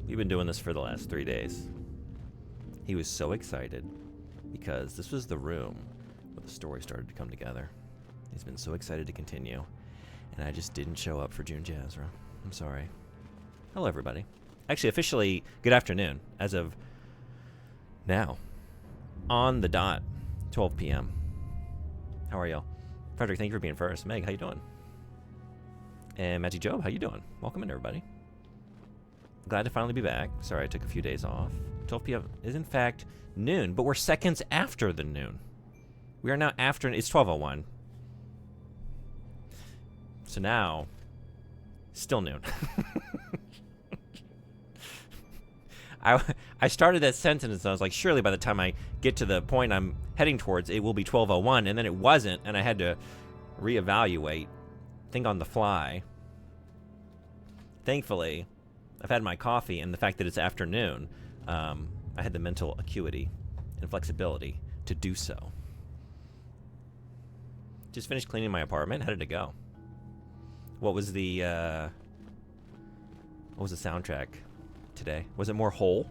We've been doing this for the last 3 days. He was so excited because this was the room where the story started to come together. He's been so excited to continue, and I just didn't show up for June Jazzra. I'm sorry. Hello, everybody. Actually, officially, good afternoon, as of now. On the dot, 12 p.m. How are y'all? Frederick, thank you for being first. Meg, how you doing? And Magic Job, how you doing? Welcome in, everybody. Glad to finally be back. Sorry I took a few days off. 12 p.m. is in fact noon, but we're seconds after the noon. We are now after, it's 12:01. So now, still noon. I started that sentence and I was like, surely by the time I get to the point I'm heading towards, it will be 12:01, and then it wasn't, and I had to reevaluate, think on the fly. Thankfully, I've had my coffee, and the fact that it's afternoon, I had the mental acuity and flexibility to do so. Just finished cleaning my apartment. How did it go? What was the soundtrack today? Was it more Hole?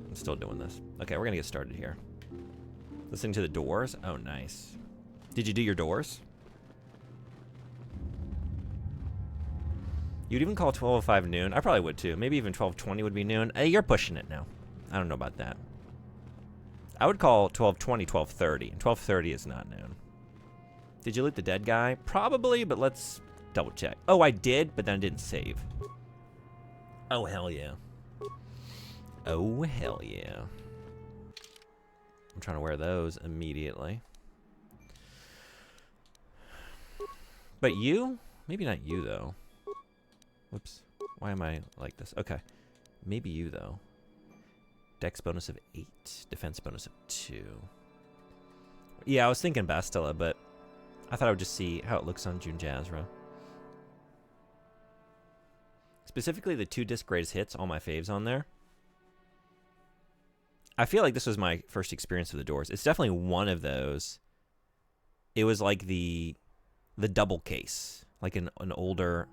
I'm still doing this. Okay, we're gonna get started here. Listening to the Doors. Oh, nice. Did you do your Doors? You'd even call 12:05 noon. I probably would too. Maybe even 12:20 would be noon. Hey, you're pushing it now. I don't know about that. I would call 12:20 12:30. 12:30 is not noon. Did you loot the dead guy? Probably, but let's double check. Oh, I did, but then I didn't save. Oh, hell yeah. Oh, hell yeah. I'm trying to wear those immediately. But you? Maybe not you, though. Whoops. Why am I like this? Okay. Maybe you, though. Dex bonus of 8. Defense bonus of 2. Yeah, I was thinking Bastilla, but I thought I would just see how it looks on June Jazzra. Specifically, the 2-disc greatest hits, all my faves on there. I feel like this was my first experience with the Doors. It's definitely one of those. It was like the double case, like an older,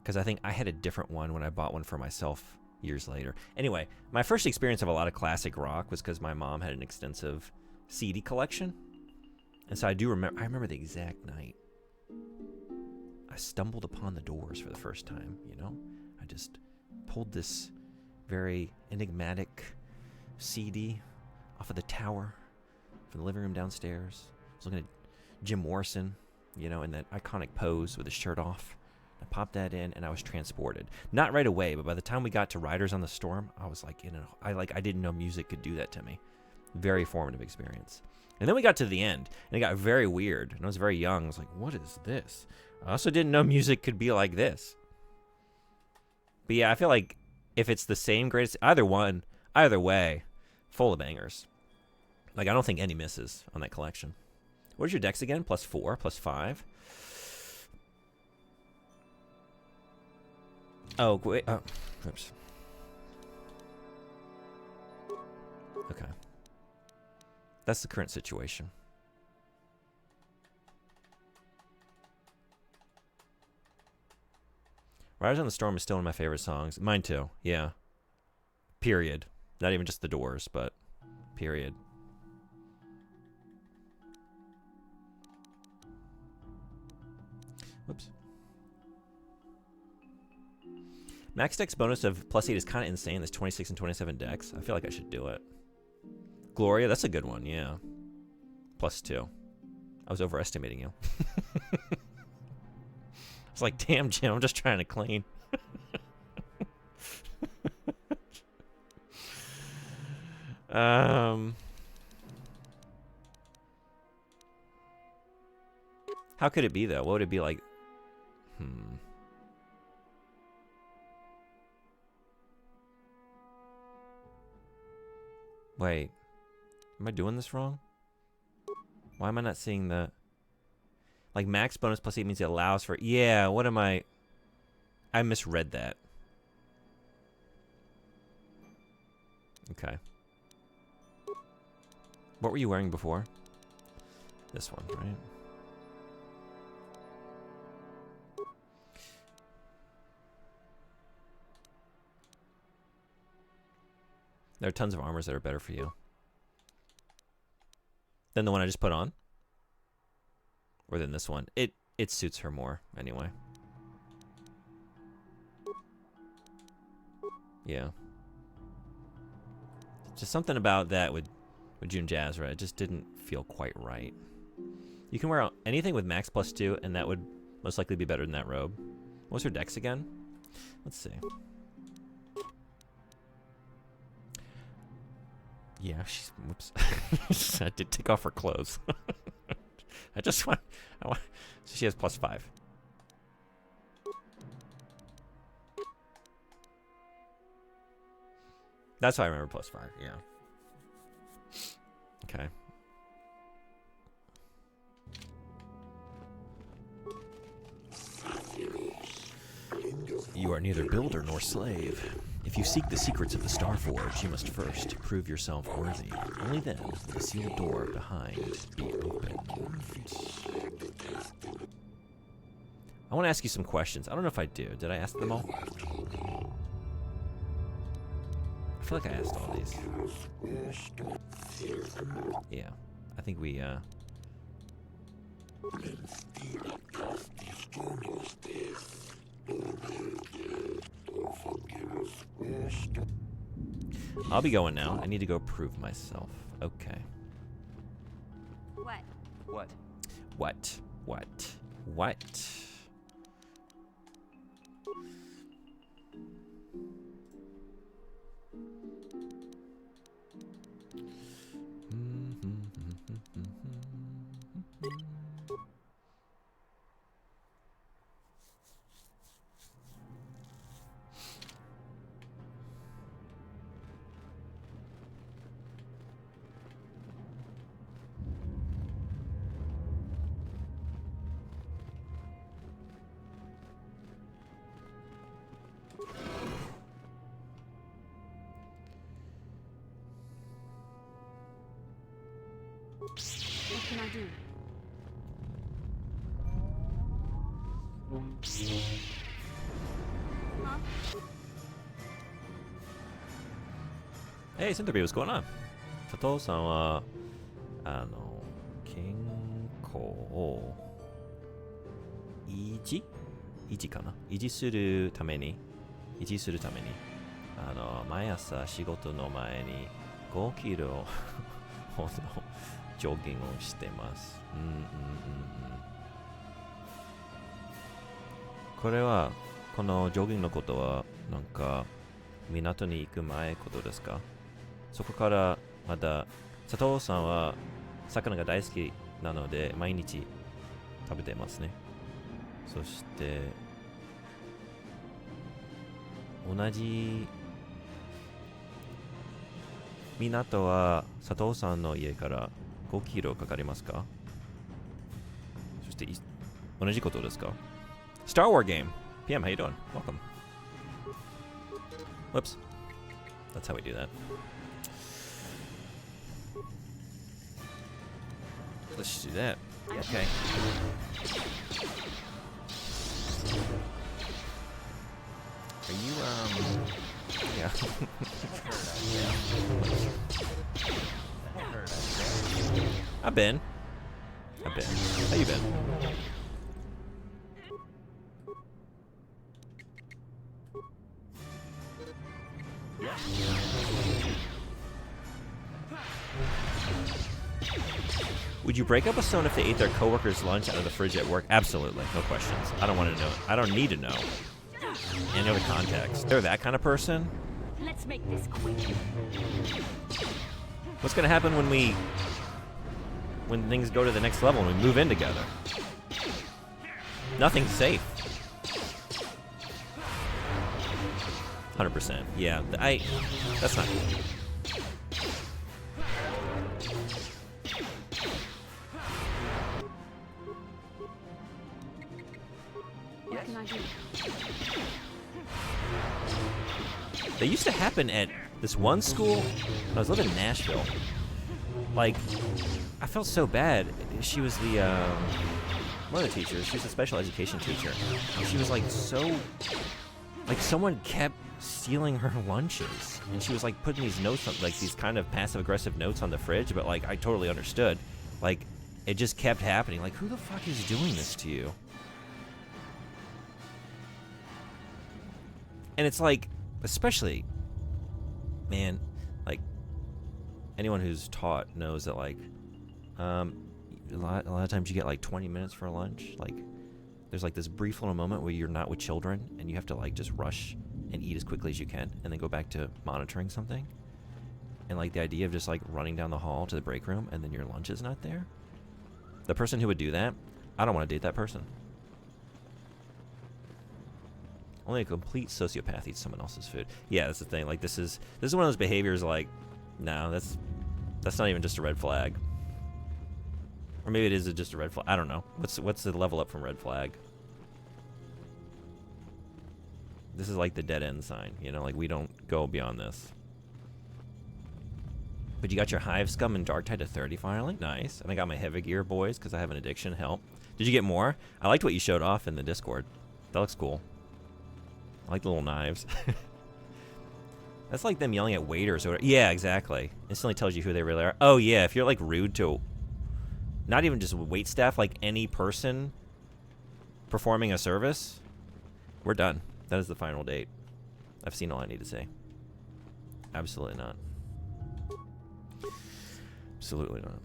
because I think I had a different one when I bought one for myself years later. Anyway, my first experience of a lot of classic rock was because my mom had an extensive CD collection. And so I remember the exact night I stumbled upon the Doors for the first time, you know? I just pulled this very enigmatic CD off of the tower from the living room downstairs. I was looking at Jim Morrison, you know, in that iconic pose with his shirt off. I popped that in, and I was transported. Not right away, but by the time we got to Riders on the Storm, I was like, I didn't know music could do that to me. Very formative experience. And then we got to the end, and it got very weird. And I was very young. I was like, what is this? I also didn't know music could be like this. But yeah, I feel like if it's the same greatest, either way, full of bangers. Like, I don't think any misses on that collection. What is your dex again? +4, +5. Oh, wait. Oh, oops. Okay. That's the current situation. Riders on the Storm is still one of my favorite songs. Mine too, yeah. Period. Not even just the Doors, but period. Whoops. Max dex bonus of +8 is kind of insane. This 26 and 27 dex. I feel like I should do it. Gloria, that's a good one, yeah. +2. I was overestimating you. I was like, damn, Jim, I'm just trying to clean. How could it be, though? What would it be like? Wait. Am I doing this wrong? Why am I not seeing the... Like, max bonus +8 means it allows for... Yeah, what am I... I misread that. Okay. What were you wearing before? This one, right? There are tons of armors that are better for you than the one I just put on. Or than this one. It suits her more, anyway. Yeah. Just something about that with June Jazra. It just didn't feel quite right. You can wear anything with max +2, and that would most likely be better than that robe. What's her dex again? Let's see. Yeah, she's... Whoops. I did take off her clothes. I want... So she has +5. That's why I remember +5, yeah. Okay. You are neither builder nor slave. If you seek the secrets of the Starforge, you must first prove yourself worthy. Only then will the sealed door behind be opened. I want to ask you some questions. I don't know if I do. Did I ask them all? I feel like I asked all these. Yeah. I think we, I'll be going now. I need to go prove myself. Okay. What? What? What? What? What? What can I do? Huh? Hey, Centerby, what's going on? 佐藤さんは健康を維持かな維持するために毎朝仕事の前に5キロほどジョギングをしてます。これはこのジョギングのことはなんか港に行く前ことですか？そこからまだ佐藤さんは魚が大好きなので毎日食べてますね。そして同じ港は佐藤さんの家から5キロかかりますか？そして同じことですか？ Star Wars game. PM, how you doing? Welcome. Whoops. That's how we do that. Let's just do that. Okay. Are you, yeah. I've been. How you been? Would you break up with someone if they ate their coworker's lunch out of the fridge at work? Absolutely, no questions. I don't want to know. I don't need to know any other context. They're that kind of person. Let's make this quick. What's gonna happen when things go to the next level and we move in together? Nothing's safe. 100%. Yeah, that's not cool. What can I do? They used to happen at this one school when I was living in Nashville. Like, I felt so bad. She was the, one of the teachers. She was a special education teacher. And she was, like, so Like, someone kept stealing her lunches, and she was like putting these notes on, like these kind of passive-aggressive notes on the fridge, but like I totally understood. Like, it just kept happening. Like, who the fuck is doing this to you? And it's like, especially, man, like, anyone who's taught knows that, like, a lot of times you get like 20 minutes for lunch. Like, there's like this brief little moment where you're not with children and you have to like just rush and eat as quickly as you can and then go back to monitoring something. And like the idea of just like running down the hall to the break room and then your lunch is not there. The person who would do that, I don't want to date that person. Only a complete sociopath eats someone else's food. Yeah, that's the thing. Like, this is one of those behaviors. Like, no, that's not even just a red flag. Or maybe it is just a red flag. I don't know. What's the level up from red flag? This is like the dead end sign. You know, like we don't go beyond this. But you got your Hive Scum and Darktide to 30 finally. Nice. And I got my Heavy Gear boys because I have an addiction. Help. Did you get more? I liked what you showed off in the Discord. That looks cool. I like the little knives. That's like them yelling at waiters. Or yeah, exactly. Instantly tells you who they really are. Oh, yeah. If you're like rude to not even just wait staff, like any person performing a service, we're done. That is the final date. I've seen all I need to say. Absolutely not. Absolutely not.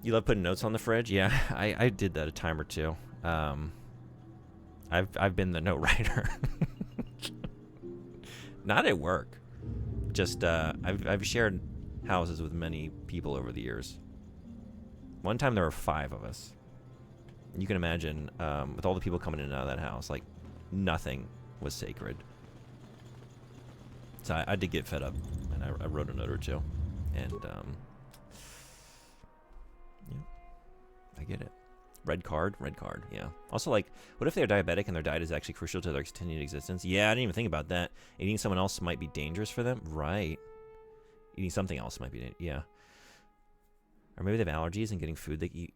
You love putting notes on the fridge? Yeah, I did that a time or two. I've been the note writer. Not at work. Just I've shared houses with many people over the years. One time there were 5 of us. You can imagine with all the people coming in and out of that house, like nothing was sacred. So I did get fed up, and I wrote a note or two, and yeah, I get it. Red card, yeah. Also, like, what if they're diabetic and their diet is actually crucial to their continued existence? Yeah, I didn't even think about that. Eating someone else might be dangerous for them? Right. Eating something else might be, yeah. Or maybe they have allergies and getting food they eat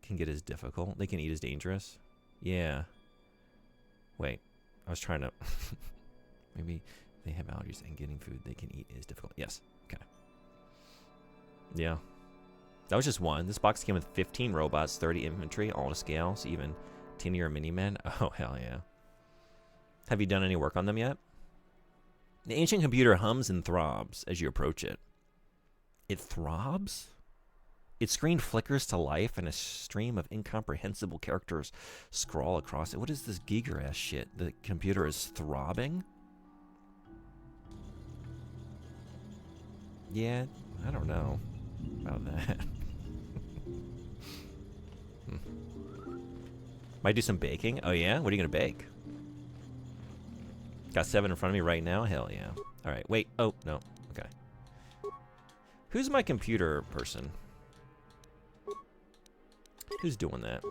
can get as difficult. They can eat as dangerous. Yeah. Wait, I was trying to... maybe they have allergies and getting food they can eat is difficult. Yes, okay. Yeah. That was just one. This box came with 15 robots, 30 infantry, all to scale, so even tinier mini-men. Oh, hell yeah. Have you done any work on them yet? The ancient computer hums and throbs as you approach it. It throbs? Its screen flickers to life, and a stream of incomprehensible characters scrawl across it. What is this Giger-ass shit? The computer is throbbing? Yeah, I don't know about that. Might do some baking. Oh yeah? What are you gonna bake? Got 7 in front of me right now? Hell yeah. Alright, wait. Oh, no. Okay. Who's my computer person? Who's doing that?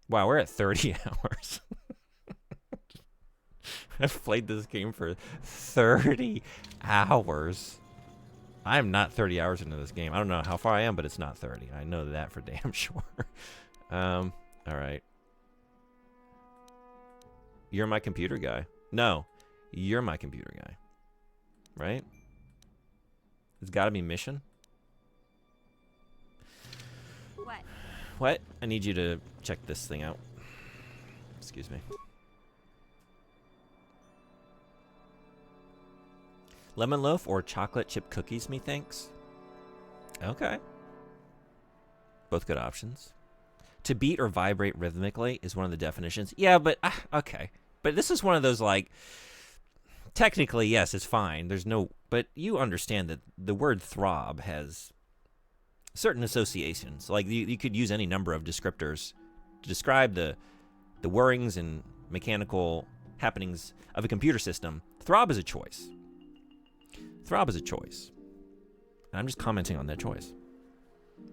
Wow, we're at 30 hours. I've played this game for 30 hours. I'm not 30 hours into this game. I don't know how far I am, but it's not 30. I know that for damn sure. Alright. You're my computer guy. No, you're my computer guy. Right? It's gotta be mission. What? I need you to check this thing out. Excuse me. Lemon loaf or chocolate chip cookies, methinks? Okay. Both good options. To beat or vibrate rhythmically is one of the definitions. Yeah, but, okay. But this is one of those, like, technically, yes, it's fine. There's no, but you understand that the word throb has certain associations. Like, you could use any number of descriptors to describe the whirrings and mechanical happenings of a computer system. Throb is a choice. Throb is a choice. And I'm just commenting on that choice.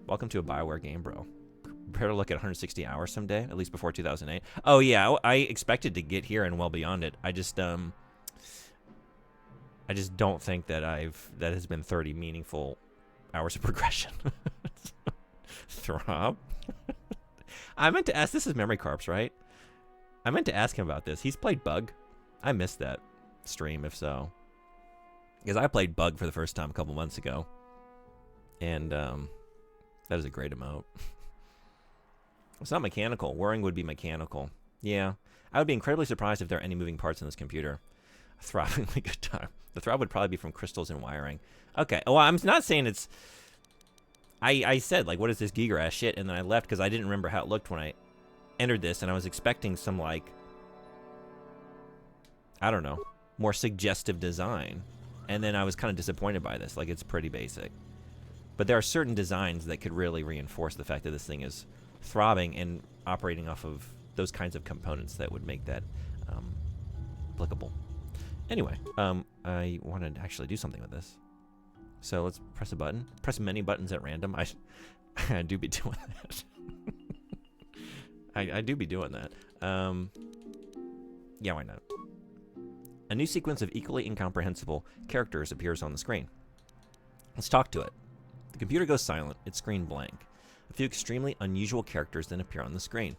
Welcome to a BioWare game, bro. Prepare to look at 160 hours someday, at least before 2008. Oh, yeah, I expected to get here and well beyond it. I just don't think that that has been 30 meaningful hours of progression. Throb? I meant to ask, this is Memory Corpse, right? I meant to ask him about this. He's played Bug. I missed that. stream if so. Because I played Bug for the first time a couple months ago. And that is a great emote. It's not mechanical. Whirring would be mechanical. Yeah. I would be incredibly surprised if there are any moving parts in this computer. A throbbingly good time. The throb would probably be from crystals and wiring. Okay. Well, I'm not saying it's... I said, like, what is this Giger ass shit? And then I left because I didn't remember how it looked when I entered this. And I was expecting some, like... I don't know. More suggestive design. And then I was kind of disappointed by this. Like, it's pretty basic. But there are certain designs that could really reinforce the fact that this thing is throbbing and operating off of those kinds of components that would make that applicable. Anyway, I wanted to actually do something with this. So let's press a button. Press many buttons at random. I do be doing that. I do be doing that. Yeah, why not? A new sequence of equally incomprehensible characters appears on the screen. Let's talk to it. The computer goes silent, its screen blank. A few extremely unusual characters then appear on the screen.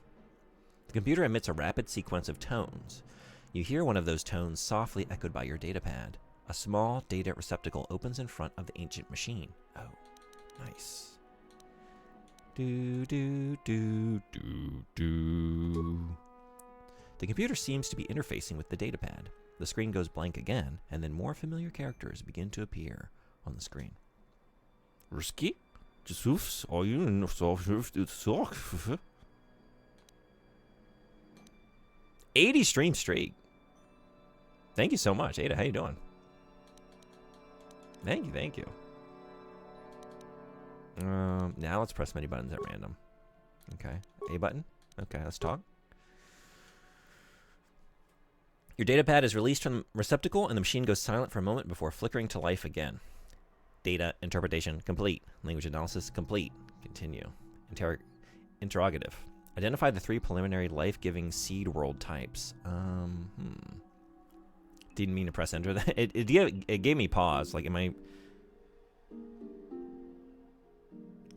The computer emits a rapid sequence of tones. You hear one of those tones softly echoed by your datapad. A small data receptacle opens in front of the ancient machine. Oh, nice. Do, do, do, do, do. The computer seems to be interfacing with the datapad. The screen goes blank again, and then more familiar characters begin to appear on the screen. Risky? 80 stream streak. Thank you so much, Ada. How you doing? Thank you. Now let's press many buttons at random. Okay, A button. Okay, let's talk. Your datapad is released from the receptacle, and the machine goes silent for a moment before flickering to life again. Data interpretation complete. Language analysis complete. Continue. Interrogative. Identify the 3 preliminary life-giving seed world types. Didn't mean to press enter. It gave me pause. Like, am I...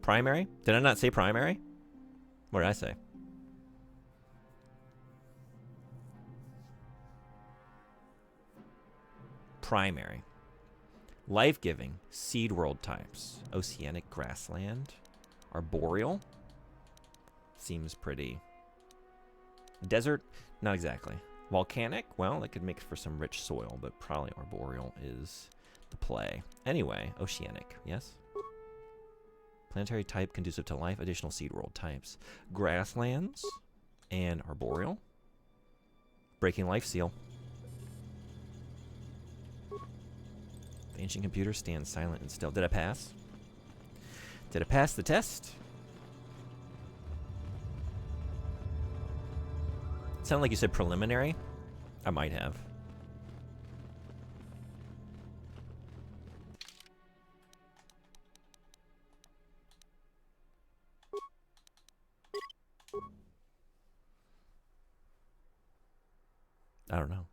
Primary? Did I not say primary? What did I say? Primary. Life-giving seed world types. Oceanic grassland. Arboreal. Seems pretty. Desert? Not exactly. Volcanic? Well, that could make for some rich soil, but probably arboreal is the play. Anyway, oceanic. Yes? Planetary type conducive to life. Additional seed world types. Grasslands and arboreal. Breaking life seal. The ancient computer stands silent and still. Did I pass? Did I pass the test? It sounded like you said preliminary. I might have. I don't know.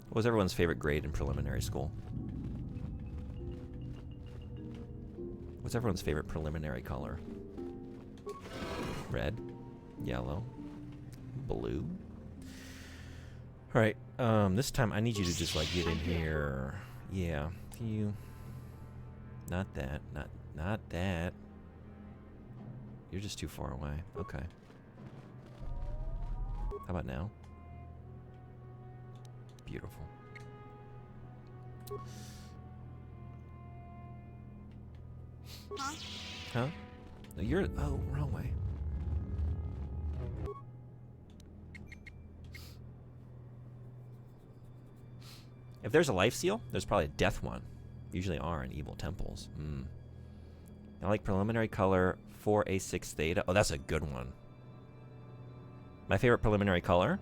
What was everyone's favorite grade in preliminary school? What's everyone's favorite preliminary color? Red, yellow, blue. All right, this time I need you to just like get in here. Yeah, you. Not that, not that. You're just too far away. Okay. How about now? Beautiful. Huh? Huh? No, you're... Oh, wrong way. If there's a life seal, there's probably a death one. Usually are in evil temples. I like preliminary color 4A6 theta. Oh, that's a good one. My favorite preliminary color?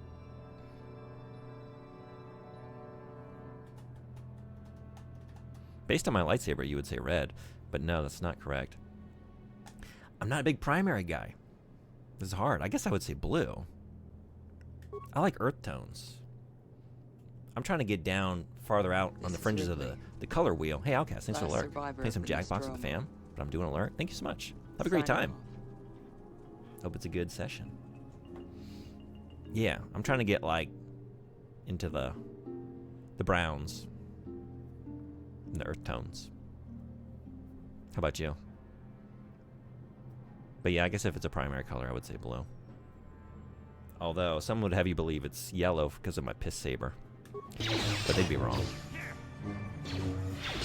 Based on my lightsaber, you would say red. But no, that's not correct. I'm not a big primary guy. This is hard. I guess I would say blue. I like earth tones. I'm trying to get down farther out on the fringes of the color wheel. Hey, Outcast, thanks for the alert. Playing some Jackbox with the fam, but I'm doing alert. Thank you so much. Have a great time. Hope it's a good session. Yeah, I'm trying to get like into the browns and the earth tones. How about you? But yeah, I guess if it's a primary color, I would say blue. Although some would have you believe it's yellow because of my piss saber, but they'd be wrong.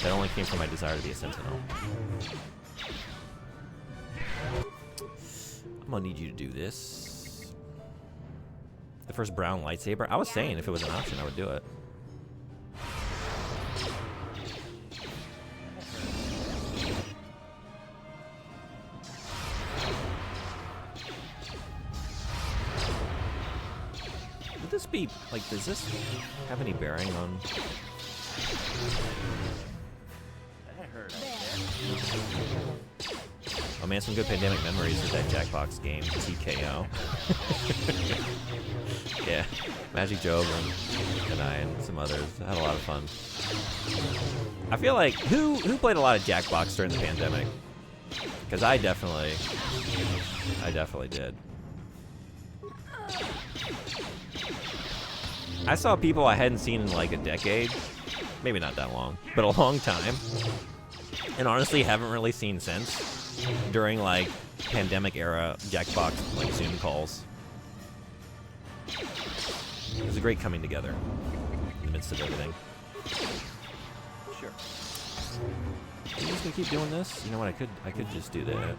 That only came from my desire to be a sentinel. I'm gonna need you to do this. The first brown lightsaber. I was saying if it was an option, I would do it. Would this be, like, does this have any bearing on... That hurt. Oh man, some good pandemic memories of that Jackbox game, TKO. Yeah, Magic Joe and I and some others had a lot of fun. I feel like, who played a lot of Jackbox during the pandemic? Because I definitely did. I saw people I hadn't seen in like a decade, maybe not that long, but a long time, and honestly haven't really seen since. During like pandemic era Jackbox like Zoom calls. It was a great coming together in the midst of everything. Sure. Are you just gonna keep doing this? You know what? I could just do this.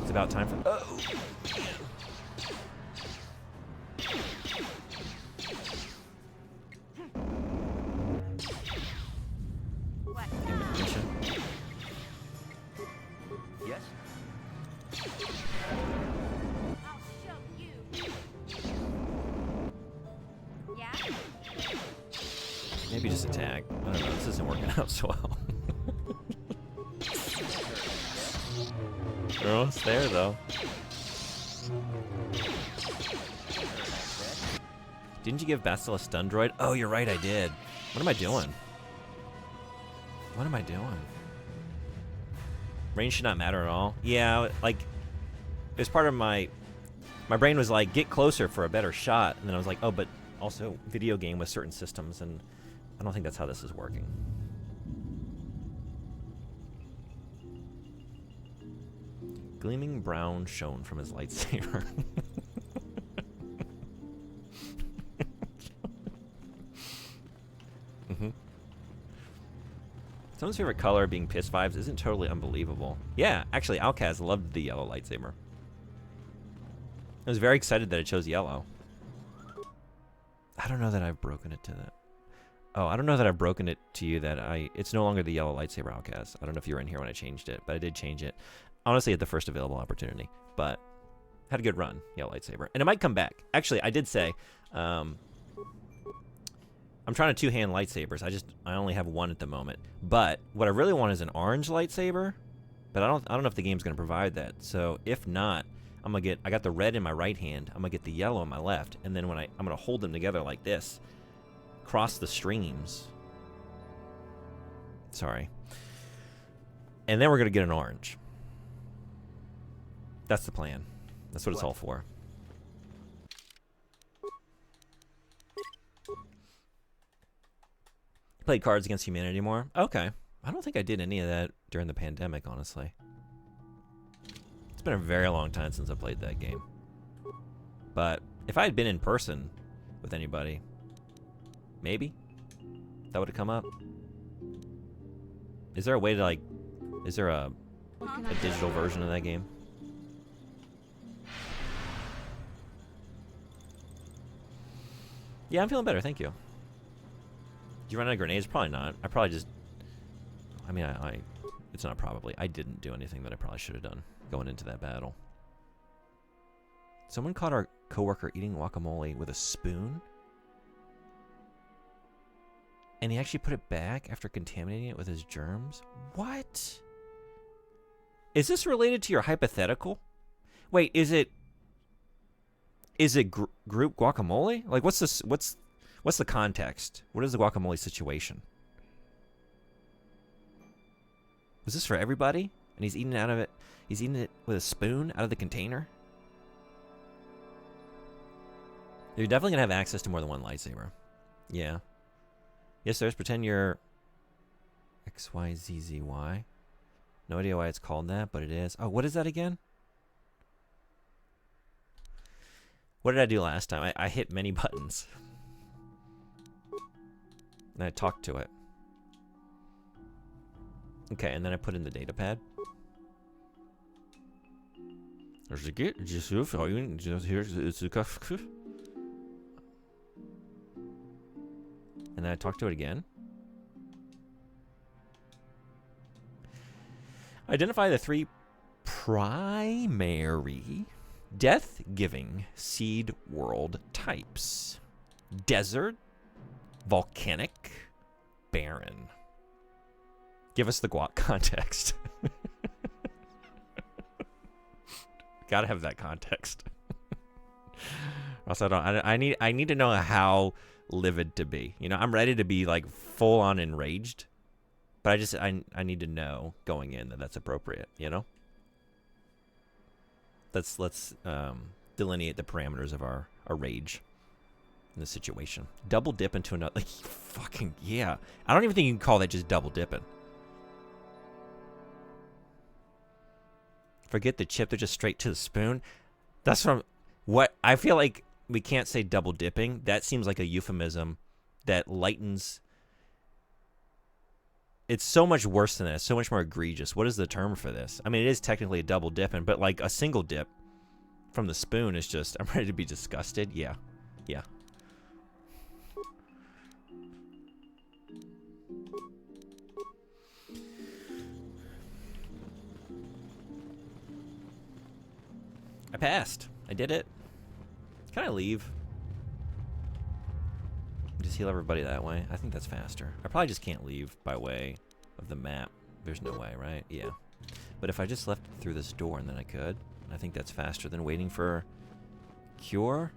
It's about time for. Oh. What? Mission. Yes. I'll show you. Yeah? Maybe just attack. I don't know. This isn't working out so well. We're almost there though. Didn't you give Bastila stun droid? Oh, you're right, I did. What am I doing? What am I doing? Range should not matter at all. Yeah, like, it was part of my brain was like, get closer for a better shot. And then I was like, oh, but also video game with certain systems, and I don't think that's how this is working. Gleaming brown shone from his lightsaber. Someone's favorite color being piss vibes isn't totally unbelievable. Yeah, actually, Alkaz loved the yellow lightsaber. I was very excited that it chose yellow. I don't know that I've broken it to that. Oh, I don't know that I've broken it to you that it's no longer the yellow lightsaber, Alkaz. I don't know if you were in here when I changed it, but I did change it. Honestly, at the first available opportunity. But had a good run, yellow lightsaber. And it might come back. Actually, I did say, I'm trying to two-hand lightsabers. I only have one at the moment. But what I really want is an orange lightsaber. But I don't know if the game's gonna provide that. So if not, I got the red in my right hand. I'm gonna get the yellow in my left, and then I'm gonna hold them together like this, cross the streams. Sorry. And then we're gonna get an orange. That's the plan. That's what it's all for. Played Cards Against Humanity more? Okay. I don't think I did any of that during the pandemic, honestly. It's been a very long time since I played that game. But if I had been in person with anybody, maybe that would have come up. Is there a way to, like, is there a digital version of that game? Yeah, I'm feeling better, thank you. Did you run out of grenades? Probably not. I probably just... I mean, it's not probably. I didn't do anything that I probably should have done going into that battle. Someone caught our coworker eating guacamole with a spoon? And he actually put it back after contaminating it with his germs? What? Is this related to your hypothetical? Wait, is it group guacamole? Like, what's the context? What is the guacamole situation? Was this for everybody? And he's eating it with a spoon out of the container? You're definitely gonna have access to more than one lightsaber. Yeah. Yes, there's pretend you're XYZZY. No idea why it's called that, but it is. Oh, what is that again? What did I do last time? I hit many buttons. And I talked to it. Okay, and then I put in the data pad. And then I talk to it again. Identify the 3 primary death-giving seed world types. Desert, volcanic, barren. Give us the guac context. Gotta have that context. Also, I need to know how livid to be. You know, I'm ready to be like full on enraged, but I need to know going in that that's appropriate. You know. Let's delineate the parameters of our rage in this situation. Double dip into another. Like fucking yeah. I don't even think you can call that just double dipping. Forget the chip, they're just straight to the spoon. That's what I feel like we can't say double dipping. That seems like a euphemism that lightens. It's so much worse than that. It's so much more egregious. What is the term for this? I mean, it is technically a double dipping, but like a single dip from the spoon is just, I'm ready to be disgusted. Yeah. Yeah. I passed. I did it. Can I leave? Just heal everybody that way. I think that's faster. I probably just can't leave by way of the map. There's no way, right? Yeah. But if I just left through this door and then I could, I think that's faster than waiting for cure.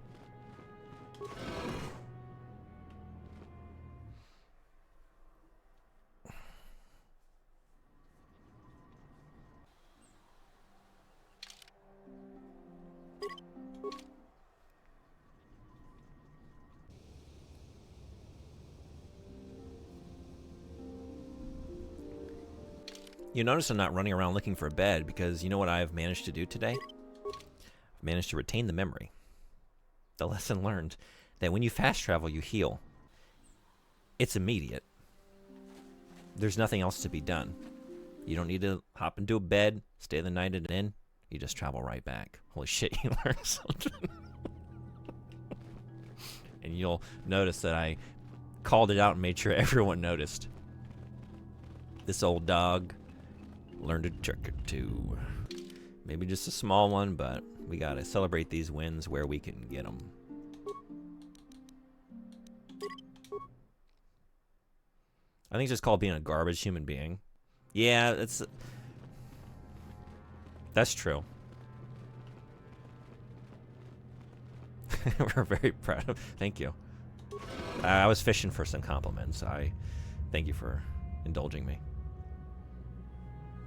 You notice I'm not running around looking for a bed because you know what I've managed to do today? I've managed to retain the memory. The lesson learned that when you fast travel, you heal. It's immediate. There's nothing else to be done. You don't need to hop into a bed, stay the night at an inn. You just travel right back. Holy shit, you learned something. And you'll notice that I called it out and made sure everyone noticed. This old dog learned a trick or two. Maybe just a small one, but we gotta celebrate these wins where we can get them. I think it's just called being a garbage human being. Yeah, that's true. We're very proud of. Thank you. I was fishing for some compliments. I thank you for indulging me.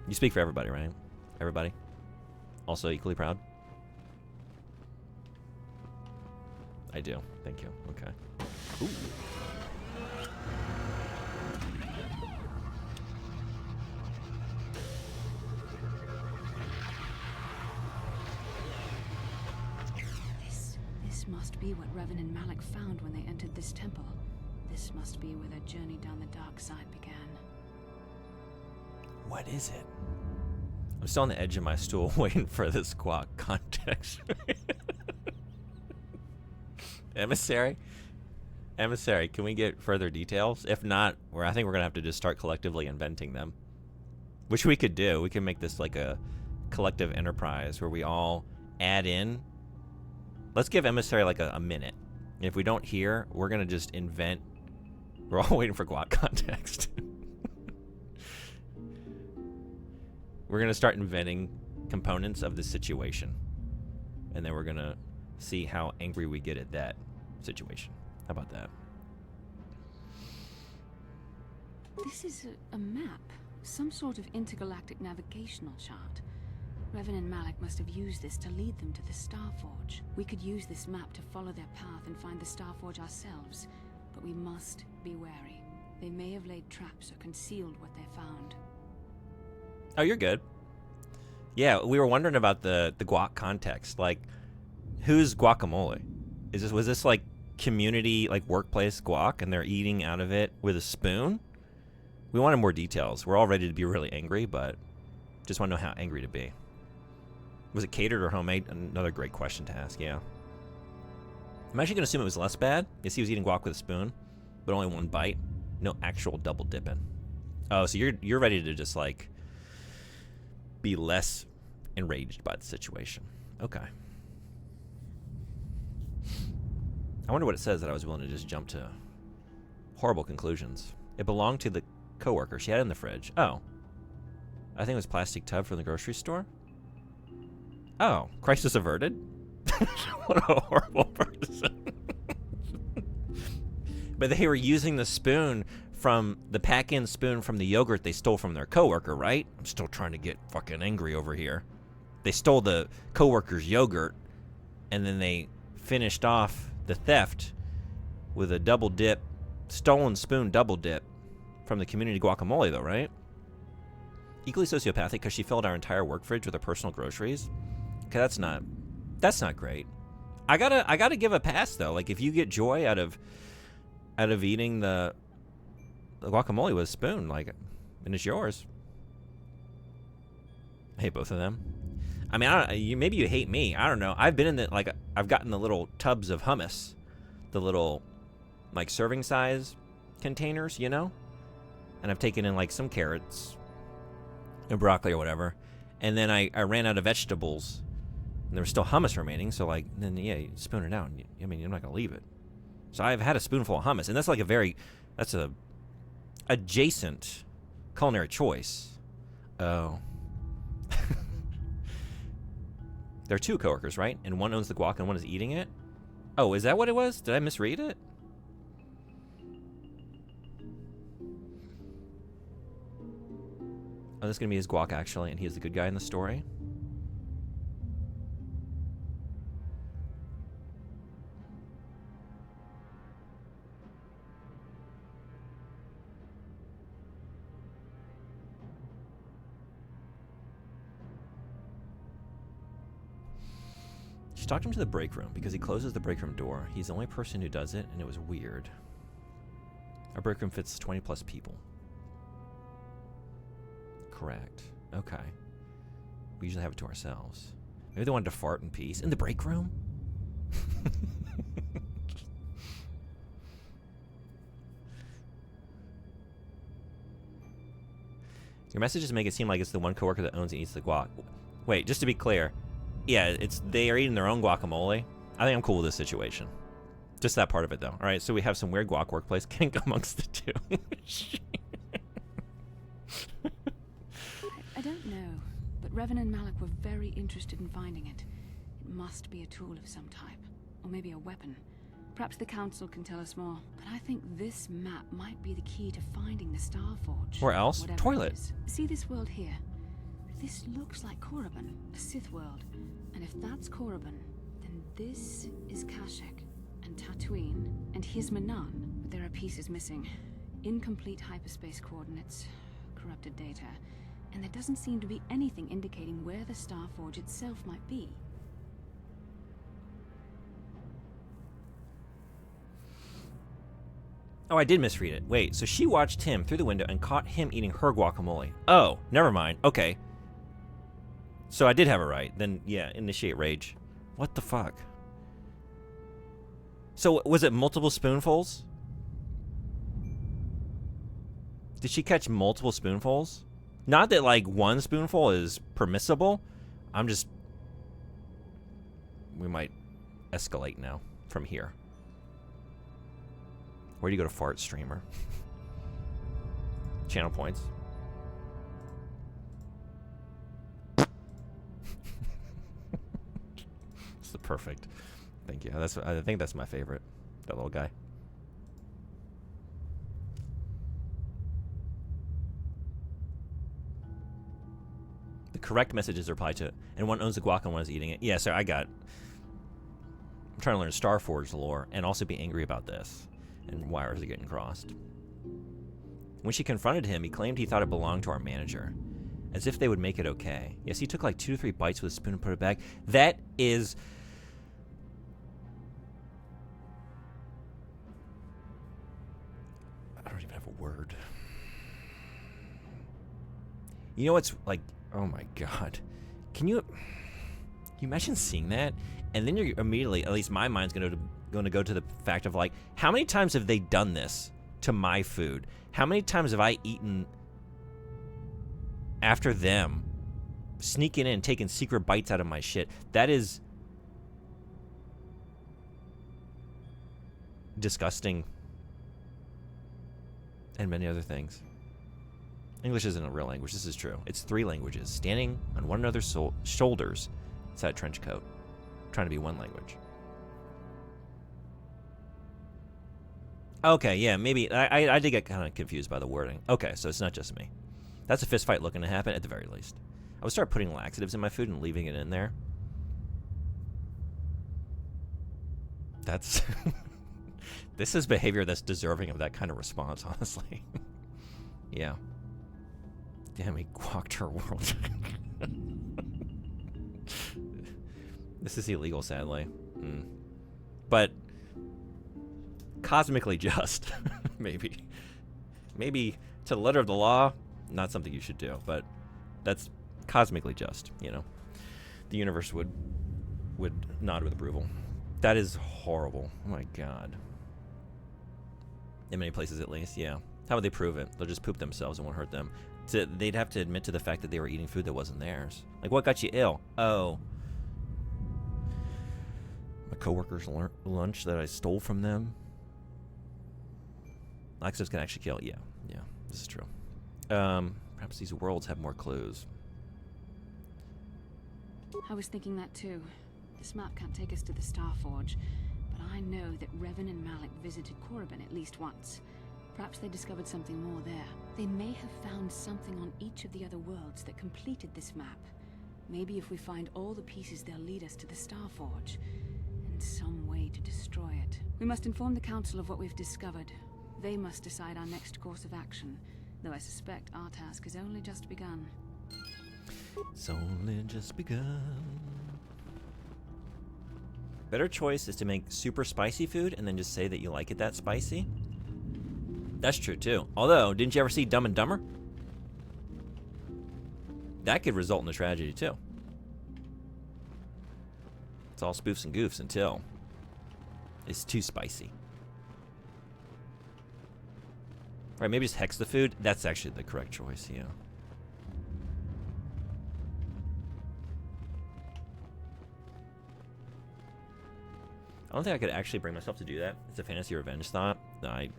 You speak for everybody, right? Everybody? Also equally proud? I do. Thank you. Okay. Ooh. This must be what Revan and Malak found when they entered this temple. This must be where their journey down the dark side began. What is it? I'm still on the edge of my stool waiting for this guac context. Emissary? Emissary, can we get further details? If not, I think we're going to have to just start collectively inventing them. Which we could do. We can make this like a collective enterprise where we all add in. Let's give Emissary like a minute. If we don't hear, we're going to just invent. We're all waiting for guac context. We're going to start inventing components of the situation. And then we're going to see how angry we get at that situation. How about that? This is a map. Some sort of intergalactic navigational chart. Revan and Malik must have used this to lead them to the Starforge. We could use this map to follow their path and find the Starforge ourselves, but we must be wary. They may have laid traps or concealed what they found. Oh, you're good. Yeah, we were wondering about the guac context. Like, who's guacamole? Was this like community, like workplace guac, and they're eating out of it with a spoon? We wanted more details. We're all ready to be really angry, but just want to know how angry to be. Was it catered or homemade? Another great question to ask, yeah. I'm actually going to assume it was less bad. Yes, he was eating guac with a spoon, but only one bite. No actual double dipping. Oh, so you're ready to just, like, be less enraged by the situation. Okay. I wonder what it says that I was willing to just jump to horrible conclusions. It belonged to the coworker. She had it in the fridge. Oh. I think it was plastic tub from the grocery store. Oh, crisis averted? What a horrible person. But they were using the spoon from the pack-in spoon from the yogurt they stole from their coworker, right? I'm still trying to get fucking angry over here. They stole the coworker's yogurt, and then they finished off the theft with a double dip, stolen spoon double dip from the community guacamole, though, right? Equally sociopathic because she filled our entire work fridge with her personal groceries. Okay, that's not great. I gotta give a pass though. Like, if you get joy out of eating the guacamole with a spoon, like, and it's yours. I hate both of them. I mean, maybe you hate me. I don't know. I've been in the, like, I've gotten the little tubs of hummus, the little, like, serving size containers, you know, and I've taken in like some carrots and broccoli or whatever, and then I ran out of vegetables, and there was still hummus remaining. So, like, then yeah, you spoon it out. And I mean, you're not gonna leave it. So I've had a spoonful of hummus, and that's like that's a adjacent culinary choice. Oh. There are two coworkers, right? And one owns the guac and one is eating it? Oh, is that what it was? Did I misread it? Oh, this is going to be his guac, actually, and he is the good guy in the story. She talked him to the break room because he closes the break room door. He's the only person who does it, and it was weird. Our break room fits 20 plus people. Correct. Okay. We usually have it to ourselves. Maybe they wanted to fart in peace in the break room? Your messages make it seem like it's the one coworker that owns and eats the guac. Wait, just to be clear. Yeah, they are eating their own guacamole. I think I'm cool with this situation. Just that part of it, though. All right, so we have some weird guac workplace kink amongst the two. I don't know, but Revan and Malik were very interested in finding it. It must be a tool of some type, or maybe a weapon. Perhaps the Council can tell us more, but I think this map might be the key to finding the Starforge. Where else? Whatever Toilet. it is. See this world here? This looks like Korriban, a Sith world. And if that's Korriban, then this is Kashyyyk, and Tatooine, and here's Manaan. But there are pieces missing. Incomplete hyperspace coordinates, corrupted data, and there doesn't seem to be anything indicating where the Starforge itself might be. Oh, I did misread it. Wait, so she watched him through the window and caught him eating her guacamole. Oh, never mind. Okay. So I did have it right. Then, yeah, initiate rage. What the fuck? So was it multiple spoonfuls? Did she catch multiple spoonfuls? Not that, like, one spoonful is permissible. We might escalate now from here. Where do you go to fart, streamer? Channel points. It's the perfect. Thank you. I think that's my favorite. That little guy. correct message is replied to, and one owns the guac and one is eating it. Yeah, so I'm trying to learn Starforge lore and also be angry about this. And wires are getting crossed. When she confronted him, he claimed he thought it belonged to our manager, as if they would make it okay. Yes, he took like 2 to 3 bites with a spoon and put it back. That is... I don't even have a word. You know what's like... Oh my god. Can you imagine seeing that? And then you're immediately, at least my mind's going to go to the fact of like, how many times have they done this to my food? How many times have I eaten after them, sneaking in, taking secret bites out of my shit? That is disgusting. And many other things. English isn't a real language. This is true. It's 3 languages standing on one another's shoulders inside a trench coat, trying to be one language. Okay, yeah, maybe. I did get kind of confused by the wording. Okay, so it's not just me. That's a fist fight looking to happen at the very least. I would start putting laxatives in my food and leaving it in there. That's... This is behavior that's deserving of that kind of response, honestly. Yeah. Damn, he guacked her world. This is illegal, sadly. But cosmically just, maybe. Maybe to the letter of the law, not something you should do, but that's cosmically just, you know. The universe would nod with approval. That is horrible. Oh my god. In many places, at least, yeah. How would they prove it? They'll just poop themselves and won't hurt them. They'd have to admit to the fact that they were eating food that wasn't theirs. Like, what got you ill? Oh. My coworker's lunch that I stole from them. Laxatives can actually kill. Yeah, this is true. Perhaps these worlds have more clues. I was thinking that too. This map can't take us to the Starforge, but I know that Revan and Malik visited Korriban at least once. Perhaps they discovered something more there. They may have found something on each of the other worlds that completed this map. Maybe if we find all the pieces, they'll lead us to the Starforge, and some way to destroy it. We must inform the Council of what we've discovered. They must decide our next course of action, though I suspect our task has only just begun. It's only just begun. Better choice is to make super spicy food and then just say that you like it that spicy. That's true too. Although, didn't you ever see Dumb and Dumber? That could result in a tragedy too. It's all spoofs and goofs until it's too spicy. Right, maybe just hex the food. That's actually the correct choice, yeah. I don't think I could actually bring myself to do that. It's a fantasy revenge thought. I've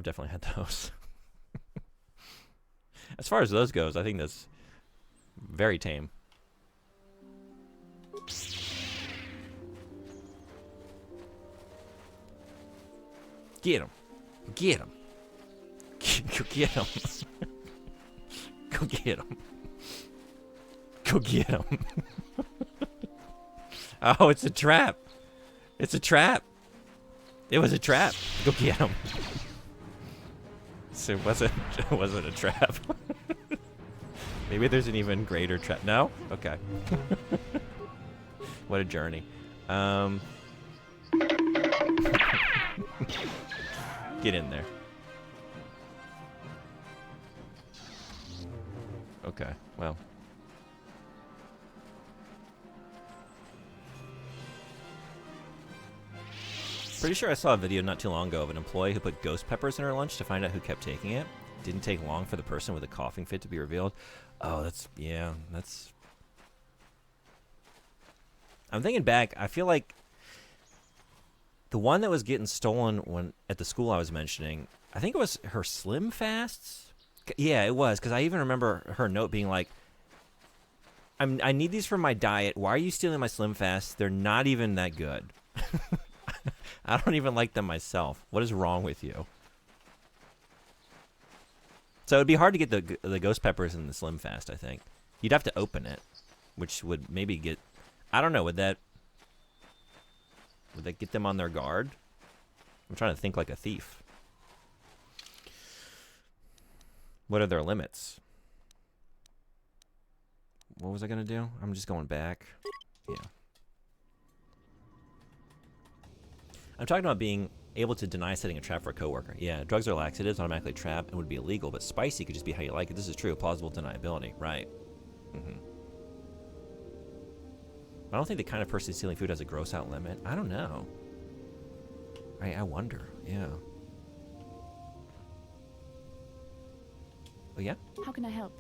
definitely had those. As far as those goes, I think that's very tame. Get him. Get him. Go get him. Go get him. Go get him. Oh, it's a trap. It's a trap. It was a trap. Go get him. So it wasn't a trap. Maybe there's an even greater trap. No? Okay. What a journey. Get in there. Okay, well. Pretty sure I saw a video not too long ago of an employee who put ghost peppers in her lunch to find out who kept taking it. Didn't take long for the person with a coughing fit to be revealed. Oh, that's... I'm thinking back, I feel like the one that was getting stolen when at the school I was mentioning, I think it was her Slim Fasts? Yeah, it was, because I even remember her note being like, I need these for my diet. Why are you stealing my Slim Fasts? They're not even that good. I don't even like them myself. What is wrong with you? So it'd be hard to get the ghost peppers in the Slim Fast, I think. You'd have to open it, which would maybe get... I don't know, would that get them on their guard? I'm trying to think like a thief. What are their limits? What was I going to do? I'm just going back. Yeah. I'm talking about being able to deny setting a trap for a coworker. Yeah, drugs are laxatives, automatically trap, and would be illegal, but spicy could just be how you like it. This is true. Plausible deniability. Right. Mm-hmm. I don't think the kind of person stealing food has a gross out limit. I don't know. I wonder. Yeah. Oh, yeah? How can I help?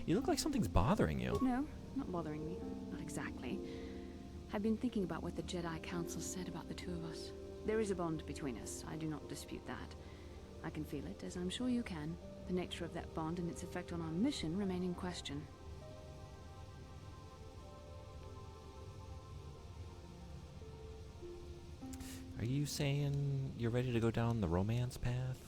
You look like something's bothering you. No, not bothering me. Not exactly. I've been thinking about what the Jedi Council said about the two of us. There is a bond between us. I do not dispute that. I can feel it, as I'm sure you can. The nature of that bond and its effect on our mission remain in question. Are you saying you're ready to go down the romance path?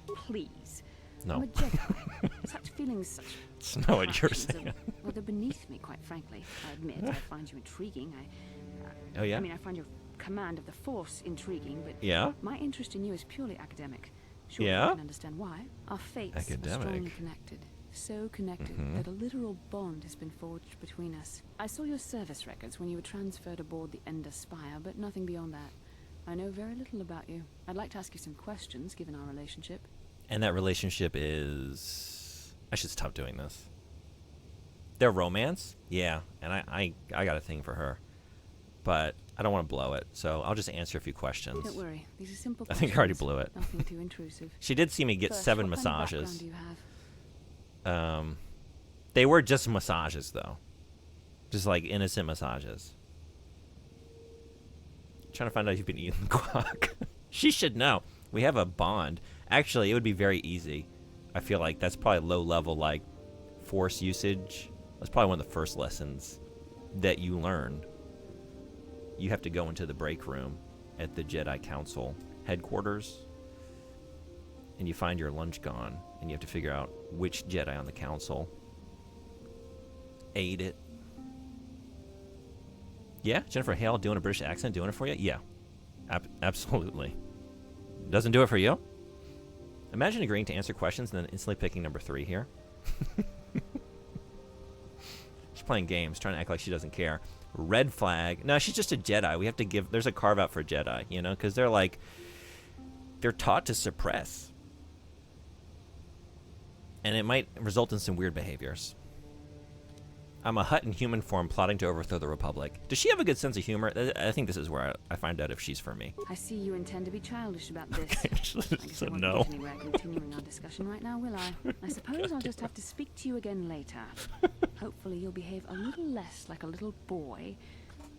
Please. No. I'm a Jedi. Such feelings, such... It's not what you're fractions saying. Well, they're beneath me, quite frankly. I admit, I find you intriguing. Oh, yeah? I mean, I find your command of the Force intriguing, but Yeah? my interest in you is purely academic. Sure, Yeah? I can understand why. Our fates are strongly Academic. connected. So connected that a literal bond has been forged between us. I saw your service records when you were transferred aboard the Ender Spire, but nothing beyond that. I know very little about you. I'd like to ask you some questions, given our relationship. And that relationship is... I should stop doing this. Their romance? Yeah. And I got a thing for her. But I don't want to blow it, so I'll just answer a few questions. Don't worry, these are simple I questions. think I already blew it. Nothing too intrusive. She did see me get First, 7 what kind of background massages. do you have? They were just massages, though. Just like innocent massages. Trying to find out if you've been eating the guac. She should know. We have a bond. Actually, it would be very easy. I feel like that's probably low level, like force usage. That's probably one of the first lessons that you learn. You have to go into the break room at the Jedi Council headquarters, and you find your lunch gone, and you have to figure out which Jedi on the council ate it. Yeah, Jennifer Hale doing a British accent, doing it for you? Yeah, absolutely. Doesn't do it for you? Imagine agreeing to answer questions and then instantly picking number 3 here. She's playing games, trying to act like she doesn't care. Red flag. No, she's just a Jedi. We have to give... There's a carve-out for Jedi, you know? Because they're like... They're taught to suppress. And it might result in some weird behaviors. I'm a Hutt in human form plotting to overthrow the Republic. Does she have a good sense of humor? I think this is where I find out if she's for me. I see you intend to be childish about this. Okay, I guess I so won't no. get anywhere continuing our discussion right now, will I? I suppose I'll just have to speak to you again later. Hopefully you'll behave a little less like a little boy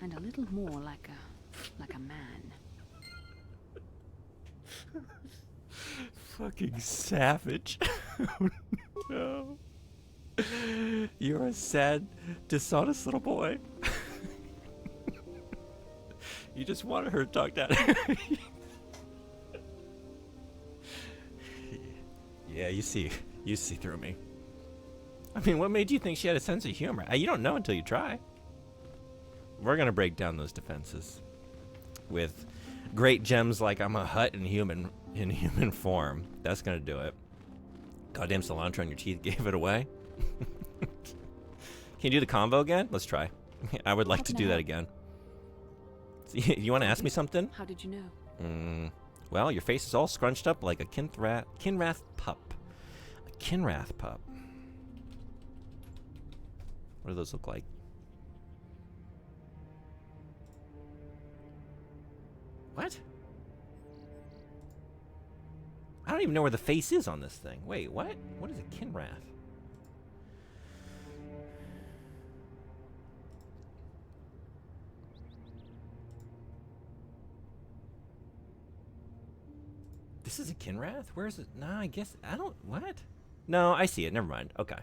and a little more like a man. Fucking savage. No. You're a sad, dishonest little boy. You just wanted her to talk down. Yeah, you see through me. I mean, what made you think she had a sense of humor? You don't know until you try. We're gonna break down those defenses with great gems like I'm a Hutt in human form. That's gonna do it. Goddamn cilantro on your teeth gave it away. Can you do the combo again? Let's try. I would like How to can I do that help? again. You want to ask me something? How did you know? Well, your face is all scrunched up like a Kinrath pup. A Kinrath pup. What do those look like? What? I don't even know where the face is on this thing. Wait, what? What is a Kinrath? This is a Kinrath? Where is it? No, I guess... I don't... What? No, I see it. Never mind. Okay.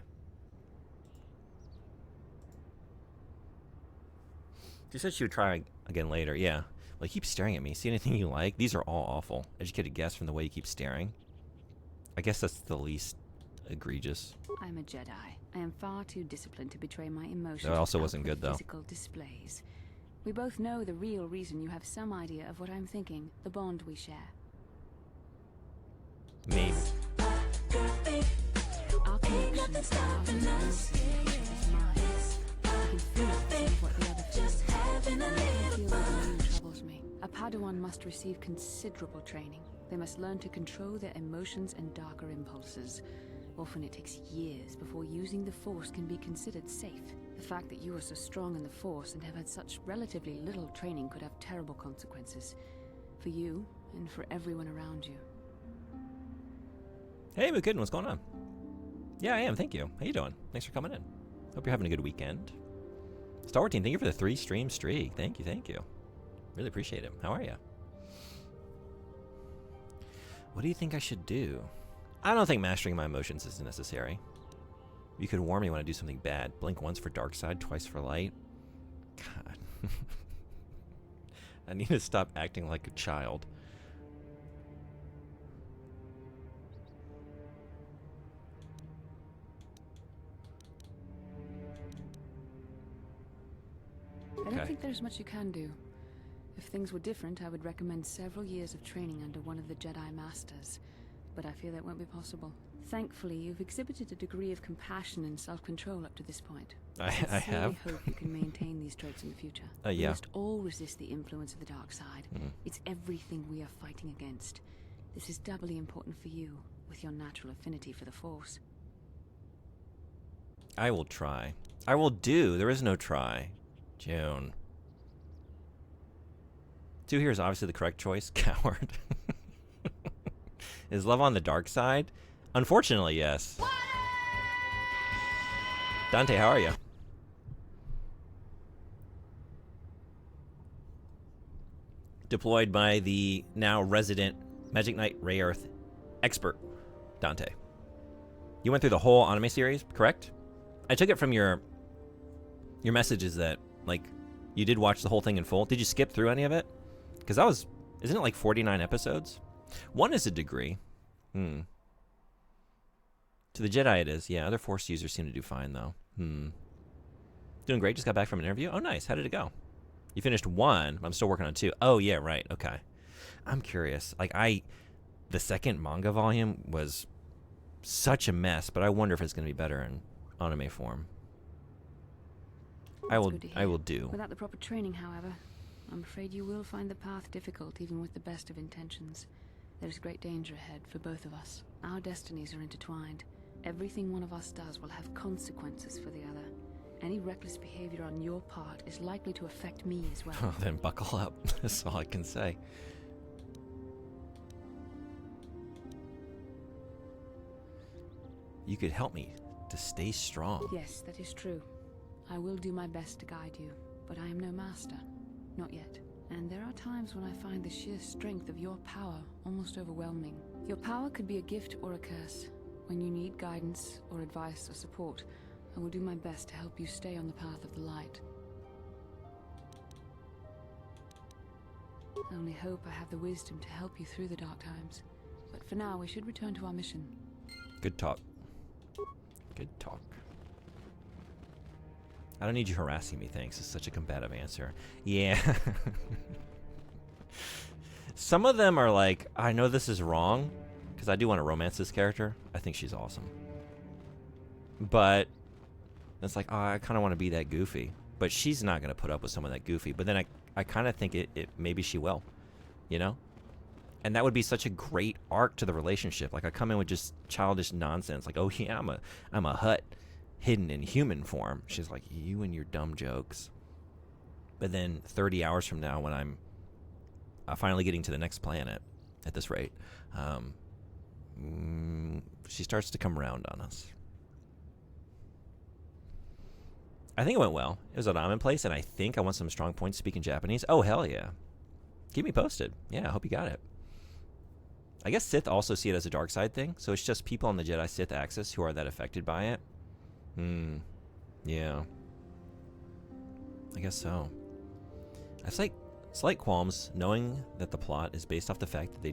She said she would try again later. Yeah. Well, you keep staring at me. See anything you like? These are all awful. Educated guess from the way you keep staring. I guess that's the least egregious. I'm a Jedi. I am far too disciplined to betray my emotions. That also with wasn't outward good, though. Physical displays. We both know the real reason you have some idea of what I'm thinking, the bond we share. Maybe. Our connection is thousands of voices in each other's minds. We can feel some of what the other feels. And I can feel what the new troubles me. A Padawan must receive considerable training. They must learn to control their emotions and darker impulses. Often it takes years before using the Force can be considered safe. The fact that you are so strong in the Force and have had such relatively little training could have terrible consequences. For you, and for everyone around you. Hey, Mukuden, what's going on? Yeah, I am. Thank you. How you doing? Thanks for coming in. Hope you're having a good weekend. Star Wars Team, thank you for the 3-stream streak. Thank you, thank you. Really appreciate it. How are you? What do you think I should do? I don't think mastering my emotions is necessary. You could warn me when I do something bad. Blink once for dark side, twice for light. God. I need to stop acting like a child. I don't Okay. think there's much you can do. If things were different, I would recommend several years of training under one of the Jedi Masters. But I fear that won't be possible. Thankfully, you've exhibited a degree of compassion and self-control up to this point. I sincerely have. hope you can maintain these traits in the future. Yeah. We must all resist the influence of the dark side. It's everything we are fighting against. This is doubly important for you, with your natural affinity for the Force. I will try. I will do. There is no try. June. 2 here is obviously the correct choice. Coward. Is love on the dark side? Unfortunately, yes. Dante, how are you? Deployed by the now resident Magic Knight Ray Earth expert, Dante. You went through the whole anime series, correct? I took it from your messages that, like, you did watch the whole thing in full. Did you skip through any of it? Because that was, isn't it like 49 episodes? 1 is a degree. To the Jedi it is. Yeah, other Force users seem to do fine, though. Doing great. Just got back from an interview. Oh, nice. How did it go? You finished 1, but I'm still working on 2. Oh, yeah, right. Okay. I'm curious. Like, the second manga volume was such a mess, but I wonder if it's going to be better in anime form. I will do. Without the proper training, however, I'm afraid you will find the path difficult even with the best of intentions. There is great danger ahead for both of us. Our destinies are intertwined. Everything one of us does will have consequences for the other. Any reckless behavior on your part is likely to affect me as well. Oh, then buckle up. That's all I can say. You could help me to stay strong. Yes, that is true. I will do my best to guide you, but I am no master. Not yet. And there are times when I find the sheer strength of your power almost overwhelming. Your power could be a gift or a curse. When you need guidance or advice or support, I will do my best to help you stay on the path of the light. I only hope I have the wisdom to help you through the dark times. But for now, we should return to our mission. Good talk. Good talk. I don't need you harassing me, thanks. It's such a combative answer. Yeah. Some of them are like, I know this is wrong, because I do want to romance this character. I think she's awesome. But it's like, oh, I kind of want to be that goofy. But she's not going to put up with someone that goofy. But then I kind of think it maybe she will, you know? And that would be such a great arc to the relationship. Like, I come in with just childish nonsense. Like, oh, yeah, I'm a Hutt hidden in human form. She's like, you and your dumb jokes. But then 30 hours from now, when I'm finally getting to the next planet at this rate, she starts to come around on us. I think it went well. It was a ramen place, and I think I want some strong points speaking Japanese. Oh, hell yeah. Keep me posted. Yeah, I hope you got it. I guess Sith also see it as a dark side thing, so it's just people on the Jedi Sith axis who are that affected by it. Yeah. I guess so. I have like slight qualms knowing that the plot is based off the fact that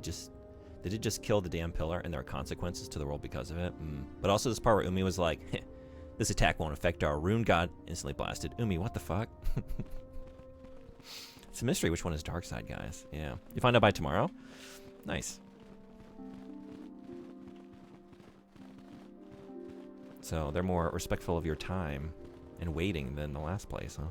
They did just kill the damn pillar, and there are consequences to the world because of it. But also this part where Umi was like, "Heh, this attack won't affect our rune god." Instantly blasted. Umi, what the fuck? It's a mystery which one is dark side, guys. Yeah. You find out by tomorrow? Nice. So they're more respectful of your time and waiting than the last place, huh?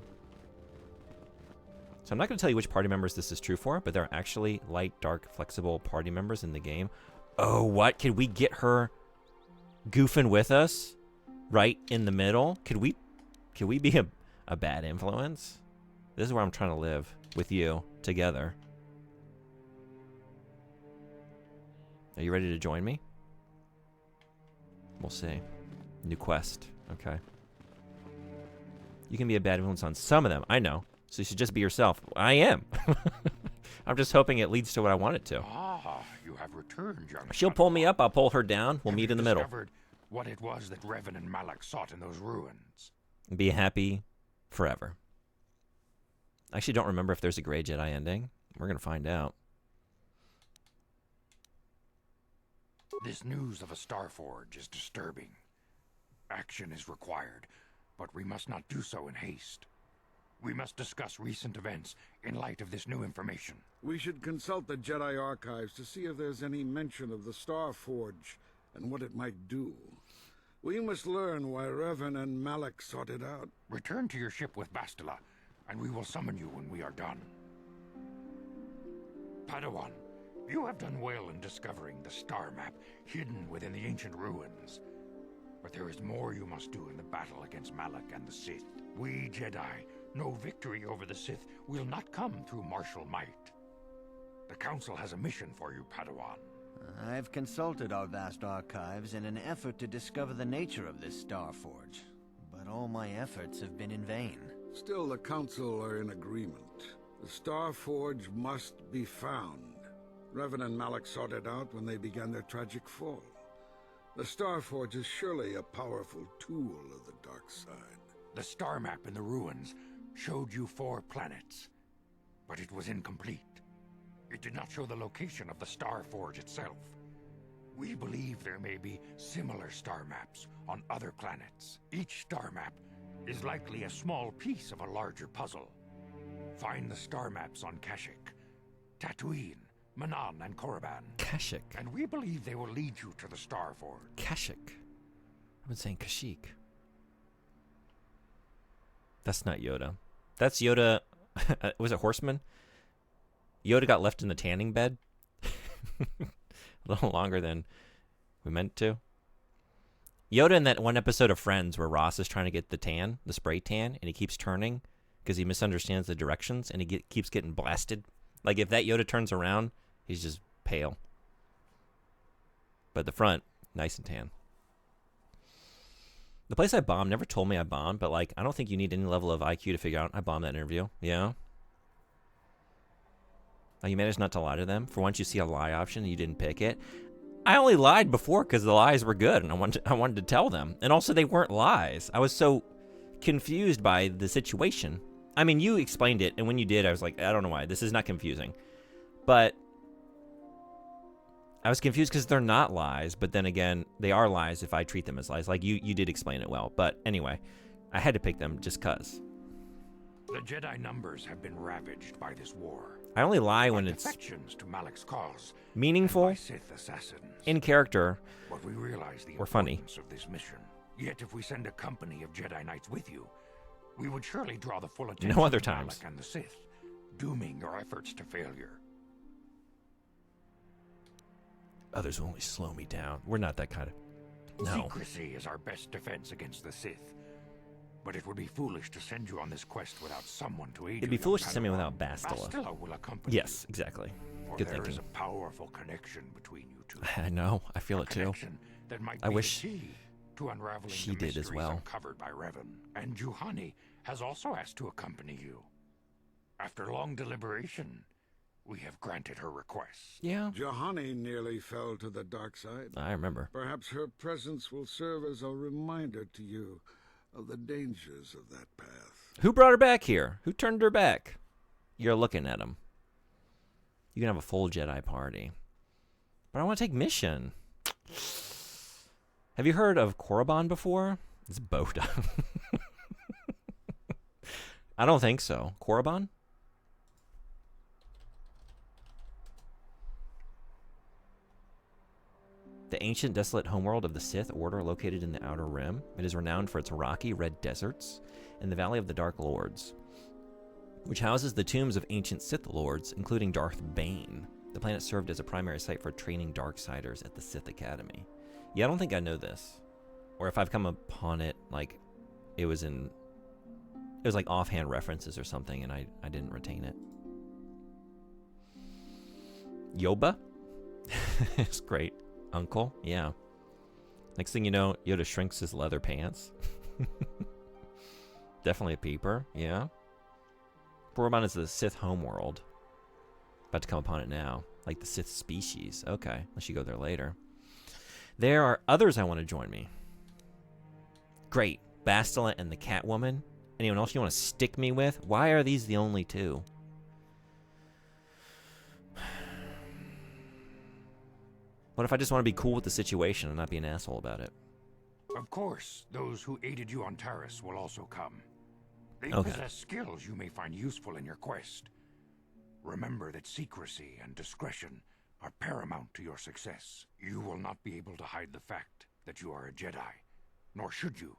So I'm not going to tell you which party members this is true for, but there are actually light, dark, flexible party members in the game. Oh, what? Could we get her goofing with us right in the middle? Could we be a bad influence? This is where I'm trying to live with you together. Are you ready to join me? We'll see. New quest. Okay. You can be a bad influence on some of them. I know. So you should just be yourself. I am. I'm just hoping it leads to what I want it to. Ah, you have returned, young She'll pull me up. I'll pull her down. We'll meet in the middle. Discovered what it was that Revan and Malak sought in those ruins. Be happy forever. I actually don't remember if there's a Grey Jedi ending. We're going to find out. This news of a Starforge is disturbing. Action is required, but we must not do so in haste. We must discuss recent events in light of this new information. We should consult the Jedi archives to see if there's any mention of the Starforge and what it might do. We must learn why Revan and Malak sought it out. Return to your ship with Bastila, and we will summon you when we are done. Padawan, you have done well in discovering the star map hidden within the ancient ruins. But there is more you must do in the battle against Malak and the Sith. We Jedi know victory over the Sith will not come through martial might. The Council has a mission for you, Padawan. I've consulted our vast archives in an effort to discover the nature of this Starforge, but all my efforts have been in vain. Still, the Council are in agreement. The Starforge must be found. Revan and Malak sought it out when they began their tragic fall. The Starforge is surely a powerful tool of the dark side. The star map in the ruins showed you 4 planets, but it was incomplete. It did not show the location of the Starforge itself. We believe there may be similar star maps on other planets. Each star map is likely a small piece of a larger puzzle. Find the star maps on Kashyyyk, Tatooine, Manaan, and Korriban. Kashyyyk. And we believe they will lead you to the Starforge. Kashyyyk. I've been saying Kashyyyk. That's not Yoda. That's Yoda. Was it Horseman? Yoda got left in the tanning bed. A little longer than we meant to. Yoda in that one episode of Friends where Ross is trying to get the tan, the spray tan, and he keeps turning because he misunderstands the directions and he keeps getting blasted. Like if that Yoda turns around, he's just pale. But the front, nice and tan. The place I bombed never told me I bombed, but like I don't think you need any level of IQ to figure out I bombed that interview. Yeah. Oh, you managed not to lie to them? For once you see a lie option and you didn't pick it. I only lied before because the lies were good and I wanted to tell them. And also they weren't lies. I was so confused by the situation. I mean, you explained it, and when you did, I was like, I don't know why. This is not confusing. But I was confused because they're not lies, but then again, they are lies if I treat them as lies. Like, you did explain it well. But anyway, I had to pick them just because. The Jedi numbers have been ravaged by this war. I only lie when By it's defections to Malak's cause, meaningful, and by Sith assassins. in character, But we realize the or funny. importance of this mission. Yet if we send a company of Jedi Knights with you, we would surely draw the full attention No other of times. Malak and the Sith, dooming your efforts to failure. Others will only slow me down. We're not that kind of... No. Secrecy is our best defense against the Sith. But it would be foolish to send you on this quest without someone to aid you. It'd be young foolish to send me Padawan. without Bastila. Bastila will accompany Yes, you. exactly. For Good there is thinking. a powerful connection between you two. I know. I feel A it too. connection that might I be wish the key to unraveling she the did as mysteries well. uncovered by Revan. And Juhani has also asked to accompany you. After long deliberation, we have granted her request. Yeah. Juhani nearly fell to the dark side. I remember. Perhaps her presence will serve as a reminder to you of the dangers of that path. Who brought her back here? Who turned her back? You're looking at him. You can have a full Jedi party. But I want to take mission. Have you heard of Korriban before? It's Boda. I don't think so. Korriban? The ancient, desolate homeworld of the Sith Order located in the Outer Rim. It is renowned for its rocky red deserts and the Valley of the Dark Lords, which houses the tombs of ancient Sith Lords, including Darth Bane. The planet served as a primary site for training Darksiders at the Sith Academy. Yeah, I don't think I know this. Or if I've come upon it, like, it was like offhand references or something, and I didn't retain it. Yoba? It's great. Uncle? Yeah. Next thing you know, Yoda shrinks his leather pants. Definitely a peeper, yeah. Korriban is the Sith homeworld. About to come upon it now. Like the Sith species. Okay, unless you go there later. There are others I want to join me. Great. Bastila and the Catwoman. Anyone else you want to stick me with? Why are these the only two? What if I just want to be cool with the situation and not be an asshole about it? Of course, those who aided you on Taris will also come. They Okay. possess skills you may find useful in your quest. Remember that secrecy and discretion are paramount to your success. You will not be able to hide the fact that you are a Jedi, nor should you.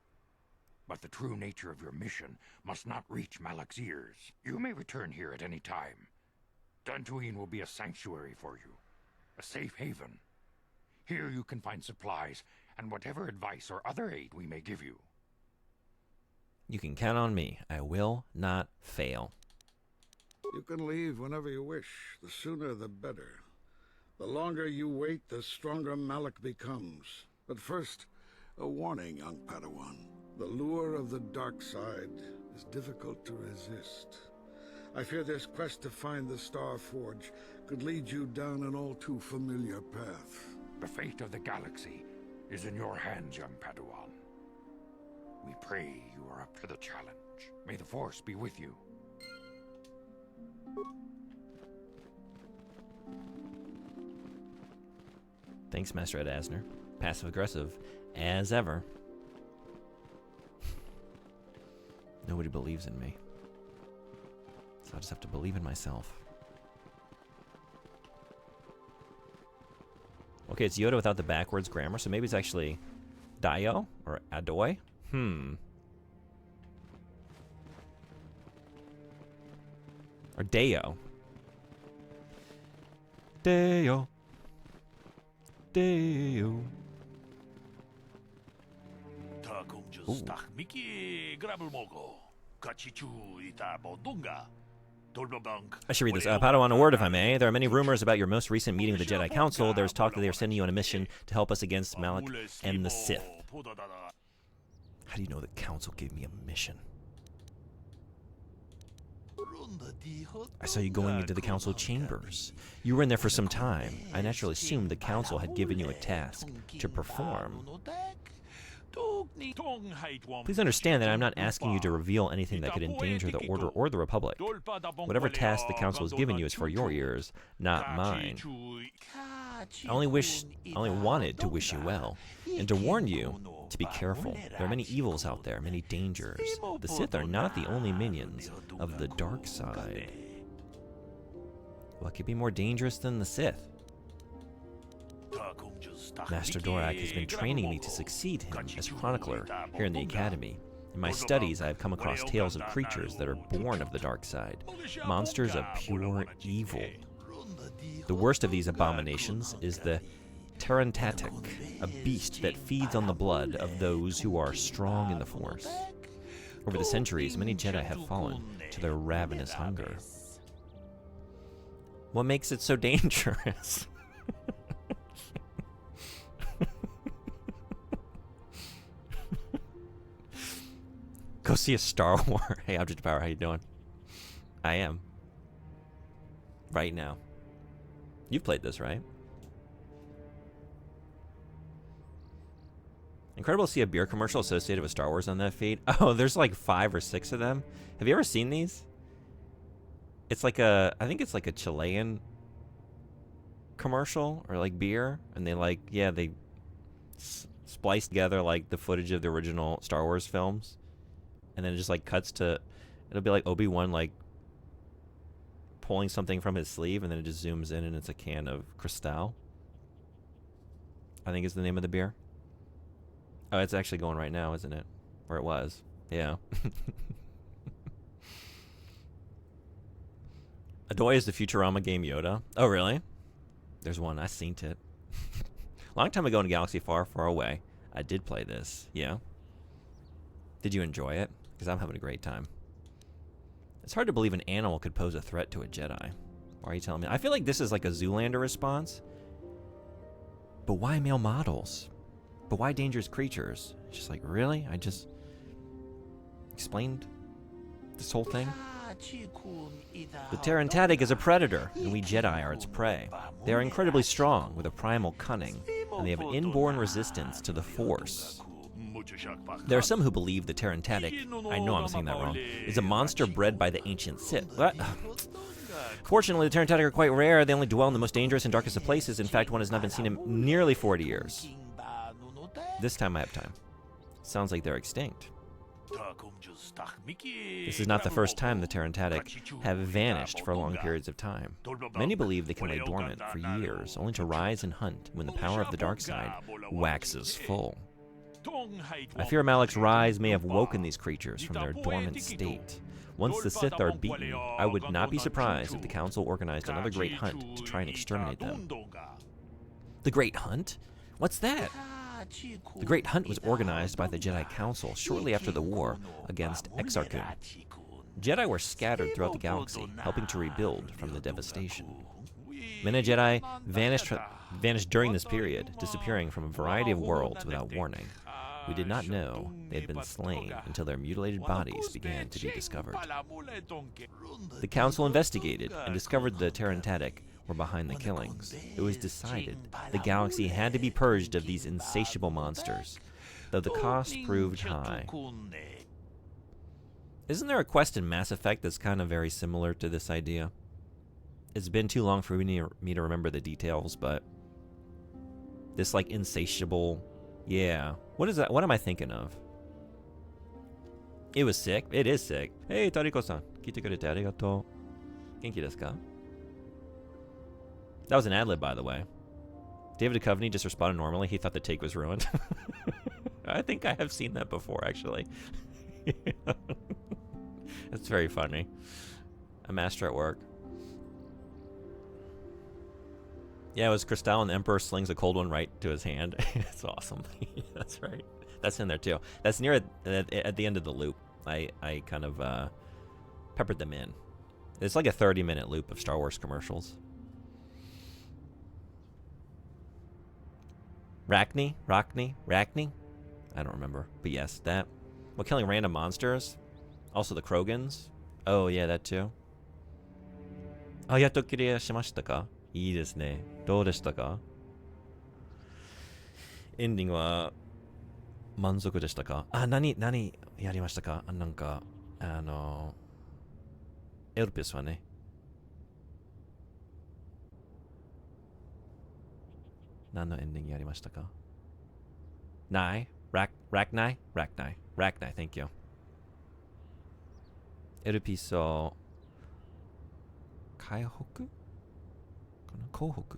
But the true nature of your mission must not reach Malak's ears. You may return here at any time. Dantooine will be a sanctuary for you, a safe haven. Here you can find supplies and whatever advice or other aid we may give you. You can count on me. I will not fail. You can leave whenever you wish. The sooner the better. The longer you wait, the stronger Malak becomes. But first, a warning, young Padawan. The lure of the dark side is difficult to resist. I fear this quest to find the Star Forge could lead you down an all too familiar path. The fate of the galaxy is in your hands, young Padawan. We pray you are up to the challenge. May the Force be with you. Thanks, Master Ed Asner. Passive-aggressive, as ever. Nobody believes in me. So I just have to believe in myself. Okay, it's Yoda without the backwards grammar, so maybe it's actually Dio or Adoy. Or Deo. Deo. Deo. I should read this. Padawan, a word if I may. There are many rumors about your most recent meeting with the Jedi Council. There's talk that they are sending you on a mission to help us against Malak and the Sith. How do you know the Council gave me a mission? I saw you going into the Council chambers. You were in there for some time. I naturally assumed the Council had given you a task to perform. Please understand that I'm not asking you to reveal anything that could endanger the Order or the Republic. Whatever task the Council has given you is for your ears, not mine. I only wanted to wish you well, and to warn you to be careful. There are many evils out there, many dangers. The Sith are not the only minions of the dark side. What could be more dangerous than the Sith? Master Dorak has been training me to succeed him as chronicler here in the Academy. In my studies, I have come across tales of creatures that are born of the dark side, monsters of pure evil. The worst of these abominations is the Tarantatic, a beast that feeds on the blood of those who are strong in the Force. Over the centuries, many Jedi have fallen to their ravenous hunger. What makes it so dangerous? Go see a Star Wars. Hey, Object of Power, how you doing? I am. Right now. You've played this, right? Incredible to see a beer commercial associated with Star Wars on that feed. Oh, there's like 5 or 6 of them. Have you ever seen these? It's like I think it's like a Chilean commercial or like beer, and they like they splice together like the footage of the original Star Wars films, and then it just like cuts to, it'll be like Obi-Wan like pulling something from his sleeve, and then it just zooms in and it's a can of Cristal, I think is the name of the beer. Oh, it's actually going right now, isn't it? Or it was. Yeah. Adoy is the Futurama game Yoda. Oh, really? There's one. I seen it. Long time ago in a galaxy far, far away, I did play this. Yeah. Did you enjoy it? Because I'm having a great time. It's hard to believe an animal could pose a threat to a Jedi. Why are you telling me? I feel like this is like a Zoolander response. But why male models? But why dangerous creatures? It's just like, really? I just explained this whole thing? The Terrentatic is a predator, and we Jedi are its prey. They are incredibly strong, with a primal cunning, and they have an inborn resistance to the Force. There are some who believe the Terrentatic, I know I'm saying that wrong, is a monster bred by the ancient Sith. What? Fortunately, the Terrentatic are quite rare. They only dwell in the most dangerous and darkest of places. In fact, one has not been seen in nearly 40 years. This time I have time. Sounds like they're extinct. This is not the first time the Terrentatic have vanished for long periods of time. Many believe they can lay dormant for years, only to rise and hunt when the power of the dark side waxes full. I fear Malak's rise may have woken these creatures from their dormant state. Once the Sith are beaten, I would not be surprised if the Council organized another great hunt to try and exterminate them. The Great Hunt? What's that? The Great Hunt was organized by the Jedi Council shortly after the war against Exar Kun. Jedi were scattered throughout the galaxy, helping to rebuild from the devastation. Many Jedi vanished during this period, disappearing from a variety of worlds without warning. We did not know they had been slain until their mutilated bodies began to be discovered. The Council investigated and discovered the Terrentatic were behind the killings. It was decided the galaxy had to be purged of these insatiable monsters, though the cost proved high. Isn't there a quest in Mass Effect that's kind of very similar to this idea? It's been too long for me to remember the details, but this like insatiable, yeah. What is that? What am I thinking of? It was sick. It is sick. Hey, Tariko-san. Kite kurete arigatou. Genki desu ka? That was an ad-lib, by the way. David Duchovny just responded normally. He thought the take was ruined. I think I have seen that before, actually. That's very funny. A master at work. Yeah, it was Cristal, and the Emperor slings a cold one right to his hand. It's awesome. That's right. That's in there, too. That's near at the end of the loop. I kind of peppered them in. It's like a 30-minute loop of Star Wars commercials. Rachni? I don't remember. But yes, that. Well, killing random monsters. Also the Krogans. Oh, yeah, that too. Ayato kiriya shimashita ka? Ii desu ne. Dou deshita ka? Ending wa manzoku deshita ka? Nani yarimashita ka? Nanka, Elpis wa ne. 何のエンディングやりましたか? Rachni, thank you. エルピスを回復かな?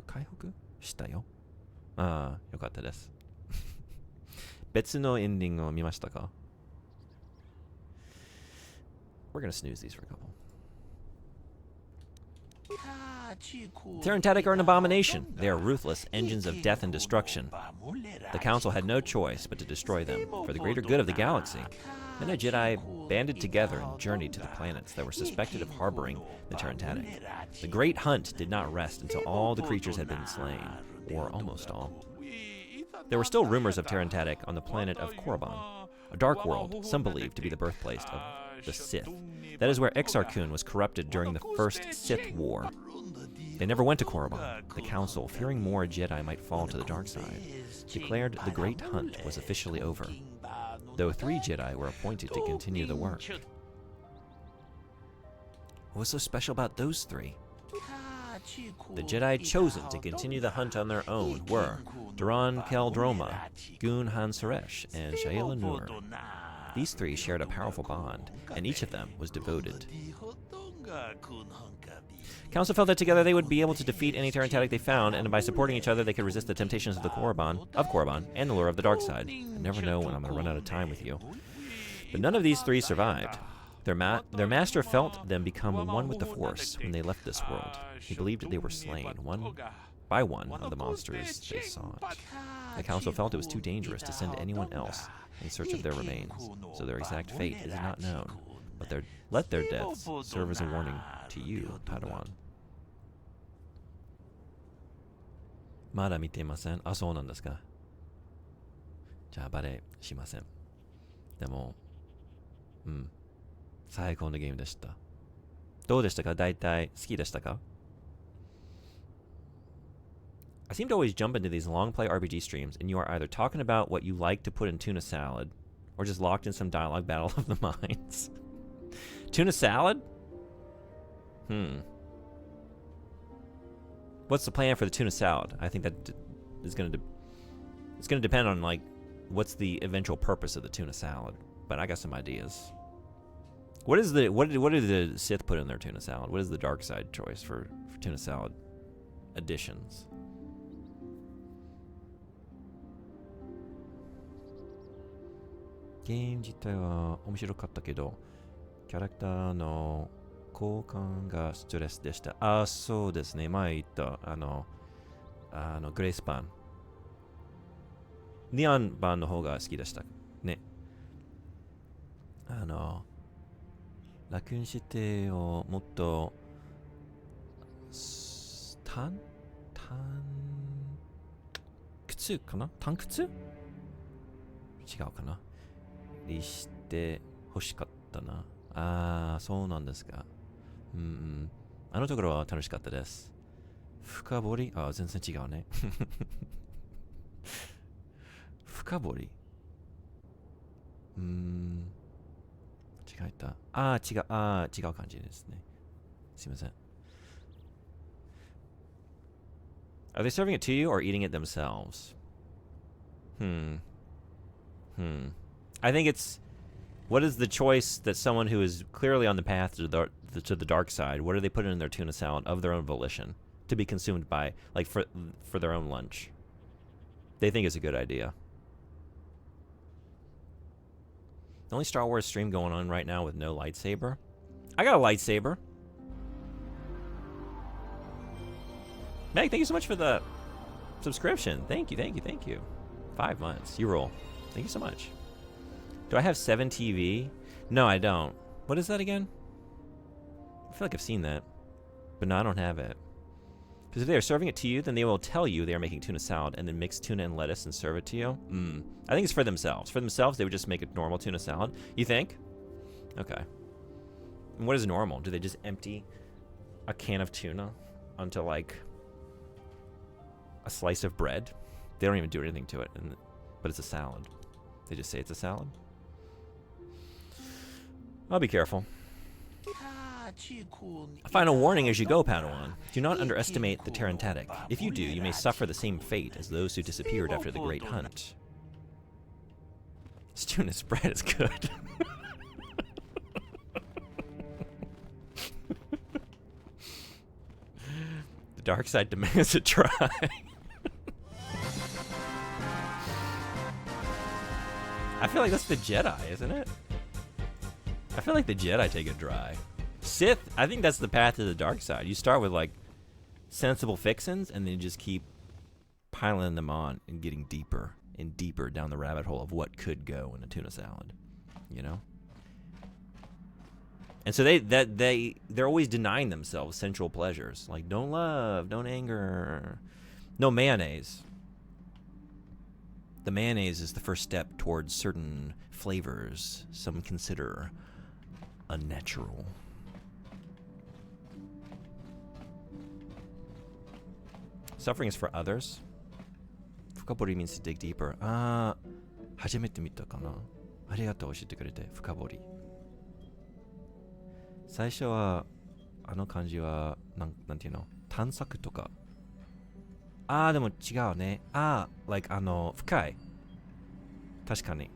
回復したよ。ああ、よかったです。別のエンディングを見ましたか? We're gonna snooze these for a couple. Terrentatic are an abomination. They are ruthless engines of death and destruction. The Council had no choice but to destroy them for the greater good of the galaxy. Then the Jedi banded together and journeyed to the planets that were suspected of harboring the Terrentatic. The Great Hunt did not rest until all the creatures had been slain, or almost all. There were still rumors of Terrentatic on the planet of Korriban, a dark world some believe to be the birthplace of the Sith. That is where Exar Kun was corrupted during the First Sith War. They never went to Korriban. The Council, fearing more Jedi might fall to the dark side, declared the Great Hunt was officially over, though 3 Jedi were appointed to continue the work. What was so special about those 3? The Jedi chosen to continue the hunt on their own were Duran Keldroma, Gun Han Saresh, and Shaila Nur. These three shared a powerful bond, and each of them was devoted. Council felt that together they would be able to defeat any Terrantadic they found, and by supporting each other they could resist the temptations of the Korriban, and the lure of the dark side. I never know when I'm going to run out of time with you. But none of these three survived. Their master felt them become one with the Force when they left this world. He believed that they were slain, one by one, of the monsters they sought. The Council felt it was too dangerous to send anyone else in search of their remains, so their exact fate is not known. But let their deaths serve as a warning to you, Padawan. まだ見ていません。あ、そうなんですか。じゃあバレしません。でも、最高のゲームでした。どうでしたか？大体好きでしたか？ I seem to always jump into these long play RPG streams, and you are either talking about what you like to put in tuna salad, or just locked in some dialogue battle of the minds. Tuna salad? What's the plan for the tuna salad? I think that is going to depend on like what's the eventual purpose of the tuna salad. But I got some ideas. What did the Sith put in their tuna salad? What is the dark side choice for tuna salad additions? Game 自体は面白かったけど、キャラクターの交換がストレスでした。あ、そうですね。前言ったグレースパン。ニアン版の方が好きでしたね。楽にしてをもっと短靴かな？短靴？違うかな？にして欲しかったな。ああ、そうなんですか。あのところは楽しかったです。深掘り？あ、全然違うね。深掘り？違えた。違う感じですね。すいません。Are they serving it to you or eating it themselves? I think it's, what is the choice that someone who is clearly on the path to the dark side, what are they putting in their tuna salad of their own volition to be consumed by, like for their own lunch? They think it's a good idea. The only Star Wars stream going on right now with no lightsaber. I got a lightsaber. Meg, thank you so much for the subscription. Thank you. 5 months. You roll. Thank you so much. Do I have 7 TV? No, I don't. What is that again? I feel like I've seen that. But no, I don't have it. Because if they are serving it to you, then they will tell you they are making tuna salad and then mix tuna and lettuce and serve it to you. I think it's for themselves. For themselves, they would just make a normal tuna salad. You think? Okay. And what is normal? Do they just empty a can of tuna onto, like, a slice of bread? They don't even do anything to it, but it's a salad. They just say it's a salad? I'll be careful. A final warning as you go, Padawan. Do not underestimate the Terrantadic. If you do, you may suffer the same fate as those who disappeared after the Great Hunt. Tuna spread is good. The dark side demands a try. I feel like that's the Jedi, isn't it? I feel like the Jedi take it dry. Sith, I think that's the path to the dark side. You start with like sensible fixins and then you just keep piling them on and getting deeper and deeper down the rabbit hole of what could go in a tuna salad, you know? And so they're always denying themselves sensual pleasures. Like, don't love, don't anger, no mayonnaise. The mayonnaise is the first step towards certain flavors some consider unnatural. Suffering is for others. Fukabori means to dig deeper. 初めて見たかな。ありがとう、教えてくれて。Fukabori。最初はあの漢字はなんていうの？探索とか。でも違うね。like 深い。確かに。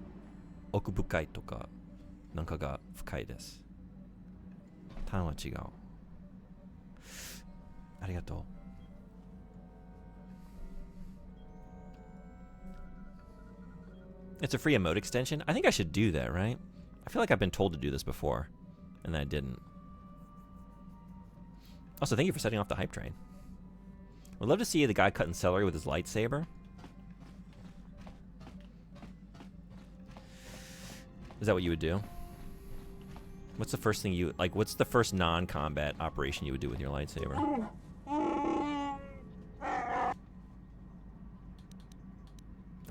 奥深いとか、なんかが深いです。探は違う。ありがとう。It's a free emote extension. I think I should do that, right? I feel like I've been told to do this before, and I didn't. Also, thank you for setting off the hype train. Would love to see the guy cutting celery with his lightsaber. Is that what you would do? What's the first thing you like? What's the first non-combat operation you would do with your lightsaber? I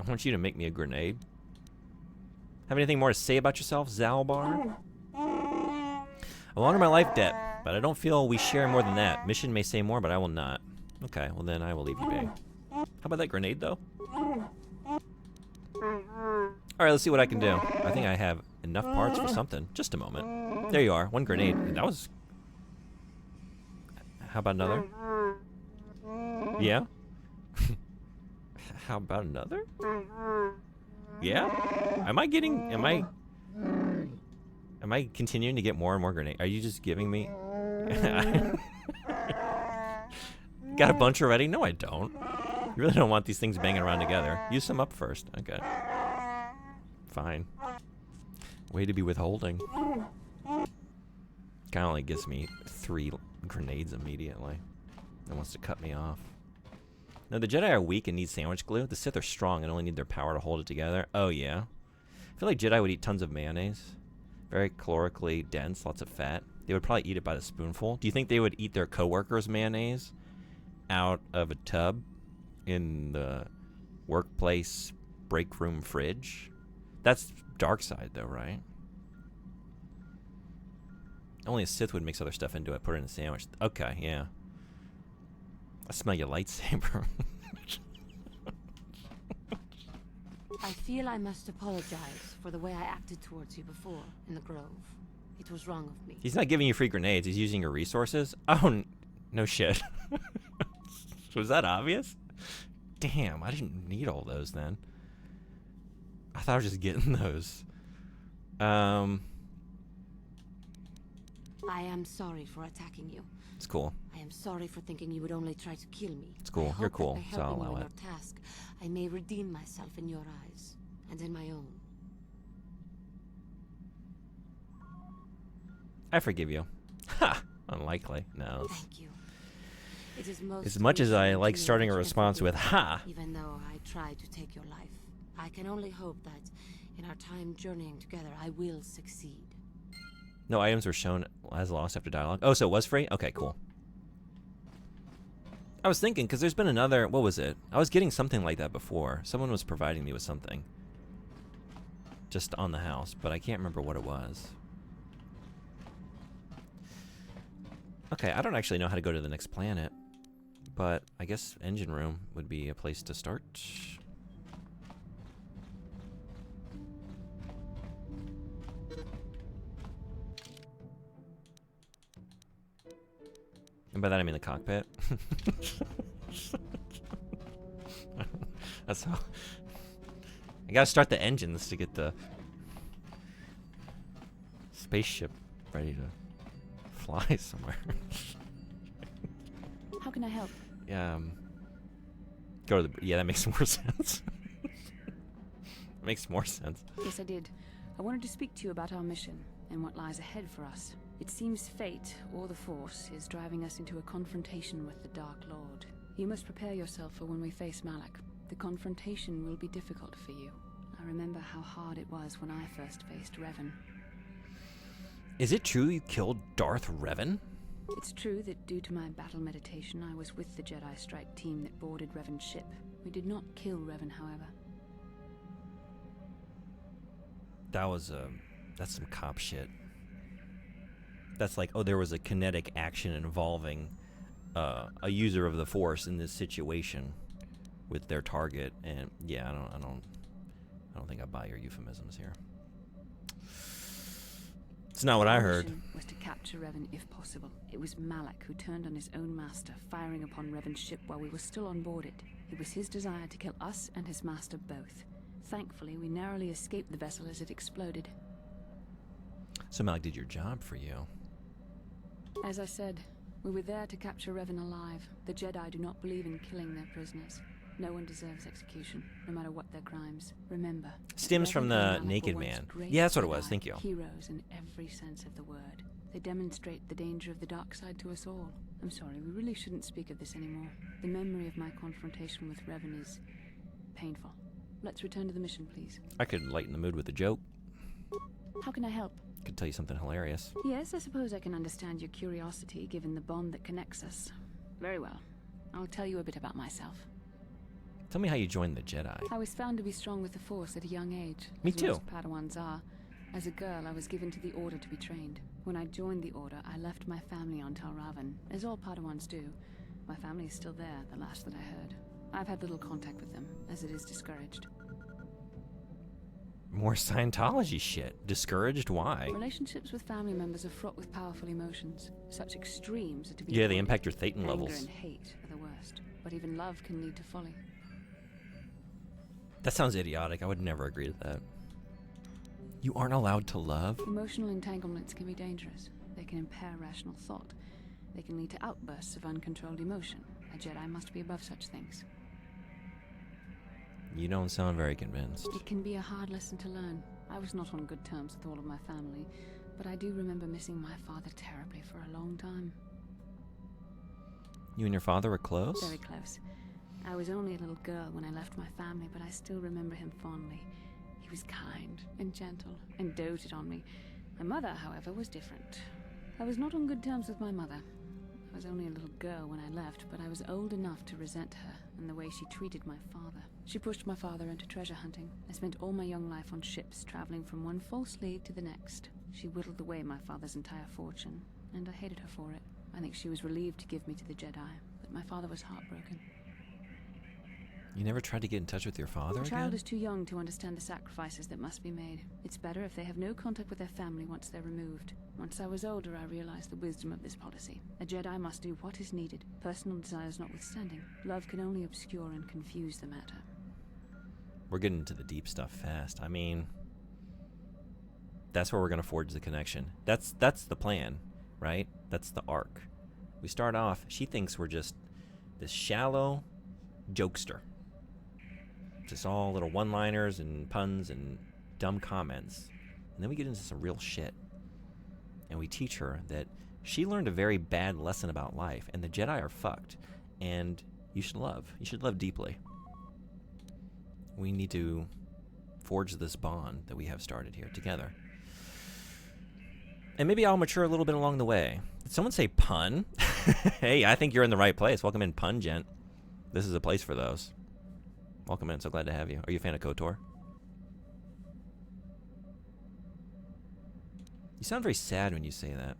want you to make me a grenade. Have anything more to say about yourself, Zalbar? I will honor my life debt, but I don't feel we share more than that. Mission may say more, but I will not. Okay, well then I will leave you be. How about that grenade, though? Alright, let's see what I can do. I think I have enough parts for something. Just a moment. There you are. One grenade. That was... How about another? Yeah? How about another? Yeah? Am I continuing to get more and more grenades? Are you just giving me... Got a bunch already? No, I don't. You really don't want these things banging around together. Use some up first. Okay. Fine. Way to be withholding. Guy only gives me 3 grenades immediately. And wants to cut me off. No, the Jedi are weak and need sandwich glue. The Sith are strong and only need their power to hold it together. Oh, yeah. I feel like Jedi would eat tons of mayonnaise. Very calorically dense, lots of fat. They would probably eat it by the spoonful. Do you think they would eat their coworkers' mayonnaise out of a tub in the workplace break room fridge? That's dark side, though, right? Only a Sith would mix other stuff into it, put it in a sandwich. Okay, yeah. I smell your lightsaber. I feel I must apologize for the way I acted towards you before in the Grove. It was wrong of me. He's not giving you free grenades. He's using your resources. Oh, no shit. Was that obvious? Damn, I didn't need all those then. I thought I was just getting those. I am sorry for attacking you. It's cool. I am sorry for thinking you would only try to kill me. It's cool. I You're hope cool, that by so I'll helping you allow in it. your task, I may redeem myself in your eyes and in my own. I forgive you. Ha! Unlikely. No. Thank you. It is most As much as I reassuring like to know starting that a you response forgive with me, "Ha!" even though I tried to take your life, I can only hope that in our time journeying together, I will succeed. No items were shown as lost after dialogue. Oh, so it was free? Okay, cool. I was thinking, because there's been another... What was it? I was getting something like that before. Someone was providing me with something. Just on the house, but I can't remember what it was. Okay, I don't actually know how to go to the next planet. But I guess engine room would be a place to start. And by that I mean the cockpit. That's how... I gotta start the engines to get the spaceship ready to fly somewhere. How can I help? Yeah, go to the... Yeah, that makes more sense. Makes more sense. Yes, I did. I wanted to speak to you about our mission and what lies ahead for us. It seems fate, or the Force, is driving us into a confrontation with the Dark Lord. You must prepare yourself for when we face Malak. The confrontation will be difficult for you. I remember how hard it was when I first faced Revan. Is it true you killed Darth Revan? It's true that due to my battle meditation, I was with the Jedi Strike team that boarded Revan's ship. We did not kill Revan, however. That was, that's some cop shit. That's like, oh, there was a kinetic action involving a user of the Force in this situation with their target, and yeah, I don't think I buy your euphemisms here. It's not what I Our heard. mission was to capture Revan if possible. It was Malak who turned on his own master, firing upon Revan's ship while we were still on board it. It was his desire to kill us and his master both. Thankfully, we narrowly escaped the vessel as it exploded. So Malak did your job for you. As I said, we were there to capture Revan alive. The Jedi do not believe in killing their prisoners. No one deserves execution, no matter what their crimes. Remember, Stems from Revan the and Malak were Naked once Man. great Yeah, that's what it was. Jedi, Thank you. Heroes in every sense of the word. They demonstrate the danger of the dark side to us all. I'm sorry, we really shouldn't speak of this anymore. The memory of my confrontation with Revan is painful. Let's return to the mission, please. I could lighten the mood with a joke. How can I help? Could tell you something hilarious. Yes, I suppose I can understand your curiosity, given the bond that connects us. Very well. I'll tell you a bit about myself. Tell me how you joined the Jedi. I was found to be strong with the Force at a young age. Me as too. Most Padawans are. As a girl, I was given to the Order to be trained. When I joined the Order, I left my family on Tal Ravan, as all Padawans do. My family is still there, the last that I heard. I've had little contact with them, as it is discouraged. More Scientology shit. Discouraged? Why? Relationships with family members are fraught with powerful emotions. Such extremes are to be Yeah, they avoided. impact your Thetan Anger levels. and hate are the worst, but even love can lead to folly. That sounds idiotic. I would never agree to that. You aren't allowed to love? Emotional entanglements can be dangerous. They can impair rational thought. They can lead to outbursts of uncontrolled emotion. A Jedi must be above such things. You don't sound very convinced. It can be a hard lesson to learn. I was not on good terms with all of my family, but I do remember missing my father terribly for a long time. You and your father were close? Very close. I was only a little girl when I left my family, but I still remember him fondly. He was kind and gentle and doted on me. My mother, however, was different. I was not on good terms with my mother. I was only a little girl when I left, but I was old enough to resent her and the way she treated my father. She pushed my father into treasure hunting. I spent all my young life on ships, traveling from one false lead to the next. She whittled away my father's entire fortune, and I hated her for it. I think she was relieved to give me to the Jedi, but my father was heartbroken. You never tried to get in touch with your father A child again? is too young to understand the sacrifices that must be made. It's better if they have no contact with their family once they're removed. Once I was older, I realized the wisdom of this policy. A Jedi must do what is needed, personal desires notwithstanding. Love can only obscure and confuse the matter. We're getting into the deep stuff fast. I mean, that's where we're going to forge the connection. That's the plan, right? That's the arc. We start off, she thinks we're just this shallow jokester. Just all little one-liners and puns and dumb comments. And then we get into some real shit. And we teach her that she learned a very bad lesson about life, and the Jedi are fucked. And you should love. You should love deeply. We need to forge this bond that we have started here together. And maybe I'll mature a little bit along the way. Did someone say pun? Hey, I think you're in the right place. Welcome in, Pun Gent. This is a place for those. Welcome in. So glad to have you. Are you a fan of KOTOR? You sound very sad when you say that.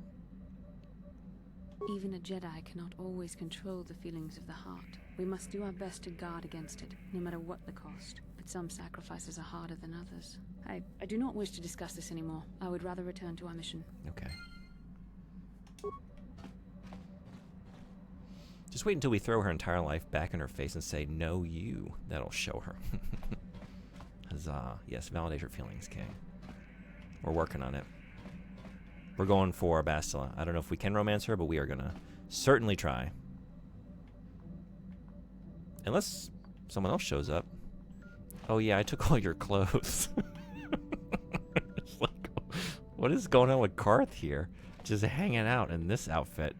Even a Jedi cannot always control the feelings of the heart. We must do our best to guard against it, no matter what the cost. But some sacrifices are harder than others. I do not wish to discuss this anymore. I would rather return to our mission. Okay. Just wait until we throw her entire life back in her face and say, no, you. That'll show her. Huzzah. Yes, validate her feelings, Kay. We're working on it. We're going for Bastila. I don't know if we can romance her, but we are going to certainly try. Unless someone else shows up. Oh, yeah, I took all your clothes. It's like, what is going on with Karth here? Just hanging out in this outfit.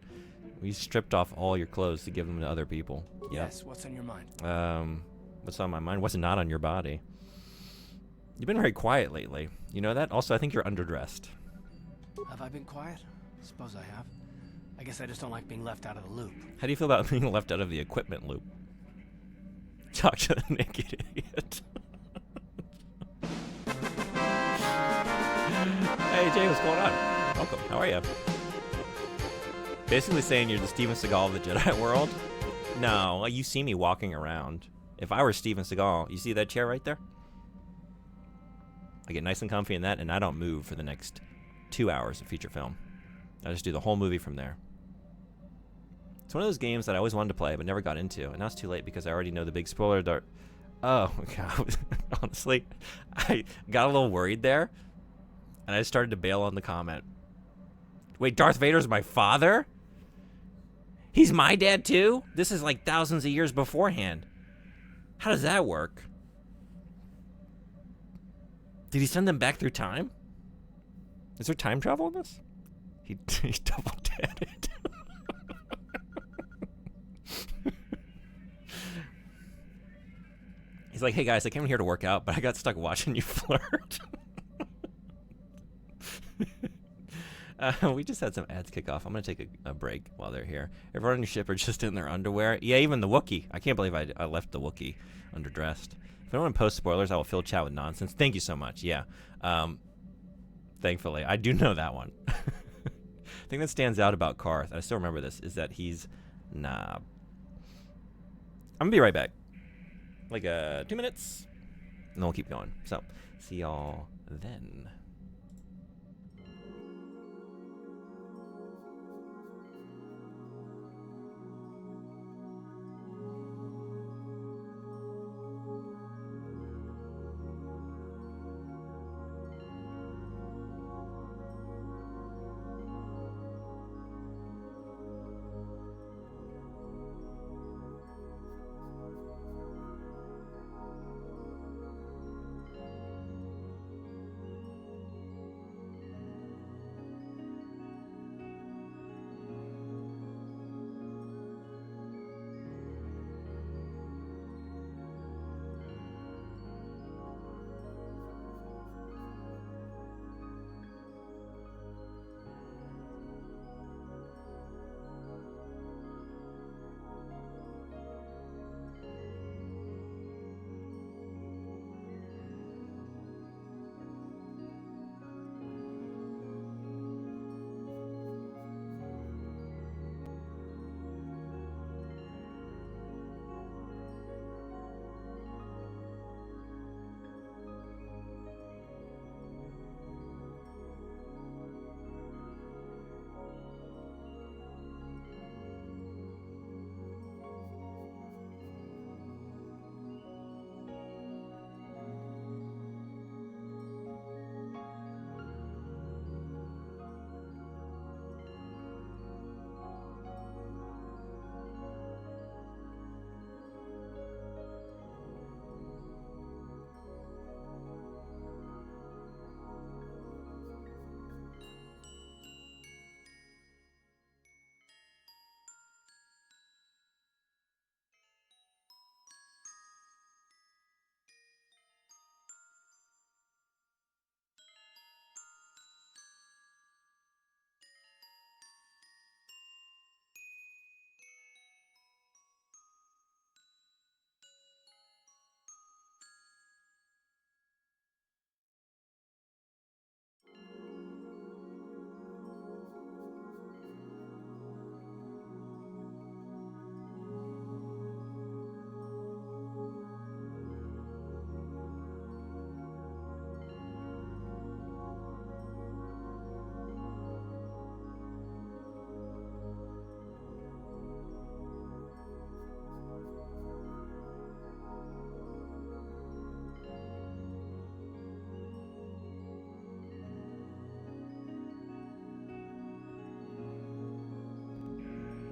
We stripped off all your clothes to give them to other people. Yep. Yes, what's on your mind? What's on my mind? What's not on your body? You've been very quiet lately. You know that? Also, I think you're underdressed. Have I been quiet? Suppose I have. I guess I just don't like being left out of the loop. How do you feel about being left out of the equipment loop? Talk to the naked idiot. Hey, Jay, what's going on? Welcome. How are you? Basically saying you're the Steven Seagal of the Jedi world. No, you see me walking around. If I were Steven Seagal, you see that chair right there? I get nice and comfy in that, and I don't move for the next 2 hours of feature film. I just do the whole movie from there. It's one of those games that I always wanted to play but never got into, and now it's too late because I already know the big spoiler alert. Oh, God. Honestly, I got a little worried there, and I started to bail on the comment. Wait, Darth Vader's my father? He's my dad too? This is like thousands of years beforehand. How does that work? Did he send them back through time? Is there time travel in this? He double dadded. He's like, hey guys, I came here to work out, but I got stuck watching you flirt. We just had some ads kick off. I'm going to take a break while they're here. Everyone on your ship are just in their underwear. Yeah, even the Wookiee. I can't believe I left the Wookiee underdressed. If anyone posts spoilers, I will fill chat with nonsense. Thank you so much. Yeah. Thankfully. I do know that one. The thing that stands out about Karth, I still remember this, is that he's knob. I'm going to be right back. Like 2 minutes. And then we'll keep going. So, see y'all then.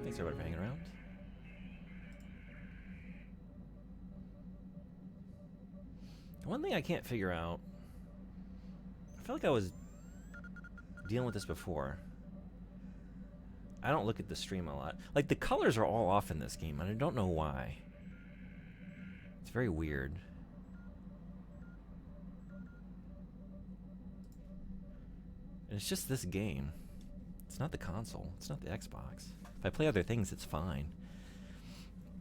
Thanks everybody for hanging around. One thing I can't figure out, I feel like I was dealing with this before. I don't look at the stream a lot. Like, the colors are all off in this game, and I don't know why. It's very weird. And it's just this game. It's not the console. It's not the Xbox. If I play other things, it's fine.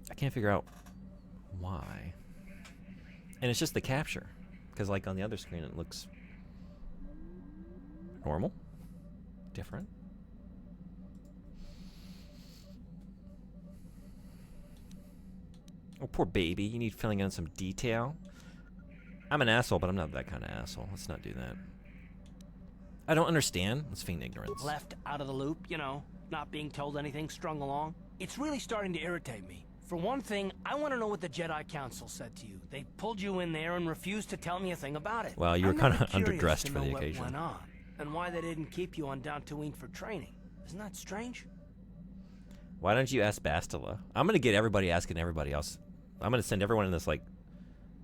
I can't figure out why. And it's just the capture. Because, like, on the other screen, it looks normal. Different. Oh, poor baby. You need filling in some detail. I'm an asshole, but I'm not that kind of asshole. Let's not do that. I don't understand. Let's feign ignorance. Left out of the loop, you know, not being told anything, strung along. It's really starting to irritate me. For one thing, I want to know what the Jedi Council said to you. They pulled you in there and refused to tell me a thing about it. Well, you were I'm kind of really curious underdressed to for know the what occasion. went on, and why they didn't keep you on Dantooine for training. Isn't that strange? Why don't you ask Bastila? I'm gonna get everybody asking everybody else. I'm gonna send everyone in this like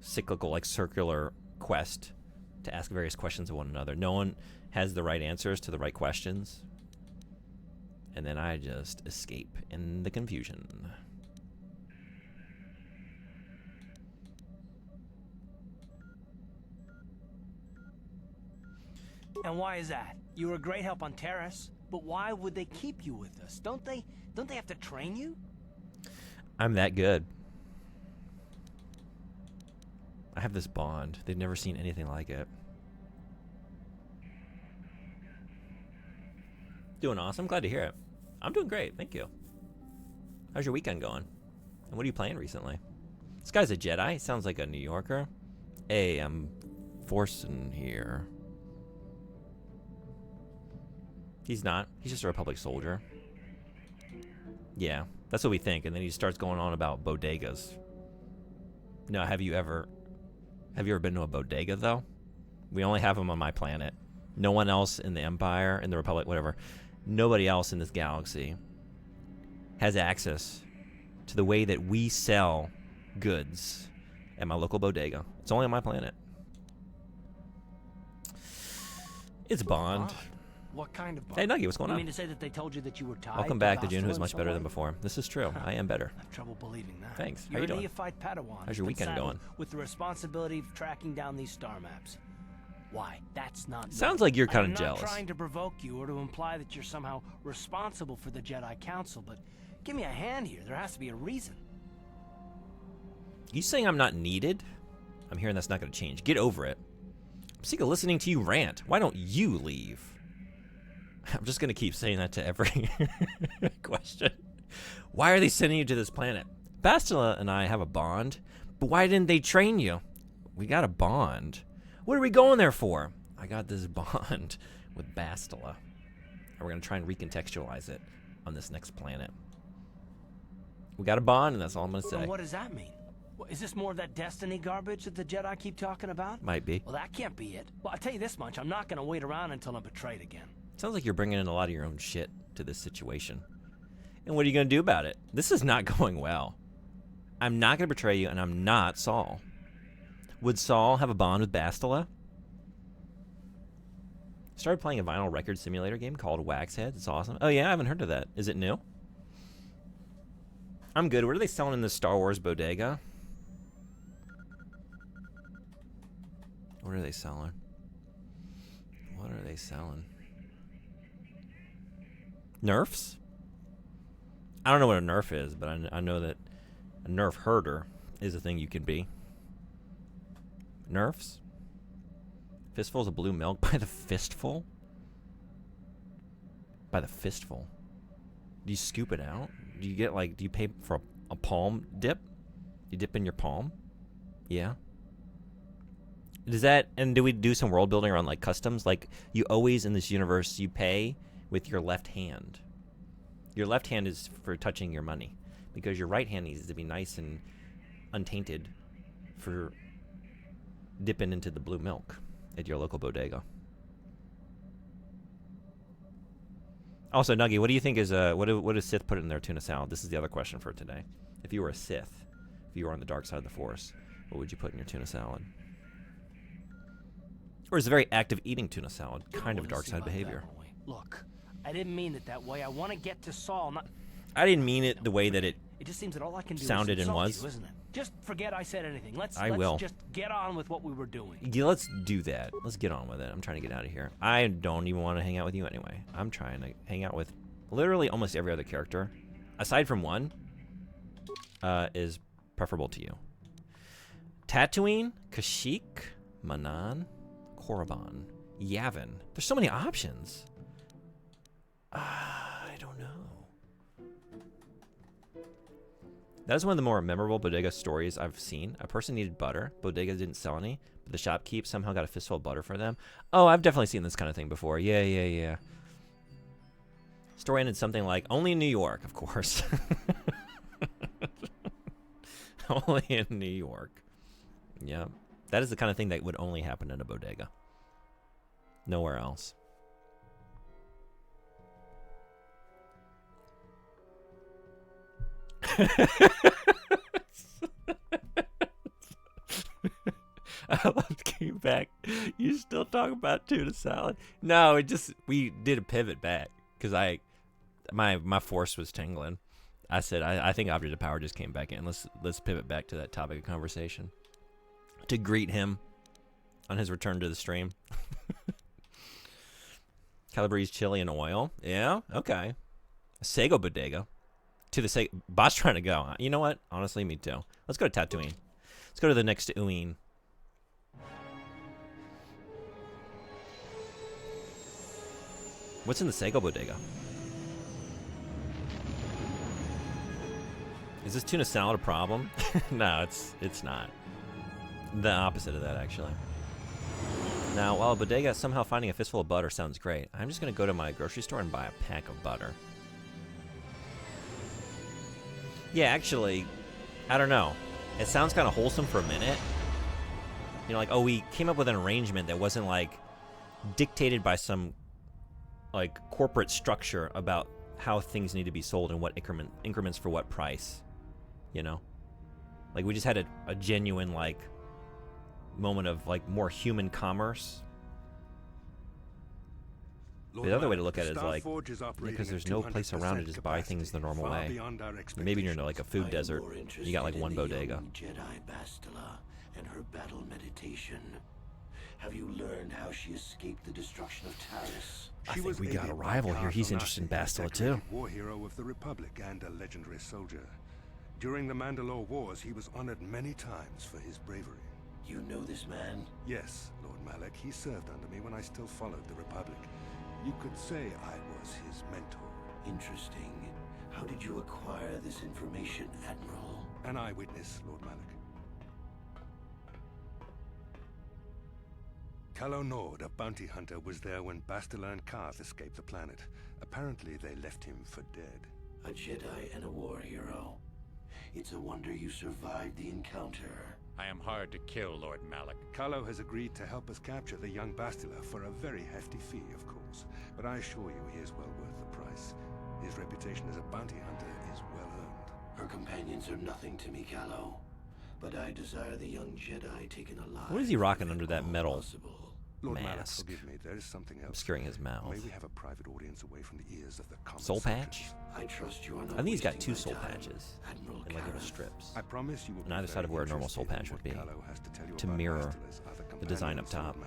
cyclical, like circular quest to ask various questions of one another. No one has the right answers to the right questions, and then I just escape in the confusion. And why is that? You were a great help on Terrace, but why would they keep you with us? Don't they have to train you? I'm that good. I have this bond. They've never seen anything like it. Doing awesome. Glad to hear it. I'm doing great. Thank you. How's your weekend going? And what are you playing recently? This guy's a Jedi. Sounds like a New Yorker. Hey, I'm Forsen here. He's not. He's just a Republic soldier. Yeah, that's what we think. And then he starts going on about bodegas. No, have you ever been to a bodega, though? We only have them on my planet. No one else in the Empire, in the Republic, whatever. Nobody else in this galaxy has access to the way that we sell goods at my local bodega. It's only on my planet. It's Bond. What kind of bond? Hey, Nuggy, what's going You on? mean to say that they told you that you were tied Welcome to back to June, Bastila who's in much some better way? than before. This is true. I am better. I have trouble believing that. Thanks. How You're you a doing? neophyte Padawan. How's your who's been weekend saddled going? with the responsibility of tracking down these star maps. Why? That's not. Sounds good. like you're kinda I'm jealous. not trying to provoke you or to imply that you're somehow responsible for the Jedi Council, but give me a hand here. There has to be a reason. You saying I'm not needed? I'm hearing that's not going to change. Get over it. I'm sick of listening to you rant. Why don't you leave? I'm just going to keep saying that to every question. Why are they sending you to this planet? Bastila and I have a bond, but why didn't they train you? We got a bond. What are we going there for? I got this bond with Bastila. And we're going to try and recontextualize it on this next planet. We got a bond, and that's all I'm going to say. And what does that mean? Is this more of that destiny garbage that the Jedi keep talking about? Might be. Well, that can't be it. Well, I'll tell you this much. I'm not going to wait around until I'm betrayed again. Sounds like you're bringing in a lot of your own shit to this situation. And what are you going to do about it? This is not going well. I'm not going to betray you, and I'm not Saul. Would Saul have a bond with Bastila? Started playing a vinyl record simulator game called Waxhead. It's awesome. Oh, yeah? I haven't heard of that. Is it new? I'm good. What are they selling in the Star Wars bodega? What are they selling? What are they selling? Nerfs? I don't know what a nerf is, but I know that a nerf herder is a thing you can be. Nerfs? Fistfuls of blue milk by the fistful? By the fistful. Do you scoop it out? Do you get do you pay for a palm dip? You dip in your palm? Yeah. Does that, and do we do some world building around customs? You always in this universe, you pay with your left hand. Your left hand is for touching your money because your right hand needs to be nice and untainted for dipping into the blue milk at your local bodega. Also, Nuggy, what do you think is what does Sith put in their tuna salad? This is the other question for today. If you were a Sith, if you were on the dark side of the Force, what would you put in your tuna salad? Or is it very active eating tuna salad kind of dark side behavior? Look, I didn't mean it that way. I want to get to Saul, not... I didn't mean it the way that it just seems that all I can do sounded is and insult was. you, isn't it? Just forget I said anything. Let's will. just get on with what we were doing. Yeah, let's do that. Let's get on with it. I'm trying to get out of here. I don't even want to hang out with you anyway. I'm trying to hang out with literally almost every other character, aside from one, is preferable to you. Tatooine, Kashyyyk, Manaan, Korriban, Yavin. There's so many options. I don't know. That is one of the more memorable bodega stories I've seen. A person needed butter. Bodega didn't sell any, but The shopkeep somehow got a fistful of butter for them. Oh, I've definitely seen this kind of thing before. Yeah. Story ended something like, only in New York, of course. Only in New York. Yeah. That is the kind of thing that would only happen in a bodega. Nowhere else. I love came back. You still talk about tuna salad? No, we did a pivot back because my force was tingling. I said I think Object of Power just came back in. Let's pivot back to that topic of conversation to greet him on his return to the stream. Calabrese chili and oil. Yeah, okay. Sago bodega. To the Sago. Boss trying to go. You know what? Honestly, me too. Let's go to Tatooine. Let's go to the next Uine. What's in the Sago bodega? Is this tuna salad a problem? No, it's not. The opposite of that, actually. Now, while a bodega, somehow finding a fistful of butter sounds great, I'm just going to go to my grocery store and buy a pack of butter. Yeah, actually, I don't know. It sounds kind of wholesome for a minute. You know, like, oh, we came up with an arrangement that wasn't, like, dictated by some, like, corporate structure about how things need to be sold and what increments for what price. You know? Like, we just had a genuine, like, moment of, like, more human commerce. The other way to look at it is, like, because there's no place around to just buy things the normal way. Maybe you're in, like, a food desert. You got, like, one bodega. Jedi Bastila and her battle meditation. Have you learned how she escaped the destruction of Taris? I think we got a rival here. He's interested in Bastila, too. War hero of the Republic and a legendary soldier. During the Mandalore Wars, he was honored many times for his bravery. You know this man? Yes, Lord Malak. He served under me when I still followed the Republic. You could say I was his mentor. Interesting. How did you acquire this information, Admiral? An eyewitness, Lord Malak. Calo Nord, a bounty hunter, was there when Bastila and Karth escaped the planet. Apparently, they left him for dead. A Jedi and a war hero. It's a wonder you survived the encounter. I am hard to kill, Lord Malak. Calo has agreed to help us capture the young Bastila for a very hefty fee, of course. But I assure you he is well worth the price. His reputation as a bounty hunter is well earned. Her companions are nothing to me, Calo. But I desire the young Jedi taken alive. What is he rocking under that metal Lord Malak, mask? forgive me, there is something else. Obscuring his mouth. May we have a private audience away from the ears of the common Soul patch? I trust you are not. I think he's got two wasting soul my time, patches. Admiral In like little Kareth. strips. I promise you will On either side of where a normal soul patch would be. To mirror the design up top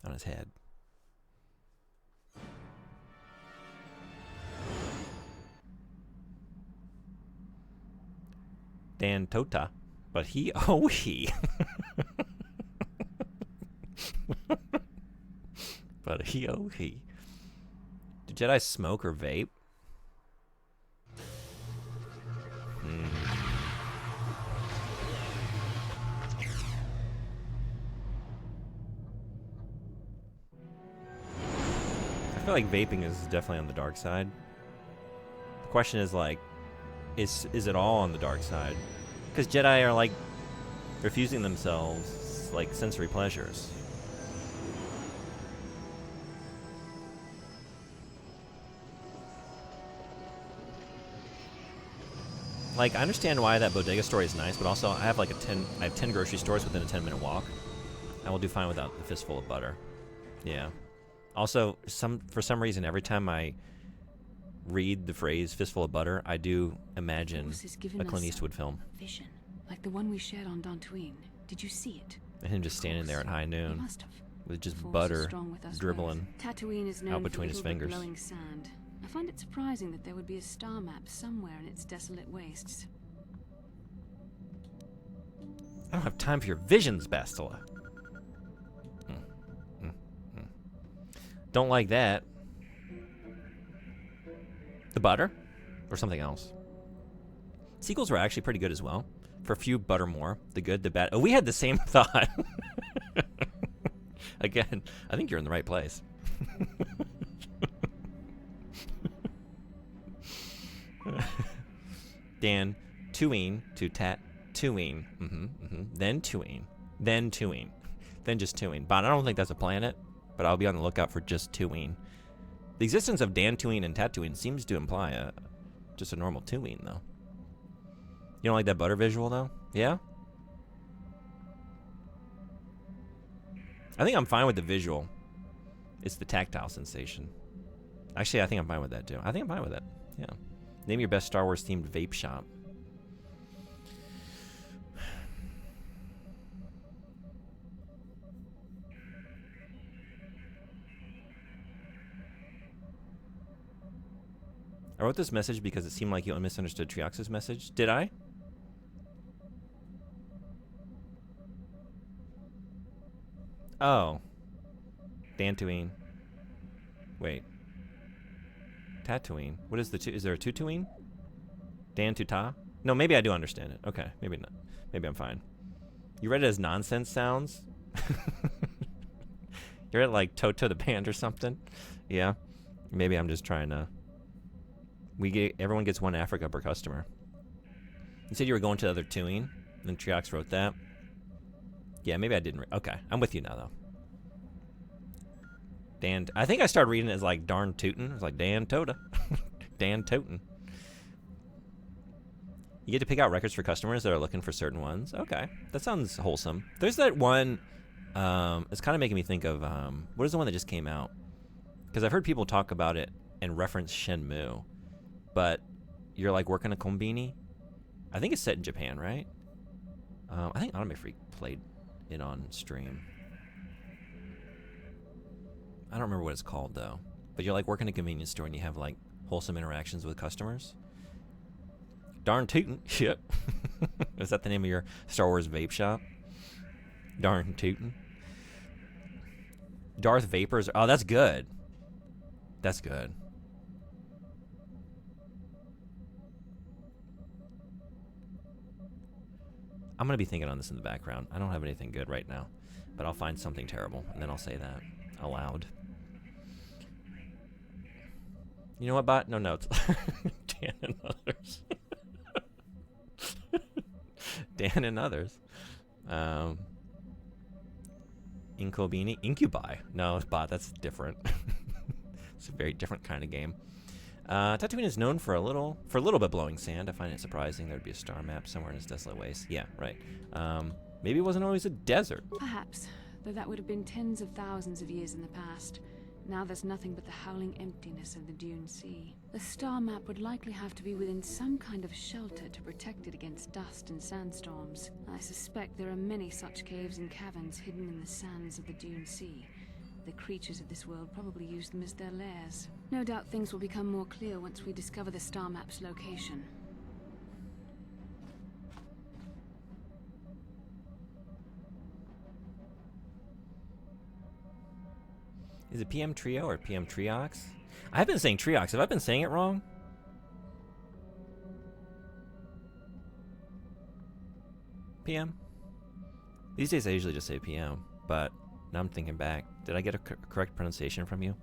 on his head. Dan Tota. But he, oh he. But he, oh he. Do Jedi smoke or vape? I feel like vaping is definitely on the dark side. The question is, like, is it all on the dark side? Because Jedi are, like, refusing themselves, like, sensory pleasures. Like, I understand why that bodega story is nice, but also I have, like, I have 10 grocery stores within a 10-minute walk. I will do fine without the fistful of butter. Yeah. Also, for some reason, every time I read the phrase "fistful of butter," I do imagine a Clint Eastwood film. Vision, like the one we shared on Dantooine. Did you see it? And him just standing there at high You noon must have. with just Force is butter strong with us dribbling. both. Tatooine is known out between for his little but fingers. glowing sand. I find it surprising that there would be a star map somewhere in its desolate wastes. I don't have time for your visions, Bastila. Don't like that. The butter? Or something else? Sequels were actually pretty good as well. For a few butter more. The good, the bad. Oh, we had the same thought. Again, I think you're in the right place. Dan, Tatooine to Tatooine. Then Tatooine. Then Tatooine. Then just Tatooine. But I don't think that's a planet, but I'll be on the lookout for just Tatooine. The existence of Dantooine and Tatooine seems to imply just a normal Tatooine, though. You don't like that butter visual, though? Yeah? I think I'm fine with the visual. It's the tactile sensation. Actually, I think I'm fine with that, too. I think I'm fine with it. Yeah. Name your best Star Wars-themed vape shop. I wrote this message because it seemed like you misunderstood Triox's message. Did I? Oh. Dantooine. Wait. Tatooine. What is is there a Tatooine? Dan-Tuta? No, maybe I do understand it. Okay, maybe not. Maybe I'm fine. You read it as nonsense sounds? You read it like Toto the band or something? Yeah. Maybe I'm just trying to... Everyone gets one Africa per customer. You said you were going to the other Tatooine, and Triox wrote that. Yeah, maybe I didn't. Okay, I'm with you now, though. Dan, I think I started reading it as like darn tootin'. It was like Dan Tota. Dan Totin'. You get to pick out records for customers that are looking for certain ones. Okay, that sounds wholesome. There's that one, it's kind of making me think of, what is the one that just came out? Because I've heard people talk about it and reference Shenmue. But you're like working a kombini. I think it's set in Japan, right? I think Anime Freak played it on stream. I don't remember what it's called though. But you're like working a convenience store and you have like wholesome interactions with customers. Darn tootin'. Yep. Is that the name of your Star Wars vape shop? Darn tootin'. Darth Vapors. Oh, that's good. That's good. I'm going to be thinking on this in the background. I don't have anything good right now, but I'll find something terrible, and then I'll say that aloud. You know what, bot? No notes. Dan and others. Dan and others. Inkobini? Incubi. No, it's bot. That's different. It's a very different kind of game. Tatooine is known for a little bit blowing sand. I find it surprising there'd be a star map somewhere in its desolate waste. Yeah, right. Maybe it wasn't always a desert. Perhaps, though that would have been tens of thousands of years in the past. Now there's nothing but the howling emptiness of the Dune Sea. The star map would likely have to be within some kind of shelter to protect it against dust and sandstorms. I suspect there are many such caves and caverns hidden in the sands of the Dune Sea. The creatures of this world probably use them as their lairs. No doubt things will become more clear once we discover the star map's location. Is it PM Trio or PM Triox? I've been saying Triox. Have I been saying it wrong? PM? These days I usually just say PM, but now I'm thinking back. Did I get a correct pronunciation from you?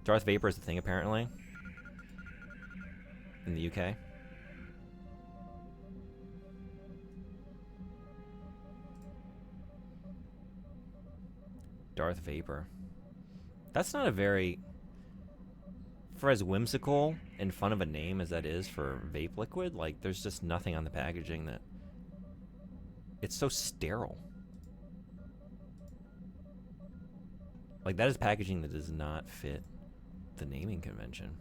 Darth Vapor is the thing, apparently. In the UK. Darth Vapor. That's not a very... For as whimsical and fun of a name as that is for vape liquid, like, there's just nothing on the packaging that... It's so sterile. Like, that is packaging that does not fit the naming convention.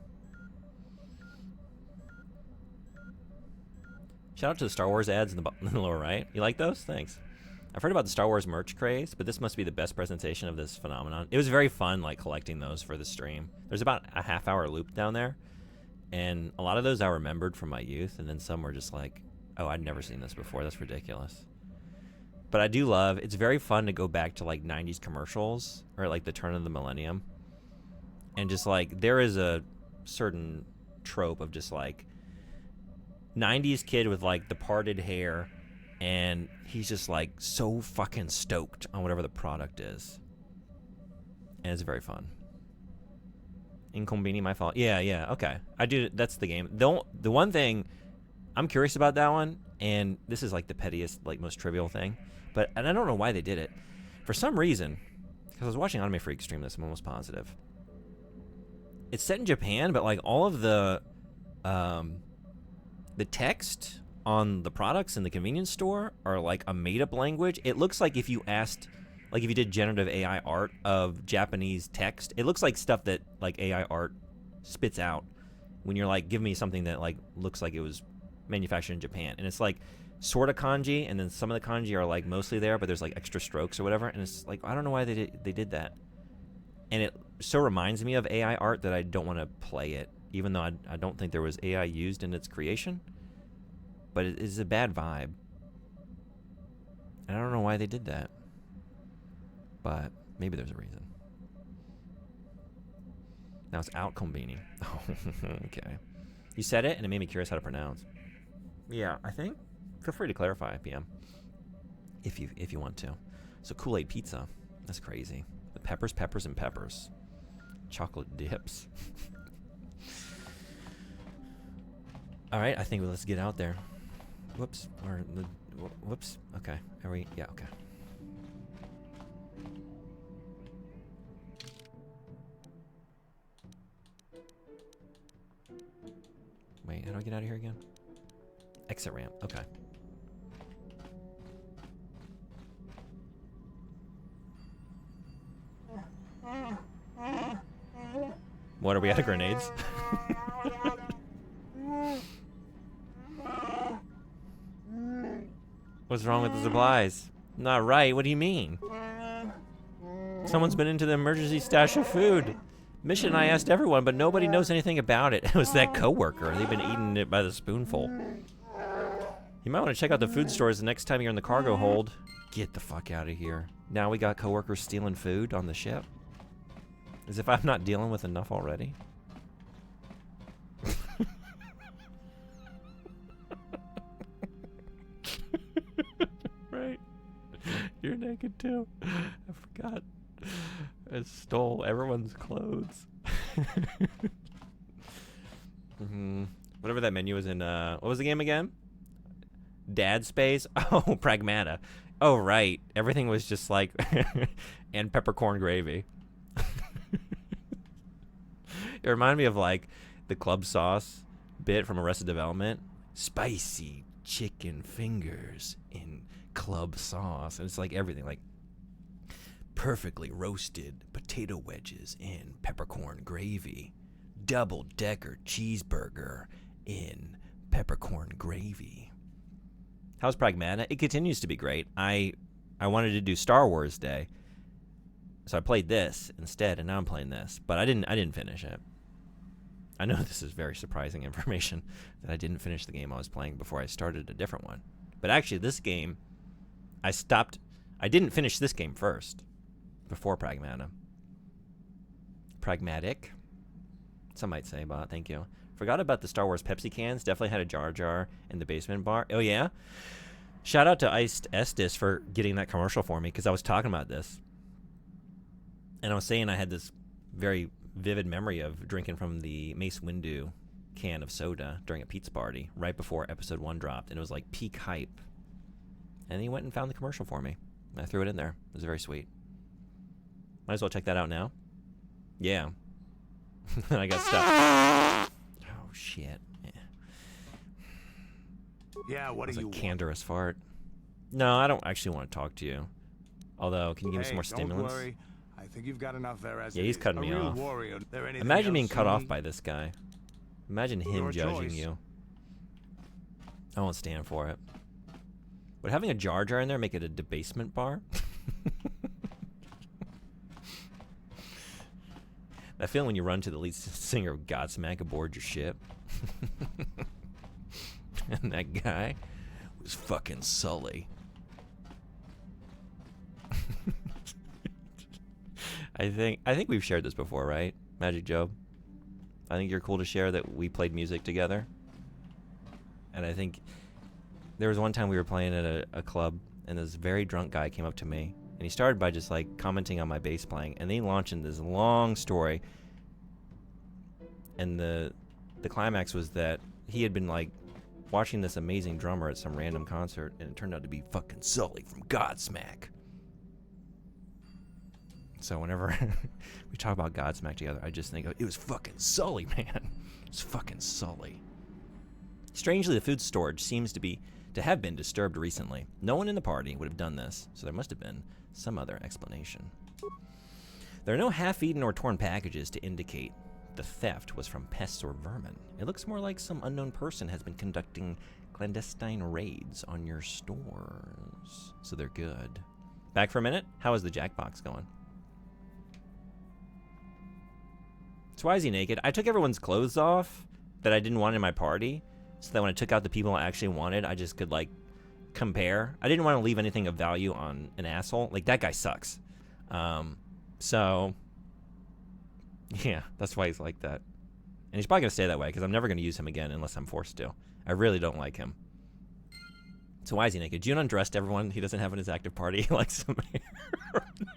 Shout out to the Star Wars ads in the lower right. You like those? Thanks. I've heard about the Star Wars merch craze, but this must be the best presentation of this phenomenon. It was very fun, like, collecting those for the stream. There's about a half-hour loop down there, and a lot of those I remembered from my youth, and then some were just like, oh, I'd never seen this before. That's ridiculous. But I do love, it's very fun to go back to, like, 90s commercials, or, like, the turn of the millennium, and just, like, there is a certain trope of just, like, 90s kid with, like, the parted hair, and he's just like so fucking stoked on whatever the product is, and it's very fun. Incombini, my fault. Yeah, okay. I do. That's the game. The one thing I'm curious about that one, and this is like the pettiest, like most trivial thing, and I don't know why they did it. For some reason, because I was watching Anime Freak stream this, I'm almost positive. It's set in Japan, but like all of the text on the products in the convenience store are like a made-up language. It looks like if you asked, like if you did generative AI art of Japanese text, it looks like stuff that like AI art spits out when you're like, give me something that like looks like it was manufactured in Japan. And it's like sort of kanji, and then some of the kanji are like mostly there, but there's like extra strokes or whatever. And it's like, I don't know why they did that. And it so reminds me of AI art that I don't want to play it, even though I don't think there was AI used in its creation. But it is a bad vibe. And I don't know why they did that. But maybe there's a reason. Now it's out Combini. Oh, okay. You said it, and it made me curious how to pronounce. Yeah, I think. Feel free to clarify, PM, if you want to. So Kool-Aid pizza. That's crazy. The peppers, and peppers. Chocolate dips. All right, I think let's get out there. Whoops. Whoops. Okay. Are we? Yeah. Okay. Wait, how do I get out of here again? Exit ramp. Okay. What, are we out of grenades? What's wrong with the supplies? Not right. What do you mean? Someone's been into the emergency stash of food. Mission and I asked everyone, but nobody knows anything about it. It was that coworker. They've been eating it by the spoonful. You might want to check out the food stores the next time you're in the cargo hold. Get the fuck out of here. Now we got coworkers stealing food on the ship. As if I'm not dealing with enough already. Right. You're naked too. I forgot. I stole everyone's clothes. Whatever that menu was in, what was the game again? Dad Space? Oh, Pragmata. Oh, right. Everything was just like, and peppercorn gravy. It reminded me of like the club sauce bit from Arrested Development. Spicy chicken fingers in club sauce. And it's like everything, like perfectly roasted potato wedges in peppercorn gravy. Double-decker cheeseburger in peppercorn gravy. How's Pragmata? It continues to be great. I wanted to do Star Wars Day, so I played this instead, and now I'm playing this. But I didn't finish it. I know this is very surprising information that I didn't finish the game I was playing before I started a different one. But actually, this game, I didn't finish this game first, before Pragmata. Pragmatic, some might say, but thank you. Forgot about the Star Wars Pepsi cans. Definitely had a Jar Jar in the basement bar. Oh, yeah? Shout out to Iced Estes for getting that commercial for me, because I was talking about this. And I was saying I had this very vivid memory of drinking from the Mace Windu can of soda during a pizza party right before episode 1 dropped. And it was like peak hype. And he went and found the commercial for me. I threw it in there. It was very sweet. Might as well check that out now. Yeah. I got stuck. Oh, shit. Yeah, what do you want? That's a candorous fart. No, I don't actually want to talk to you. Although, can you give me some more stimulants? Don't worry. I think you've got enough there as yeah, he's cutting me off. Imagine being cut off by this guy. Imagine him judging you. I won't stand for it. Would having a Jar Jar in there make it a debasement bar? That feeling when you run to the lead singer of Godsmack aboard your ship. And that guy was fucking Sully. I think we've shared this before, right? Magic Job? I think you're cool to share that we played music together. And I think there was one time we were playing at a club, and this very drunk guy came up to me, and he started by just like commenting on my bass playing, and then he launched into this long story. And the climax was that he had been like watching this amazing drummer at some random concert, and it turned out to be fucking Sully from Godsmack. So whenever we talk about Godsmack together, I just think, it was fucking Sully, man. It was fucking Sully. Strangely, the food storage seems to have been disturbed recently. No one in the party would have done this, so there must have been some other explanation. There are no half-eaten or torn packages to indicate the theft was from pests or vermin. It looks more like some unknown person has been conducting clandestine raids on your stores. So they're good. Back for a minute? How is the Jackbox going? So why is he naked? I took everyone's clothes off that I didn't want in my party, so that when I took out the people I actually wanted, I just could, like, compare. I didn't want to leave anything of value on an asshole. Like, that guy sucks. So, yeah, that's why he's like that. And he's probably going to stay that way, because I'm never going to use him again unless I'm forced to. I really don't like him. So why is he naked? June undressed everyone he doesn't have in his active party. He likes somebody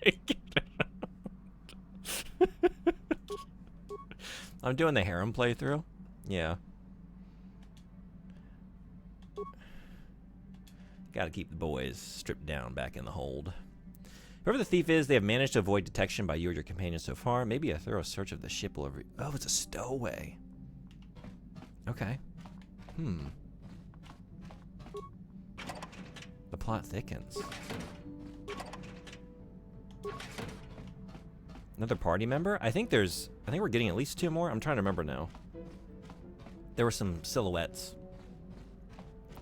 naked. I'm doing the harem playthrough. Yeah. Gotta keep the boys stripped down back in the hold. Whoever the thief is, they have managed to avoid detection by you or your companions so far. Maybe a thorough search of the ship will... Oh, it's a stowaway. Okay. The plot thickens. Another party member? I think we're getting at least 2 more. I'm trying to remember now. There were some silhouettes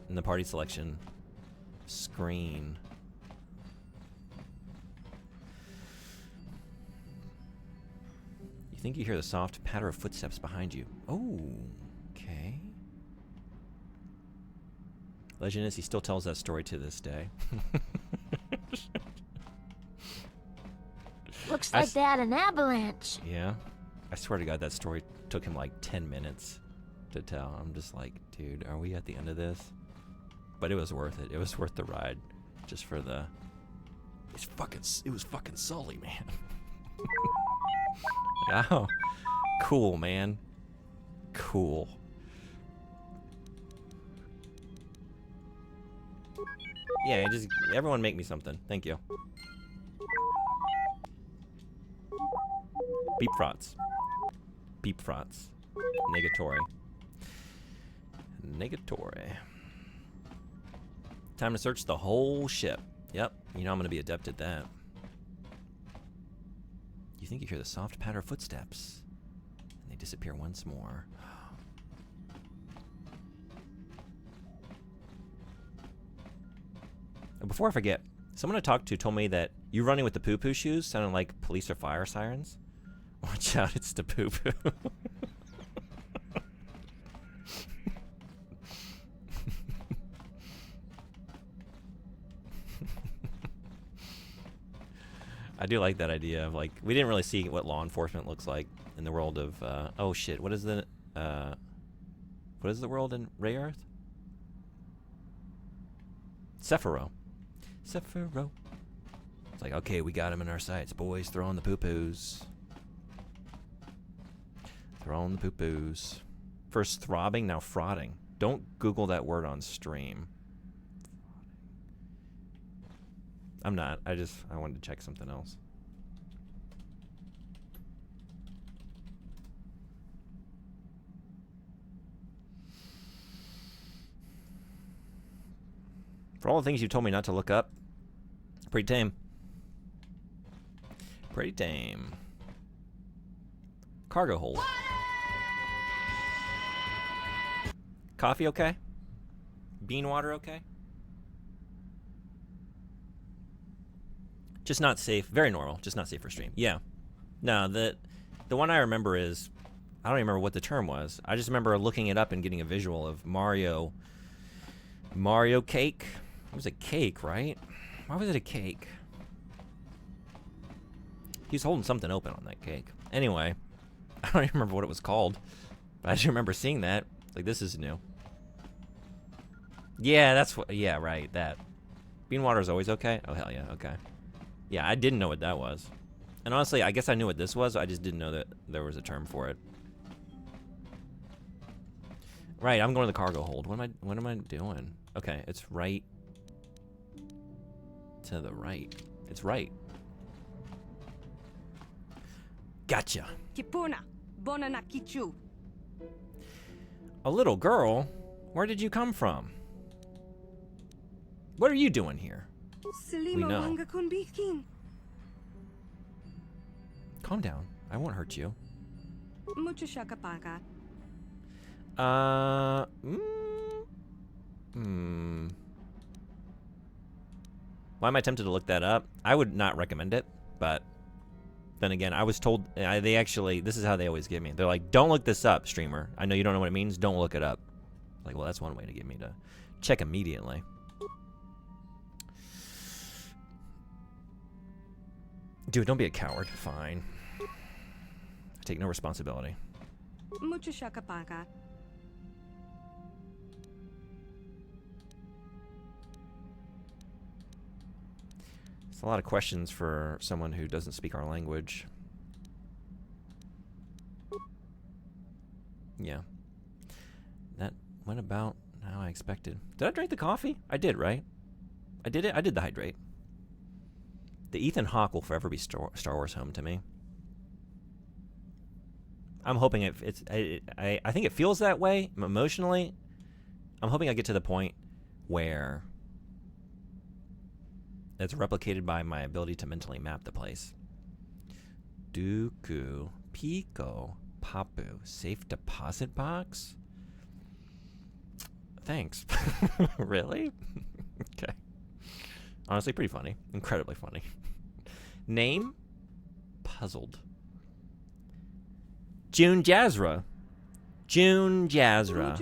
in the party selection screen. You think you hear the soft patter of footsteps behind you. Oh, okay. Legend is he still tells that story to this day. Looks like they had an avalanche. Yeah. I swear to God, that story took him like 10 minutes to tell. I'm just like, dude, are we at the end of this? But it was worth it. It was worth the ride. Just for the... It was fucking Sully, man. Oh. Cool, man. Cool. Yeah, just... Everyone make me something. Thank you. Beep frots. Beep frots. Negatory. Negatory. Time to search the whole ship. Yep, you know I'm going to be adept at that. You think you hear the soft patter of footsteps. And they disappear once more. And before I forget, someone I talked to told me that you running with the poo-poo shoes sounded like police or fire sirens. Watch out, it's the poo-poo. I do like that idea of, like, we didn't really see what law enforcement looks like in the world of, oh shit, what is the world in Rayearth? Sephiroth. Sephiroth. It's like, okay, we got him in our sights. Boys, throwing the poo-poos. Throwing the poo-poos. First throbbing, now frauding. Don't Google that word on stream. I'm not. I wanted to check something else. For all the things you told me not to look up, pretty tame. Pretty tame. Cargo hold. Coffee okay? Bean water okay? Just not safe. Very normal. Just not safe for stream. Yeah. No, the one I remember is, I don't even remember what the term was. I just remember looking it up and getting a visual of Mario cake. It was a cake, right? Why was it a cake? He was holding something open on that cake. Anyway, I don't even remember what it was called. But I just remember seeing that. Like, this is new. Yeah, that's what. Yeah, right. That. Bean water is always okay. Oh hell yeah. Okay. Yeah, I didn't know what that was. And honestly, I guess I knew what this was. I just didn't know that there was a term for it. Right, I'm going to the cargo hold. What am I doing? Okay, it's right to the right. It's right. Gotcha. Kipuna, Bonana Kichu. A little girl? Where did you come from? What are you doing here? We know. Calm down. I won't hurt you. Why am I tempted to look that up? I would not recommend it, but then again, I was told they actually, this is how they always give me. They're like, don't look this up, streamer. I know you don't know what it means. Don't look it up. Like, well, that's one way to get me to check immediately. Dude, don't be a coward. Fine. I take no responsibility. It's a lot of questions for someone who doesn't speak our language. Yeah. That went about how I expected. Did I drink the coffee? I did, right? I did it? I did the hydrate. The Ethan Hawke will forever be Star Wars home to me. I'm hoping I think it feels that way emotionally. I'm hoping I get to the point where it's replicated by my ability to mentally map the place. Dooku, Pico, Papu, safe deposit box? Thanks. Really? Okay. Honestly, pretty funny. Incredibly funny. Name? Puzzled. June Jazra. June Jazra.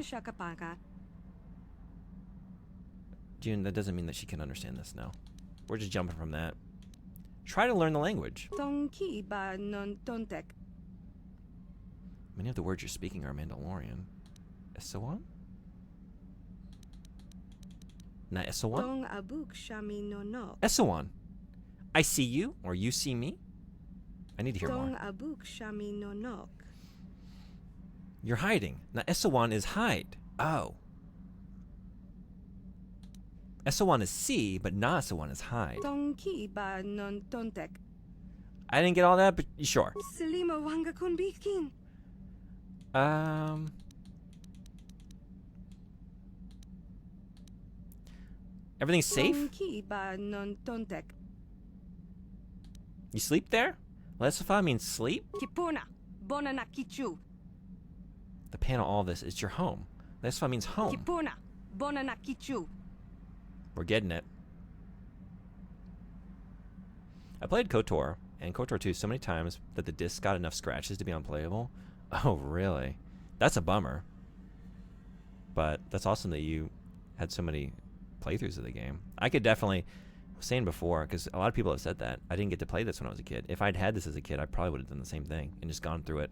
June, that doesn't mean that she can understand this now. We're just jumping from that. Try to learn the language. Many of the words you're speaking are Mandalorian. Essewan? Na Essewan? Essewan. I see you, or you see me. I need to hear more. You're hiding. Now Essewan is hide. Oh. Essewan is see, but Na Essewan is hide. I didn't get all that, but sure. Everything's safe? You sleep there? Lesifa means sleep? The panel, all this, is your home. Lesifa means home. We're getting it. I played KOTOR and KOTOR 2 so many times that the disc got enough scratches to be unplayable. Oh, really? That's a bummer. But that's awesome that you had so many playthroughs of the game. I could definitely, I was saying before, because a lot of people have said that, I didn't get to play this when I was a kid. If I'd had this as a kid, I probably would have done the same thing and just gone through it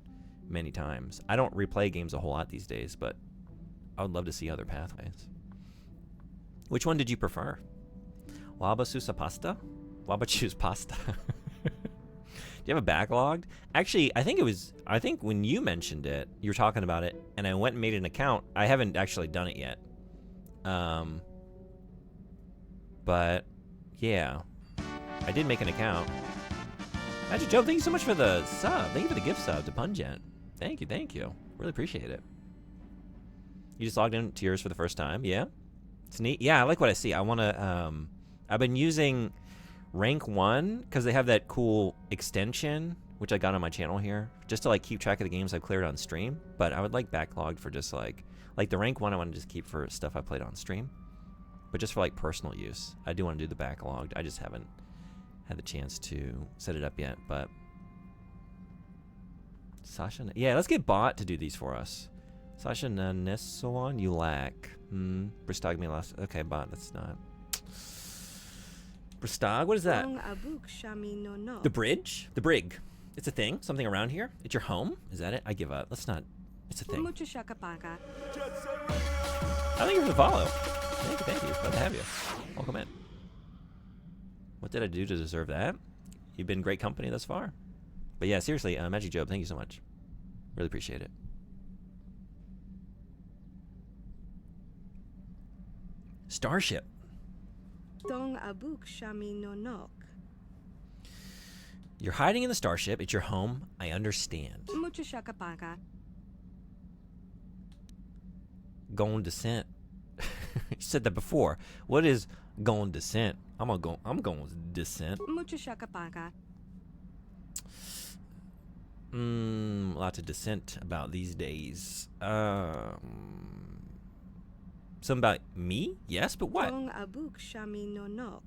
many times. I don't replay games a whole lot these days, but I would love to see other pathways. Which one did you prefer? Waba Susa Pasta? Waba Choose Pasta. Do you have a backlogged? Actually, I think when you mentioned it, you were talking about it, and I went and made an account. I haven't actually done it yet. But, yeah. I did make an account. Magic Joe, thank you so much for the sub. Thank you for the gift sub to Pungent. Thank you. Really appreciate it. You just logged into yours for the first time, yeah? It's neat. Yeah, I like what I see. I want to, I've been using Rank 1 because they have that cool extension, which I got on my channel here, just to like keep track of the games I've cleared on stream. But I would like backlogged for just like the Rank 1 I want to just keep for stuff I played on stream. But just for like personal use. I do want to do the backlogged. I just haven't had the chance to set it up yet. But Sasha, yeah, let's get Bot to do these for us. Sasha Nanesowan, you lack. Bristag me last. Okay, Bot, that's not. Bristag, what is that? The bridge? The brig. It's a thing? Something around here? It's your home? Is that it? I give up. Let's not. It's a thing. I think you're the follow. Thank you. Glad to have you. Welcome in. What did I do to deserve that? You've been great company thus far. But yeah, seriously, Magic Job, thank you so much. Really appreciate it. Starship. Dong abuk shami no nok. You're hiding in the starship. It's your home. I understand. Mucho shakapaka. Gone descent. You said that before. What is gone descent? I'm going descent. Mucho shakapaka. Lots of dissent about these days. Something about me? Yes, but what? Dong abuk shami no nok.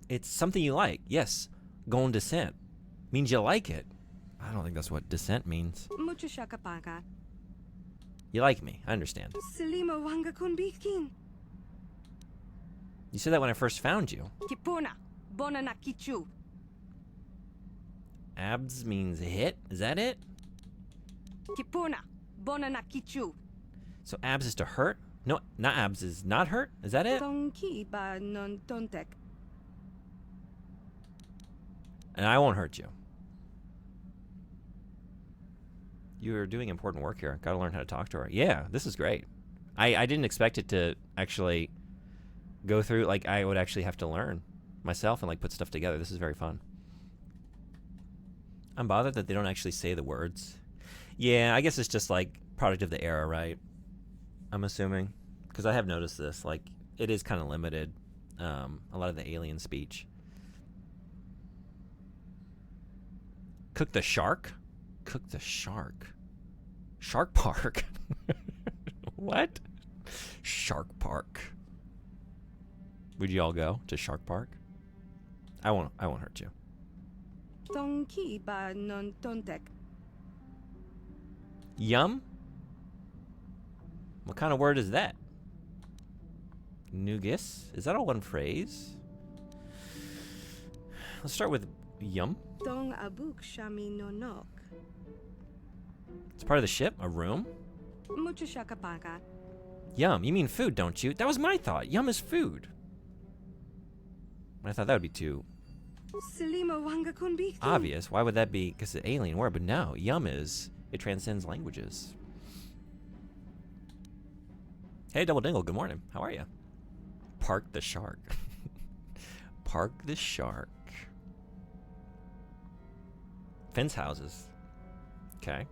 It's something you like. Yes. Gone descent. Means you like it. I don't think that's what dissent means. Mucho shakapaka. You like me. I understand. Selima wanga kunbikin. You said that when I first found you. Kipuna. Bona na kichu. Abs means hit? Is that it? Kipuna. Bona na kichu. So abs is to hurt? No, not abs is not hurt? Is that it? Tonki ba non tontek. And I won't hurt you. You're doing important work here. Gotta learn how to talk to her. Yeah, this is great. I didn't expect it to actually go through, like, I would actually have to learn myself and, like, put stuff together. This is very fun. I'm bothered that they don't actually say the words. Yeah, I guess it's just, like, product of the era, right? I'm assuming. Because I have noticed this. Like, it is kind of limited. A lot of the alien speech. Cook the shark? Cook the shark. Shark Park. What? Shark Park. Would you all go to Shark Park? I won't hurt you. Tonki ba non tontek. Yum? What kind of word is that? Nugis? Is that all one phrase? Let's start with yum. Dong abuk shami no nok. It's part of the ship? A room? Mucho shakapaka. Yum. You mean food, don't you? That was my thought. Yum is food. I thought that would be too Selima wanga kunbikin. obvious. Why would that be? Because it's an alien word. But no, yum is, it transcends languages. Hey, Double Dingle, good morning. How are you? Park the shark. Park the shark. Fence houses. Okay.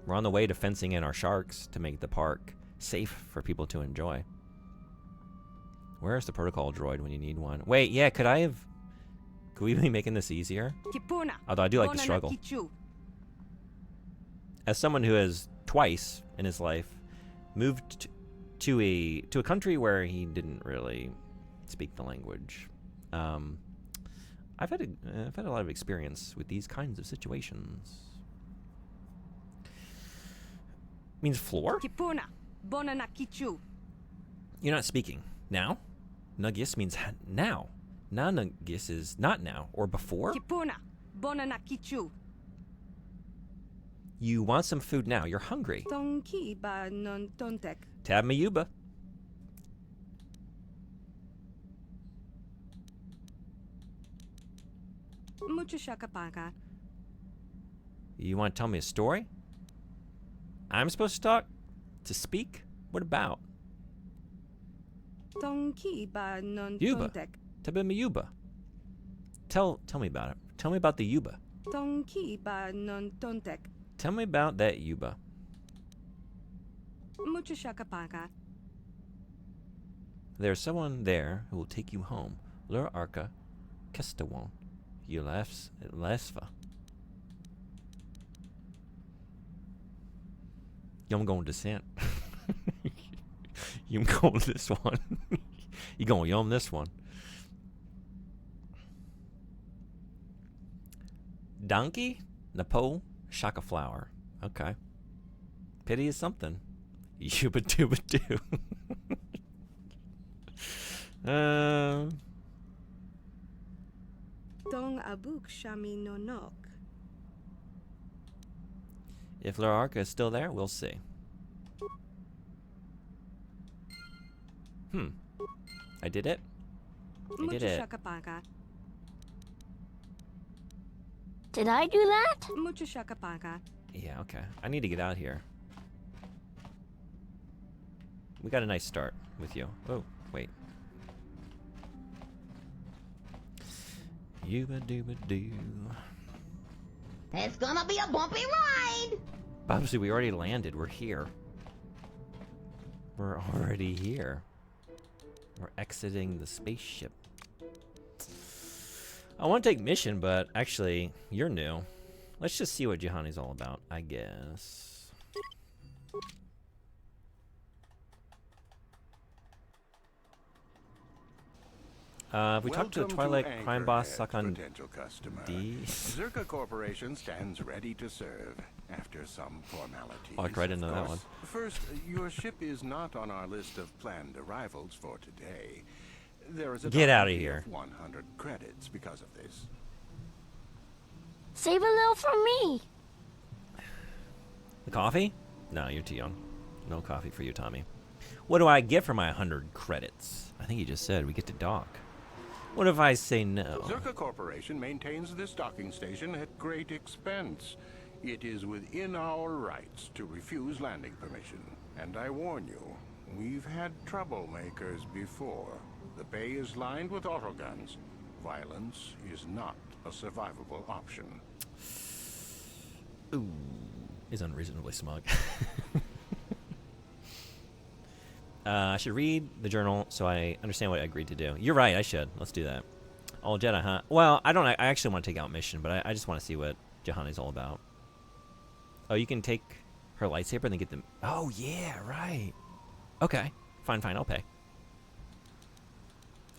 We're on the way to fencing in our sharks to make the park safe for people to enjoy. Where's the protocol droid when you need one? Wait, yeah, could we be making this easier? Kipuna. Although I do like the Bona na struggle. kichu. As someone who has twice in his life moved to a country where he didn't really speak the language, I've had a lot of experience with these kinds of situations. Means floor? Kipuna. Bona na kichu. You're not speaking. Now? Nugis means now. Na nugis is not now or before. Kipuna. Bona na kichu. You want some food now. You're hungry. Tonki ba non tontek. Tab Mayuba. Mucho shakapaka. You want to tell me a story? I'm supposed to talk? To speak? What about? Tonki ba non Yuba. tontek. Tab Mayuba. Tell me about it. Tell me about the Yuba. Tonki ba non tontek. Tell me about that Yuba. Mucho shakapaka. There's someone there who will take you home. Lur Arca Kestawan. Lesva. Yum going descent. You going this one. You going yum this one. Donkey? Napo? Shaka flower. Okay. Pity is something. Yuba dooba doo. Dong abuk shami no nok. If Lurarka is still there, we'll see. I did it. I did it. Muchashakapaka. Did I do that? Muchashakapaka. Yeah, okay. I need to get out here. We got a nice start with you. Oh, wait. Yuba-dooba-doo. It's gonna be a bumpy ride! Obviously, we already landed. We're here. We're already here. We're exiting the spaceship. I want to take mission, but actually, you're new. Let's just see what Juhani's all about, I guess. We talked to the Twilight crime boss, Sakan D. Zerka Corporation stands ready to serve after some formalities. Walked right into that one. First, your ship is not on our list of planned arrivals for today. There is a Get out of here. 100 credits because of this. Save a little for me. The coffee? No, you're too young. No coffee for you, Tommy. What do I get for my 100 credits? I think you just said we get to dock. What if I say no? Zerka Corporation maintains this docking station at great expense. It is within our rights to refuse landing permission. And I warn you, we've had troublemakers before. The bay is lined with autoguns. Violence is not a survivable option. Ooh, is unreasonably smug. I should read the journal so I understand what I agreed to do. You're right, I should. Let's do that. All Jedi, huh? Well, I actually want to take out mission, but I just want to see what Juhani's all about. Oh, you can take her lightsaber and then get them. Oh, yeah, right. Okay, fine, I'll pay.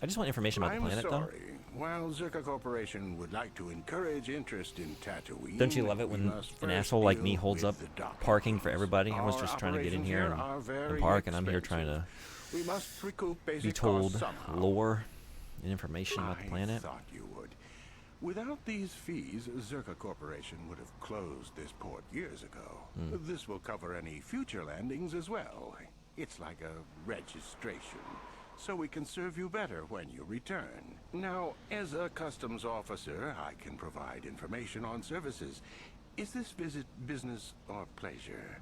I just want information about the planet, though. While Zerka Corporation would like to encourage interest in Tatooine, don't you love it when an asshole like me holds up parking for everybody? I was just trying to get in here and park, and I'm here trying to be told lore and information about the planet. I thought you would. Without these fees, Zerka Corporation would have closed this port years ago. This will cover any future landings as well. It's like a registration, so we can serve you better when you return. Now, as a customs officer, I can provide information on services. Is this visit business or pleasure?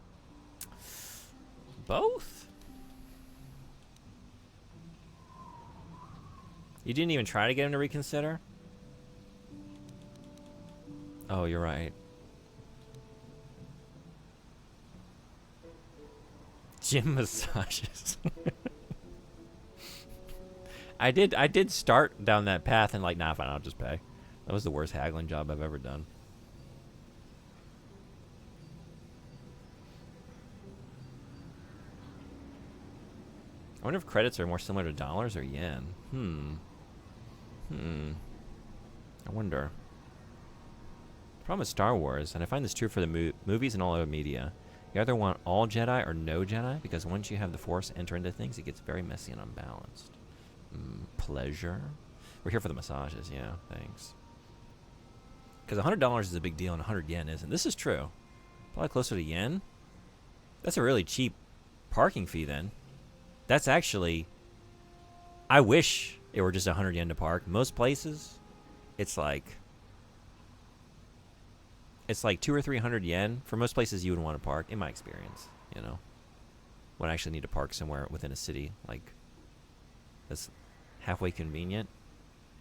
Both? You didn't even try to get him to reconsider? Oh, you're right. Gym massages. I did start down that path and like, nah, fine, I'll just pay. That was the worst haggling job I've ever done. I wonder if credits are more similar to dollars or yen. I wonder. The problem with Star Wars, and I find this true for the movies and all other media, you either want all Jedi or no Jedi, because once you have the Force enter into things, it gets very messy and unbalanced. Pleasure? We're here for the massages, yeah, thanks. Because $100 is a big deal and 100 yen isn't. This is true. Probably closer to yen. That's a really cheap parking fee then. That's actually... I wish it were just 100 yen to park. Most places, it's like 200 or 300 yen. For most places you would want to park, in my experience, you know. When I actually need to park somewhere within a city, like, that's halfway convenient,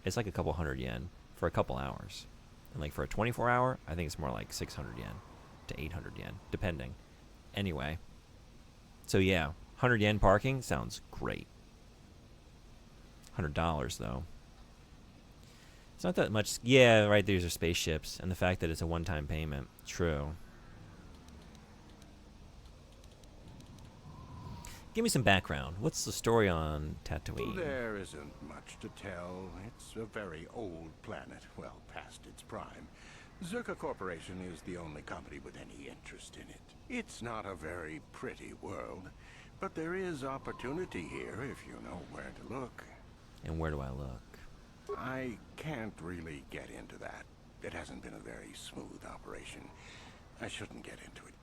it's like a couple hundred yen for a couple hours. And like for a 24 hour, I think it's more like 600 yen to 800 yen, depending. Anyway, so yeah, 100 yen parking sounds great. $100 though. It's not that much. Yeah, right, these are spaceships, and the fact that it's a one-time payment. True. Give me some background. What's the story on Tatooine? There isn't much to tell. It's a very old planet, well past its prime. Zerka Corporation is the only company with any interest in it. It's not a very pretty world, but there is opportunity here if you know where to look. And where do I look? I can't really get into that. It hasn't been a very smooth operation. I shouldn't get into it.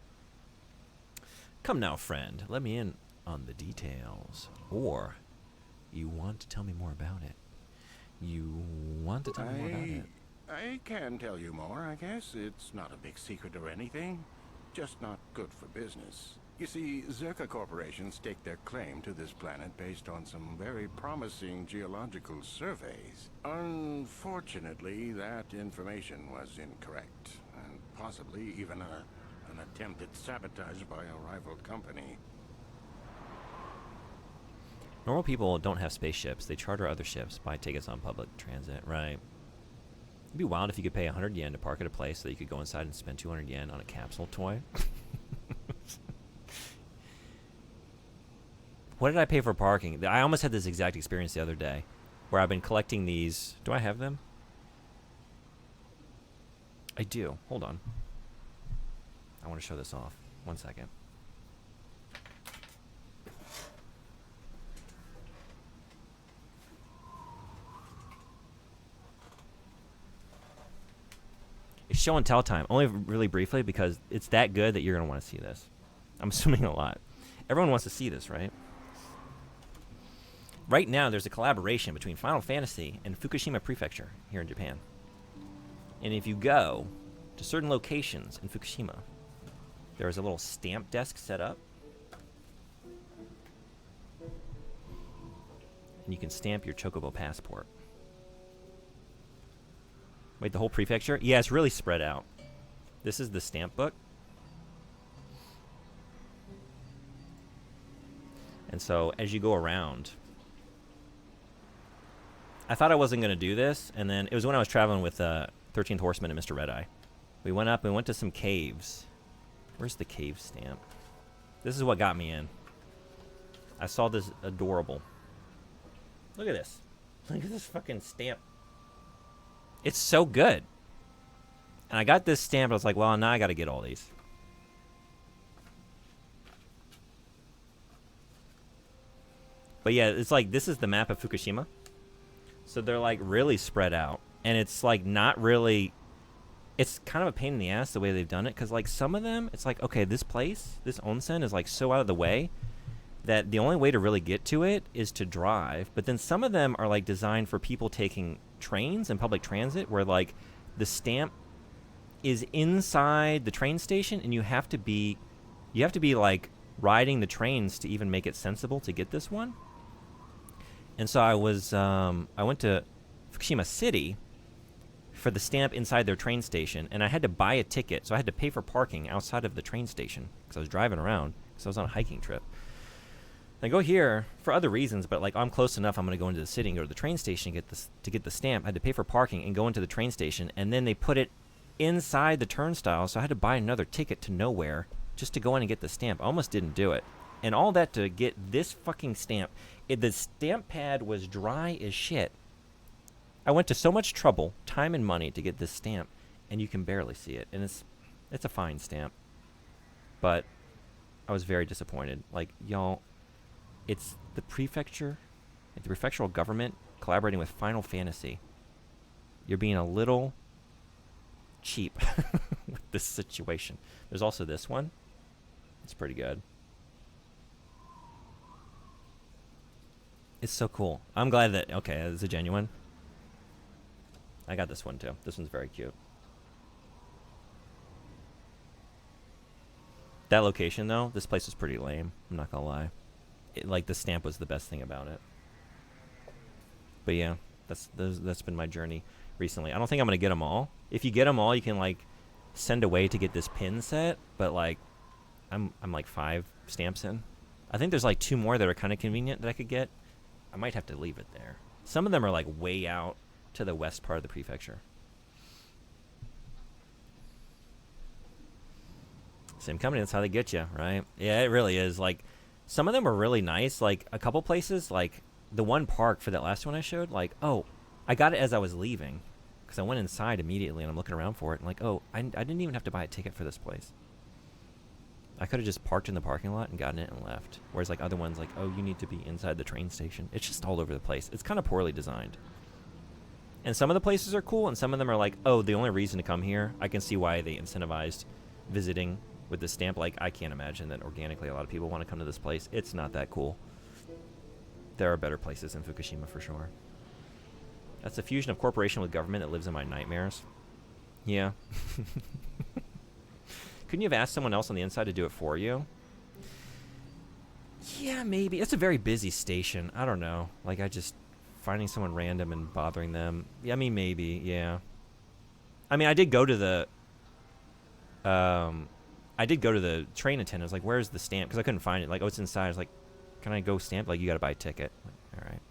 Come now, friend. Let me in on the details. Or You want to tell me more about it. You want to tell me more about it. I can tell you more, I guess. It's not a big secret or anything. Just not good for business. You see, Zerka Corporation staked their claim to this planet based on some very promising geological surveys. Unfortunately, that information was incorrect, and possibly even an attempted sabotage by a rival company. Normal people don't have spaceships. They charter other ships, buy tickets on public transit, right? It'd be wild if you could pay 100 yen to park at a place so that you could go inside and spend 200 yen on a capsule toy. What did I pay for parking? I almost had this exact experience the other day where I've been collecting these. Do I have them? I do. Hold on. I want to show this off. 1 second. It's show and tell time, only really briefly because it's that good that you're going to want to see this. I'm assuming a lot. Everyone wants to see this, right? Right now, there's a collaboration between Final Fantasy and Fukushima Prefecture here in Japan. And if you go to certain locations in Fukushima, there is a little stamp desk set up. And you can stamp your Chocobo passport. Wait, the whole prefecture? Yeah, it's really spread out. This is the stamp book. And so as you go around, I thought I wasn't going to do this, and then it was when I was traveling with 13th Horseman and Mr. Red-Eye. We went up and went to some caves. Where's the cave stamp? This is what got me in. I saw this adorable. Look at this. Look at this fucking stamp. It's so good. And I got this stamp. I was like, well, now I got to get all these. But yeah, it's like this is the map of Fukushima. So they're like really spread out. And it's like not really... It's kind of a pain in the ass the way they've done it. Because like some of them, it's like, okay, this place, this onsen is like so out of the way that the only way to really get to it is to drive. But then some of them are like designed for people taking trains and public transit where like the stamp is inside the train station and you have to be like riding the trains to even make it sensible to get this one. And so I went to Fukushima City for the stamp inside their train station, and I had to buy a ticket, so I had to pay for parking outside of the train station because I was driving around because I was on a hiking trip. I go here for other reasons, but like I'm close enough, I'm going to go into the city and go to the train station to get the stamp. I had to pay for parking and go into the train station, and then they put it inside the turnstile, so I had to buy another ticket to nowhere just to go in and get the stamp. I almost didn't do it. And all that to get this fucking stamp. The stamp pad was dry as shit. I went to so much trouble, time and money to get this stamp, and you can barely see it. And it's a fine stamp. But I was very disappointed. Like, y'all, it's the prefecture, the prefectural government collaborating with Final Fantasy. You're being a little cheap with this situation. There's also this one. It's pretty good. It's so cool. I'm glad that, okay, it's a genuine. I got this one too. This one's very cute. That location though, this place was pretty lame. I'm not gonna lie. Like the stamp was the best thing about it. But yeah, that's been my journey recently. I don't think I'm gonna get them all. If you get them all, you can like send away to get this pin set. But like, I'm like 5 stamps in. I think there's like 2 more that are kind of convenient that I could get. I might have to leave it there. Some of them are like way out to the west part of the prefecture. Same company, that's how they get you, right? Yeah, it really is. Like, some of them are really nice. Like, a couple places, like the one park for that last one I showed, like, oh, I got it as I was leaving because I went inside immediately and I'm looking around for it. And like, oh, I didn't even have to buy a ticket for this place. I could have just parked in the parking lot and gotten it and left. Whereas like other ones, like, oh, you need to be inside the train station. It's just all over the place. It's kind of poorly designed. And some of the places are cool, and some of them are like, oh, the only reason to come here, I can see why they incentivized visiting with the stamp. Like, I can't imagine that organically a lot of people want to come to this place. It's not that cool. There are better places than Fukushima for sure. That's a fusion of corporation with government that lives in my nightmares. Yeah. Couldn't you have asked someone else on the inside to do it for you? Yeah, maybe. It's a very busy station. I don't know. Like, I just... Finding someone random and bothering them. Yeah, I mean, maybe. Yeah. I mean, I did go to the... I did go to the train attendant. I was like, where's the stamp? Because I couldn't find it. Like, oh, it's inside. I was like, can I go stamp? Like, you got to buy a ticket. Like, all right.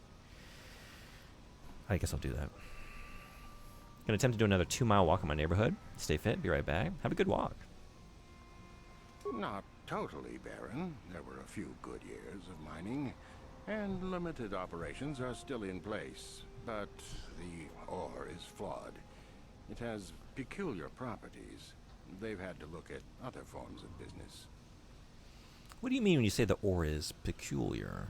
I guess I'll do that. Gonna attempt to do another 2-mile walk in my neighborhood. Stay fit. Be right back. Have a good walk. Not totally barren. There were a few good years of mining, and limited operations are still in place. But the ore is flawed. It has peculiar properties. They've had to look at other forms of business. What do you mean when you say the ore is peculiar?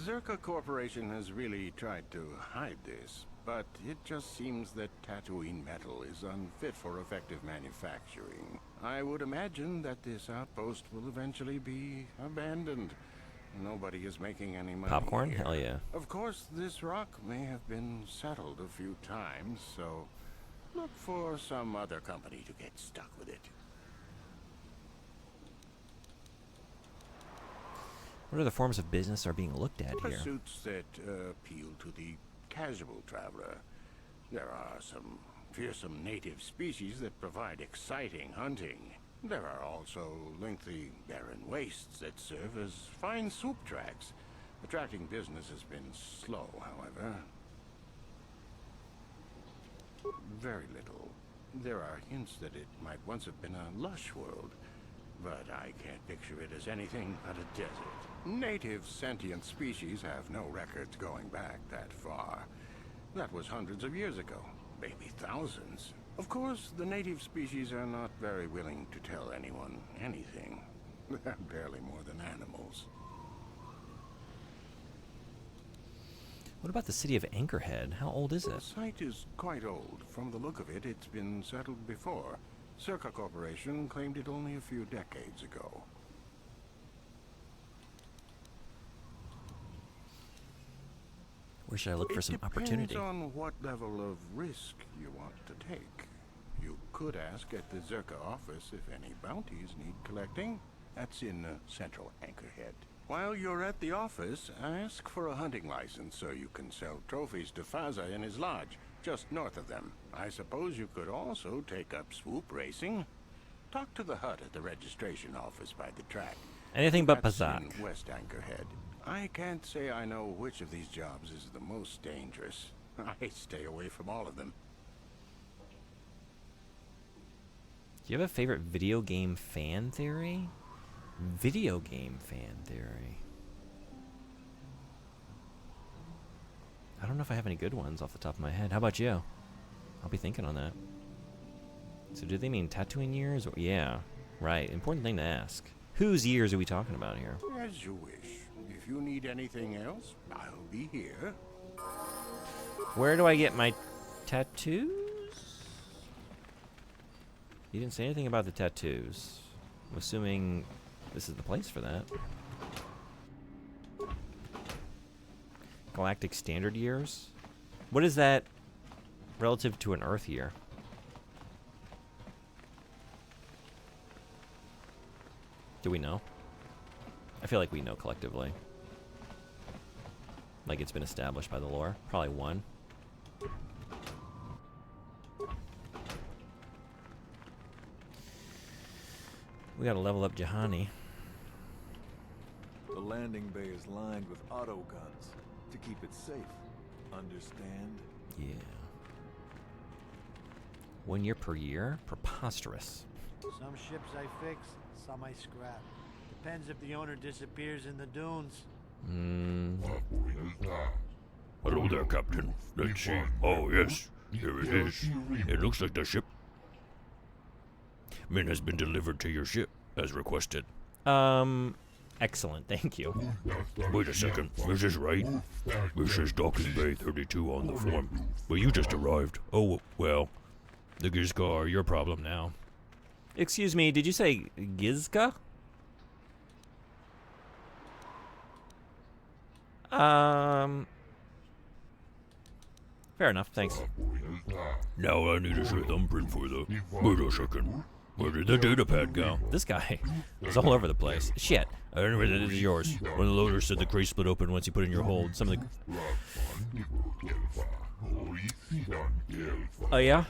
Zerka Corporation has really tried to hide this, but it just seems that Tatooine metal is unfit for effective manufacturing. I would imagine that this outpost will eventually be abandoned. Nobody is making any money. Popcorn? here. Hell yeah. Of course, this rock may have been settled a few times, so look for some other company to get stuck with it. What other forms of business are being looked at here? Pursuits that appeal to the casual traveler. There are some fearsome native species that provide exciting hunting. There are also lengthy, barren wastes that serve as fine swoop tracks. Attracting business has been slow, however. Very little. There are hints that it might once have been a lush world, but I can't picture it as anything but a desert. Native sentient species have no records going back that far. That was hundreds of years ago, maybe thousands. Of course, the native species are not very willing to tell anyone anything. They're barely more than animals. What about the city of Anchorhead? How old is The it? site is quite old. From the look of it, it's been settled before. Zerka Corporation claimed it only a few decades ago. Where should I look for some opportunity? It depends on what level of risk you want to take. You could ask at the Zerka office if any bounties need collecting. That's in central Anchorhead. While you're at the office, ask for a hunting license so you can sell trophies to Faza in his lodge, just north of them. I suppose you could also take up swoop racing. Talk to the hut at the registration office by the track. Anything but That's Pazak. in West Anchorhead. I can't say I know which of these jobs is the most dangerous. I stay away from all of them. Do you have a favorite video game fan theory? Video game fan theory. I don't know if I have any good ones off the top of my head. How about you? I'll be thinking on that. So do they mean Tatooine years? Or yeah, right. Important thing to ask. Whose years are we talking about here? As you wish. If you need anything else, I'll be here. Where do I get my tattoos? You didn't say anything about the tattoos. I'm assuming this is the place for that. Galactic Standard Years? What is that relative to an Earth year? Do we know? I feel like we know collectively. Like it's been established by the lore. Probably one. We gotta level up Juhani. The landing bay is lined with auto guns to keep it safe. Understand? Yeah. 1 year per year? Preposterous. Some ships I fix, some I scrap. Depends if the owner disappears in the dunes. Hello there, Captain. Let's see. Oh, yes. Here it is. It looks like the ship. Min has been delivered to your ship, as requested. Excellent. Thank you. Wait a second. Is this right? It says Docking Bay 32 on the form. But you just arrived. Oh, well. The Gizka are your problem now. Excuse me, did you say Gizka? Fair enough, thanks. Now I need a thumbprint for the... Wait a second. Where did the data pad go? This guy is all over the place. Shit. I don't know whether this is yours. When the loader said the crate split open once you put in your hold, some of the... Oh, yeah?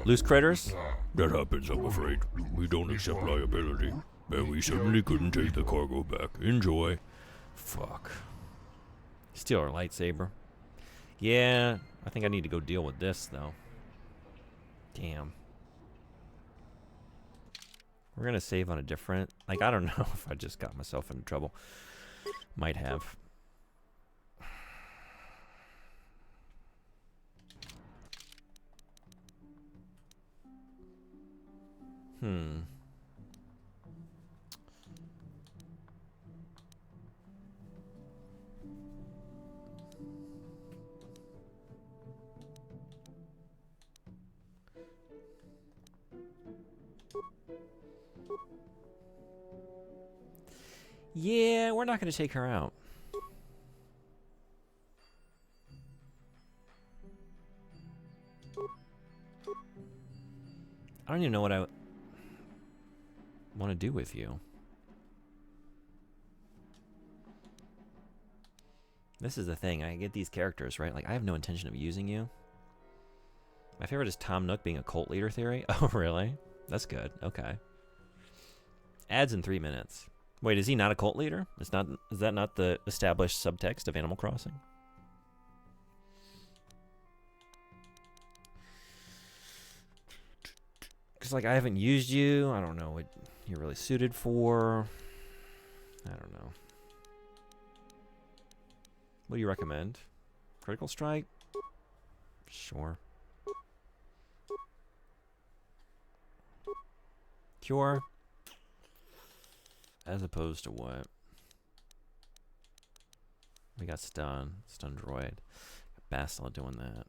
Loose critters? That happens, I'm afraid. We don't accept liability. And we certainly couldn't take the cargo back. Enjoy. Fuck. Steal our lightsaber. Yeah, I think I need to go deal with this, though. Damn. We're gonna save on a different... Like, I don't know if I just got myself into trouble. Might have. Yeah, we're not going to take her out. I don't even know what I want to do with you. This is the thing. I get these characters, right? Like, I have no intention of using you. My favorite is Tom Nook being a cult leader theory. Oh, really? That's good. Okay. Ads in 3 minutes. Wait, is he not a cult leader? Is that not the established subtext of Animal Crossing? Because, like, I haven't used you. I don't know what you're really suited for. I don't know. What do you recommend? Critical Strike? Sure. Cure? As opposed to what? We got Stun. Stun Droid. Bastila doing that.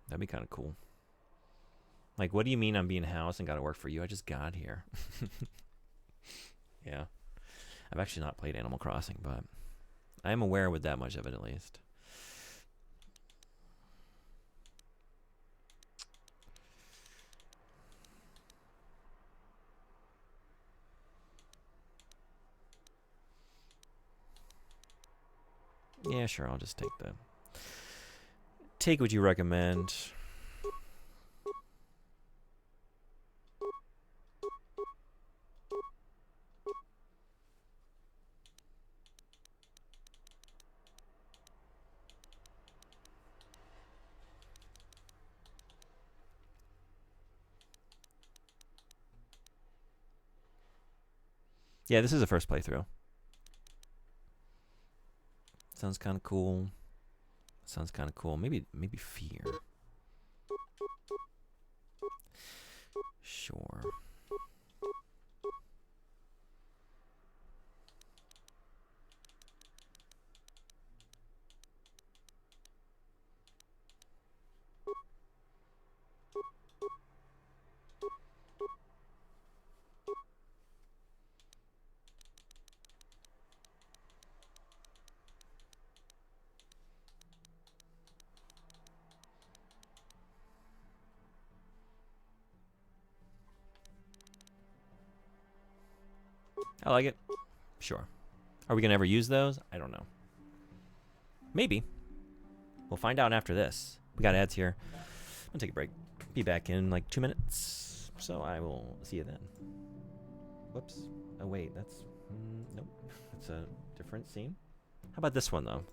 That'd be kind of cool. Like, what do you mean I'm being housed and got to work for you? I just got here. Yeah. I've actually not played Animal Crossing, but I am aware with that much of it at least. Yeah, sure, I'll just take what you recommend. Yeah, this is a first playthrough. Sounds kind of cool. Sounds kind of cool. Maybe fear. Sure. I like it. Sure. Are we going to ever use those? I don't know. Maybe. We'll find out after this. We got ads here. I'm going to take a break. Be back in like 2 minutes. So I will see you then. Whoops. Oh, wait. That's... nope. That's a different scene. How about this one, though?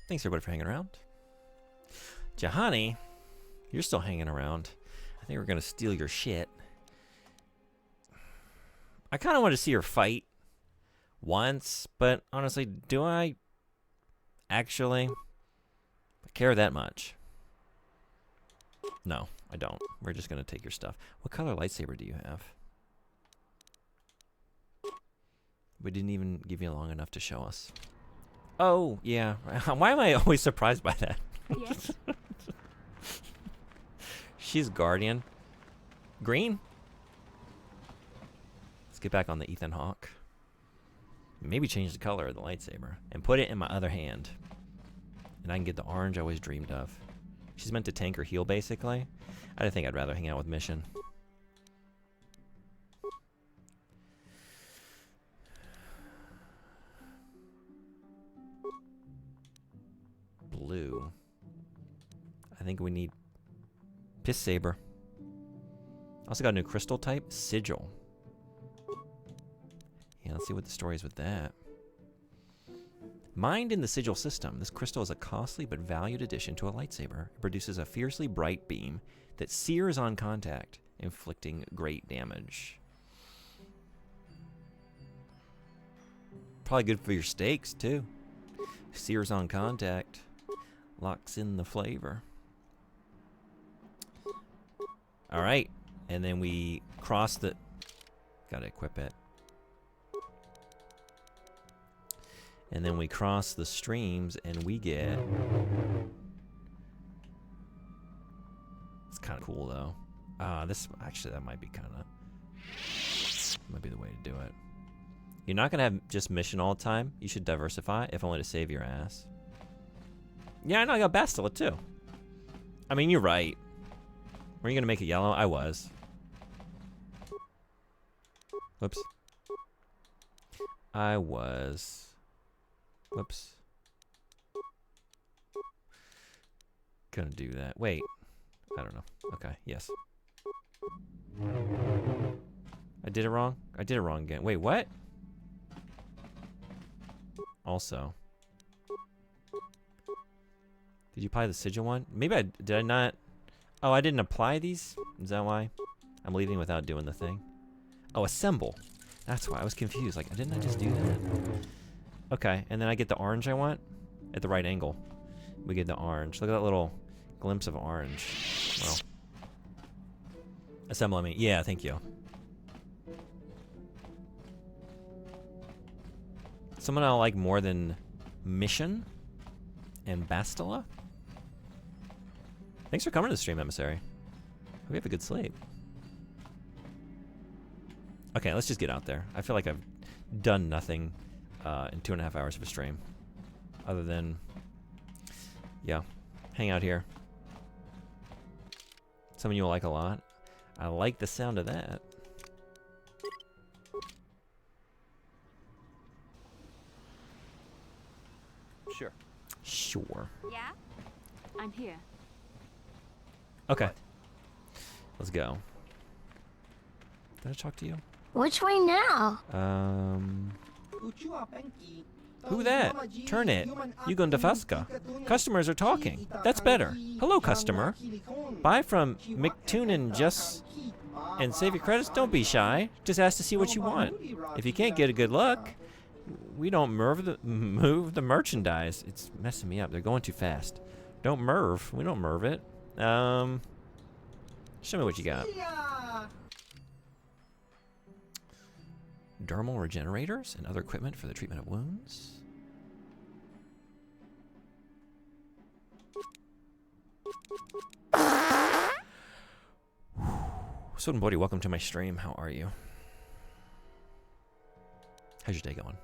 Thanks everybody for hanging around. Jahani, you're still hanging around. I think we're gonna steal your shit. I kind of want to see her fight once, but honestly, do I actually care that much? No, I don't. We're just gonna take your stuff. What color lightsaber do you have? We didn't even give you long enough to show us. Oh, yeah. Why am I always surprised by that? Yes. She's Guardian. Green? Let's get back on the Ethan Hawke. Maybe change the color of the lightsaber and put it in my other hand. And I can get the orange I always dreamed of. She's meant to tank or heal, basically. I think I'd rather hang out with Mission. Blue. I think we need Piss Saber. Also got a new crystal type, Sigil. Yeah, let's see what the story is with that. Mined in the Sigil system, this crystal is a costly but valued addition to a lightsaber. It produces a fiercely bright beam that sears on contact, inflicting great damage. Probably good for your steaks, too. Sears on contact. Locks in the flavor. Alright. And then we cross the... Gotta equip it. And then we cross the streams and we get... It's kind of cool, though. This... Actually, that might be kind of... Might be the way to do it. You're not going to have just mission all the time. You should diversify, if only to save your ass. Yeah, I know I got Bastila, too. I mean, you're right. Were you going to make it yellow? I was. Whoops. I was. Whoops. Gonna do that. Wait. I don't know. Okay, yes. I did it wrong? I did it wrong again. Wait, what? Also. Did you apply the Sigil one? Maybe did I not? Oh, I didn't apply these? Is that why? I'm leaving without doing the thing. Oh, assemble. That's why I was confused. Like, didn't I just do that? Okay, and then I get the orange I want at the right angle. We get the orange. Look at that little glimpse of orange. Well. Assemble, I mean. Yeah, thank you. Someone I like more than Mission and Bastila. Thanks for coming to the stream, Emissary. Hope you have a good sleep. Okay, let's just get out there. I feel like I've done nothing in 2.5 hours of a stream. Other than, yeah, hang out here. Someone you'll like a lot. I like the sound of that. Sure. Sure. Yeah? I'm here. Okay. Let's go. Did I talk to you? Which way now? Who that? Turn it. Yugon Dafaska. Customers are talking. That's better. Hello, customer. Buy from McTunin just and save your credits. Don't be shy. Just ask to see what you want. If you can't get a good look, we don't move the merchandise. It's messing me up. They're going too fast. Don't merv. We don't merv it. Show me what you got. Dermal regenerators and other equipment for the treatment of wounds. Soden Bodhi, welcome to my stream. How are you? How's your day going?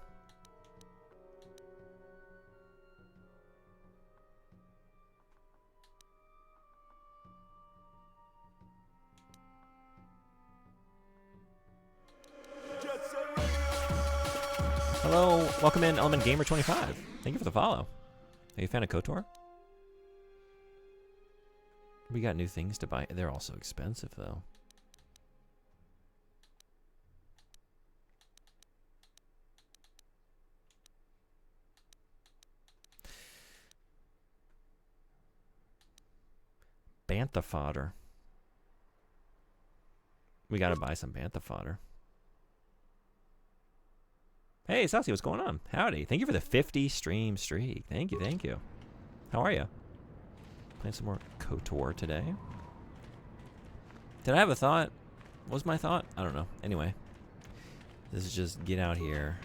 Hello, welcome in Element Gamer 25. Thank you for the follow. Are you a fan of KOTOR? We got new things to buy. They're also expensive though. Bantha fodder. We gotta buy some Bantha fodder. Hey, Saucy, what's going on? Howdy. Thank you for the 50 stream streak. Thank you, thank you. How are you? Playing some more KOTOR today. Did I have a thought? What was my thought? I don't know. Anyway. This is just get out here.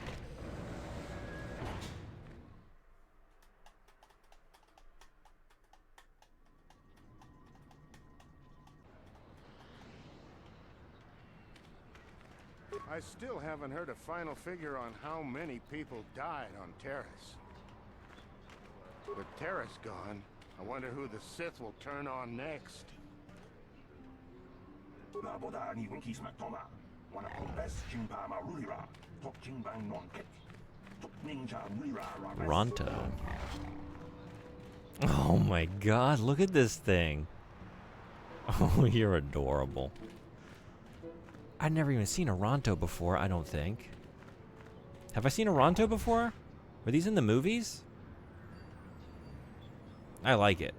I still haven't heard a final figure on how many people died on Terrace. With Terrace gone, I wonder who the Sith will turn on next. Ronto. Oh my god, look at this thing. Oh, you're adorable. I've never even seen a Ronto before, I don't think. Have I seen a Ronto before? Were these in the movies? I like it.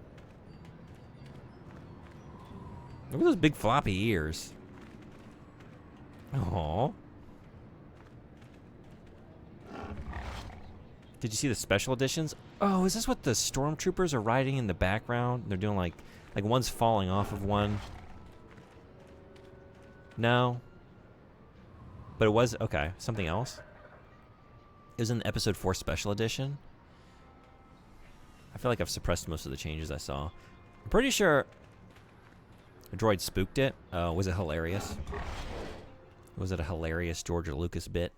Look at those big floppy ears. Aww. Did you see the special editions? Oh, is this what the stormtroopers are riding in the background? They're doing like one's falling off of one. No. But it was, okay, something else. It was in the episode 4 special edition. I feel like I've suppressed most of the changes I saw. I'm pretty sure a droid spooked it. Was it hilarious? Was it a hilarious George Lucas bit?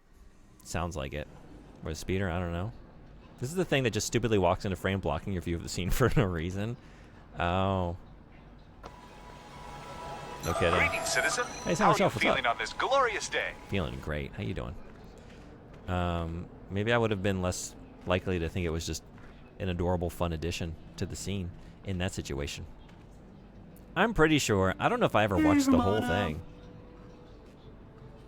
Sounds like it. Or a speeder, I don't know. This is the thing that just stupidly walks into frame blocking your view of the scene for no reason. Oh. No kidding. Greetings, citizen. Hey, how are you what's feeling up? on this glorious day? Feeling great. How you doing? Maybe I would have been less likely to think it was just an adorable, fun addition to the scene in that situation. I'm pretty sure. I don't know if I ever watched the whole thing.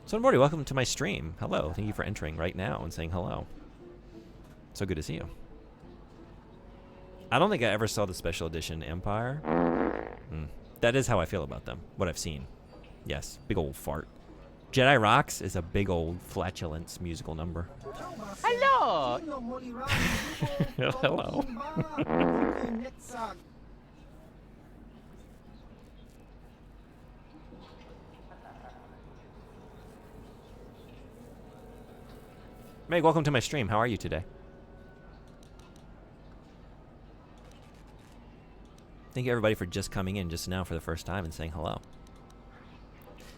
So, Morty, welcome to my stream. Hello. Thank you for entering right now and saying hello. So good to see you. I don't think I ever saw the special edition Empire. That is how I feel about them. What I've seen. Yes. Big old fart. Jedi Rocks is a big old flatulence musical number. Hello! Hello. Meg, welcome to my stream. How are you today? Thank you, everybody, for just coming in just now for the first time and saying hello.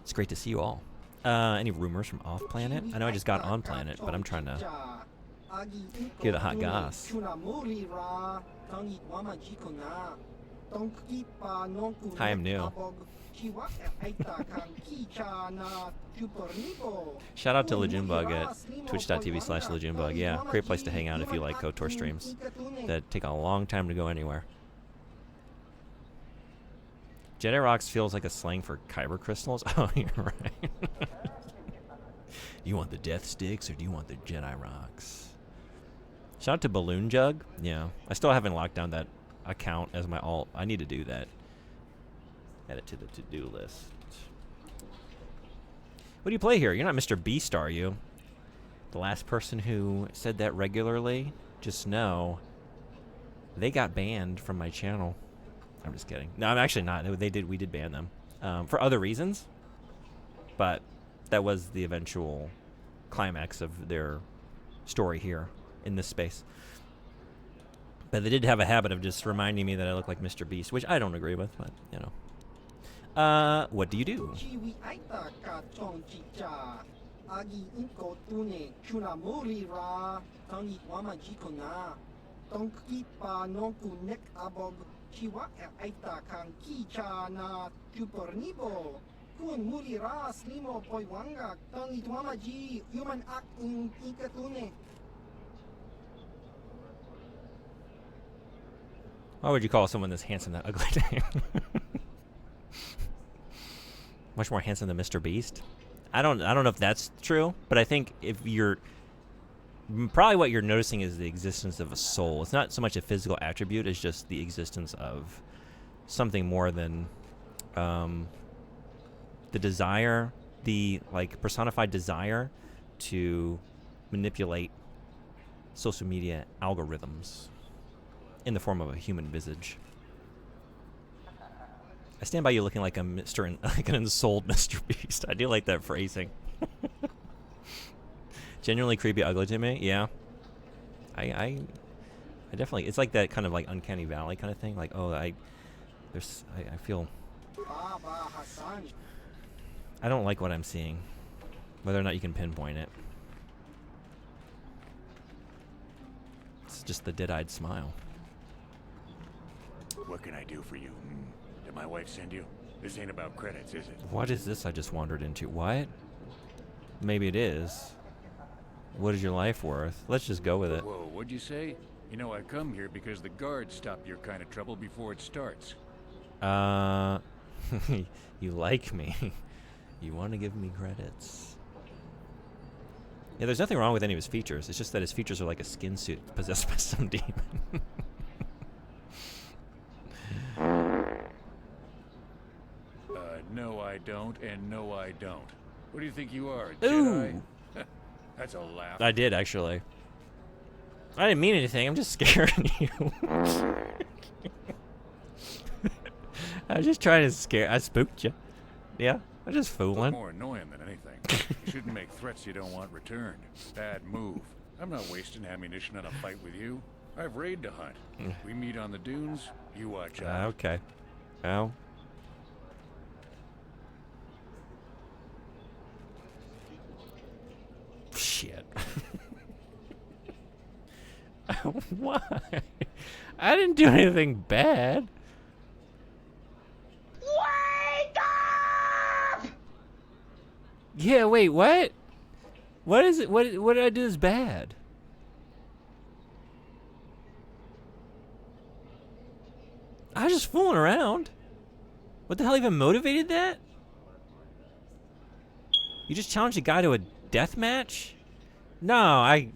It's great to see you all. Any rumors from off-planet? I know I just got on-planet, but I'm trying to hear the hot goss. Hi, I'm new. Shout out to Lejunbug at twitch.tv/Lejunbug. Yeah, great place to hang out if you like KOTOR streams that take a long time to go anywhere. Jedi Rocks feels like a slang for kyber crystals. Oh, you're right. You want the death sticks or do you want the Jedi Rocks? Shout out to Balloon Jug. Yeah, I still haven't locked down that account as my alt. I need to do that. Add it to the to-do list. What do you play here? You're not Mr. Beast, are you? The last person who said that regularly, just know they got banned from my channel. I'm just kidding. No, I'm actually not. We did ban them for other reasons, but that was the eventual climax of their story here in this space. But they did have a habit of just reminding me that I look like Mr. Beast, which I don't agree with, but you know. What do you do? Why would you call someone this handsome that ugly name? Much more handsome than Mr. Beast? I don't know if that's true, but I think if you're probably what you're noticing is the existence of a soul. It's not so much a physical attribute as just the existence of something more than the desire, the like personified desire to manipulate social media algorithms in the form of a human visage. I stand by you looking like a like an unsold Mr. Beast. I do like that phrasing. Genuinely creepy, ugly to me. Yeah, I definitely. It's like that kind of like uncanny valley kind of thing. Like, oh, I feel. I don't like what I'm seeing, whether or not you can pinpoint it. It's just the dead-eyed smile. What can I do for you? Did my wife send you? This ain't about credits, is it? What is this I just wandered into? What? Maybe it is. What is your life worth? Let's just go with it. Whoa, what'd you say? You know I come here because the guards stop your kind of trouble before it starts. You like me. You want to give me credits. Yeah, there's nothing wrong with any of his features. It's just that his features are like a skin suit possessed by some demon. No I don't, and no I don't. What do you think you are, a Jedi? That's a laugh. I did, actually. I didn't mean anything. I'm just scaring you. I was just trying to scare. I spooked you. Yeah, I'm just fooling. More annoying than anything. You shouldn't make threats you don't want returned. Bad move. I'm not wasting ammunition on a fight with you. I've raid to hunt. We meet on the dunes. You watch out. Okay. Oh. Shit. Why? I didn't do anything bad. Wake up! Yeah, wait, what? What is it? What did I do that's bad? I was just fooling around. What the hell even motivated that? You just challenged a guy to a death match? No, I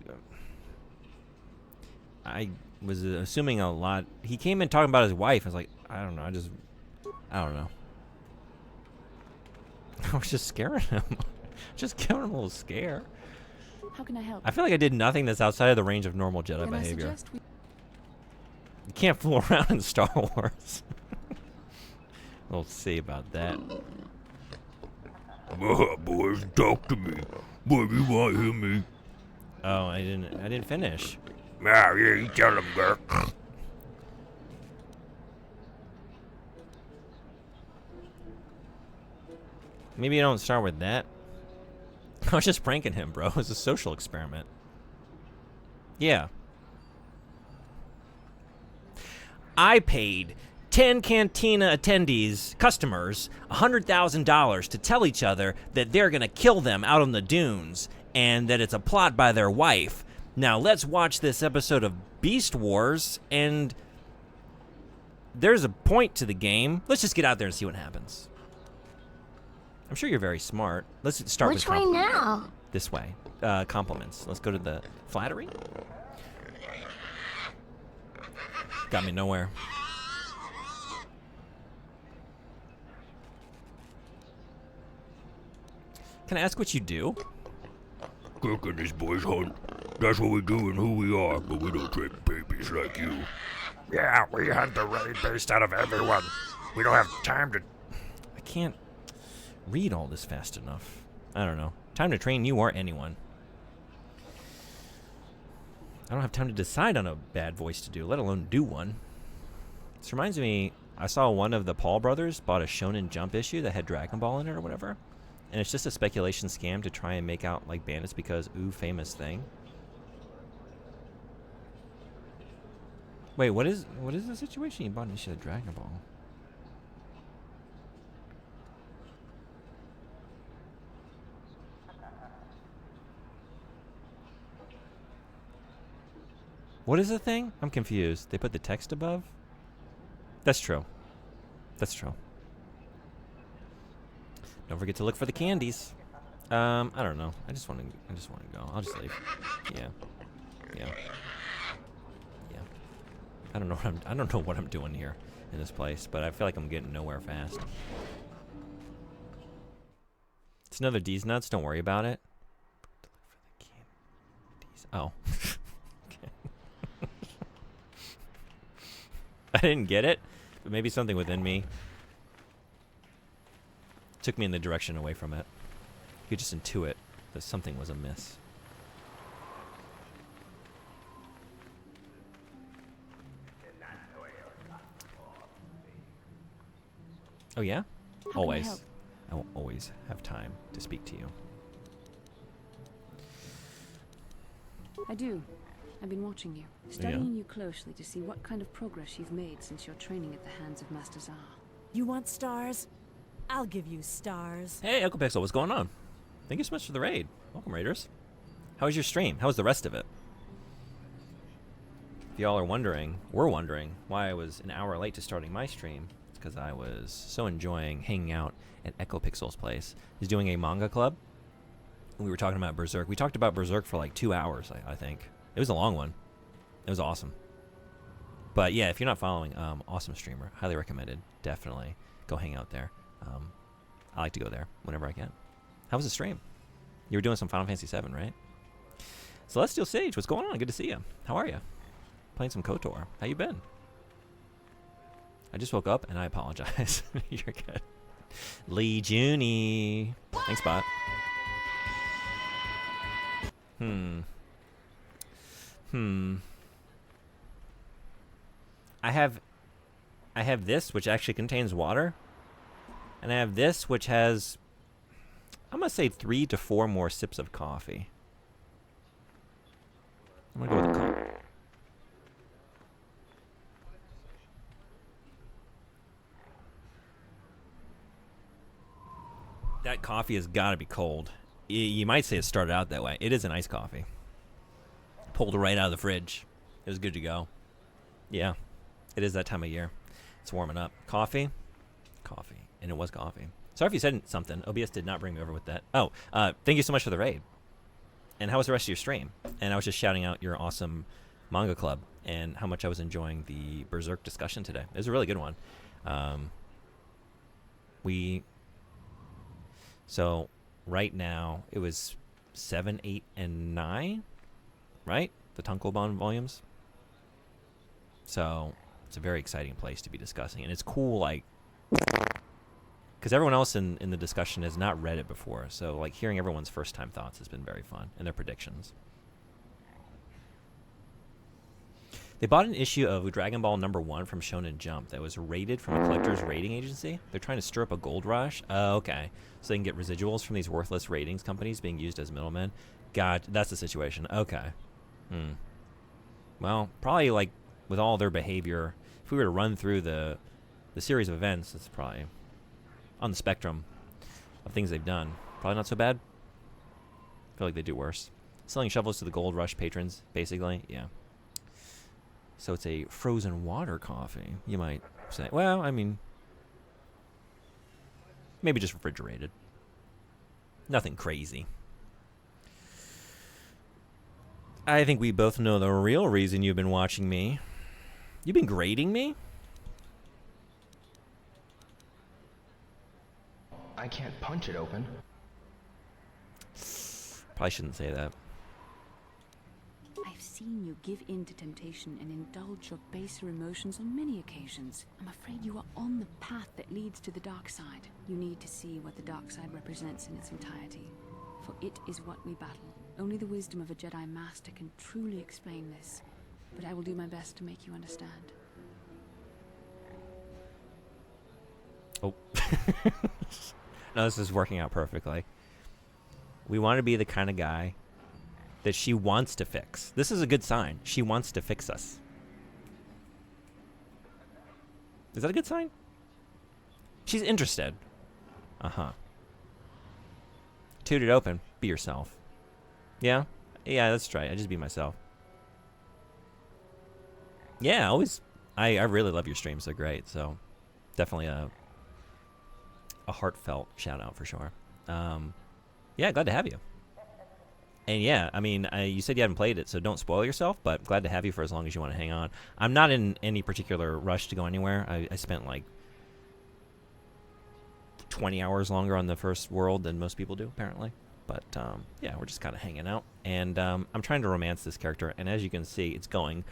was assuming a lot. He came in talking about his wife. I was like, I don't know. I don't know. I was just scaring him. Just giving him a little scare. How can I help? I feel like I did nothing that's outside of the range of normal Jedi behavior. You can't fool around in Star Wars. We'll see about that. Boys, talk to me. Boy, you want to hear me? Oh, I didn't finish. Yeah, you tell him, girl. Maybe you don't start with that. I was just pranking him, bro. It was a social experiment. Yeah. I paid 10 Cantina attendees, customers, $100,000 to tell each other that they're going to kill them out on the dunes and that it's a plot by their wife. Now, let's watch this episode of Beast Wars, and there's a point to the game. Let's just get out there and see what happens. I'm sure you're very smart. Let's start with Which way now? This way. Compliments. Let's go to the flattery. Got me nowhere. Can I ask what you do? Cooking these boys hunt. That's what we do and who we are, but we don't trade babies like you. Yeah, we hunt the raid based out of everyone. We don't have time to... I can't read all this fast enough. I don't know. Time to train you or anyone. I don't have time to decide on a bad voice to do, let alone do one. This reminds me, I saw one of the Paul brothers bought a Shonen Jump issue that had Dragon Ball in it or whatever. And it's just a speculation scam to try and make out like bandits because, ooh, famous thing. Wait, what is the situation? You bought an issue of Dragon Ball. What is the thing? I'm confused. They put the text above? That's true. That's true. Don't forget to look for the candies. I don't know. I just want to go. I'll just leave. Yeah. Yeah. Yeah. I don't know what I'm doing here. in this place, but I feel like I'm getting nowhere fast. It's another D's nuts. Don't worry about it. Oh. Okay. I didn't get it, but maybe something within me took me in the direction away from it. You could just intuit that something was amiss. Oh yeah? How can I Always. help? I will always have time to speak to you. I do. I've been watching you, studying you closely to see what kind of progress you've made since your training at the hands of Master Zar. You want stars? I'll give you stars. Hey, Uncle Pixel, what's going on? Thank you so much for the raid. Welcome, Raiders. How was your stream? How was the rest of it? If y'all are wondering, we're wondering, why I was an hour late to starting my stream, it's because I was so enjoying hanging out at Echo Pixel's place. He's doing a manga club. We were talking about Berserk. We talked about Berserk for like 2 hours, I think. It was a long one. It was awesome. But yeah, if you're not following, awesome streamer. Highly recommended. Definitely go hang out there. I like to go there whenever I can. How was the stream? You were doing some Final Fantasy VII, right? Celestial Sage, what's going on? Good to see you. How are you? Playing some KOTOR. How you been? I just woke up and I apologize. You're good. Lee Junie. Thanks, bot. I have this, which actually contains water. And I have this, which has, I'm going to say 3 to 4 more sips of coffee. I'm going to go with the coffee. That coffee has got to be cold. You might say it started out that way. It is an iced coffee. Pulled it right out of the fridge. It was good to go. Yeah, it is that time of year. It's warming up. Coffee? Coffee. And it was coffee. Sorry if you said something. OBS did not bring me over with that. Oh, thank you so much for the raid. And how was the rest of your stream? And I was just shouting out your awesome manga club and how much I was enjoying the Berserk discussion today. It was a really good one. So right now it was 7, 8, and 9, right? The Tankobon volumes. So it's a very exciting place to be discussing, and it's cool, like, because everyone else in the discussion has not read it before. So like hearing everyone's first time thoughts has been very fun, and their predictions. They bought an issue of Dragon Ball #1 from Shonen Jump that was rated from a collector's rating agency. They're trying to stir up a gold rush. Oh, okay. So they can get residuals from these worthless ratings companies being used as middlemen. God, that's the situation. Okay. Well, probably like with all their behavior, if we were to run through the series of events, it's probably on the spectrum of things they've done. Probably not so bad. I feel like they do worse. Selling shovels to the gold rush patrons, basically. Yeah. So it's a frozen water coffee, you might say. Well, I mean, maybe just refrigerated. Nothing crazy. I think we both know the real reason you've been watching me. You've been grading me? I can't punch it open. Probably shouldn't say that. I've seen you give in to temptation and indulge your baser emotions on many occasions. I'm afraid you are on the path that leads to the dark side. You need to see what the dark side represents in its entirety, for it is what we battle. Only the wisdom of a Jedi Master can truly explain this, but I will do my best to make you understand. Oh. No, this is working out perfectly. We want to be the kind of guy that she wants to fix. This is a good sign. She wants to fix us. Is that a good sign? She's interested. Uh-huh. Toot it open. Be yourself. Yeah? Yeah, that's right. I just be myself. Yeah, always. I really love your streams. They're great. So definitely a heartfelt shout out for sure. Yeah, glad to have you. And yeah, I mean, you said you haven't played it, so don't spoil yourself, but glad to have you for as long as you want to hang on. I'm not in any particular rush to go anywhere. I spent like 20 hours longer on the first world than most people do, apparently. But yeah, we're just kind of hanging out. And I'm trying to romance this character, and as you can see, it's going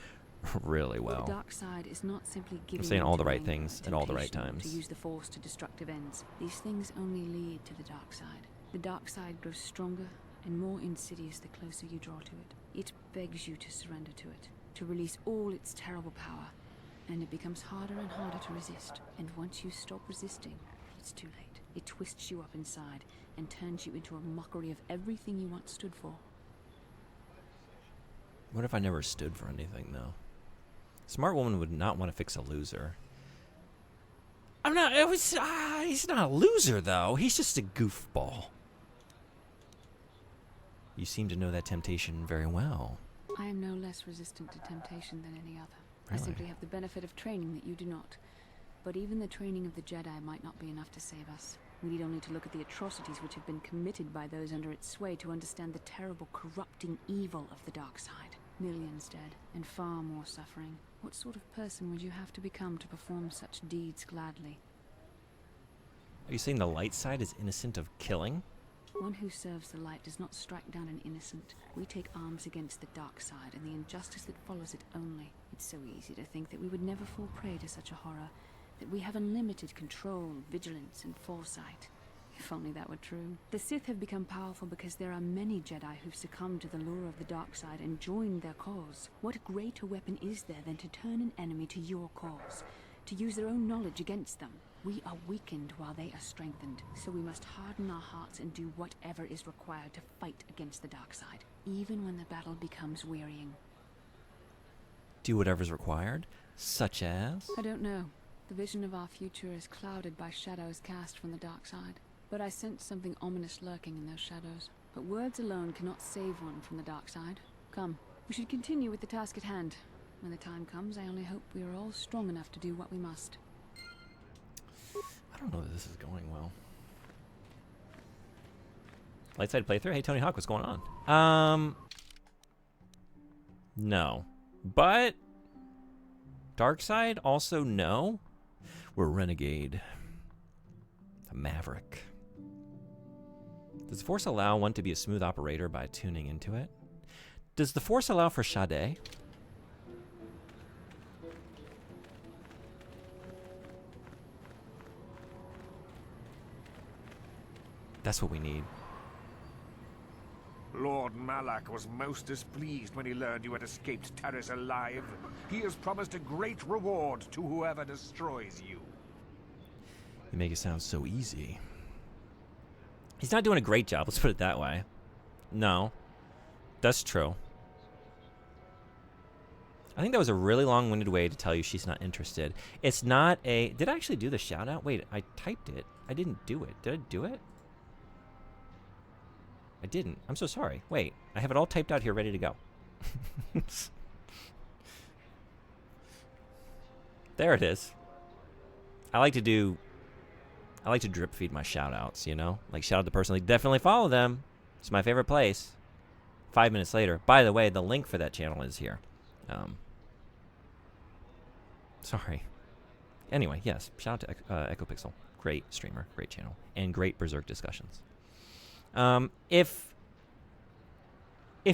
really well. The dark side is not simply giving I'm saying all the right you things at all the right temptation times. to use the Force to destructive ends. These things only lead to the dark side. The dark side grows stronger and more insidious the closer you draw to it. It begs you to surrender to it, to release all its terrible power, and it becomes harder and harder to resist. And once you stop resisting, it's too late. It twists you up inside and turns you into a mockery of everything you once stood for. What if I never stood for anything, though? Smart woman would not want to fix a loser. He's not a loser, though. He's just a goofball. You seem to know that temptation very well. I am no less resistant to temptation than any other. Really? I simply have the benefit of training that you do not. But even the training of the Jedi might not be enough to save us. We need only to look at the atrocities which have been committed by those under its sway to understand the terrible, corrupting evil of the dark side. Millions dead, and far more suffering. What sort of person would you have to become to perform such deeds gladly? Are you saying the light side is innocent of killing? One who serves the light does not strike down an innocent. We take arms against the dark side and the injustice that follows it only. It's so easy to think that we would never fall prey to such a horror, that we have unlimited control, vigilance, and foresight. If only that were true. The Sith have become powerful because there are many Jedi who've succumbed to the lure of the dark side and joined their cause. What greater weapon is there than to turn an enemy to your cause? To use their own knowledge against them? We are weakened while they are strengthened, so we must harden our hearts and do whatever is required to fight against the dark side, even when the battle becomes wearying. Do whatever's required? Such as? I don't know. The vision of our future is clouded by shadows cast from the dark side. But I sense something ominous lurking in those shadows. But words alone cannot save one from the dark side. Come, we should continue with the task at hand. When the time comes, I only hope we are all strong enough to do what we must. I don't know that this is going well. Light side playthrough? Hey, Tony Hawk, what's going on? No. But dark side also no. We're Renegade. A Maverick. Does the Force allow one to be a smooth operator by tuning into it? Does the Force allow for Sade? That's what we need. Lord Malak was most displeased when he learned you had escaped Taris alive. He has promised a great reward to whoever destroys you. You make it sound so easy. He's not doing a great job, let's put it that way. No. That's true. I think that was a really long-winded way to tell you she's not interested. It's not a... Did I actually do the shout-out? Wait, I typed it. I didn't do it. Did I do it? I didn't. I'm so sorry. Wait, I have it all typed out here ready to go. There it is. I like to drip feed my shout-outs, you know? Like, shout out the person, like, definitely follow them. It's my favorite place. 5 minutes later. By the way, the link for that channel is here. Sorry. Anyway, yes, shout out to Echo Pixel. Great streamer, great channel, and great Berserk discussions. If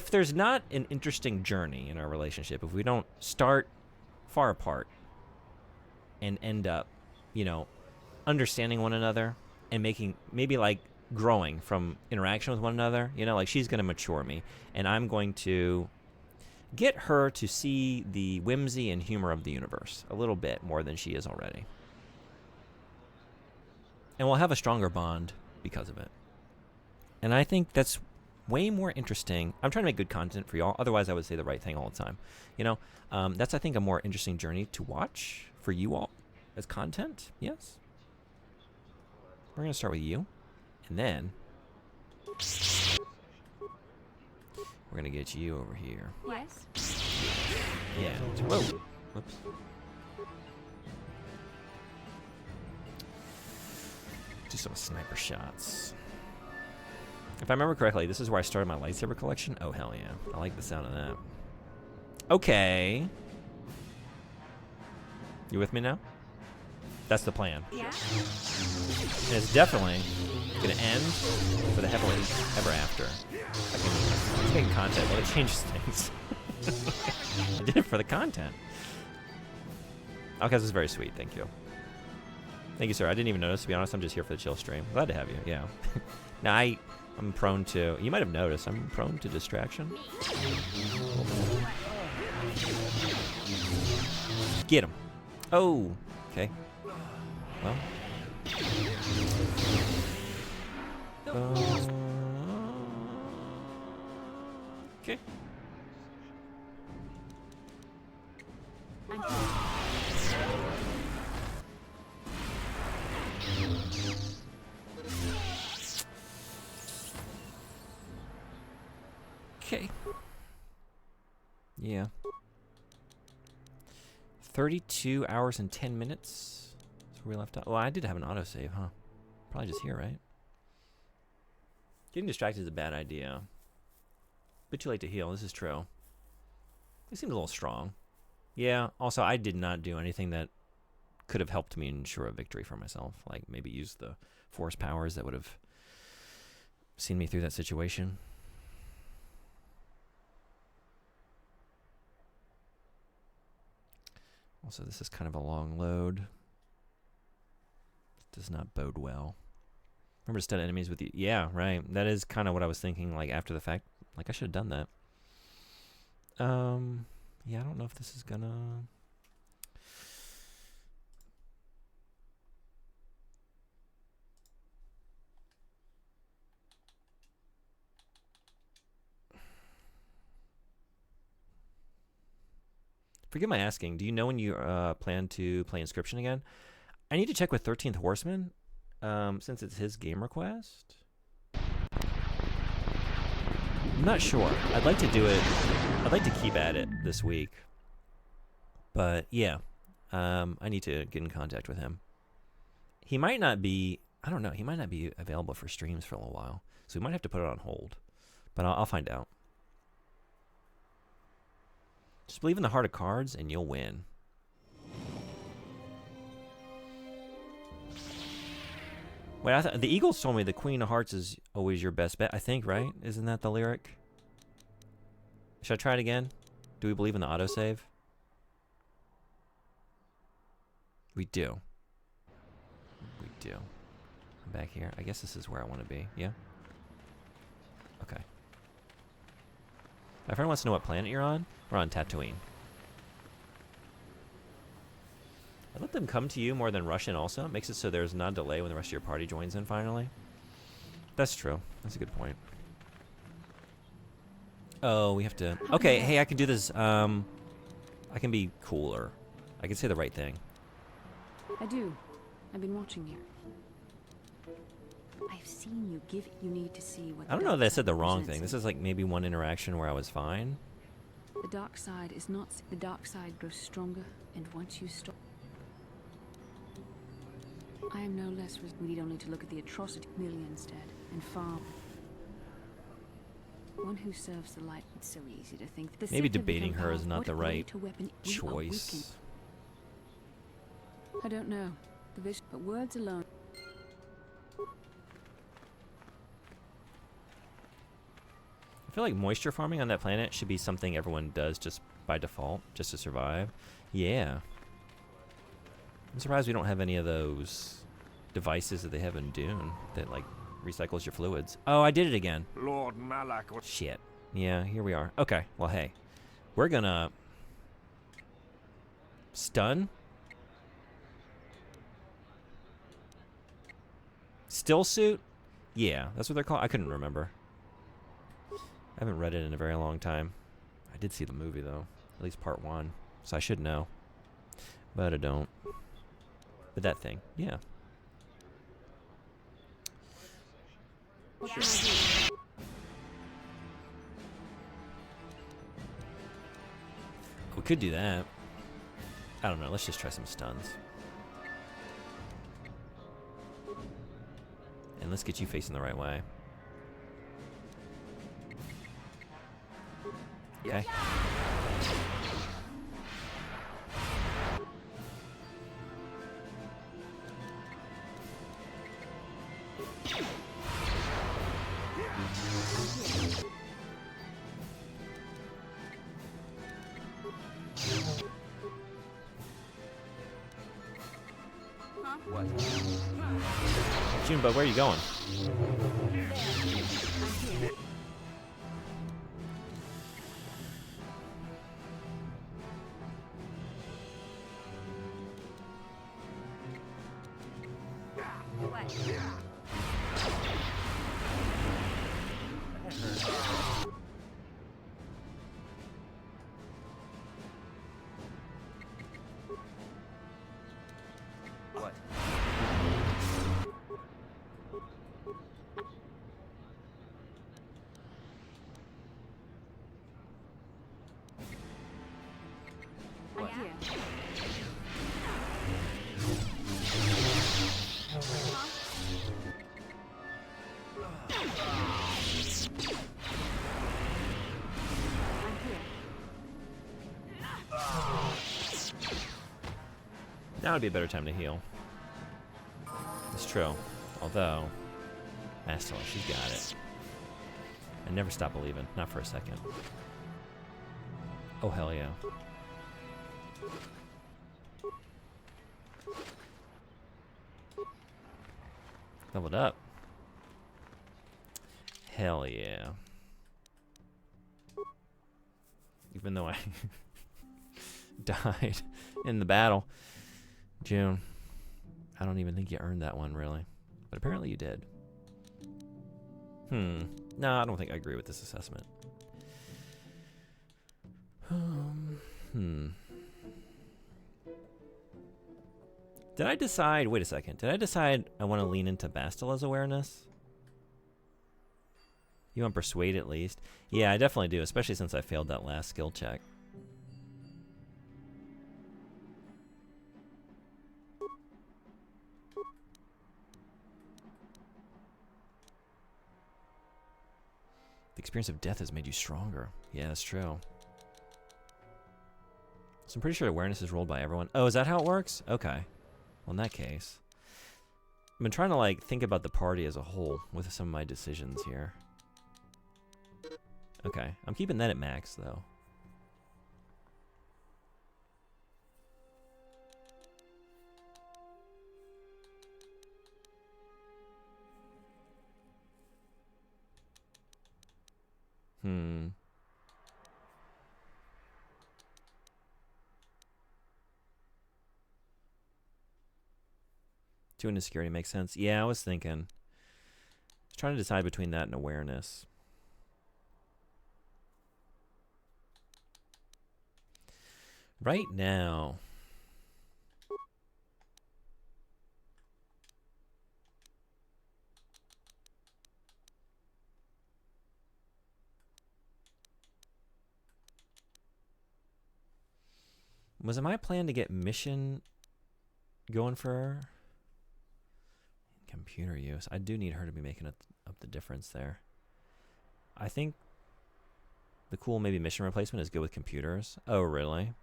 there's not an interesting journey in our relationship, if we don't start far apart and end up, you know, understanding one another and making, maybe like growing from interaction with one another, you know, like she's going to mature me and I'm going to get her to see the whimsy and humor of the universe a little bit more than she is already. And we'll have a stronger bond because of it. And I think that's way more interesting. I'm trying to make good content for y'all. Otherwise, I would say the right thing all the time. You know, that's, I think, a more interesting journey to watch for you all as content. Yes. We're going to start with you. And then we're going to get you over here. Yes? Yeah. Whoa. Whoops. Do some sniper shots. If I remember correctly, this is where I started my lightsaber collection. Oh, hell yeah. I like the sound of that. Okay. You with me now? That's the plan. Yeah. And it's definitely going to end with a happily ever after. It's making content. Well, it changes things. I did it for the content. Outcast is very sweet. Thank you. Thank you, sir. I didn't even notice, to be honest. I'm just here for the chill stream. Glad to have you. Yeah. Now, I'm prone to... You might have noticed. I'm prone to distraction. Get him. Oh. Okay. Well. Okay. Okay. Yeah. 32 hours and 10 minutes. That's where we left off. Well, I did have an autosave, huh? Probably just here, right? Getting distracted is a bad idea. Bit too late to heal. This is true. It seems a little strong. Yeah. Also, I did not do anything that could have helped me ensure a victory for myself. Like maybe use the force powers that would have seen me through that situation. Also, this is kind of a long load. Does not bode well. Remember to stun enemies with you. Yeah, right. That is kind of what I was thinking, like, after the fact. Like, I should have done that. Yeah, I don't know if this is gonna... Forgive my asking, do you know when you plan to play Inscription again? I need to check with 13th Horseman, since it's his game request. I'm not sure. I'd like to do it. I'd like to keep at it this week. But, yeah. I need to get in contact with him. He might not be... I don't know. He might not be available for streams for a little while. So we might have to put it on hold. But I'll find out. Just believe in the heart of cards and you'll win. Wait, the Eagles told me the Queen of Hearts is always your best bet, I think, right? Isn't that the lyric? Should I try it again? Do we believe in the autosave? We do. We do. I'm back here. I guess this is where I want to be. Yeah? Okay. My friend wants to know what planet you're on. We're on Tatooine. I let them come to you more than rush in also. It makes it so there's not a delay when the rest of your party joins in finally. That's true. That's a good point. Oh, we have to... Okay, hey, I can do this. I can be cooler. I can say the right thing. I do. I've been watching you. I've seen you give... You need to see what... I don't know that I said the wrong thing. This is like maybe one interaction where I was fine. The dark side is not... The dark side grows stronger, and once you stop... I am no less... We need only to look at the atrocity millions dead, and far... One who serves the light. It's so easy to think... Maybe debating her is not the right choice. I don't know. The vision... But words alone... I feel like moisture farming on that planet should be something everyone does just by default, just to survive. Yeah. I'm surprised we don't have any of those devices that they have in Dune that, like, recycles your fluids. Oh, I did it again. Lord Malak. Shit. Yeah, here we are. Okay, well, hey. We're gonna... Stun? Still suit? Yeah, that's what they're called. I couldn't remember. I haven't read it in a very long time. I did see the movie, though. At least part 1. So I should know. But I don't. But that thing, yeah. Sure. We could do that. I don't know. Let's just try some stuns. And let's get you facing the right way. Okay. Junebug, where are you going? What? I'm here. Now would be a better time to heal. It's true. Although, Bastila, she's got it. I never stop believing. Not for a second. Oh, hell yeah. Leveled up. Hell yeah. Even though I died in the battle. June, I don't even think you earned that one, really. But apparently you did. No, I don't think I agree with this assessment. Did I decide... Wait a second. Did I decide I want to lean into Bastila's awareness? You want Persuade at least? Yeah, I definitely do, especially since I failed that last skill check. The experience of death has made you stronger. Yeah, that's true. So I'm pretty sure awareness is rolled by everyone. Oh, is that how it works? Okay. Well, in that case, I've been trying to like think about the party as a whole with some of my decisions here. Okay, I'm keeping that at max though. Two into security makes sense. Yeah, I was thinking. I was trying to decide between that and awareness. Right now. Was it my plan to get mission going for her? Computer use. I do need her to be making up the difference there. I think the cool maybe mission replacement is good with computers. Oh, really?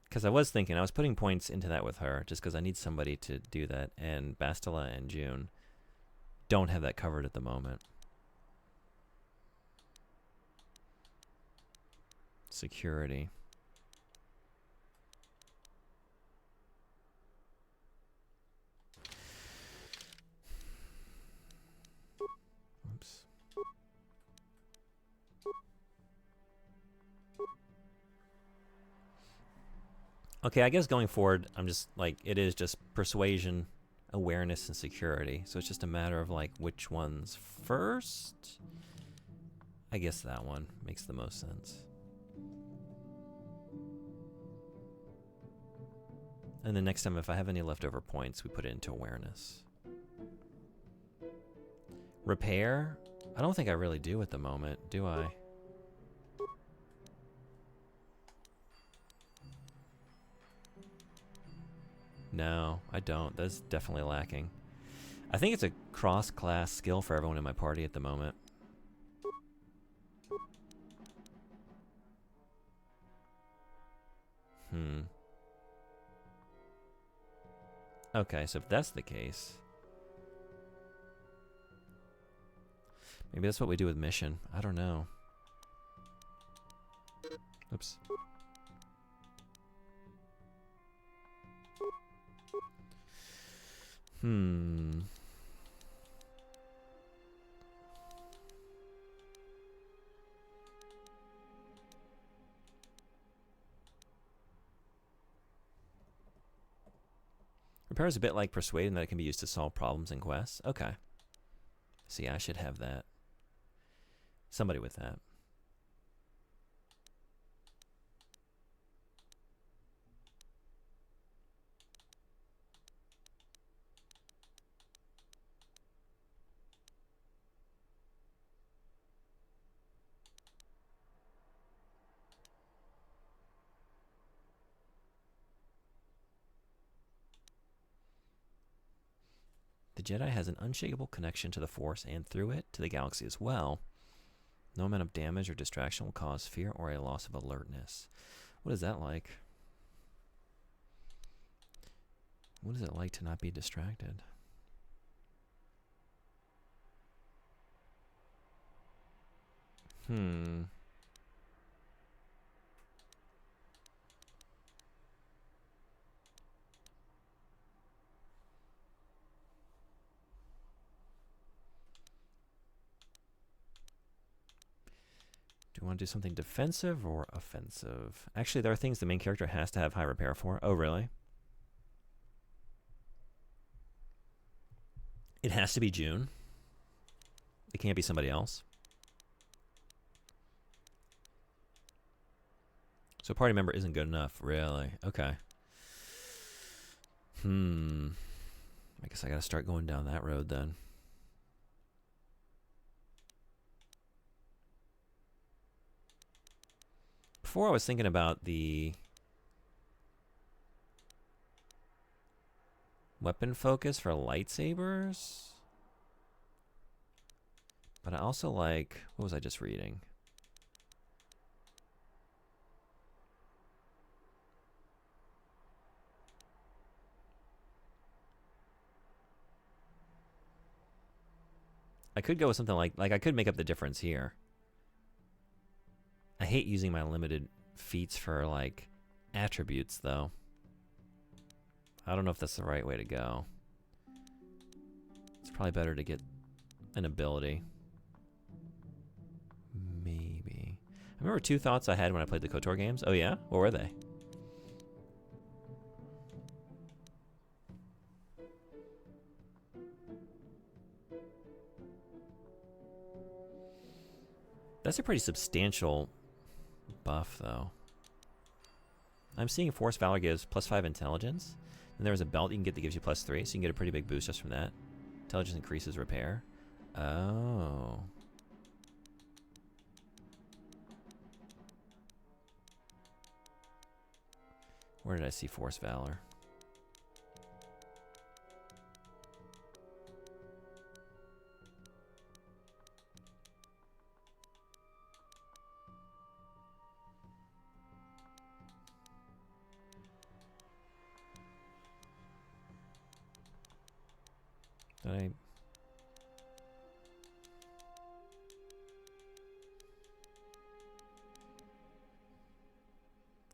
Because I was thinking, I was putting points into that with her, just because I need somebody to do that, and Bastila and June don't have that covered at the moment. Security. Oops. Okay, I guess going forward, I'm just like, it is just persuasion, awareness, and security. So it's just a matter of like which one's first. I guess that one makes the most sense. And then next time, if I have any leftover points, we put it into awareness. Repair? I don't think I really do at the moment, do I? No, I don't. That's definitely lacking. I think it's a cross-class skill for everyone in my party at the moment. Okay, so if that's the case, maybe that's what we do with mission. I don't know. Oops. Repair is a bit like Persuade in that it can be used to solve problems in quests. Okay. See, I should have that. Somebody with that. The Jedi has an unshakable connection to the Force and through it to the galaxy as well. No amount of damage or distraction will cause fear or a loss of alertness. What is that like? What is it like to not be distracted? Do you want to do something defensive or offensive? Actually, there are things the main character has to have high repair for. Oh, really? It has to be June. It can't be somebody else. So party member isn't good enough, really. Okay. I guess I gotta start going down that road then. Before I was thinking about the weapon focus for lightsabers. But I also like, what was I just reading? I could go with something like I could make up the difference here. I hate using my limited feats for like attributes though. I don't know if that's the right way to go. It's probably better to get an ability. Maybe. I remember two thoughts I had when I played the KOTOR games. Oh yeah? What were they? That's a pretty substantial buff, though. I'm seeing Force Valor gives +5 intelligence. And there's a belt you can get that gives you +3, so you can get a pretty big boost just from that. Intelligence increases repair. Oh. Where did I see Force Valor?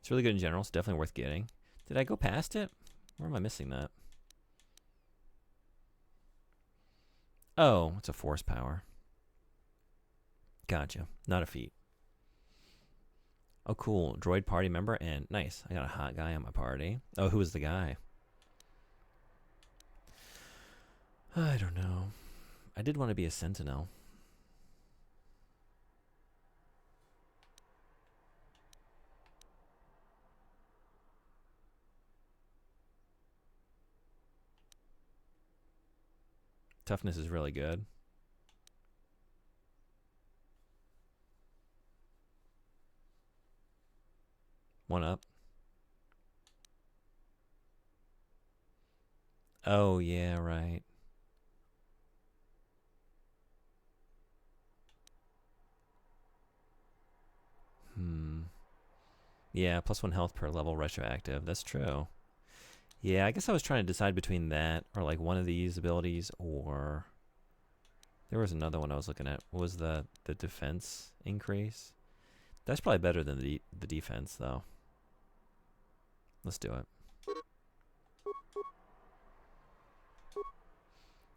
It's really good in general. It's definitely worth getting. Did I go past it? Where am I missing that? Oh, it's a force power. Gotcha. Not a feat. Oh, cool. Droid party member and nice. I got a hot guy on my party. Oh, who was the guy? I don't know. I did want to be a sentinel. Toughness is really good. One up. Oh, yeah, right. Yeah, +1 health per level retroactive. That's true. Yeah, I guess I was trying to decide between that or like one of these abilities, or there was another one I was looking at. What was the defense increase? That's probably better than the defense though. Let's do it.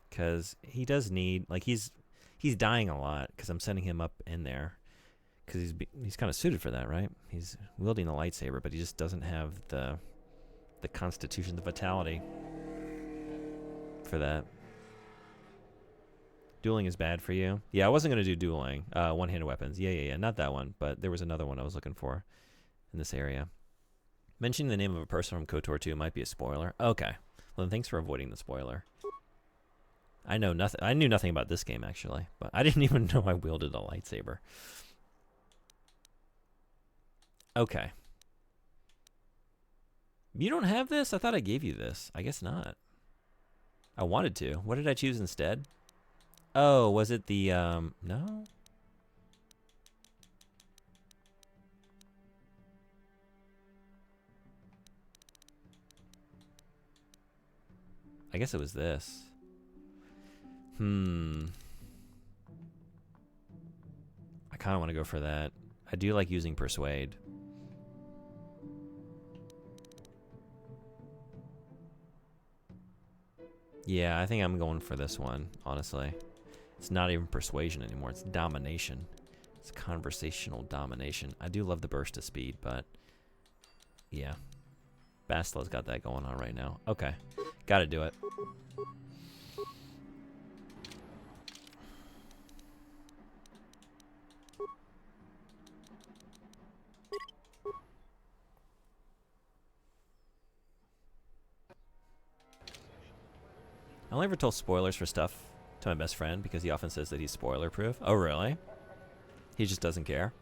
Cuz he does need, like, he's dying a lot cuz I'm sending him up in there cuz he's kind of suited for that, right? He's wielding a lightsaber, but he just doesn't have the constitution, the vitality for that. Dueling is bad for you. Yeah, I wasn't going to do dueling. One-handed weapons. Yeah. Not that one, but there was another one I was looking for in this area. Mentioning the name of a person from KOTOR 2 might be a spoiler. Okay. Well, then thanks for avoiding the spoiler. I know nothing. I knew nothing about this game, actually, but I didn't even know I wielded a lightsaber. Okay. You don't have this? I thought I gave you this. I guess not. I wanted to. What did I choose instead? Oh, was it the, no? I guess it was this. I kind of want to go for that. I do like using Persuade. Yeah, I think I'm going for this one, honestly. It's not even persuasion anymore. It's domination. It's conversational domination. I do love the burst of speed, but yeah. Bastila's got that going on right now. Okay. Gotta do it. I only ever told spoilers for stuff to my best friend because he often says that he's spoiler proof. Oh, really? He just doesn't care.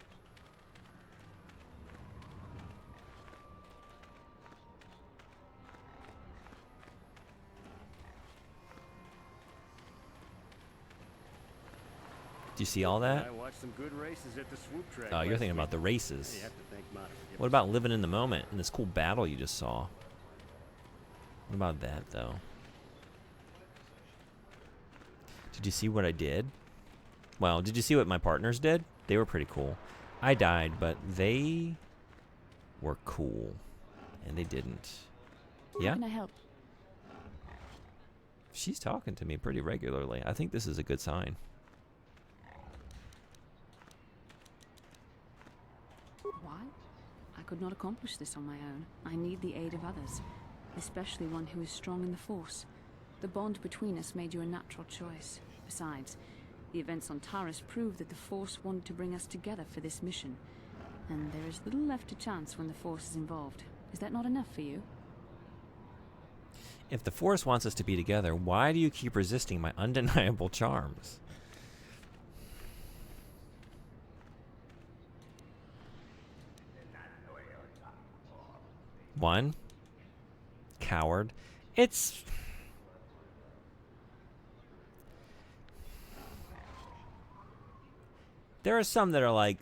Do you see all that? I watched some good races at the swoop track. Oh, you're thinking about the races. What about living in the moment in this cool battle you just saw? What about that, though? Did you see what I did? Well, did you see what my partners did? They were pretty cool. I died, but they were cool. And they didn't. Yeah? How can I help? She's talking to me pretty regularly. I think this is a good sign. Why? I could not accomplish this on my own. I need the aid of others, especially one who is strong in the Force. The bond between us made you a natural choice. Besides, the events on Taris prove that the Force wanted to bring us together for this mission. And there is little left to chance when the Force is involved. Is that not enough for you? If the Force wants us to be together, why do you keep resisting my undeniable charms? One. Coward. It's... There are some that are like,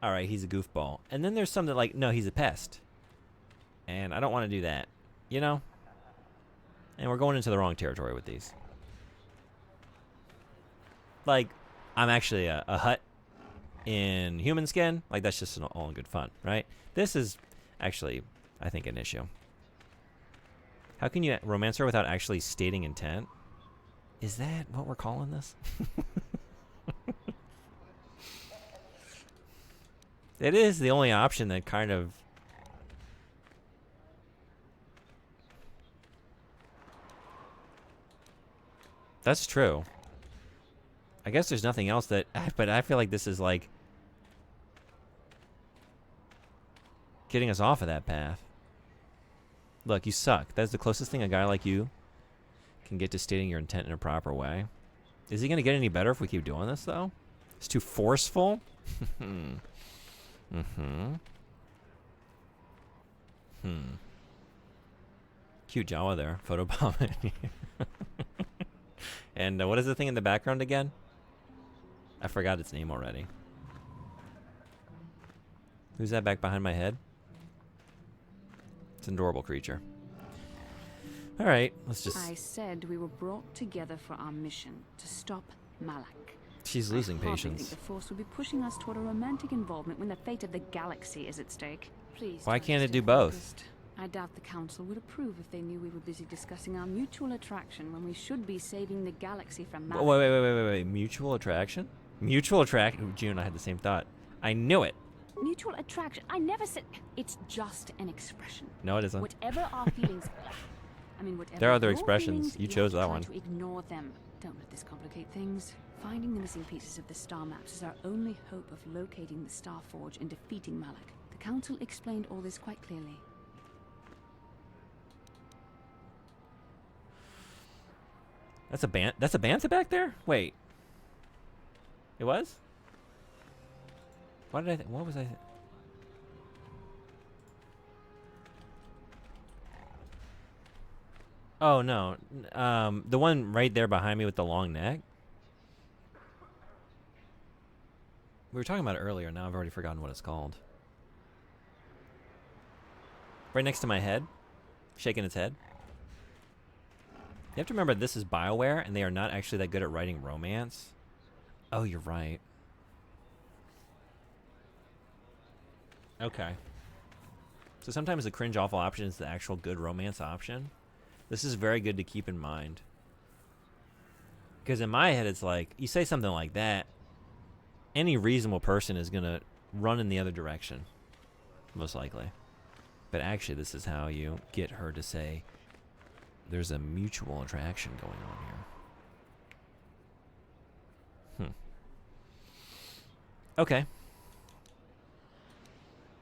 all right, he's a goofball. And then there's some that like, no, he's a pest. And I don't want to do that. You know? And we're going into the wrong territory with these. Like, I'm actually a Hutt in human skin. Like, that's just all in good fun, right? This is actually, I think, an issue. How can you romance her without actually stating intent? Is that what we're calling this? It is the only option that kind of... That's true. I guess there's nothing else that... But I feel like this is like... getting us off of that path. Look, you suck. That's the closest thing a guy like you can get to stating your intent in a proper way. Is he going to get any better if we keep doing this, though? It's too forceful? Cute Jawa there. Photobomb. And what is the thing in the background again? I forgot its name already. Who's that back behind my head? It's an adorable creature. All right, let's just... I said we were brought together for our mission, to stop Malak. She's losing I hardly patience. think the Force would be pushing us toward a romantic involvement when the fate of the galaxy is at stake. Please. Why try to can't it stay do both? focused. I doubt the Council would approve if they knew we were busy discussing our mutual attraction when we should be saving the galaxy from Malak. Wait. Mutual attraction? Mutual attraction? June and I had the same thought. I knew it. Mutual attraction. I never said. It's just an expression. No, it isn't. Whatever our feelings. I mean, whatever. There are other your expressions. feelings, You chose have that to one. try to ignore them. Don't let this complicate things. Finding the missing pieces of the star maps is our only hope of locating the Star Forge and defeating Malak. The Council explained all this quite clearly. That's a bantha back there? Wait. It was? What did I what was I Oh no. The one right there behind me with the long neck. We were talking about it earlier, now I've already forgotten what it's called. Right next to my head. Shaking its head. You have to remember this is BioWare, and they are not actually that good at writing romance. Oh, you're right. Okay. So sometimes the cringe awful option is the actual good romance option. This is very good to keep in mind. Because in my head, it's like, you say something like that, any reasonable person is going to run in the other direction. Most likely. But actually, this is how you get her to say, there's a mutual attraction going on here. Okay.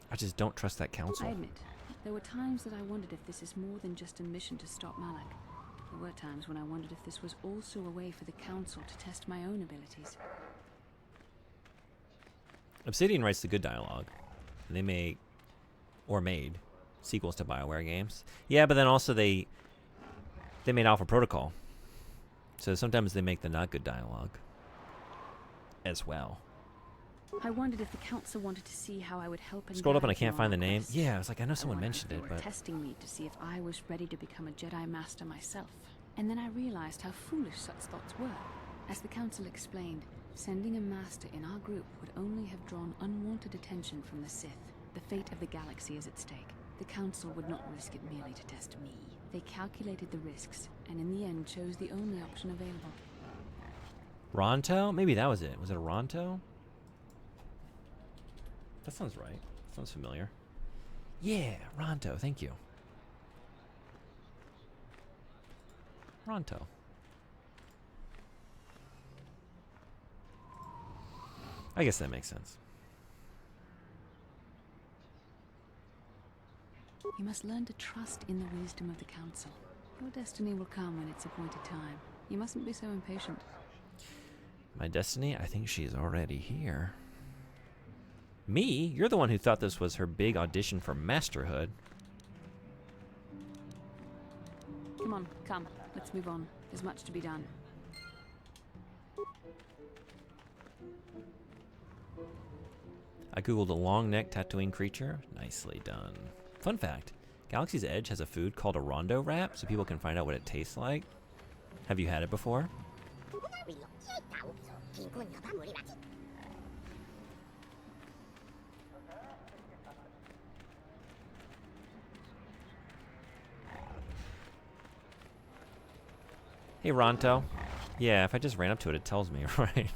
I just don't trust that council. I admit, there were times that I wondered if this is more than just a mission to stop Malak. There were times when I wondered if this was also a way for the Council to test my own abilities. Obsidian writes the good dialogue. And they make, or made, sequels to BioWare games. Yeah, but then also they made Alpha Protocol. So sometimes they make the not good dialogue as well. I wondered if the Council wanted to see how I would help. Scrolled up and I can't on find the our name. quest. Yeah, I was like, I know someone wondered mentioned if it, they were but testing me to see if I was ready to become a Jedi Master myself. And then I realized how foolish such thoughts were. As the Council explained, sending a Master in our group would only have drawn unwanted attention from the Sith. The fate of the galaxy is at stake. The Council would not risk it merely to test me. They calculated the risks, and in the end chose the only option available. Ronto? Maybe that was it. Was it a Ronto? That sounds right. Sounds familiar. Yeah, Ronto. Thank you. Ronto. I guess that makes sense. You must learn to trust in the wisdom of the Council. Your destiny will come when it's appointed time. You mustn't be so impatient. My destiny? I think she's already here. Me? You're the one who thought this was her big audition for masterhood. Come on, come. Let's move on. There's much to be done. I googled a long-necked Tatooine creature. Nicely done. Fun fact, Galaxy's Edge has a food called a Rondo wrap, so people can find out what it tastes like. Have you had it before? Hey, Ronto. Yeah, if I just ran up to it, it tells me, right?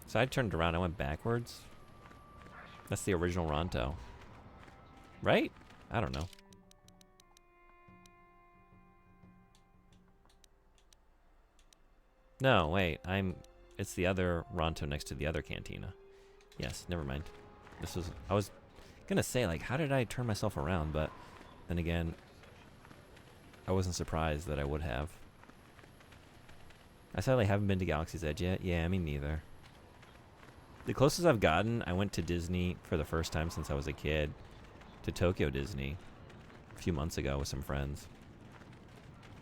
So I turned around, I went backwards. That's the original Ronto. Right? I don't know. No, wait, it's the other Ronto next to the other cantina. Yes, never mind. I was gonna say, like, how did I turn myself around, but then again, I wasn't surprised that I would have. I sadly haven't been to Galaxy's Edge yet. Yeah, me neither. The closest I've gotten, I went to Disney for the first time since I was a kid, to Tokyo Disney a few months ago with some friends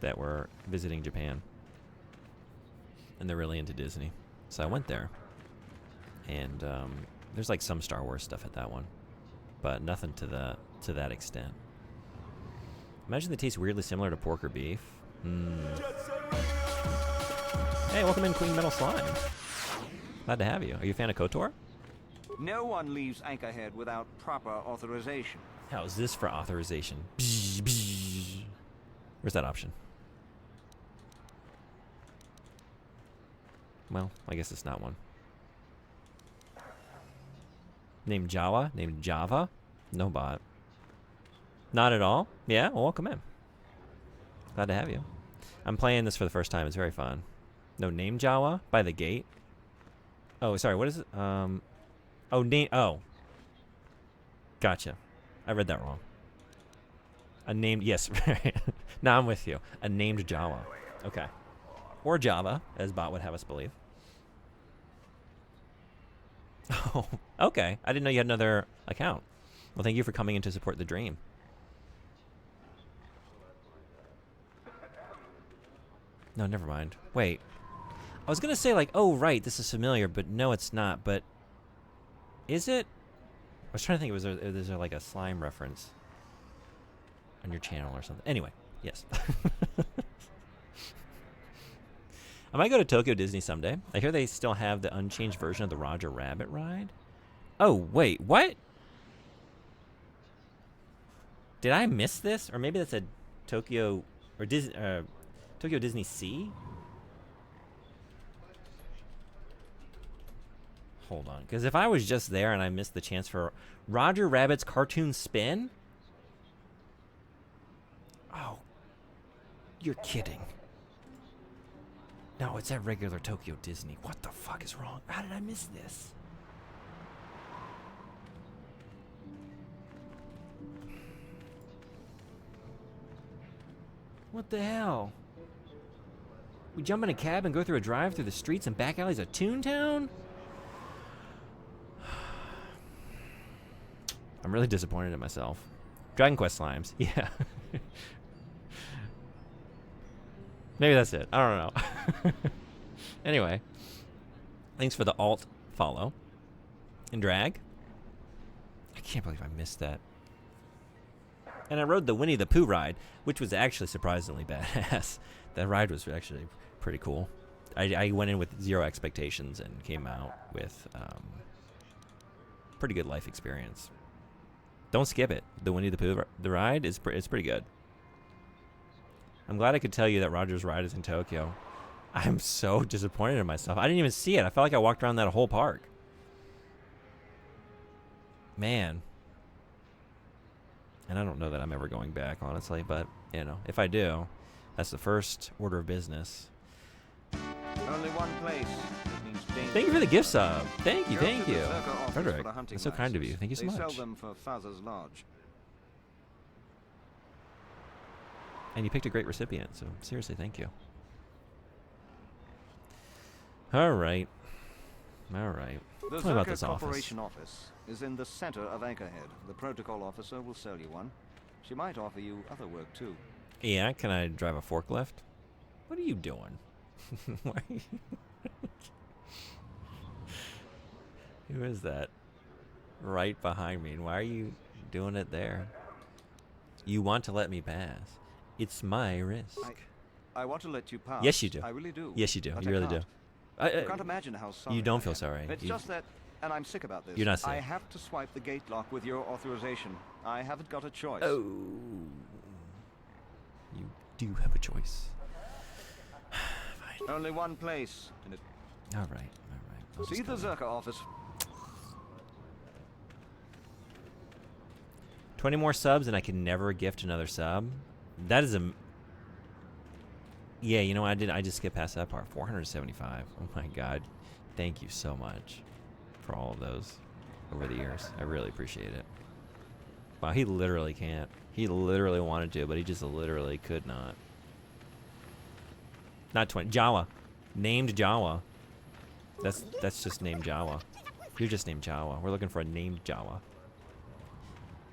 that were visiting Japan. And they're really into Disney. So I went there. And There's like some Star Wars stuff at that one, but nothing to that extent. Imagine they taste weirdly similar to pork or beef. Hey, welcome in, Queen Metal Slime. Glad to have you. Are you a fan of KOTOR? No one leaves Anchorhead without proper authorization. How is this for authorization? Where's that option? Well, I guess it's not one. Named Jawa? Named Java? No bot. Not at all? Yeah? Well, welcome in. Glad to have you. I'm playing this for the first time. It's very fun. No, name Jawa? By the gate? Oh, sorry. What is it? Oh, name... Oh. Gotcha. I read that wrong. A named... Yes. Now I'm with you. A named Jawa. Okay. Or Java, as bot would have us believe. Oh, okay. I didn't know you had another account. Well, thank you for coming in to support the dream. No, never mind. Wait. I was going to say, like, oh, right, this is familiar, but no, it's not. But is it? I was trying to think, was there like a slime reference on your channel or something? Anyway, yes. I might go to Tokyo Disney someday. I hear they still have the unchanged version of the Roger Rabbit ride. Oh, wait, what? Did I miss this? Or maybe that's a Tokyo or Disney Tokyo Disney Sea? Hold on, because if I was just there and I missed the chance for Roger Rabbit's cartoon spin? Oh, you're kidding. No, it's at regular Tokyo Disney. What the fuck is wrong? How did I miss this? What the hell? We jump in a cab and go through a drive through the streets and back alleys of Toontown? I'm really disappointed in myself. Dragon Quest slimes. Yeah. Maybe that's it. I don't know. Anyway. Thanks for the alt follow. And drag. I can't believe I missed that. And I rode the Winnie the Pooh ride, which was actually surprisingly badass. That ride was actually pretty cool. I went in with zero expectations and came out with pretty good life experience. Don't skip it. The Winnie the Pooh the ride is it's pretty good. I'm glad I could tell you that Roger's ride is in Tokyo. I'm so disappointed in myself. I didn't even see it. I felt like I walked around that whole park. Man. And I don't know that I'm ever going back, honestly, but, you know, if I do, that's the first order of business. Only one place. Thank you for the gift sub. Thank you, thank you. Frederick, that's so kind of you. Thank you so much. They sell them for Father's Lodge. And you picked a great recipient, so seriously, thank you. All right. All right. The Tell me about Zerka this office. Corporation office is in the center of Anchorhead. The protocol officer will sell you one. She might offer you other work, too. Yeah, can I drive a forklift? What are you doing? Why are you Who is that? Right behind me. And why are you doing it there? You want to let me pass. It's my risk. I want to let you pass. Yes, you do. I really do. Yes, you do. But You I really do. can't. I can't imagine how sorry You don't I feel am. sorry. It's You- just that, and I'm sick about this. You're not sick. I have to swipe the gate lock with your authorization. I haven't got a choice. Oh. You do have a choice. Only one place. And it All right. I'll See just the go. Zerka office. 20 more subs and I can never gift another sub. That is a... Yeah, you know what? I just skipped past that part. 475. Oh my god. Thank you so much for all of those over the years. I really appreciate it. Wow, he literally can't. He literally wanted to, but he just literally could not. Not 20. Jawa. Named Jawa. That's just named Jawa. You're just named Jawa. We're looking for a named Jawa.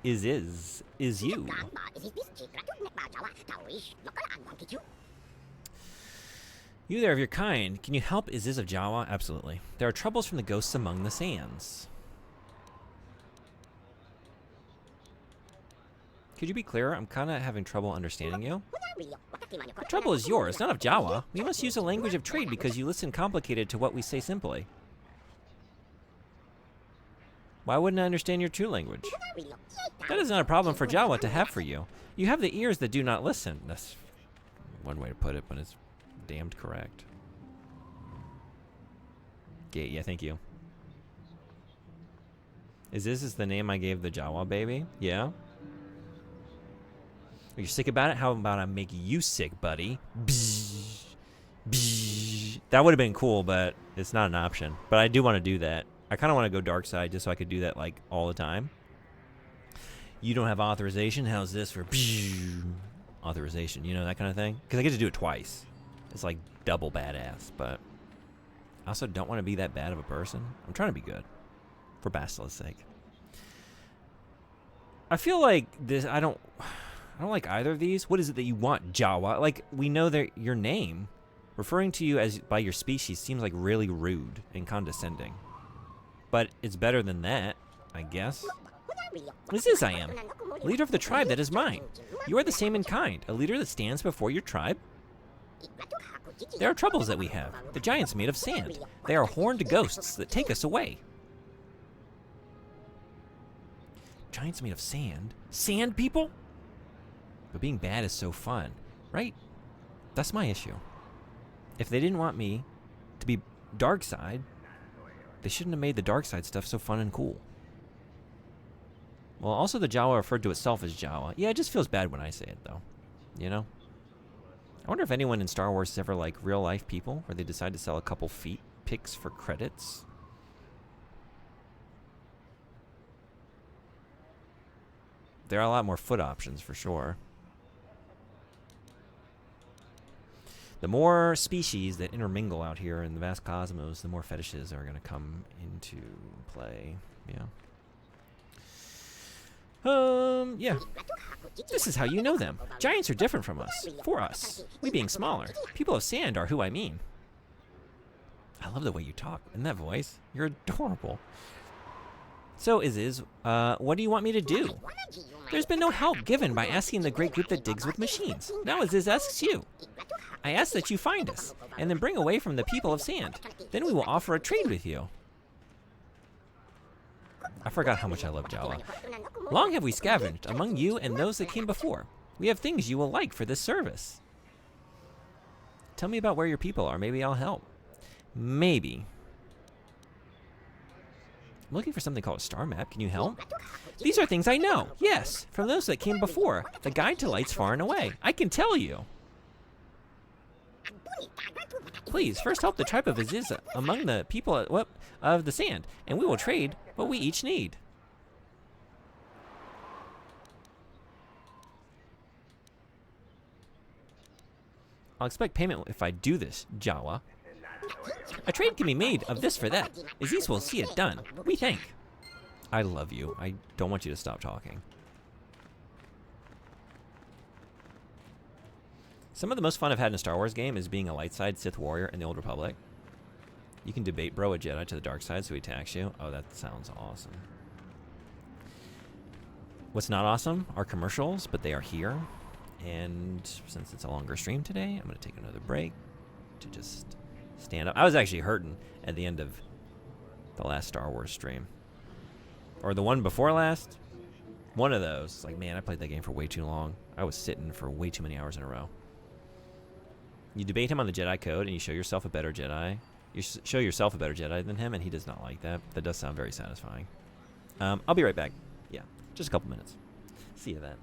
Is you. You there of your kind. Can you help Is of Jawa? Absolutely. There are troubles from the ghosts among the sands. Could you be clearer? I'm kind of having trouble understanding you. The trouble is yours, not of Jawa. We must use a language of trade because you listen complicated to what we say simply. Why wouldn't I understand your true language? That is not a problem for Jawa to have for you. You have the ears that do not listen. That's one way to put it, but it's damned correct. Okay, yeah, thank you. Is this the name I gave the Jawa baby? Yeah? Are you sick about it? How about I make you sick, buddy? Bzz, bzz. That would have been cool, but it's not an option. But I do want to do that. I kind of want to go dark side just so I could do that like all the time. You don't have authorization? How's this for bzz, authorization? You know, that kind of thing? Because I get to do it twice. It's like double badass, but I also don't want to be that bad of a person. I'm trying to be good. For Bastila's sake. I feel like this, I don't like either of these. What is it that you want, Jawa? Like, we know that your name, referring to you as by your species, seems like really rude and condescending. But it's better than that, I guess. This is I am, leader of the tribe that is mine. You are the same in kind, a leader that stands before your tribe. There are troubles that we have. The giants made of sand. They are horned ghosts that take us away. Giants made of sand? Sand people? But being bad is so fun, right? That's my issue. If they didn't want me to be dark side, they shouldn't have made the dark side stuff so fun and cool. Well, also the Jawa referred to itself as Jawa. Yeah, it just feels bad when I say it, though. You know? I wonder if anyone in Star Wars is ever like real life people where they decide to sell a couple feet pics for credits. There are a lot more foot options for sure. The more species that intermingle out here in the vast cosmos, the more fetishes are going to come into play. Yeah. Yeah. This is how you know them. Giants are different from us. For us. We being smaller. People of sand are who I mean. I love the way you talk in that voice. You're adorable. So, what do you want me to do? There's been no help given by asking the great group that digs with machines. Now Iziz asks you. I ask that you find us, and then bring away from the people of sand. Then we will offer a trade with you. I forgot how much I love Jawa. Long have we scavenged among you and those that came before. We have things you will like for this service. Tell me about where your people are. Maybe I'll help. Maybe. I'm looking for something called a star map. Can you help? These are things I know. Yes, from those that came before. The guide to lights far and away. I can tell you. Please, first help the tribe of Iziz among the people of the sand, and we will trade what we each need. I'll expect payment if I do this, Jawa. A trade can be made of this for that. Iziz will see it done. We think. I love you. I don't want you to stop talking. Some of the most fun I've had in a Star Wars game is being a light side Sith warrior in the Old Republic. You can debate bro a Jedi to the dark side so he attacks you. Oh, that sounds awesome. What's not awesome are commercials, but they are here. And since it's a longer stream today, I'm going to take another break to just stand up. I was actually hurting at the end of the last Star Wars stream. Or the one before last. One of those. It's like, man, I played that game for way too long. I was sitting for way too many hours in a row. You debate him on the Jedi Code, and you show yourself a better Jedi. You show yourself a better Jedi than him, and he does not like that. That does sound very satisfying. I'll be right back. Yeah, just a couple minutes. See you then.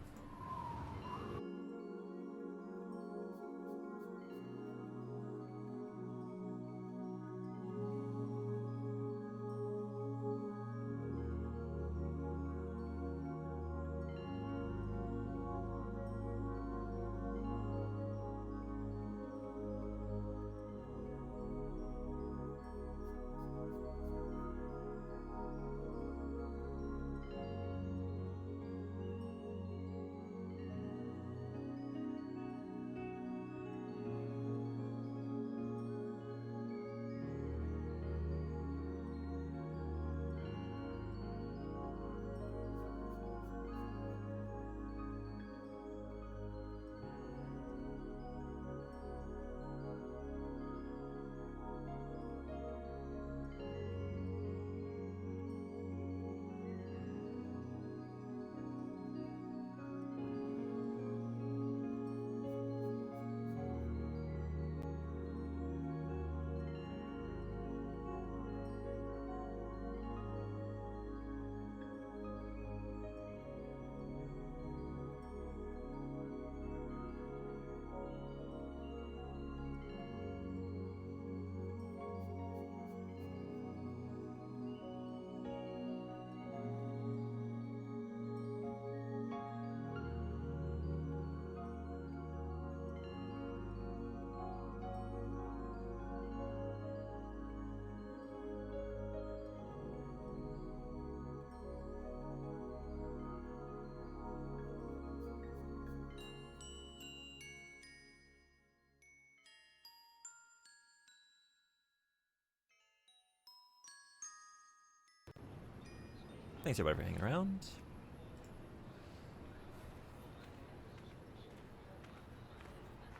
Thanks everybody for hanging around.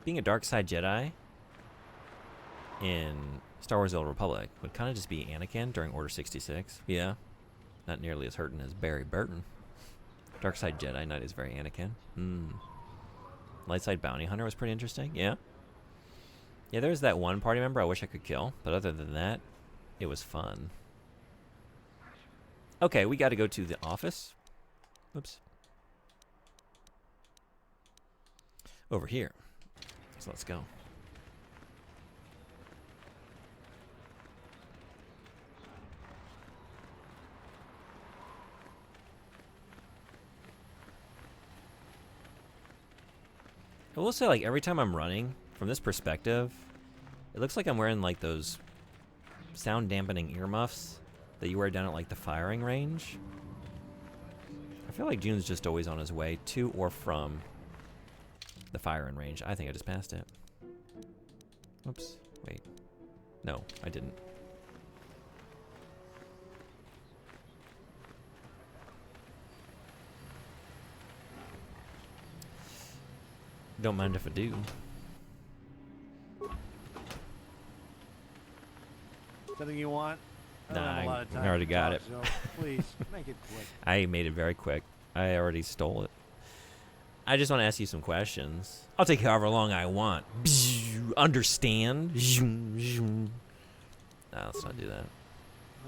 Being a dark side Jedi in Star Wars: The Old Republic would kind of just be Anakin during Order 66. Yeah, not nearly as hurting as Barry Burton. Dark side Jedi Knight is very Anakin. Light side Bounty Hunter was pretty interesting. Yeah. Yeah, there's that one party member I wish I could kill, but other than that, it was fun. Okay, we got to go to the office. Oops. Over here. So let's go. I will say, like, every time I'm running, from this perspective, it looks like I'm wearing, like, those sound-dampening earmuffs that you wear down at, like, the firing range. I feel like June's just always on his way to or from the firing range. I think I just passed it. Oops. Wait. No, I didn't. Don't mind if I do. Something you want? Nah, I I already got it. So please, make it quick. I made it very quick. I already stole it. I just want to ask you some questions. I'll take however long I want. Understand? Nah, let's not do that.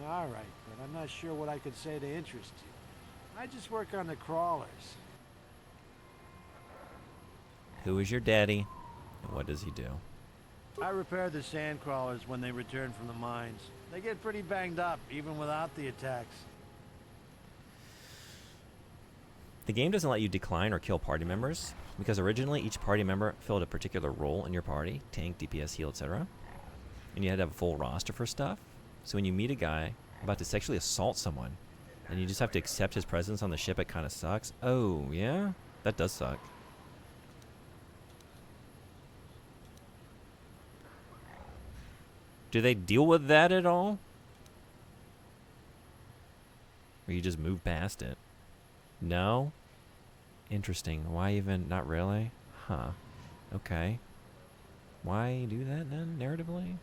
All right, but I'm not sure what I could say to interest you. I just work on the crawlers. Who is your daddy, and what does he do? I repair the sand crawlers when they return from the mines. They get pretty banged up, even without the attacks. The game doesn't let you decline or kill party members, because originally each party member filled a particular role in your party, tank, DPS, heal, etc. And you had to have a full roster for stuff. So when you meet a guy about to sexually assault someone, and you just have to accept his presence on the ship, it kind of sucks. Oh, yeah? That does suck. Do they deal with that at all? Or you just move past it? No? Interesting. Why even? Not really? Huh. Okay. Why do that then, narratively?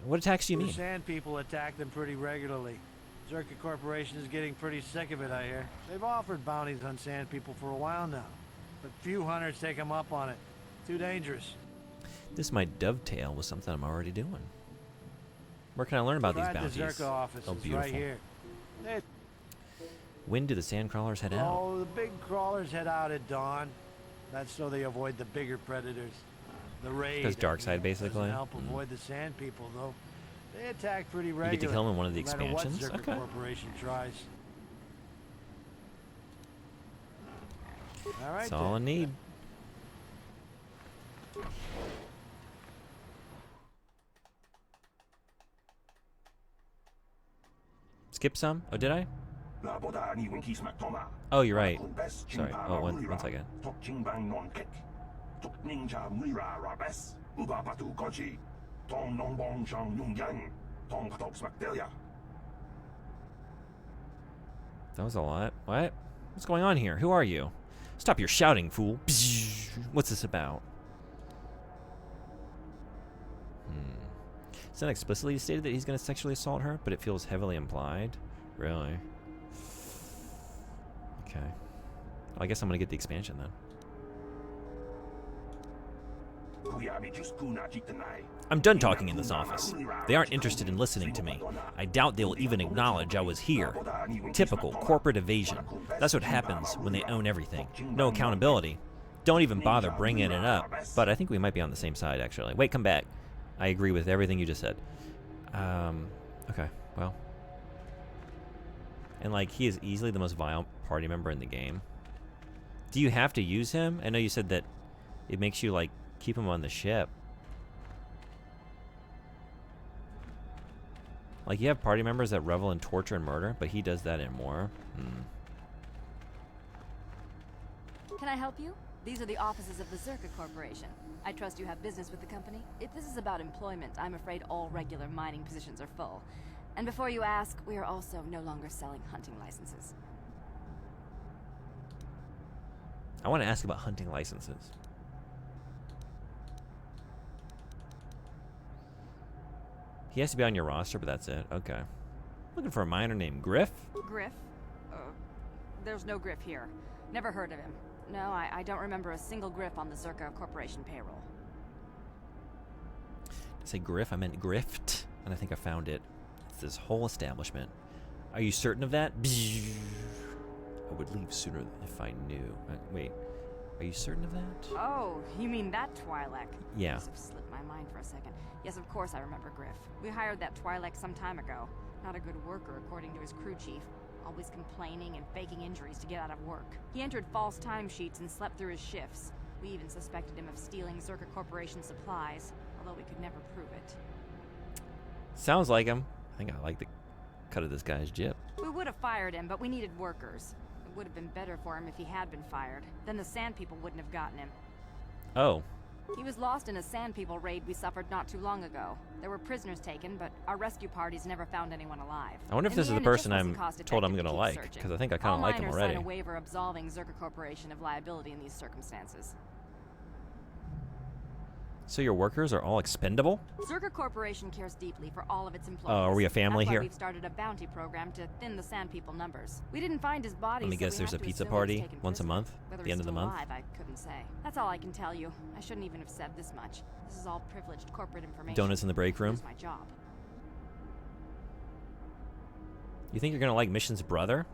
What attacks do you mean? The sand people attack them pretty regularly. Zerka Corporation is getting pretty sick of it, I hear. They've offered bounties on sand people for a while now, but few hunters take them up on it. Too dangerous. This might dovetail with something I'm already doing. Where can I learn about these bounties? The Zerka office Oh, is beautiful. right here. When do the sand crawlers head out? Oh, the big crawlers head out at dawn. That's so they avoid the bigger predators. The raid. Because Darkseid, basically? Doesn't help avoid the sand people, though. They attack pretty regularly. You get to kill them in one of the no matter expansions? What Zerka Okay. Corporation tries. All right, That's all I need. Skip some? Oh, did I? Oh, you're right. Sorry. Oh, one second. That was a lot. What? What's going on here? Who are you? Stop your shouting, fool. What's this about? It's not explicitly stated that he's going to sexually assault her, but it feels heavily implied. Really? Okay. Well, I guess I'm going to get the expansion then. I'm done talking in this office. They aren't interested in listening to me. I doubt they will even acknowledge I was here. Typical corporate evasion. That's what happens when they own everything. No accountability. Don't even bother bringing it up. But I think we might be on the same side, actually. Wait, come back. I agree with everything you just said. Okay, well. And, like, he is easily the most vile party member in the game. Do you have to use him? I know you said that it makes you, like, keep him on the ship. Like, you have party members that revel in torture and murder, but he does that and more. Can I help you? These are the offices of the Zerka Corporation. I trust you have business with the company. If this is about employment, I'm afraid all regular mining positions are full. And before you ask, we are also no longer selling hunting licenses. I want to ask about hunting licenses. He has to be on your roster, but that's it. Okay. Looking for a miner named Griff? Griff? There's no Griff here. Never heard of him. No, I don't remember a single Griff on the Zerka Corporation payroll. I say Griff, I meant Grift, and I think I found it. It's this whole establishment. Are you certain of that? I would leave sooner if I knew. Wait, are you certain of that? Oh, you mean that Twi'lek? Yeah. Must have slipped my mind for a second. Yes, of course I remember Griff. We hired that Twi'lek some time ago. Not a good worker, according to his crew chief. Always complaining and faking injuries to get out of work. He entered false timesheets and slept through his shifts. We even suspected him of stealing Zerka Corporation supplies, although we could never prove it. Sounds like him. I think I like the cut of this guy's jib. We would have fired him, but we needed workers. It would have been better for him if he had been fired. Then the Sand People wouldn't have gotten him. Oh. He was lost in a Sand People raid we suffered not too long ago. There were prisoners taken, but our rescue parties never found anyone alive. I wonder if this is the person I'm told I'm going to like, because I think I kind of like him already. All miners sign a waiver absolving Zerka Corporation of liability in these circumstances. So your workers are all expendable? Zerka Corporation cares deeply for all of its employees. Are we a family That's why here? We've started a bounty program to thin the Sand People numbers. We didn't find his body. Let me guess, there's a pizza party once a month at the end of the month? Alive, I couldn't say. That's all I can tell you. I shouldn't even have said this much. This is all privileged corporate information. Donuts in the break room? It's my job. You think you're going to like Mission's brother?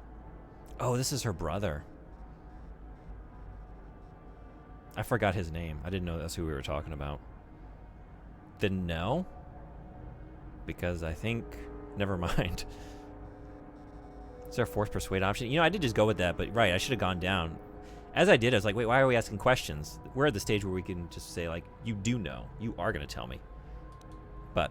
Oh, this is her brother. I forgot his name. I didn't know that's who we were talking about. Then no. Because I think... Never mind. Is there a forced persuade option? You know, I did just go with that, but right, I should have gone down. As I did, I was like, wait, why are we asking questions? We're at the stage where we can just say, like, you do know. You are going to tell me. But...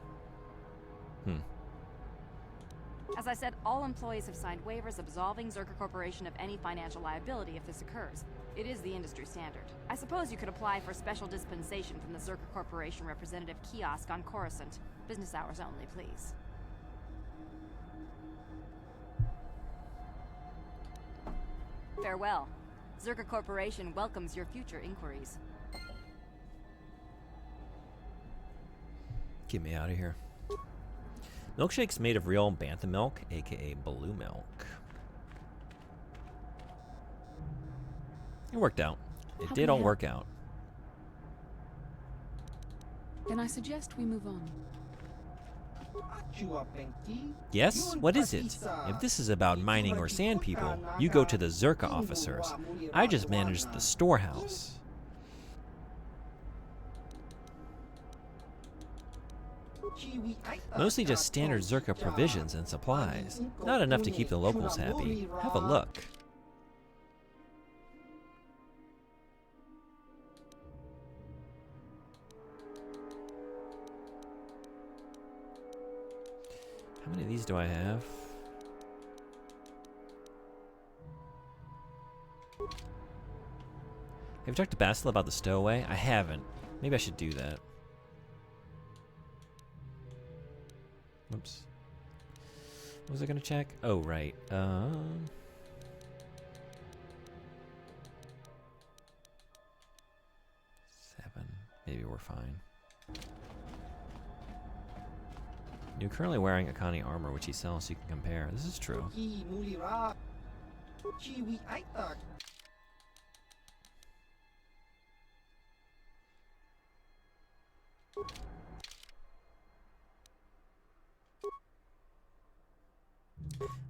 As I said, all employees have signed waivers absolving Zerka Corporation of any financial liability if this occurs. It is the industry standard. I suppose you could apply for special dispensation from the Zerka Corporation representative kiosk on Coruscant. Business hours only, please. Farewell. Zerka Corporation welcomes your future inquiries. Get me out of here. Milkshake's made of real bantha milk, aka blue milk. It worked out. It did all work out. Then I suggest we move on. Yes? What is it? If this is about mining or sand people, you go to the Zerka officers. I just managed the storehouse. Mostly just standard Zerka provisions and supplies. Not enough to keep the locals happy. Have a look. How many of these do I have? Have you talked to Bastila about the stowaway? I haven't. Maybe I should do that. Whoops. What was I gonna check? Oh, right. 7. Maybe we're fine. You're currently wearing Akani armor, which he sells, so you can compare. This is true.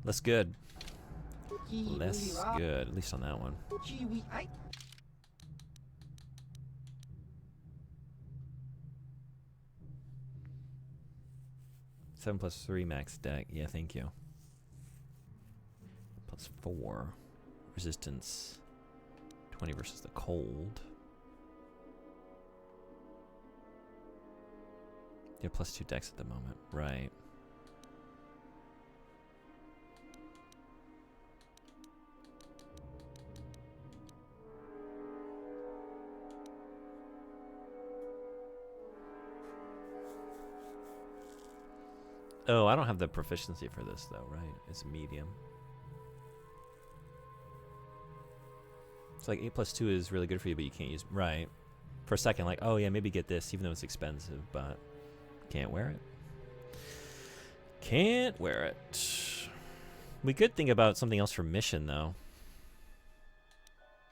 Less good. Less good, at least on that one. 7 plus 3 max deck. Yeah, thank you. Plus 4. Resistance. 20 versus the cold. Yeah, plus 2 decks at the moment. Right. Oh, I don't have the proficiency for this though, right? It's medium. It's like 8 + 2 is really good for you, but you can't use right. For a second, like, oh yeah, maybe get this, even though it's expensive, but can't wear it. Can't wear it. We could think about something else for mission though.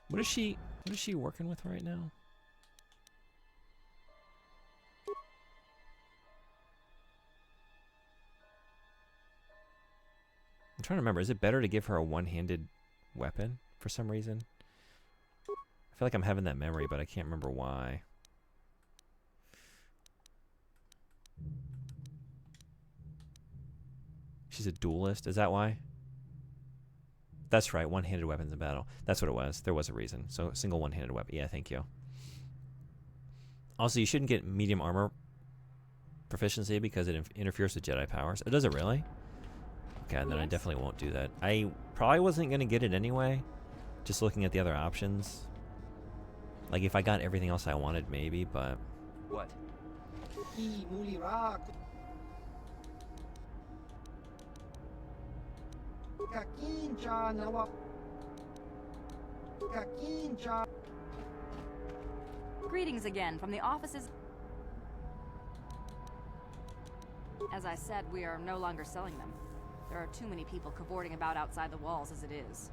What is she working with right now? I'm trying to remember. Is it better to give her a one-handed weapon for some reason? I feel like I'm having that memory, but I can't remember why. She's a duelist. Is that why? That's right. One-handed weapons in battle. That's what it was. There was a reason. So single one-handed weapon. Yeah, thank you. Also, you shouldn't get medium armor proficiency because it interferes with Jedi powers. Oh, does it really? Okay, then I definitely won't do that. I probably wasn't going to get it anyway. Just looking at the other options. Like, if I got everything else I wanted, maybe, but... What? Greetings again from the offices. As I said, we are no longer selling them. There are too many people cavorting about outside the walls as it is.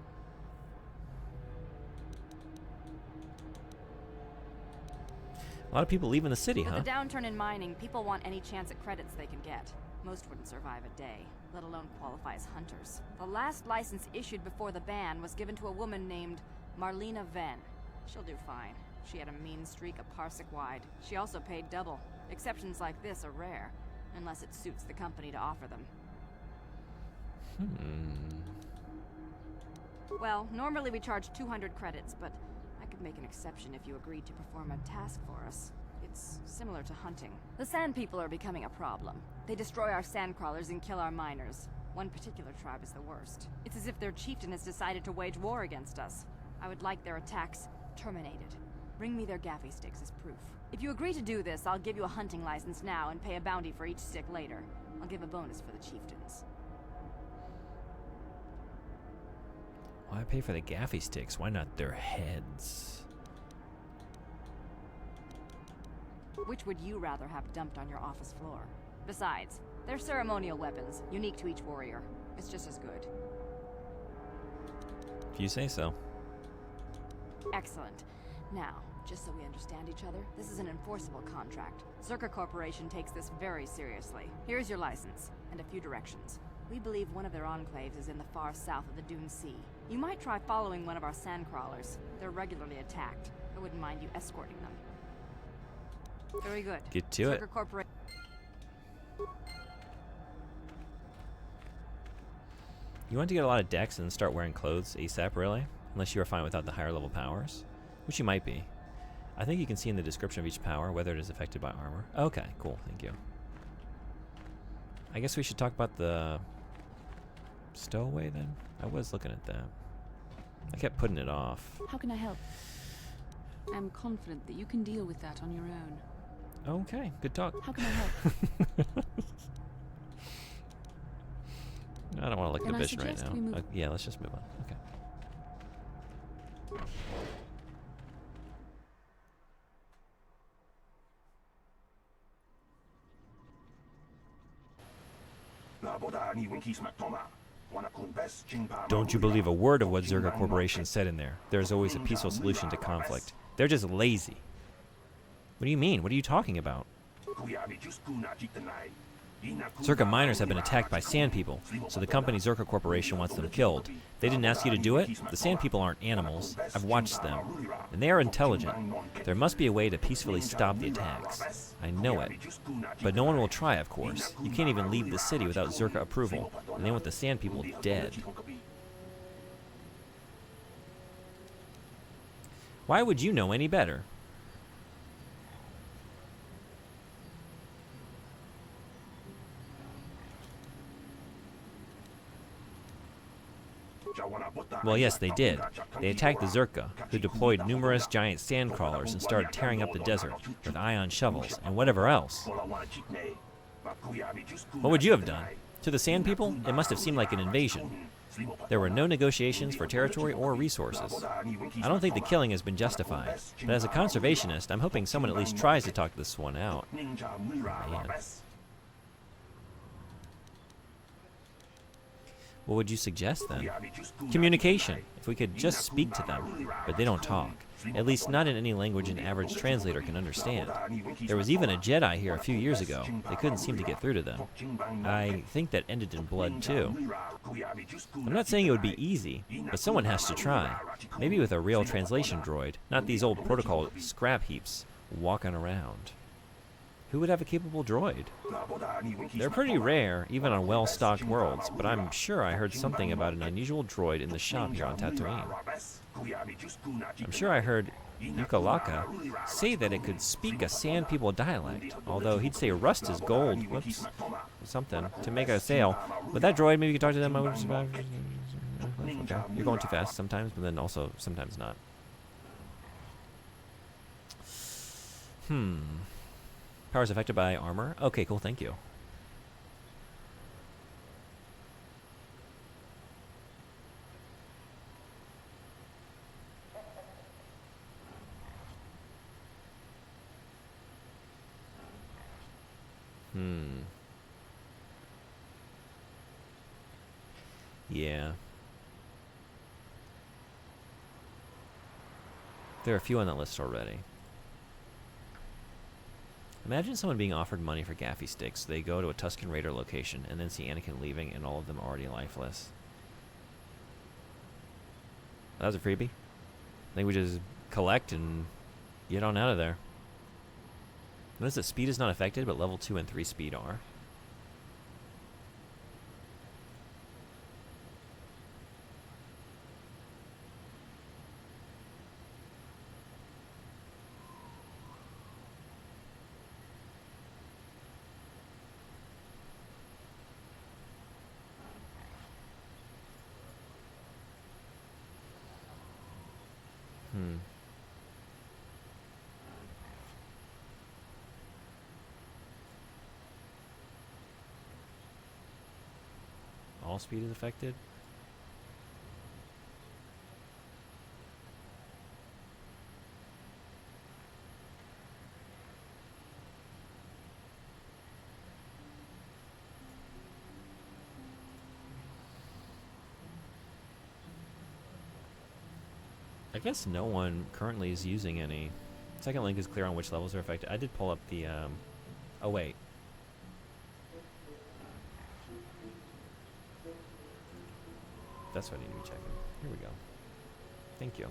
A lot of people leaving the city, huh? With the downturn in mining, people want any chance at credits they can get. Most wouldn't survive a day, let alone qualify as hunters. The last license issued before the ban was given to a woman named Marlena Venn. She'll do fine. She had a mean streak a parsec wide. She also paid double. Exceptions like this are rare, unless it suits the company to offer them. Well, normally we charge 200 credits, but I could make an exception if you agreed to perform a task for us. It's similar to hunting. The Sand People are becoming a problem. They destroy our sandcrawlers and kill our miners. One particular tribe is the worst. It's as if their chieftain has decided to wage war against us. I would like their attacks terminated. Bring me their gaffy sticks as proof. If you agree to do this, I'll give you a hunting license now and pay a bounty for each stick later. I'll give a bonus for the chieftains. Why pay for the gaffy sticks? Why not their heads? Which would you rather have dumped on your office floor? Besides, they're ceremonial weapons, unique to each warrior. It's just as good. If you say so. Excellent. Now, just so we understand each other, this is an enforceable contract. Zerka Corporation takes this very seriously. Here's your license, and a few directions. We believe one of their enclaves is in the far south of the Dune Sea. You might try following one of our sandcrawlers. They're regularly attacked. I wouldn't mind you escorting them. Very good. Get to it. You want to get a lot of decks and start wearing clothes ASAP, really? Unless you are fine without the higher level powers, which you might be. I think you can see in the description of each power whether it is affected by armor. Okay, cool, thank you. I guess we should talk about the stowaway then? I was looking at that. I kept putting it off. How can I help? I'm confident that you can deal with that on your own. Okay, good talk. How can I help? I don't want to look at the vision right suggest we move? now. Yeah, let's just move on. Okay. Don't you believe a word of what Zerka Corporation said in there. There's always a peaceful solution to conflict. They're just lazy. What do you mean? What are you talking about? Zerka miners have been attacked by Sand People, so the company Zerka Corporation wants them killed. They didn't ask you to do it? The Sand People aren't animals. I've watched them. And they are intelligent. There must be a way to peacefully stop the attacks. I know it. But no one will try, of course. You can't even leave the city without Zerka approval, and they want the Sand People dead. Why would you know any better? Well, yes, they did. They attacked the Zerka, who deployed numerous giant sand crawlers and started tearing up the desert with ion shovels and whatever else. What would you have done? To the Sand People, it must have seemed like an invasion. There were no negotiations for territory or resources. I don't think the killing has been justified, but as a conservationist, I'm hoping someone at least tries to talk this one out. Man. What would you suggest then? Communication. If we could just speak to them, but they don't talk. At least not in any language an average translator can understand. There was even a Jedi here a few years ago. They couldn't seem to get through to them. I think that ended in blood too. I'm not saying it would be easy, but someone has to try. Maybe with a real translation droid, not these old protocol scrap heaps walking around. Who would have a capable droid? They're pretty rare, even on well-stocked worlds, but I'm sure I heard something about an unusual droid in the shop here on Tatooine. I'm sure I heard Yukalaka say that it could speak a Sand People dialect, although he'd say rust is gold, whoops, something, to make a sale. With that droid, maybe you could talk to them, I would survive. Okay. You're going too fast sometimes, but then also sometimes not. Powers affected by armor? Okay, cool, thank you. Yeah. There are a few on that list already. Imagine someone being offered money for gaffy sticks. They go to a Tusken Raider location and then see Anakin leaving and all of them already lifeless. That was a freebie. I think we just collect and get on out of there. Notice that speed is not affected, but level 2 and 3 speed are. All speed is affected? I guess no one currently is using any. Second link is clear on which levels are affected. I did pull up the, oh wait. That's what I need to be checking. Here we go. Thank you.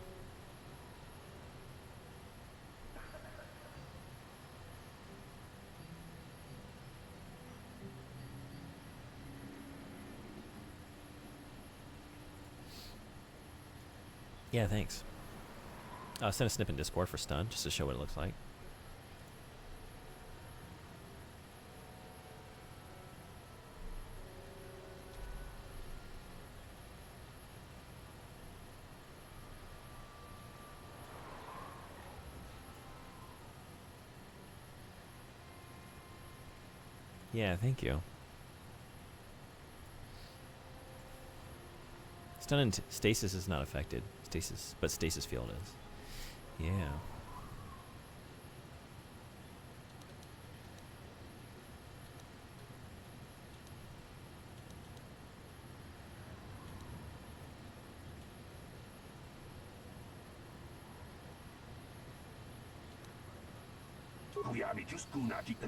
Yeah, thanks. Send a snip in Discord for stun, just to show what it looks like. Yeah, thank you. Stun and stasis is not affected. But stasis field is. Yeah.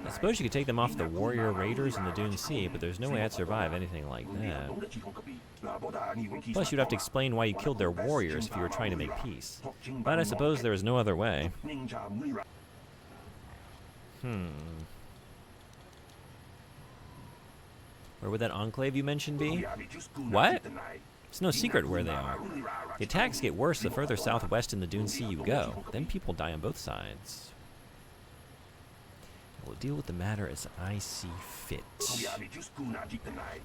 I suppose you could take them off the warrior raiders in the Dune Sea, but there's no way I'd survive anything like that. Plus, you'd have to explain why you killed their warriors if you were trying to make peace. But I suppose there is no other way. Where would that enclave you mentioned be? What? It's no secret where they are. The attacks get worse the further southwest in the Dune Sea you go. Then people die on both sides. We'll deal with the matter as I see fit.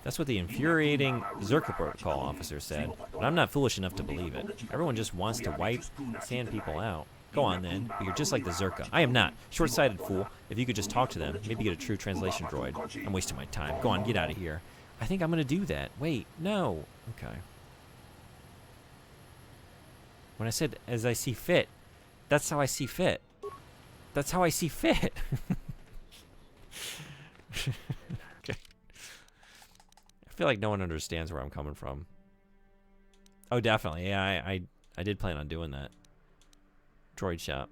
That's what the infuriating Zerka Protocol officer said, but I'm not foolish enough to believe it. Everyone just wants to wipe Sand People out. Go on then. But you're just like the Zerka. I am not. Short-sighted fool. If you could just talk to them, maybe get a true translation droid. I'm wasting my time. Go on, get out of here. I think I'm gonna do that. Wait, no. Okay. When I said as I see fit, that's how I see fit. That's how I see fit. Okay. I feel like no one understands where I'm coming from. Oh, definitely. Yeah, I did plan on doing that. Droid shop.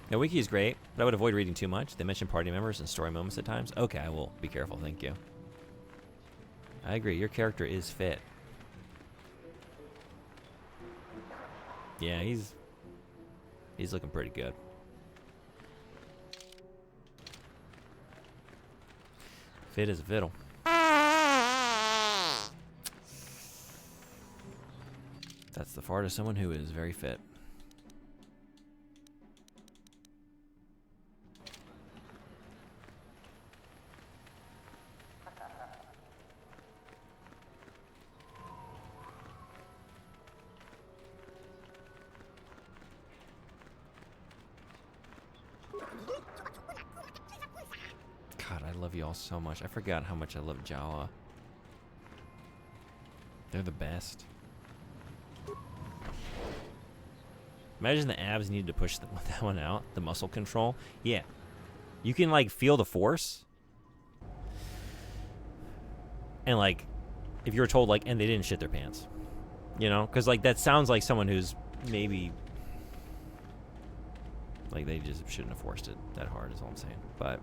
Now, Wiki is great, but I would avoid reading too much. They mention party members and story moments at times. Okay, I will be careful. Thank you. I agree. Your character is fit. Yeah, he's looking pretty good. Fit as a fiddle. That's the fart of someone who is very fit. God, I love you all so much. I forgot how much I love Jawa. They're the best. Imagine the abs needed to push that one out. The muscle control. Yeah. You can, like, feel the force. And, like, if you were told, like, and they didn't shit their pants. You know? Because, like, that sounds like someone who's maybe... Like, they just shouldn't have forced it that hard, is all I'm saying. But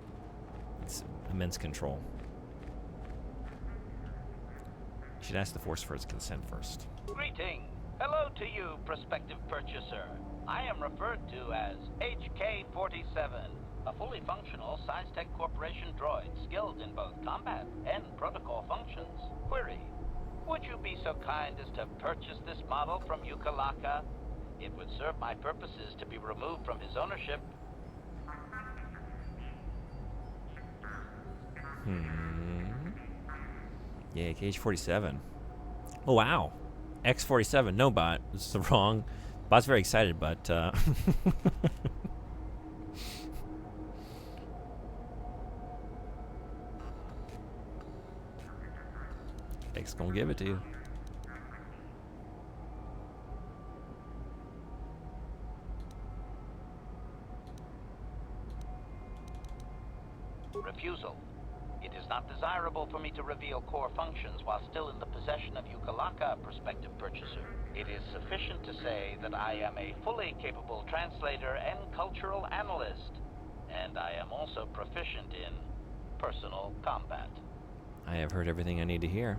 it's immense control. You should ask the force for its consent first. Greeting. Hello to you, prospective purchaser. I am referred to as HK-47, a fully functional SciTech Corporation droid skilled in both combat and protocol functions. Query, would you be so kind as to purchase this model from Yukalaka? It would serve my purposes to be removed from his ownership. Yeah, KH-47. Oh, wow. X-47, no bot. This is the wrong. Bot's very excited, but X gonna give it to you. Refusal. It is not desirable for me to reveal core functions while still in the possession of Yukalaka, prospective purchaser. It is sufficient to say that I am a fully capable translator and cultural analyst, and I am also proficient in personal combat. I have heard everything I need to hear.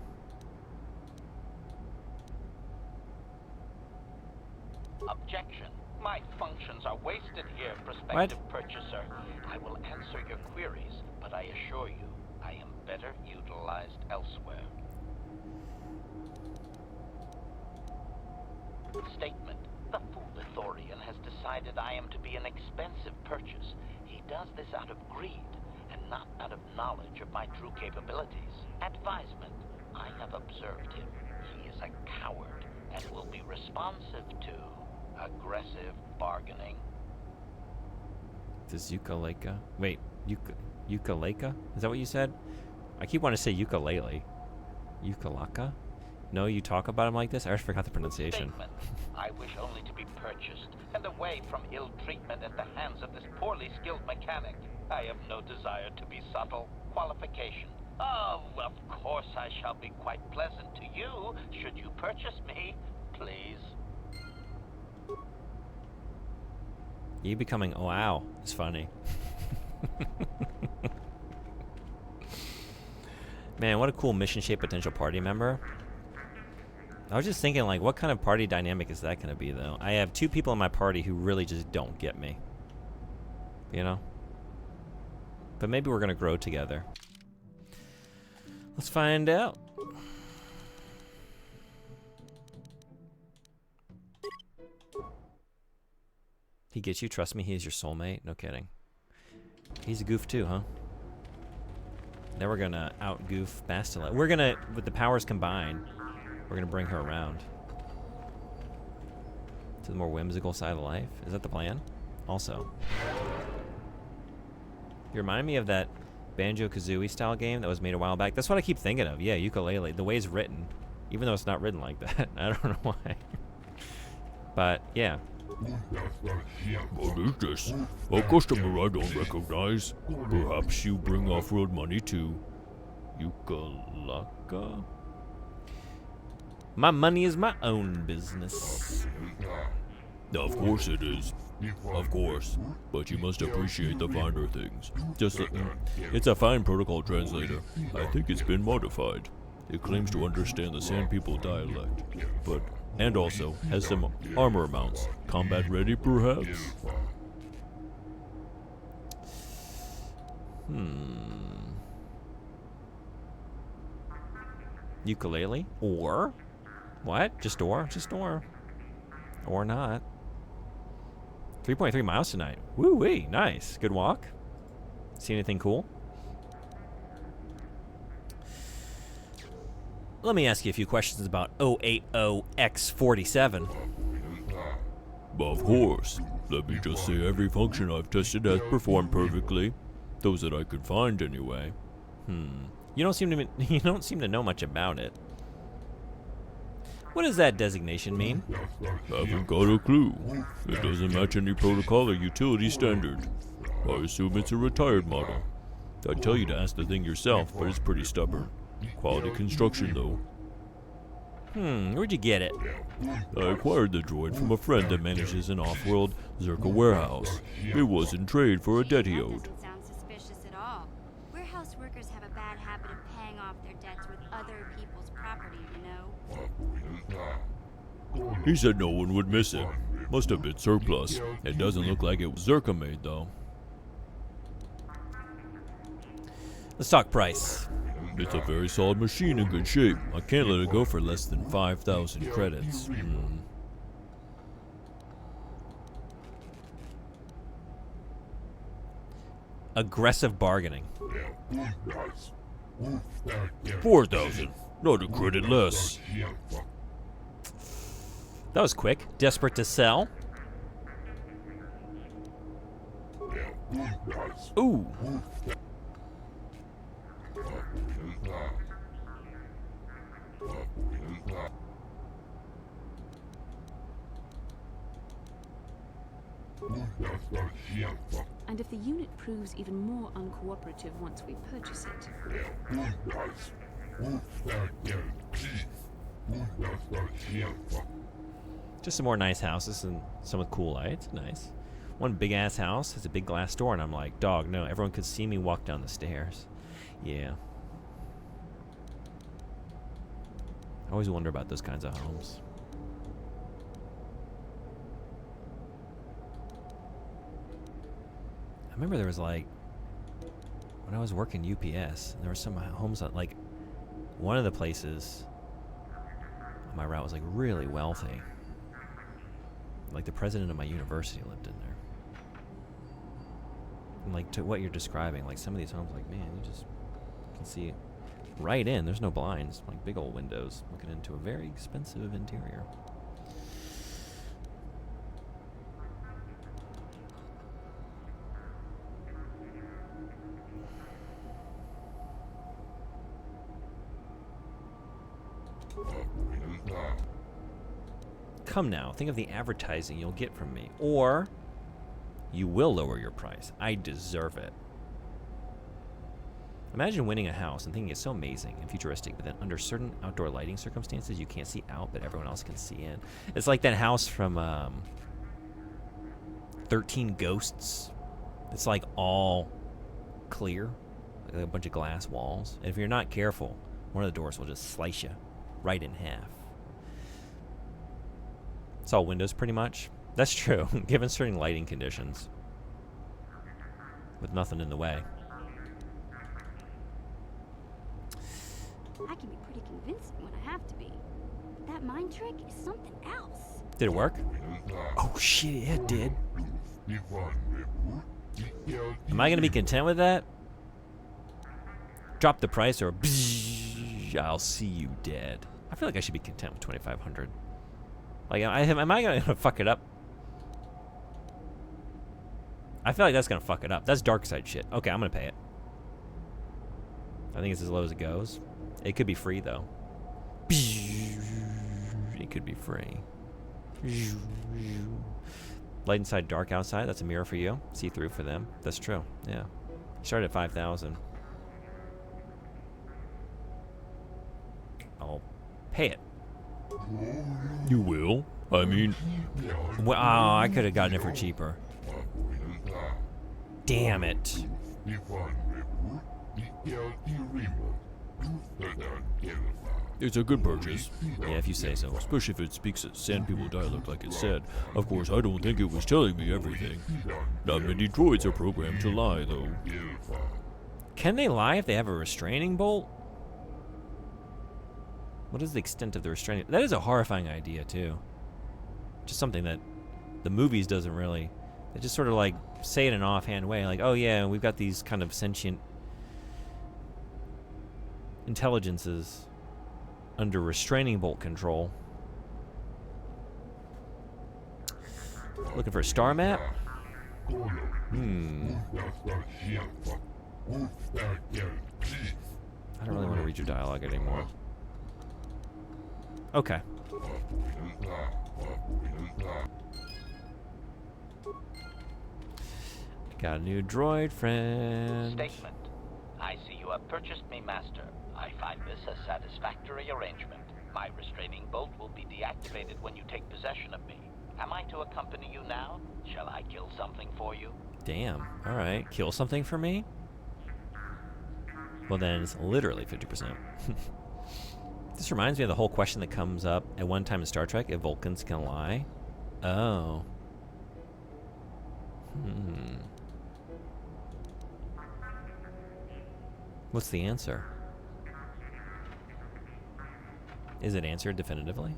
Objection. My functions are wasted here, prospective purchaser. I will answer your queries, but I assure you, I am better utilized elsewhere. Statement. The fool Ithorian has decided I am to be an expensive purchase. He does this out of greed, and not out of knowledge of my true capabilities. Advisement. I have observed him. He is a coward, and will be responsive to aggressive bargaining. This Yukalaka. Wait, Yukalaka? Is that what you said? I keep wanting to say ukulele. Yukalaka? No, you talk about him like this? I already forgot the pronunciation. Statement. I wish only to be purchased and away from ill treatment at the hands of this poorly skilled mechanic. I have no desire to be subtle. Qualification. Oh, of course I shall be quite pleasant to you should you purchase me, please. You becoming oh wow is funny. Man, what a cool mission shape potential party member. I was just thinking, like, what kind of party dynamic is that going to be, though? I have two people in my party who really just don't get me. You know? But maybe we're going to grow together. Let's find out. He gets you? Trust me, he's your soulmate? No kidding. He's a goof too, huh? Now we're gonna out-goof Bastila. We're gonna, with the powers combined, We're gonna bring her around to the more whimsical side of life. Is that the plan? Also, you remind me of that Banjo-Kazooie style game that was made a while back. That's what I keep thinking of. Yeah, Yooka-Laylee. The way it's written, even though it's not written like that. I don't know why. But yeah. What is this? A customer I don't recognize. Perhaps you bring off-road money to Yucalaca? My money is my own business. Of course it is. Of course. But you must appreciate the finer things. It's a fine protocol translator. I think it's been modified. It claims to understand the Sand People dialect, and also has some armor mounts. Combat ready, perhaps? Yooka-Laylee? Or? What? Just or? Just or. Or not. 3.3 miles tonight. Woo-wee. Nice. Good walk. See anything cool? Let me ask you a few questions about 080X47. Of course. Let me just say every function I've tested has performed perfectly. Those that I could find, anyway. You don't seem to know much about it. What does that designation mean? Haven't got a clue. It doesn't match any protocol or utility standard. I assume it's a retired model. I'd tell you to ask the thing yourself, but it's pretty stubborn. Quality construction, though. Where'd you get it? I acquired the droid from a friend that manages an off-world Zerka warehouse. It was in trade for a debt he owed. Doesn't sound suspicious at all. Warehouse workers have a bad habit of paying off their debts with other people's property, you know? He said no one would miss it. Must have been surplus. It doesn't look like it was Zerka made, though. Let's talk price. It's a very solid machine in good shape. I can't let it go for less than 5,000 credits. Aggressive bargaining. 4,000. Not a credit less. That was quick. Desperate to sell. Ooh. And if the unit proves even more uncooperative once we purchase it. Just some more nice houses and some with cool lights. Nice. One big ass house has a big glass door, and I'm like, dog, no, everyone could see me walk down the stairs. Yeah. I always wonder about those kinds of homes. I remember there was like, when I was working UPS, there were some homes that like, one of the places on my route was like really wealthy. Like the president of my university lived in there. And like to what you're describing, like some of these homes, like man, you just can see it right in. There's no blinds, like big old windows looking into a very expensive interior. Come now, think of the advertising you'll get from me. Or you will lower your price. I deserve it. Imagine winning a house and thinking it's so amazing and futuristic, but then under certain outdoor lighting circumstances, you can't see out, but everyone else can see in. It's like that house from 13 Ghosts. It's like all clear, like a bunch of glass walls. And if you're not careful, one of the doors will just slice you right in half. It's all windows pretty much. That's true, given certain lighting conditions. With nothing in the way. I can be pretty convincing when I have to be. But that mind trick is something else. Did it work? Oh shit, yeah, it did. Am I gonna be content with that? Drop the price or I'll see you dead. I feel like I should be content with 2,500. Like, am I going to fuck it up? I feel like that's going to fuck it up. That's dark side shit. Okay, I'm going to pay it. I think it's as low as it goes. It could be free, though. It could be free. Light inside, dark outside. That's a mirror for you. See through for them. That's true. Yeah. Start at 5,000. I'll pay it. You will? I mean... Well, oh, I could have gotten it for cheaper. Damn it. It's a good purchase. Yeah, if you say so. Especially if it speaks a Sand People dialect like it said. Of course, I don't think it was telling me everything. Not many droids are programmed to lie, though. Can they lie if they have a restraining bolt? What is the extent of the restraining? That is a horrifying idea, too. Just something that the movies doesn't really... They just sort of like say it in an offhand way. Like, oh yeah, we've got these kind of sentient intelligences under restraining bolt control. Looking for a star map? I don't really want to read your dialogue anymore. Okay. Got a new droid friend. Statement. I see you have purchased me, Master. I find this a satisfactory arrangement. My restraining bolt will be deactivated when you take possession of me. Am I to accompany you now? Shall I kill something for you? Damn. Alright. Kill something for me? Well, then it's literally 50%. This reminds me of the whole question that comes up at one time in Star Trek, if Vulcans can lie. Oh. What's the answer? Is it answered definitively?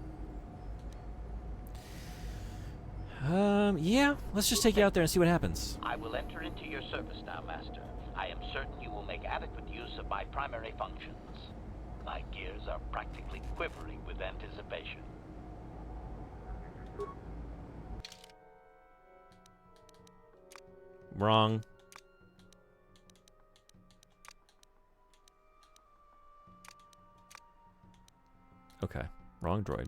Yeah. Let's just take you out there and see what happens. I will enter into your service now, Master. I am certain you will make adequate use of my primary functions. My gears are practically quivering with anticipation. Wrong. Okay. Wrong droid.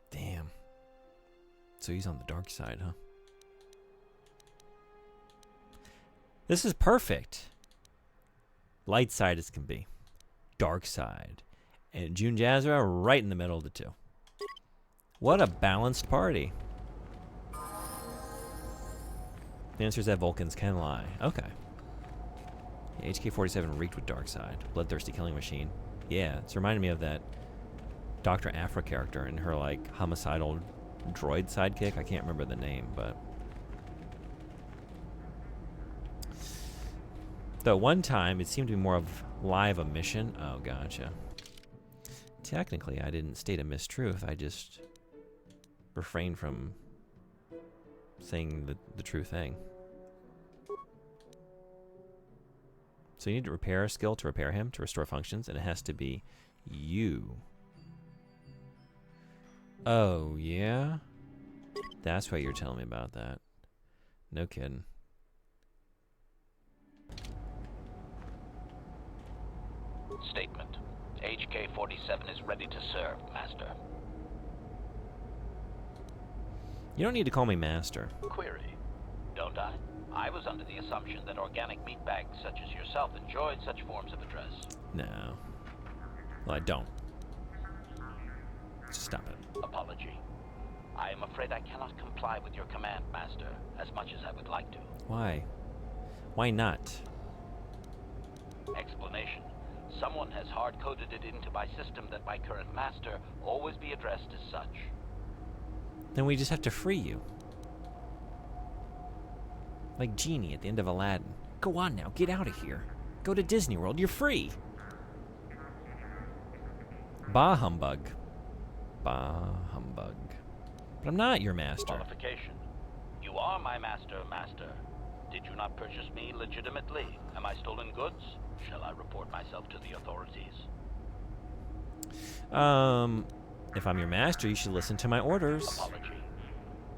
Damn. So he's on the dark side, huh? This is perfect. Light side as can be. Dark side. And June Jazra right in the middle of the two. What a balanced party. The answer is that Vulcans can lie. Okay. Yeah, HK-47 reeked with dark side. Bloodthirsty killing machine. Yeah, it's reminding me of that Dr. Aphra character and her, like, homicidal droid sidekick. I can't remember the name, but... Though one time, it seemed to be more of live a mission. Oh, gotcha. Technically, I didn't state a mistruth. I just refrained from saying the true thing. So you need to repair a skill to repair him, to restore functions, and it has to be you. Oh, yeah? That's why you're telling me about that. No kidding. Statement. HK-47 is ready to serve, Master. You don't need to call me Master. Query. Don't I? I was under the assumption that organic meat bags such as yourself enjoyed such forms of address. No. Well, I don't. Just stop it. Apology. I am afraid I cannot comply with your command, Master, as much as I would like to. Why? Why not? Explanation. Someone has hard-coded it into my system that my current master always be addressed as such. Then we just have to free you. Like Genie at the end of Aladdin. Go on now, get out of here. Go to Disney World, you're free. Bah humbug. Bah humbug. But I'm not your master. Qualification. You are my master, Master. Did you not purchase me legitimately? Am I stolen goods? Shall I report myself to the authorities? If I'm your master, you should listen to my orders. Apology.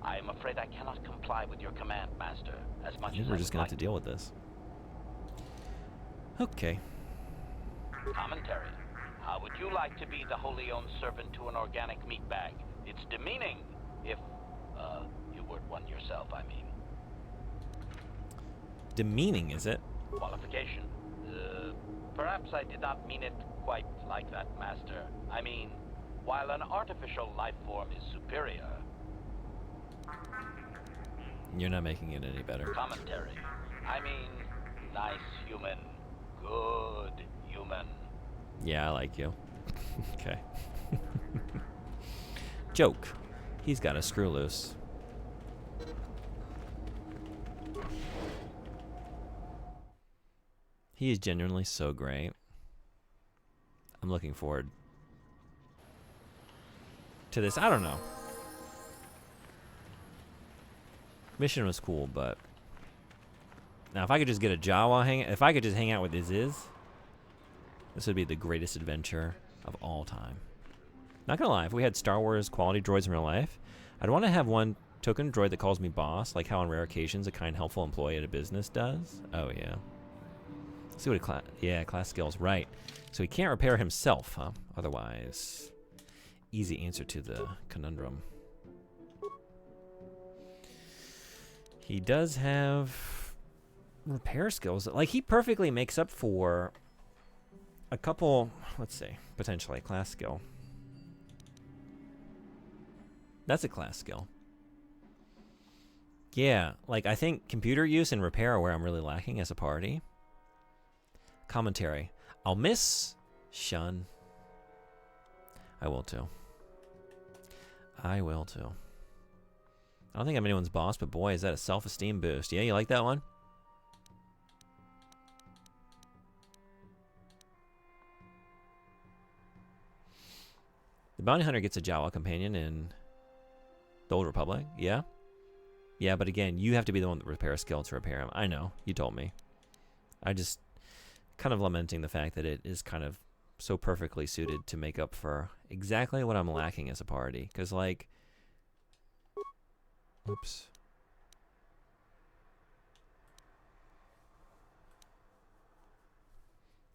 I am afraid I cannot comply with your command, Master, as much as We're I just would gonna like have to deal with this. Okay. Commentary. How would you like to be the wholly owned servant to an organic meat bag? It's demeaning if, you weren't one yourself, I mean. Demeaning, is it? Qualification. Perhaps I did not mean it quite like that, Master. I mean, while an artificial life form is superior... You're not making it any better. Commentary. I mean, nice human. Good human. Yeah, I like you. Okay. Joke. He's got a screw loose. He is genuinely so great. I'm looking forward to this. I don't know. Mission was cool, but now if I could just get a Jawa if I could just hang out with Iziz, this would be the greatest adventure of all time. Not gonna lie, if we had Star Wars quality droids in real life, I'd want to have one token droid that calls me boss, like how on rare occasions a kind, helpful employee at a business does. Oh yeah. Let's see what class skills, right. So he can't repair himself, huh? Otherwise, easy answer to the conundrum. He does have repair skills. Like, he perfectly makes up for a couple, let's see, potentially class skill. That's a class skill. Yeah, like, I think computer use and repair are where I'm really lacking as a party. Commentary. I'll miss Shun. I will too. I will too. I don't think I'm anyone's boss, but boy, is that a self-esteem boost. Yeah, you like that one? The bounty hunter gets a Jawa companion in the Old Republic. Yeah? Yeah, but again, you have to be the one with the repair skill to repair him. I know. You told me. I just kind of lamenting the fact that it is kind of so perfectly suited to make up for exactly what I'm lacking as a party. Because, like... Oops.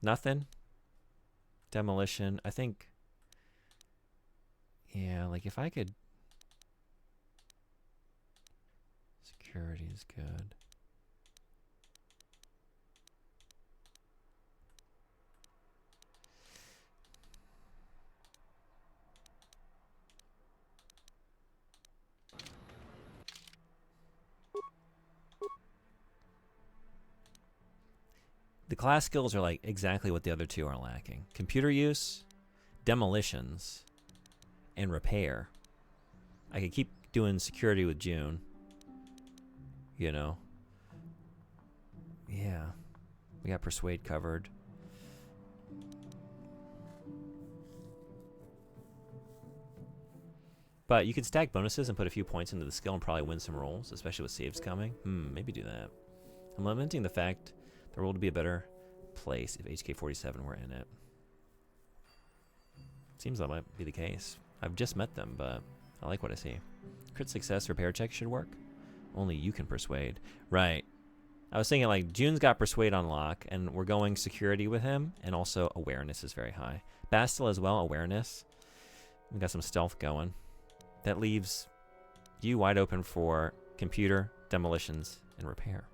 Nothing. Demolition. I think... Yeah, like if I could... Security is good. The class skills are like exactly what the other two are lacking. Computer use, demolitions, and repair. I could keep doing security with June. You know. Yeah. We got persuade covered. But you could stack bonuses and put a few points into the skill and probably win some rolls, especially with saves coming. Maybe do that. I'm lamenting the fact the world would be a better place if HK-47 were in it. Seems that might be the case. I've just met them, but I like what I see. Crit success repair check should work. Only you can persuade. Right. I was thinking like June's got persuade on lock, and we're going security with him, and also awareness is very high. Bastila as well, awareness. We got some stealth going. That leaves you wide open for computer, demolitions, and repair.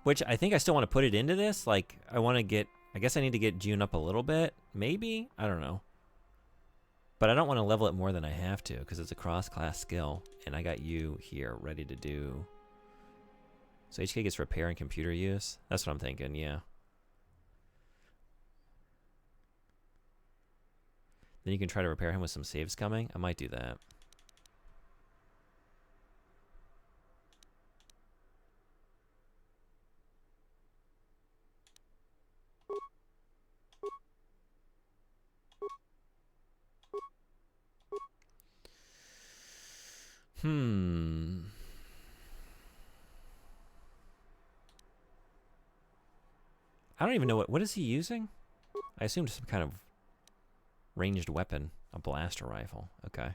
Which I think I still want to put it into this. Like, I want to get... I guess I need to get June up a little bit. Maybe? I don't know. But I don't want to level it more than I have to, because it's a cross-class skill. And I got you here ready to do... So HK gets repair and computer use? That's what I'm thinking, yeah. Then you can try to repair him with some saves coming. I might do that. I don't even know what is he using? I assumed some kind of ranged weapon, a blaster rifle. Okay.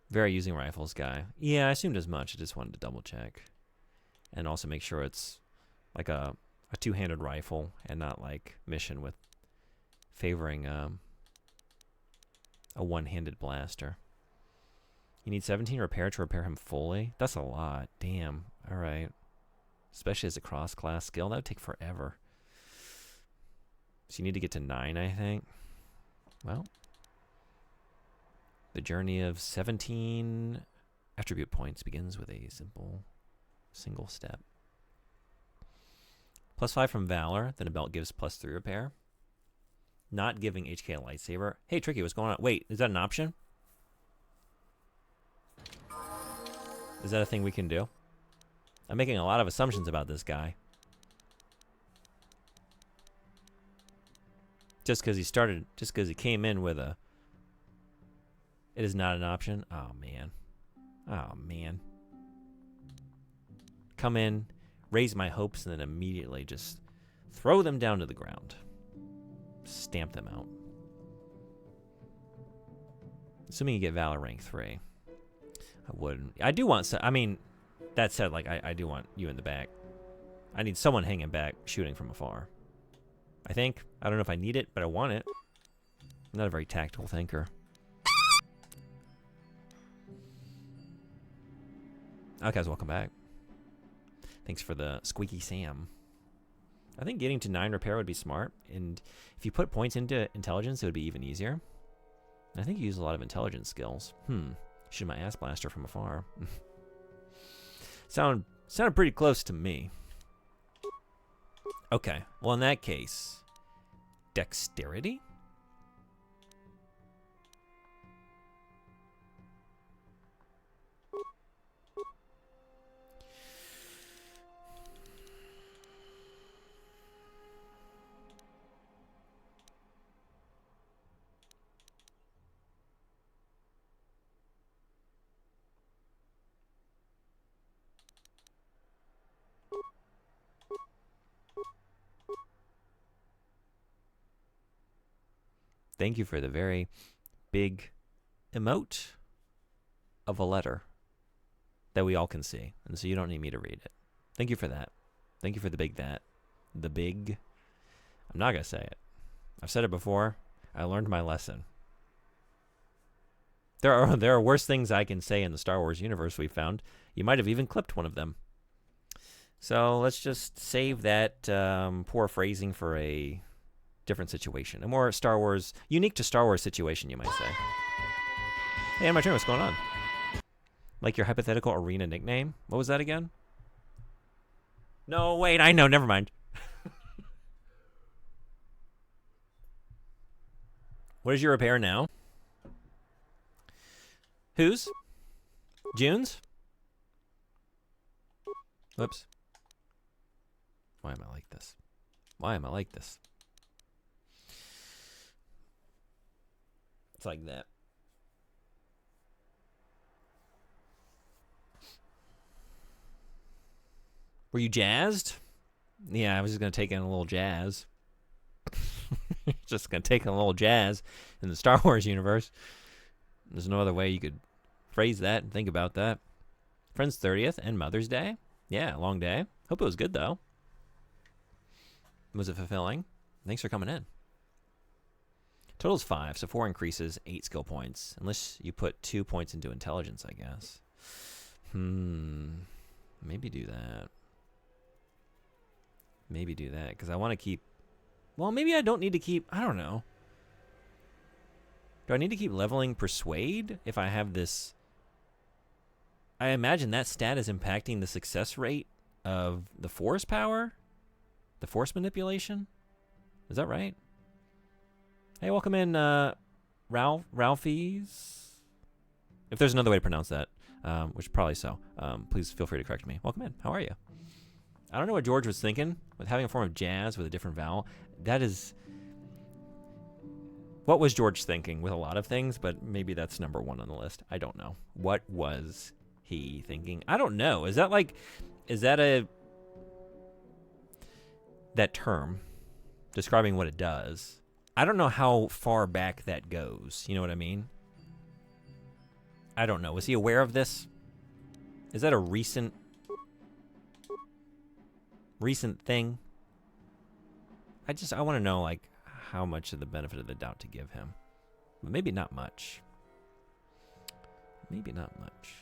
Very using rifles guy. Yeah, I assumed as much. I just wanted to double check. And also make sure it's like a two-handed rifle and not like mission with favoring a one-handed blaster. You need 17 repair to repair him fully? That's a lot. Damn. All right. Especially as a cross-class skill. That would take forever. So you need to get to 9, I think. Well. The journey of 17 attribute points begins with a simple single step. +5 from Valor, then a belt gives +3 repair. Not giving HK a lightsaber. Hey, Tricky, what's going on? Wait, is that an option? Is that a thing we can do? I'm making a lot of assumptions about this guy. Just because he came in with a... It is not an option? Oh, man. Oh, man. Come in, raise my hopes, and then immediately just throw them down to the ground. Stamp them out. Assuming you get Valor rank 3. I wouldn't. I do want... I mean, that said, like, I do want you in the back. I need someone hanging back, shooting from afar. I think. I don't know if I need it, but I want it. I'm not a very tactical thinker. Okay, guys, welcome back. Thanks for the squeaky Sam. I think getting to 9 repair would be smart, and if you put points into intelligence, it would be even easier. And I think you use a lot of intelligence skills. Shoot my ass blaster from afar. Sounded pretty close to me. Okay, well in that case, dexterity? Thank you for the very big emote of a letter that we all can see. And so you don't need me to read it. Thank you for that. Thank you for the big that. The big. I'm not going to say it. I've said it before. I learned my lesson. There are worse things I can say in the Star Wars universe we found. You might have even clipped one of them. So let's just save that poor phrasing for a different situation. A more Star Wars, unique to Star Wars situation, you might say. Hey, my turn. What's going on? Like your hypothetical arena nickname? What was that again? No, wait, I know. Never mind. What is your repair now? Whose? June's? Whoops. Why am I like this? Why am I like this? It's like that. Were you jazzed? Yeah, I was just going to take in a little jazz. Just going to take in a little jazz in the Star Wars universe. There's no other way you could phrase that and think about that. Friend's 30th and Mother's Day. Yeah, long day. Hope it was good, though. Was it fulfilling? Thanks for coming in. Total's 5, so 4 increases 8 skill points. Unless you put 2 points into intelligence, I guess. Maybe do that. Maybe do that, because I want to keep... Well, maybe I don't need to keep... I don't know. Do I need to keep leveling Persuade if I have this... I imagine that stat is impacting the success rate of the Force power? The Force manipulation? Is that right? Hey, welcome in, Ralphie's. If there's another way to pronounce that, which probably so, please feel free to correct me. Welcome in. How are you? I don't know what George was thinking with having a form of jazz with a different vowel. That is... What was George thinking with a lot of things, but maybe that's number one on the list. I don't know. What was he thinking? I don't know. Is that that term describing what it does? I don't know how far back that goes. You know what I mean? I don't know. Was he aware of this? Is that a recent thing? I want to know, like, how much of the benefit of the doubt to give him. But maybe not much. Maybe not much.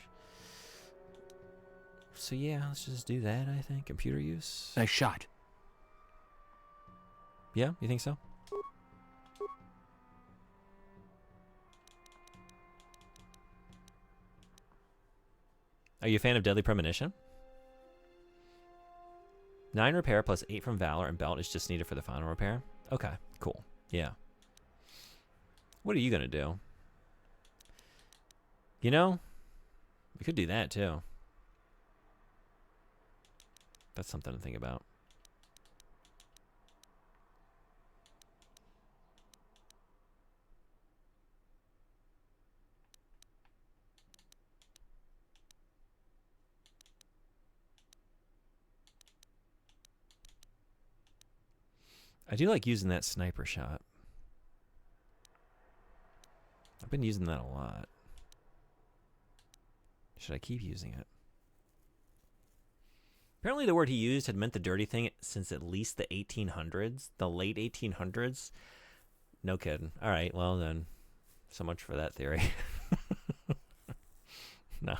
So yeah, let's just do that, I think. Computer use. Nice shot. Yeah, you think so? Are you a fan of Deadly Premonition? 9 repair plus 8 from Valor, and Belt is just needed for the final repair. Okay, cool. Yeah. What are you gonna do? You know, we could do that too. That's something to think about. I do like using that sniper shot. I've been using that a lot. Should I keep using it? Apparently the word he used had meant the dirty thing since at least the 1800s. The late 1800s. No kidding. All right, well then, so much for that theory. No.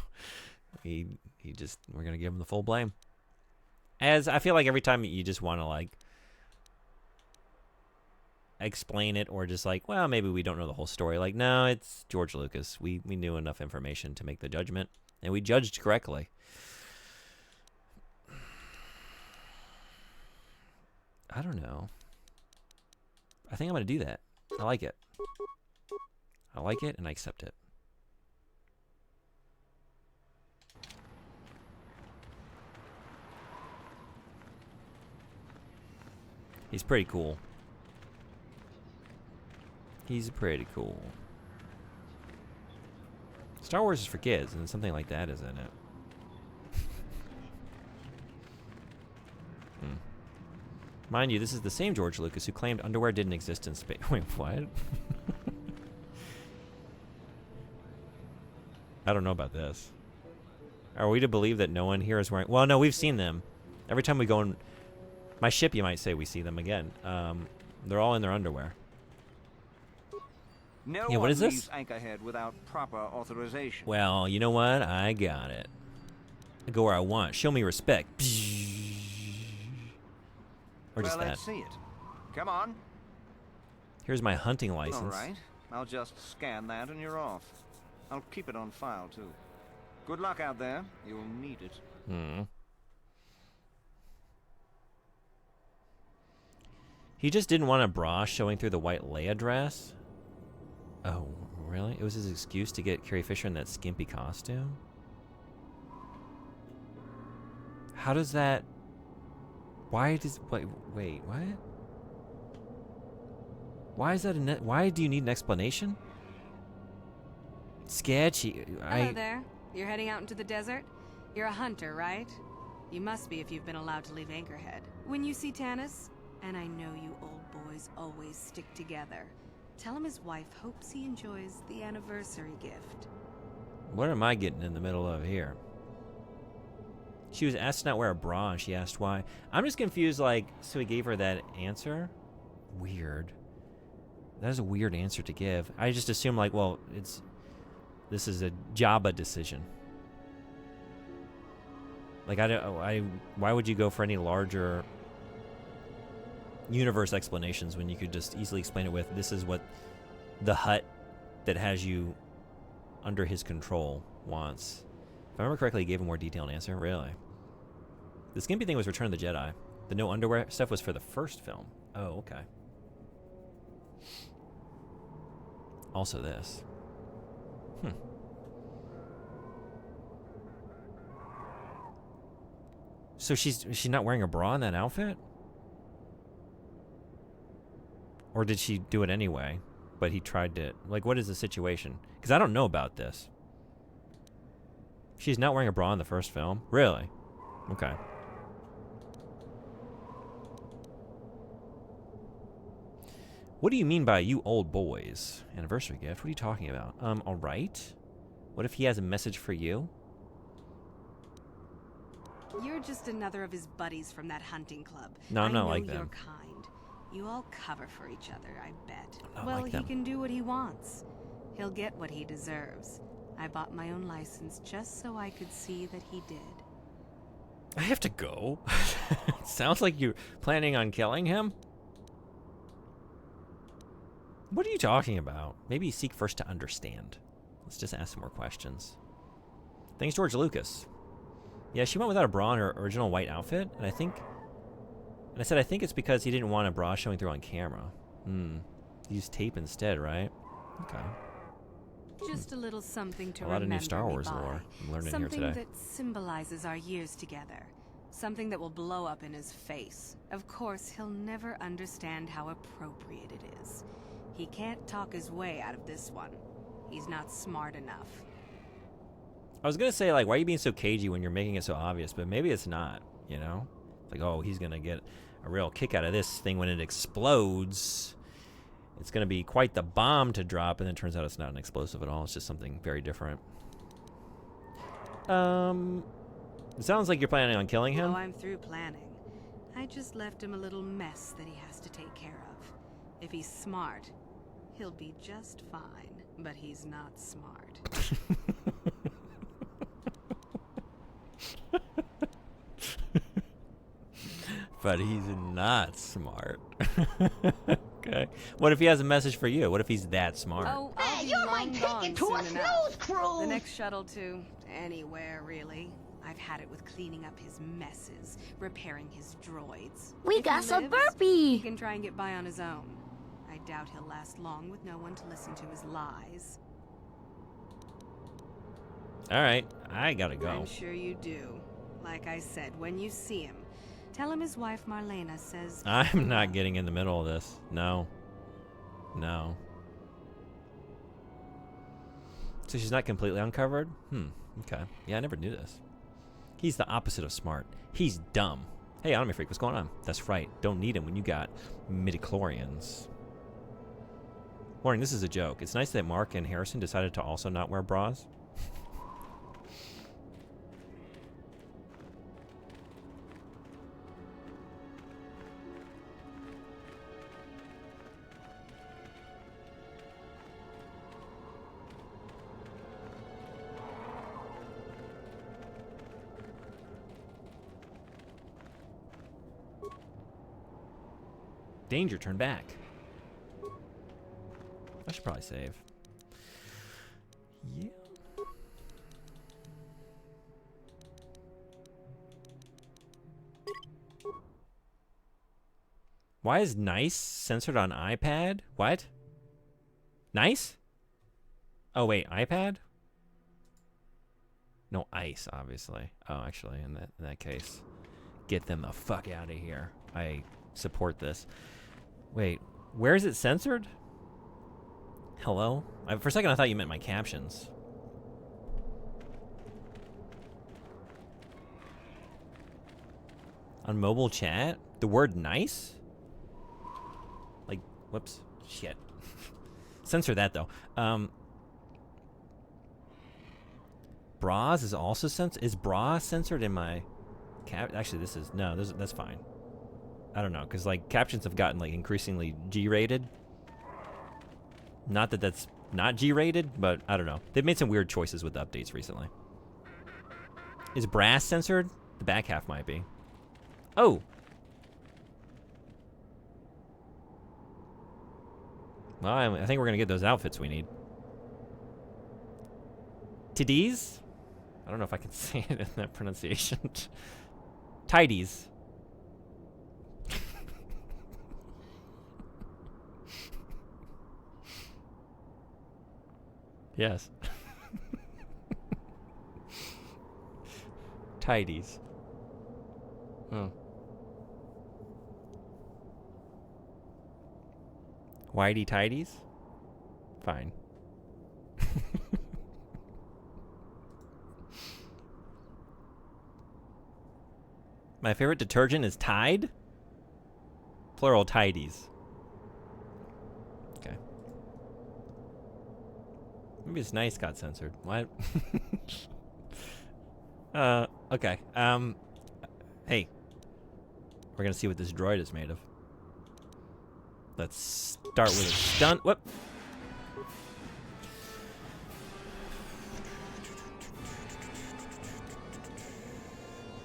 We're going to give him the full blame. As I feel like every time you just want to, like, explain it, or just like, well, maybe we don't know the whole story. Like, no, it's George Lucas. We knew enough information to make the judgment, and we judged correctly. I don't know. I think I'm going to do that. I like it. I like it, and I accept it. He's pretty cool. He's pretty cool. Star Wars is for kids, and something like that is in it. Mind you, this is the same George Lucas who claimed underwear didn't exist in space. Wait, what? I don't know about this. Are we to believe that no one here is wearing... Well, no, we've seen them. Every time we go in... My ship, you might say, we see them again. They're all in their underwear. No yeah, what one is this? leaves Anchorhead without proper authorization. Well, you know what? I got it. I go where I want. Show me respect. Or just well, that. Let's see it. Come on. Here's my hunting license. All right. I'll just scan that and you're off. I'll keep it on file, too. Good luck out there. You'll need it. He just didn't want a bra showing through the white Leia dress? Oh, really? It was his excuse to get Carrie Fisher in that skimpy costume? How does that... Why does... Wait, what? Why is that why do you need an explanation? Sketchy. Hello there. You're heading out into the desert? You're a hunter, right? You must be if you've been allowed to leave Anchorhead. When you see Tanis, and I know you old boys always stick together, tell him his wife hopes he enjoys the anniversary gift. What am I getting in the middle of here? She was asked to not wear a bra, and she asked why. I'm just confused, like, so he gave her that answer? Weird. That is a weird answer to give. I just assume, like, well, this is a Jabba decision. Like, why would you go for any larger universe explanations when you could just easily explain it with, this is what the Hutt that has you under his control wants. If I remember correctly, he gave a more detailed answer. Really? The skimpy thing was Return of the Jedi. The no underwear stuff was for the first film. Oh, okay. Also this. So she's not wearing a bra in that outfit? Or did she do it anyway? But he tried to... Like, what is the situation? Because I don't know about this. She's not wearing a bra in the first film? Really? Okay. What do you mean by you old boys? Anniversary gift? What are you talking about? Alright. What if he has a message for you? You're just another of his buddies from that hunting club. No, I'm not I know like your them. kind. You all cover for each other, I bet. I'm not Well, like he them. can do what he wants. He'll get what he deserves. I bought my own license just so I could see that he did. I have to go. Sounds like you're planning on killing him. What are you talking about? Maybe seek first to understand. Let's just ask some more questions. Thanks, George Lucas. Yeah, she went without a bra in her original white outfit, and I think it's because he didn't want a bra showing through on camera. Use tape instead, right? Okay. Just a little something to A lot of remember new Star me Wars by. lore I'm learning here Something today. that symbolizes our years together. Something that will blow up in his face. Of course, he'll never understand how appropriate it is. He can't talk his way out of this one. He's not smart enough. I was gonna say, like, why are you being so cagey when you're making it so obvious? But maybe it's not, you know? Like, oh, he's gonna get a real kick out of this thing when it explodes. It's gonna be quite the bomb to drop, and then it turns out it's not an explosive at all. It's just something very different. It sounds like you're planning on killing him. Oh, I'm through planning. I just left him a little mess that he has to take care of. If he's smart, he'll be just fine. But he's not smart. But he's not smart. Okay. What if he has a message for you? What if he's that smart? Oh, I'll be you're my long ticket gone to a soon enough. snooze cruise! The next shuttle to anywhere, really. I've had it with cleaning up his messes, repairing his droids. We If he got some lives, burpee. He can try and get by on his own. I doubt he'll last long with no one to listen to his lies. All right, I gotta go. I'm sure you do. Like I said, when you see him, tell him his wife Marlena says... I'm not getting in the middle of this. No. No. So she's not completely uncovered? Okay. Yeah, I never knew this. He's the opposite of smart. He's dumb. Hey, Anime Freak, what's going on? That's right. Don't need him when you got midichlorians. Warning, this is a joke. It's nice that Mark and Harrison decided to also not wear bras. Danger, turn back. I should probably save. Yeah. Why is nice censored on iPad? What? Nice? Oh, wait, iPad? No, ice, obviously. Oh, actually, in that case, get them the fuck out of here. I support this. Wait, where is it censored? Hello? For a second I thought you meant my captions. On mobile chat? The word nice? Like, whoops. Shit. Censor that, though. Bras is also censored? Is bra censored in my cap? Actually, this is... No, that's fine. I don't know, because, like, captions have gotten, like, increasingly G-rated. Not that that's not G-rated, but I don't know. They've made some weird choices with the updates recently. Is brass censored? The back half might be. Oh! Well, I think we're going to get those outfits we need. Tiddies? I don't know if I can say it in that pronunciation. Tidies. Yes. Tidies. Oh. Whitey tidies? Fine. My favorite detergent is Tide? Plural tidies. Okay. Maybe it's nice got censored. What? Okay. Hey. We're gonna see what this droid is made of. Let's start with a stunt. Whoop.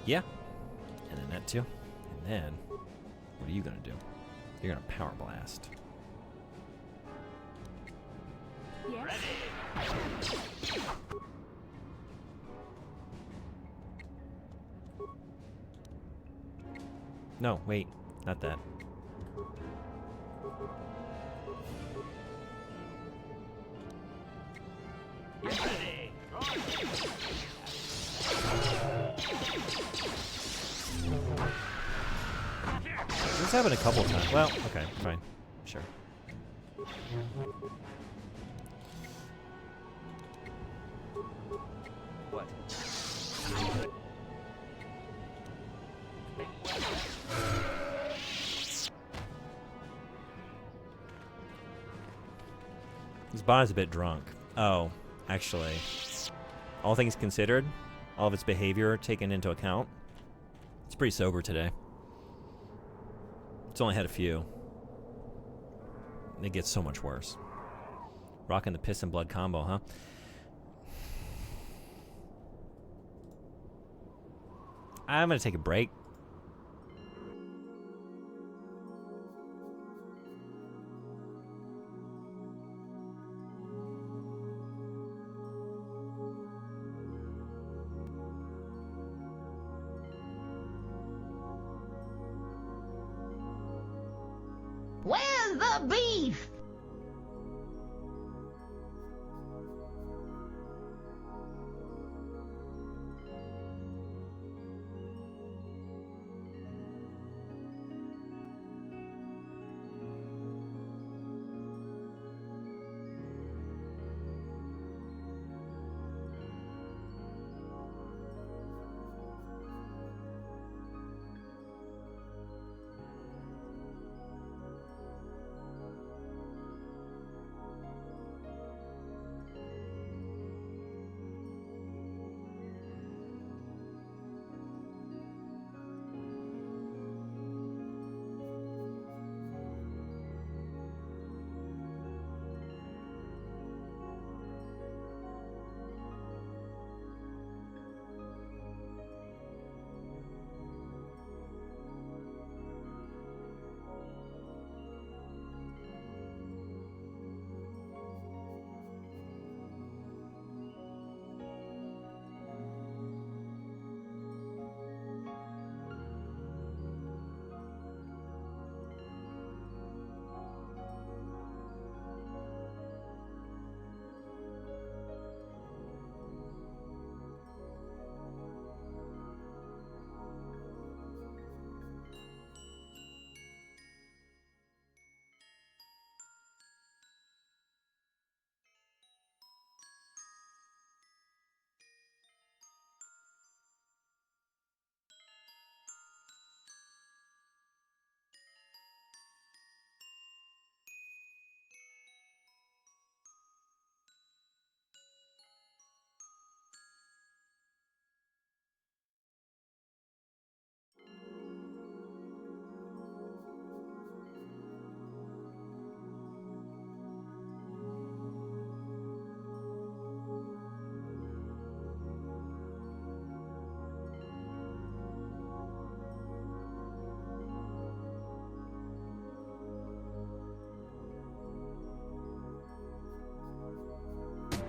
Yeah. And then that too. And then, what are you gonna do? You're gonna power blast. Yes. No, wait. Not that. This happened a couple times. Well, okay, fine. Sure. What? This bot is a bit drunk. Oh, actually. All things considered, all of its behavior taken into account, it's pretty sober today. It's only had a few. It gets so much worse. Rocking the piss and blood combo, huh? I'm gonna take a break. Where's the beef?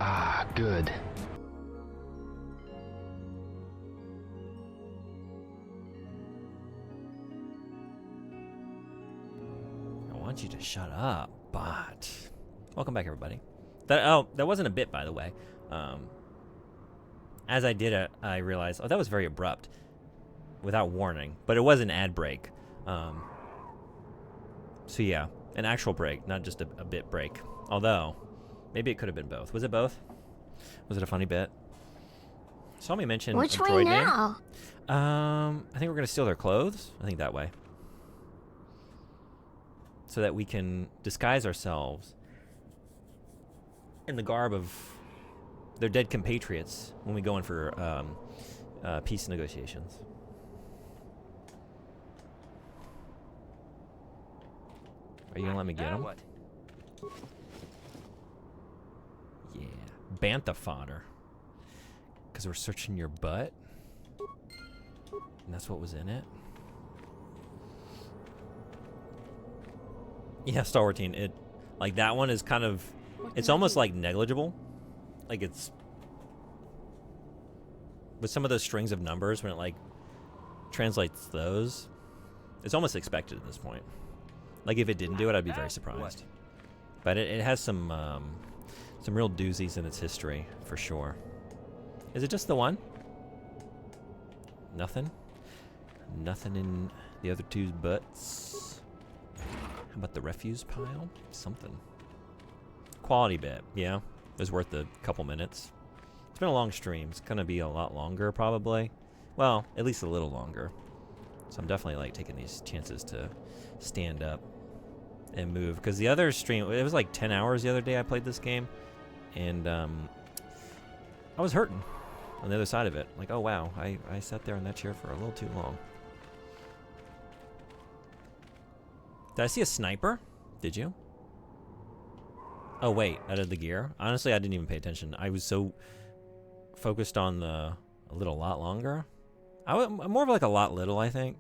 Ah, good. I want you to shut up, bot. Welcome back, everybody. That wasn't a bit, by the way. As I did it, I realized, oh, that was very abrupt. without warning, but it was an ad break. So yeah, an actual break, not just a bit break. Although, maybe it could have been both. Was it both? Was it a funny bit? Saw me mention Which a way droid now? name. I think we're gonna steal their clothes. I think that way, so that we can disguise ourselves in the garb of their dead compatriots when we go in for peace negotiations. Are you gonna let me get him? Yeah, bantha fodder. Because we're searching your butt, and that's what was in it. Yeah, Star Wars Teen. It, like that one is kind of, it's almost like negligible. Like it's with some of those strings of numbers when it like translates those, it's almost expected at this point. Like if it didn't do it, I'd be very surprised. But it has some real doozies in its history for sure. Is it just the one? Nothing? Nothing in the other two's butts? How about the refuse pile? Something. Quality bit, yeah. It was worth a couple minutes. It's been a long stream. It's gonna be a lot longer probably. Well, at least a little longer. So I'm definitely like taking these chances to stand up and move. Because the other stream, it was like 10 hours the other day I played this game. And I was hurting on the other side of it. Like, oh wow, I sat there in that chair for a little too long. Did I see a sniper? Did you? Oh wait, out of the gear? Honestly, I didn't even pay attention. I was so focused on the a little lot longer. I'm more of like a lot little, I think.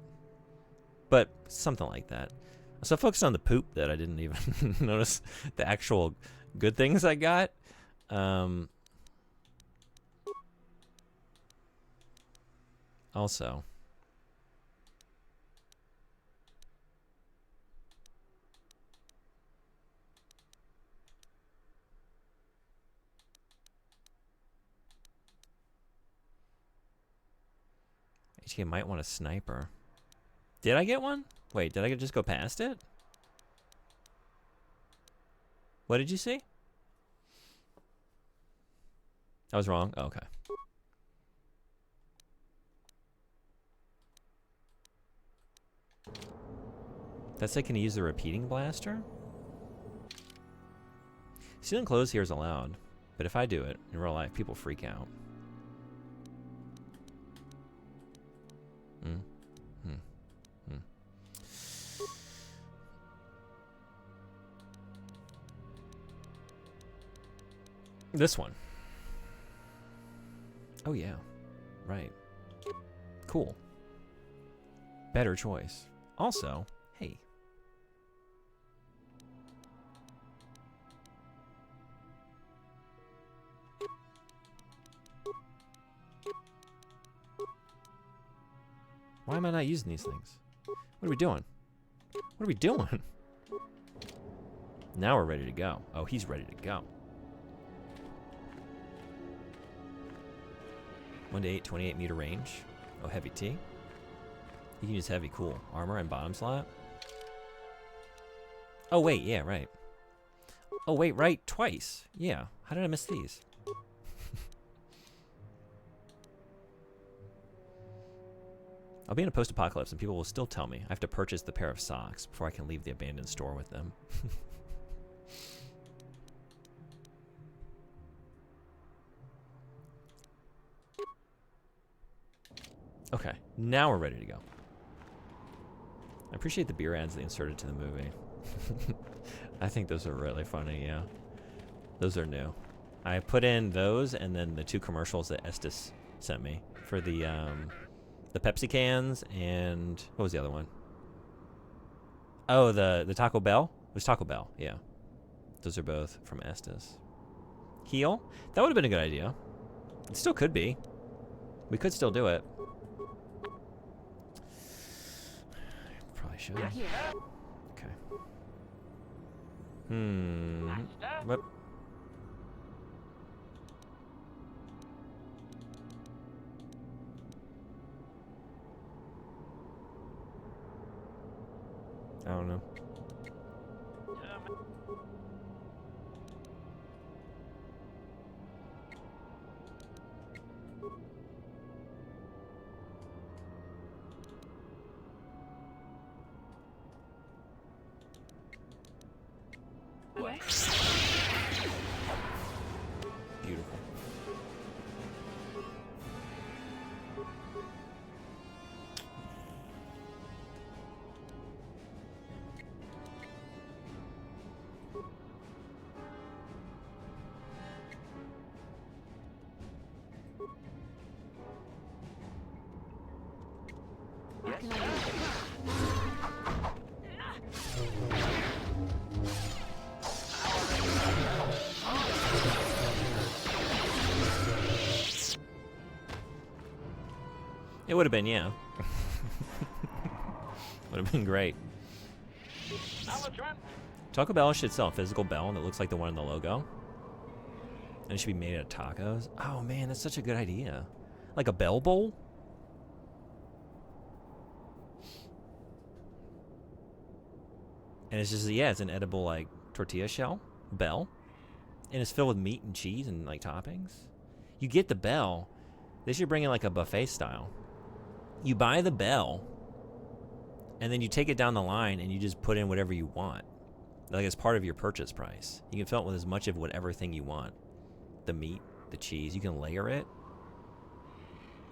But something like that. I was so focused on the poop that I didn't even notice the actual good things I got. Also, HK might want a sniper. Did I get one? Wait, did I just go past it? What did you see? I was wrong. Oh, okay. That's like, can you use the repeating blaster? Stealing clothes here is allowed, but if I do it in real life, people freak out. This one. Oh yeah, right. Cool. Better choice. Also, hey. Why am I not using these things? What are we doing? What are we doing? Now we're ready to go. Oh, he's ready to go. 1 to 8, 28 meter range. Oh, heavy T. You can use heavy, cool. Armor and bottom slot. Oh, wait, yeah, right. Oh, wait, right, twice. Yeah, how did I miss these? I'll be in a post-apocalypse and people will still tell me I have to purchase the pair of socks before I can leave the abandoned store with them. Okay, now we're ready to go. I appreciate the beer ads they inserted to the movie. I think those are really funny, yeah. Those are new. I put in those and then the 2 commercials that Estes sent me for the Pepsi cans and what was the other one? Oh, the Taco Bell? It was Taco Bell, yeah. Those are both from Estes. Heal? That would have been a good idea. It still could be. We could still do it. Probably should. Okay. What? I don't know. Beautiful. It would have been, yeah. Would have been great. Taco Bell should sell a physical bell that looks like the one in the logo. And it should be made out of tacos. Oh man, that's such a good idea. Like a bell bowl? And it's just, yeah, it's an edible, like, tortilla shell bell. And it's filled with meat and cheese and, like, toppings. You get the bell. They should bring in, like, a buffet style. You buy the bell, and then you take it down the line, and you just put in whatever you want. Like, as part of your purchase price. You can fill it with as much of whatever thing you want. The meat, the cheese. You can layer it.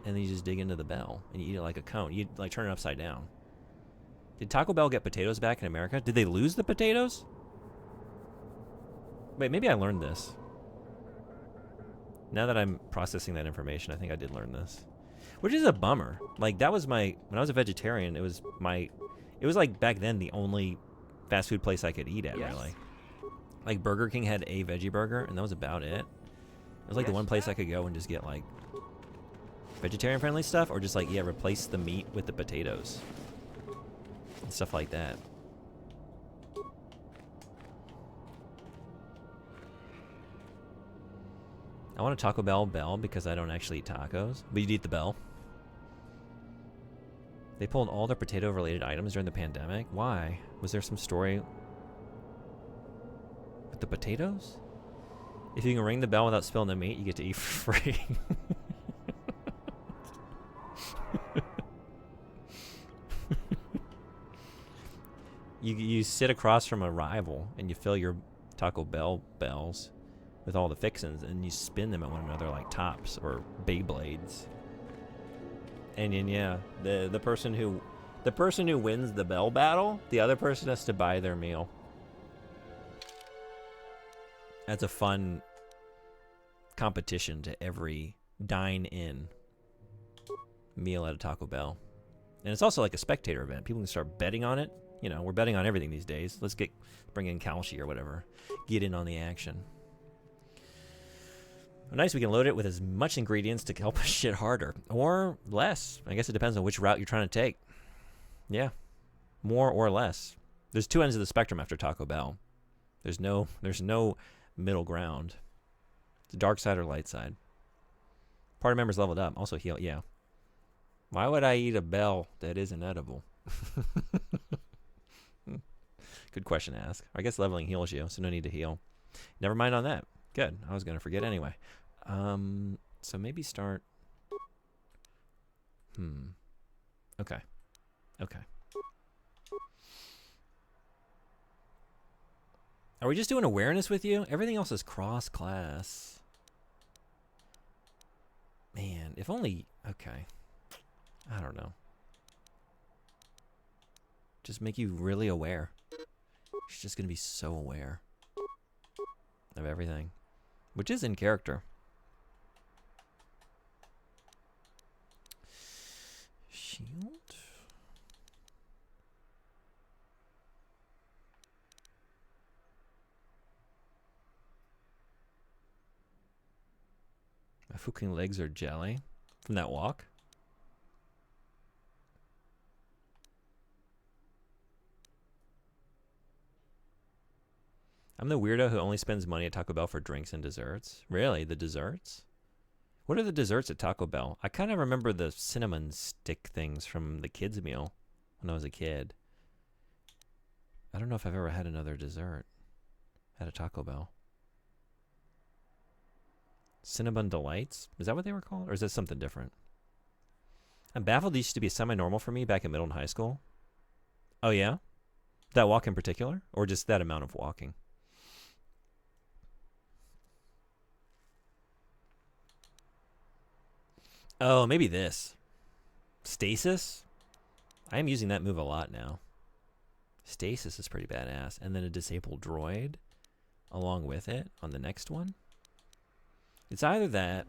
And then you just dig into the bell, and you eat it like a cone. You, like, turn it upside down. Did Taco Bell get potatoes back in America? Did they lose the potatoes? Wait, maybe I learned this. Now that I'm processing that information, I think I did learn this. Which is a bummer. Like, that was my... When I was a vegetarian, it was my... It was, like, back then, the only fast food place I could eat at, really. Like, Burger King had a veggie burger, and that was about it. It was, like, the one place I could go and just get, like, vegetarian-friendly stuff, or just, like, yeah, replace the meat with the potatoes. And stuff like that. I want a Taco Bell because I don't actually eat tacos. But you'd eat the bell. They pulled all their potato-related items during the pandemic. Why? Was there some story with the potatoes? If you can ring the bell without spilling the meat, you get to eat for free. You sit across from a rival and you fill your Taco Bell bells with all the fixins and you spin them at one another like tops or Beyblades. And then yeah, the person who wins the bell battle, the other person has to buy their meal. That's a fun competition to every dine-in meal at a Taco Bell. And it's also like a spectator event. People can start betting on it. You know, we're betting on everything these days. Let's bring in Kalshi or whatever. Get in on the action. Nice, we can load it with as much ingredients to help us shit harder. Or less. I guess it depends on which route you're trying to take. Yeah. More or less. There's two ends of the spectrum after Taco Bell. There's no middle ground. It's dark side or light side. Party members leveled up. Also heal, yeah. Why would I eat a bell that isn't edible? Good question to ask. I guess leveling heals you, so no need to heal. Never mind on that. Good. I was going to forget anyway. So maybe start... Okay. Okay. Are we just doing awareness with you? Everything else is cross-class. Man, if only... Okay. I don't know. Just make you really aware. She's just going to be so aware of everything. Which is in character. Shield? My fucking legs are jelly from that walk. I'm the weirdo who only spends money at Taco Bell for drinks and desserts. Really? The desserts? What are the desserts at Taco Bell? I kind of remember the cinnamon stick things from the kids' meal when I was a kid. I don't know if I've ever had another dessert at a Taco Bell. Cinnabon Delights? Is that what they were called? Or is that something different? I'm baffled these used to be semi-normal for me back in middle and high school. Oh, yeah? That walk in particular? Or just that amount of walking? Oh, maybe this. Stasis? I am using that move a lot now. Stasis is pretty badass. And then a disabled droid along with it on the next one. It's either that.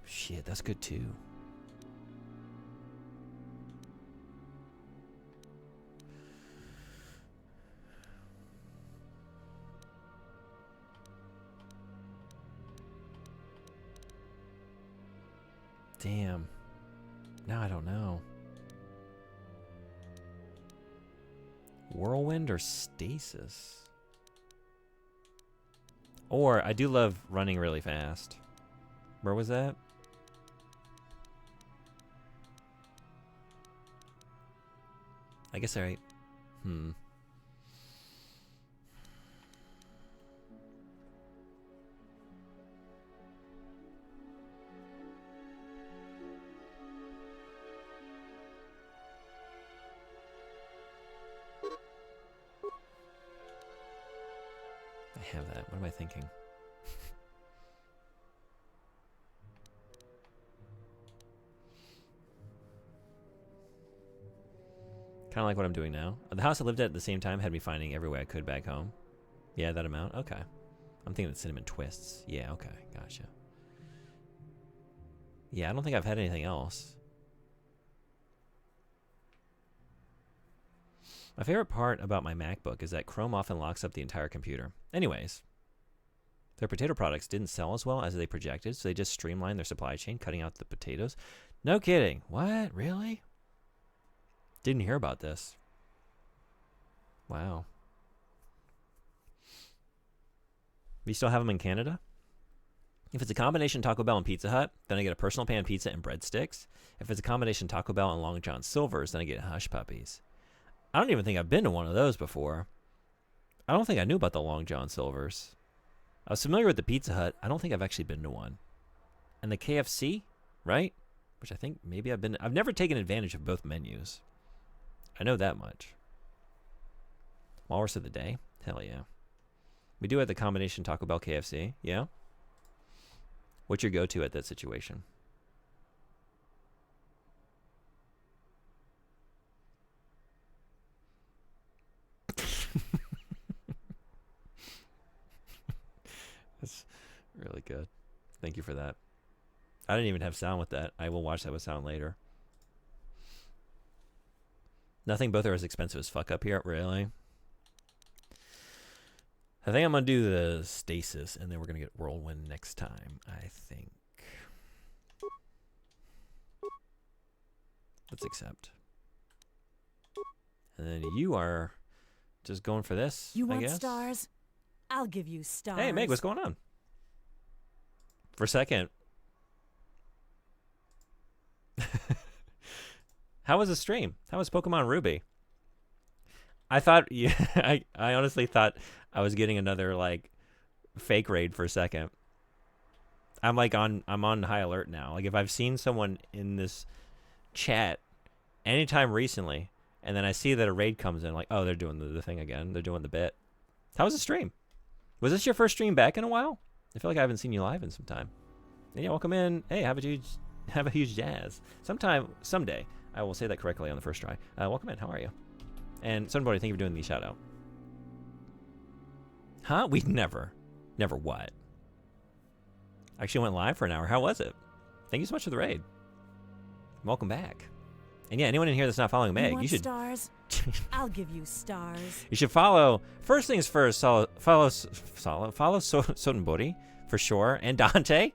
Shit, that's good too. Damn. Now I don't know. Whirlwind or Stasis? Or I do love running really fast. Where was that? I guess I... I have that. What am I thinking? Kind of like what I'm doing now. The house I lived at the same time had me finding every way I could back home. Yeah, that amount? Okay. I'm thinking of cinnamon twists. Yeah, okay. Gotcha. Yeah, I don't think I've had anything else. My favorite part about my MacBook is that Chrome often locks up the entire computer. Anyways, their potato products didn't sell as well as they projected, so they just streamlined their supply chain, cutting out the potatoes. No kidding. What? Really? Didn't hear about this. Wow. We still have them in Canada? If it's a combination Taco Bell and Pizza Hut, then I get a personal pan pizza and breadsticks. If it's a combination Taco Bell and Long John Silver's, then I get Hush Puppies. I don't even think I've been to one of those before. I don't think I knew about the Long John Silver's. I was familiar with the Pizza Hut. I don't think I've actually been to one. And the KFC, right? Which I think maybe I've been... I've never taken advantage of both menus. I know that much. Walrus of the Day? Hell yeah. We do have the combination Taco Bell KFC. Yeah? What's your go-to at that situation? That's really good. Thank you for that. I didn't even have sound with that. I will watch that with sound later. Nothing both are as expensive as fuck up here. Really? I think I'm going to do the Stasis, and then we're going to get Whirlwind next time, I think. Let's accept. And then you are just going for this, You I want guess? stars? I'll give you stars. Hey, Meg, what's going on? For a second. How was the stream? How was Pokemon Ruby? I thought, yeah, I honestly thought I was getting another like fake raid for a second. I'm on high alert now. Like if I've seen someone in this chat anytime recently, and then I see that a raid comes in, like, oh, they're doing the thing again. They're doing the bit. How was the stream? Was this your first stream back in a while? I feel like I haven't seen you live in some time. Yeah, welcome in. Hey, have a huge jazz. Someday, I will say that correctly on the first try. Welcome in. How are you? And somebody, thank you for doing the shout out. Huh? We never what? Actually went live for an hour. How was it? Thank you so much for the raid. Welcome back. And yeah, anyone in here that's not following Meg, you should stars. I'll give you stars. You should follow. First things first, follow Sotenbori for sure, and Dante.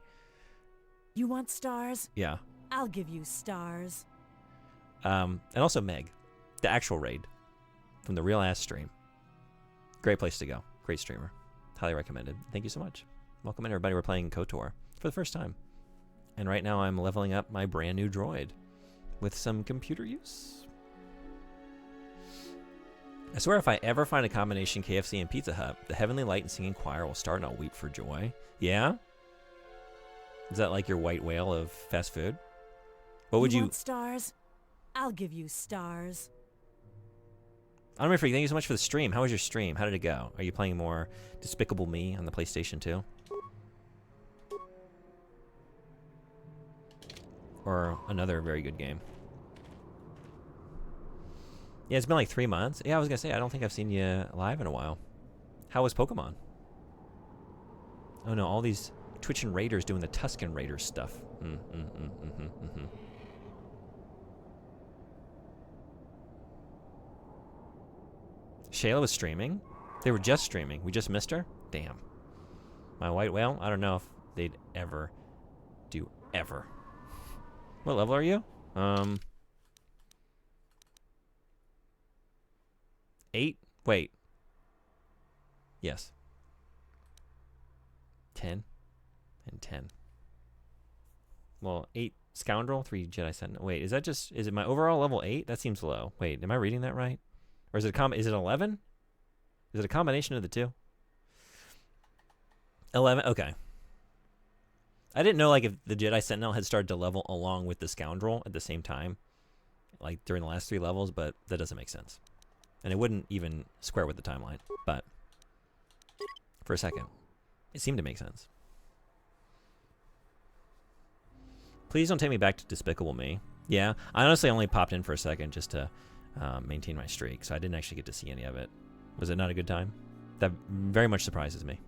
You want stars? Yeah. I'll give you stars. And also Meg, the actual raid from the real ass stream. Great place to go. Great streamer. Highly recommended. Thank you so much. Welcome in, everybody. We're playing KOTOR for the first time. And right now I'm leveling up my brand new droid. with some computer use. I swear if I ever find a combination KFC and Pizza Hut, the Heavenly Light and Singing Choir will start and I'll weep for joy. Yeah? Is that like your white whale of fast food? What would you... want stars? I'll give you stars. Anime Freak, thank you so much for the stream. How was your stream? How did it go? Are you playing more Despicable Me on the PlayStation 2? Or another very good game? Yeah, it's been like 3 months. Yeah, I was gonna say, I don't think I've seen you live in a while. How was Pokemon? Oh no, all these Twitch and Raiders doing the Tusken Raiders stuff. Shayla was streaming. They were just streaming. We just missed her? Damn. My white whale? I don't know if they'd ever do ever. What level are you? 8? Wait. Yes. 10 and 10. Well, 8 Scoundrel, 3 Jedi Sentinel. Wait, is it my overall level 8? That seems low. Wait, am I reading that right? Or is it is it 11? Is it a combination of the two? 11, okay. I didn't know like if the Jedi Sentinel had started to level along with the Scoundrel at the same time, like during the last 3 levels, but that doesn't make sense. And it wouldn't even square with the timeline, but for a second, it seemed to make sense. Please don't take me back to Despicable Me. Yeah, I honestly only popped in for a second just to maintain my streak, so I didn't actually get to see any of it. Was it not a good time? That very much surprises me.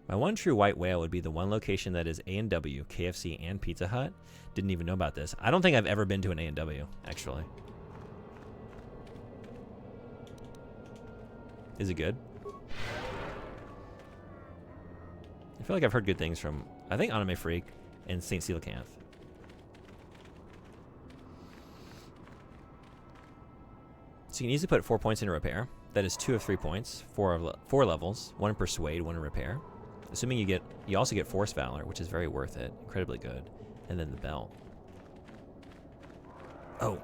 My one true white whale would be the one location that is A&W, KFC, and Pizza Hut. Didn't even know about this. I don't think I've ever been to an A&W, actually. Is it good? I feel like I've heard good things from, I think, Anime Freak and St. Coelacanth. So you can easily put 4 points into repair. That is 2 of 3 points, 4 levels, 1 in persuade, 1 in repair. Assuming you also get force valor, which is very worth it, incredibly good, and then the belt. Oh,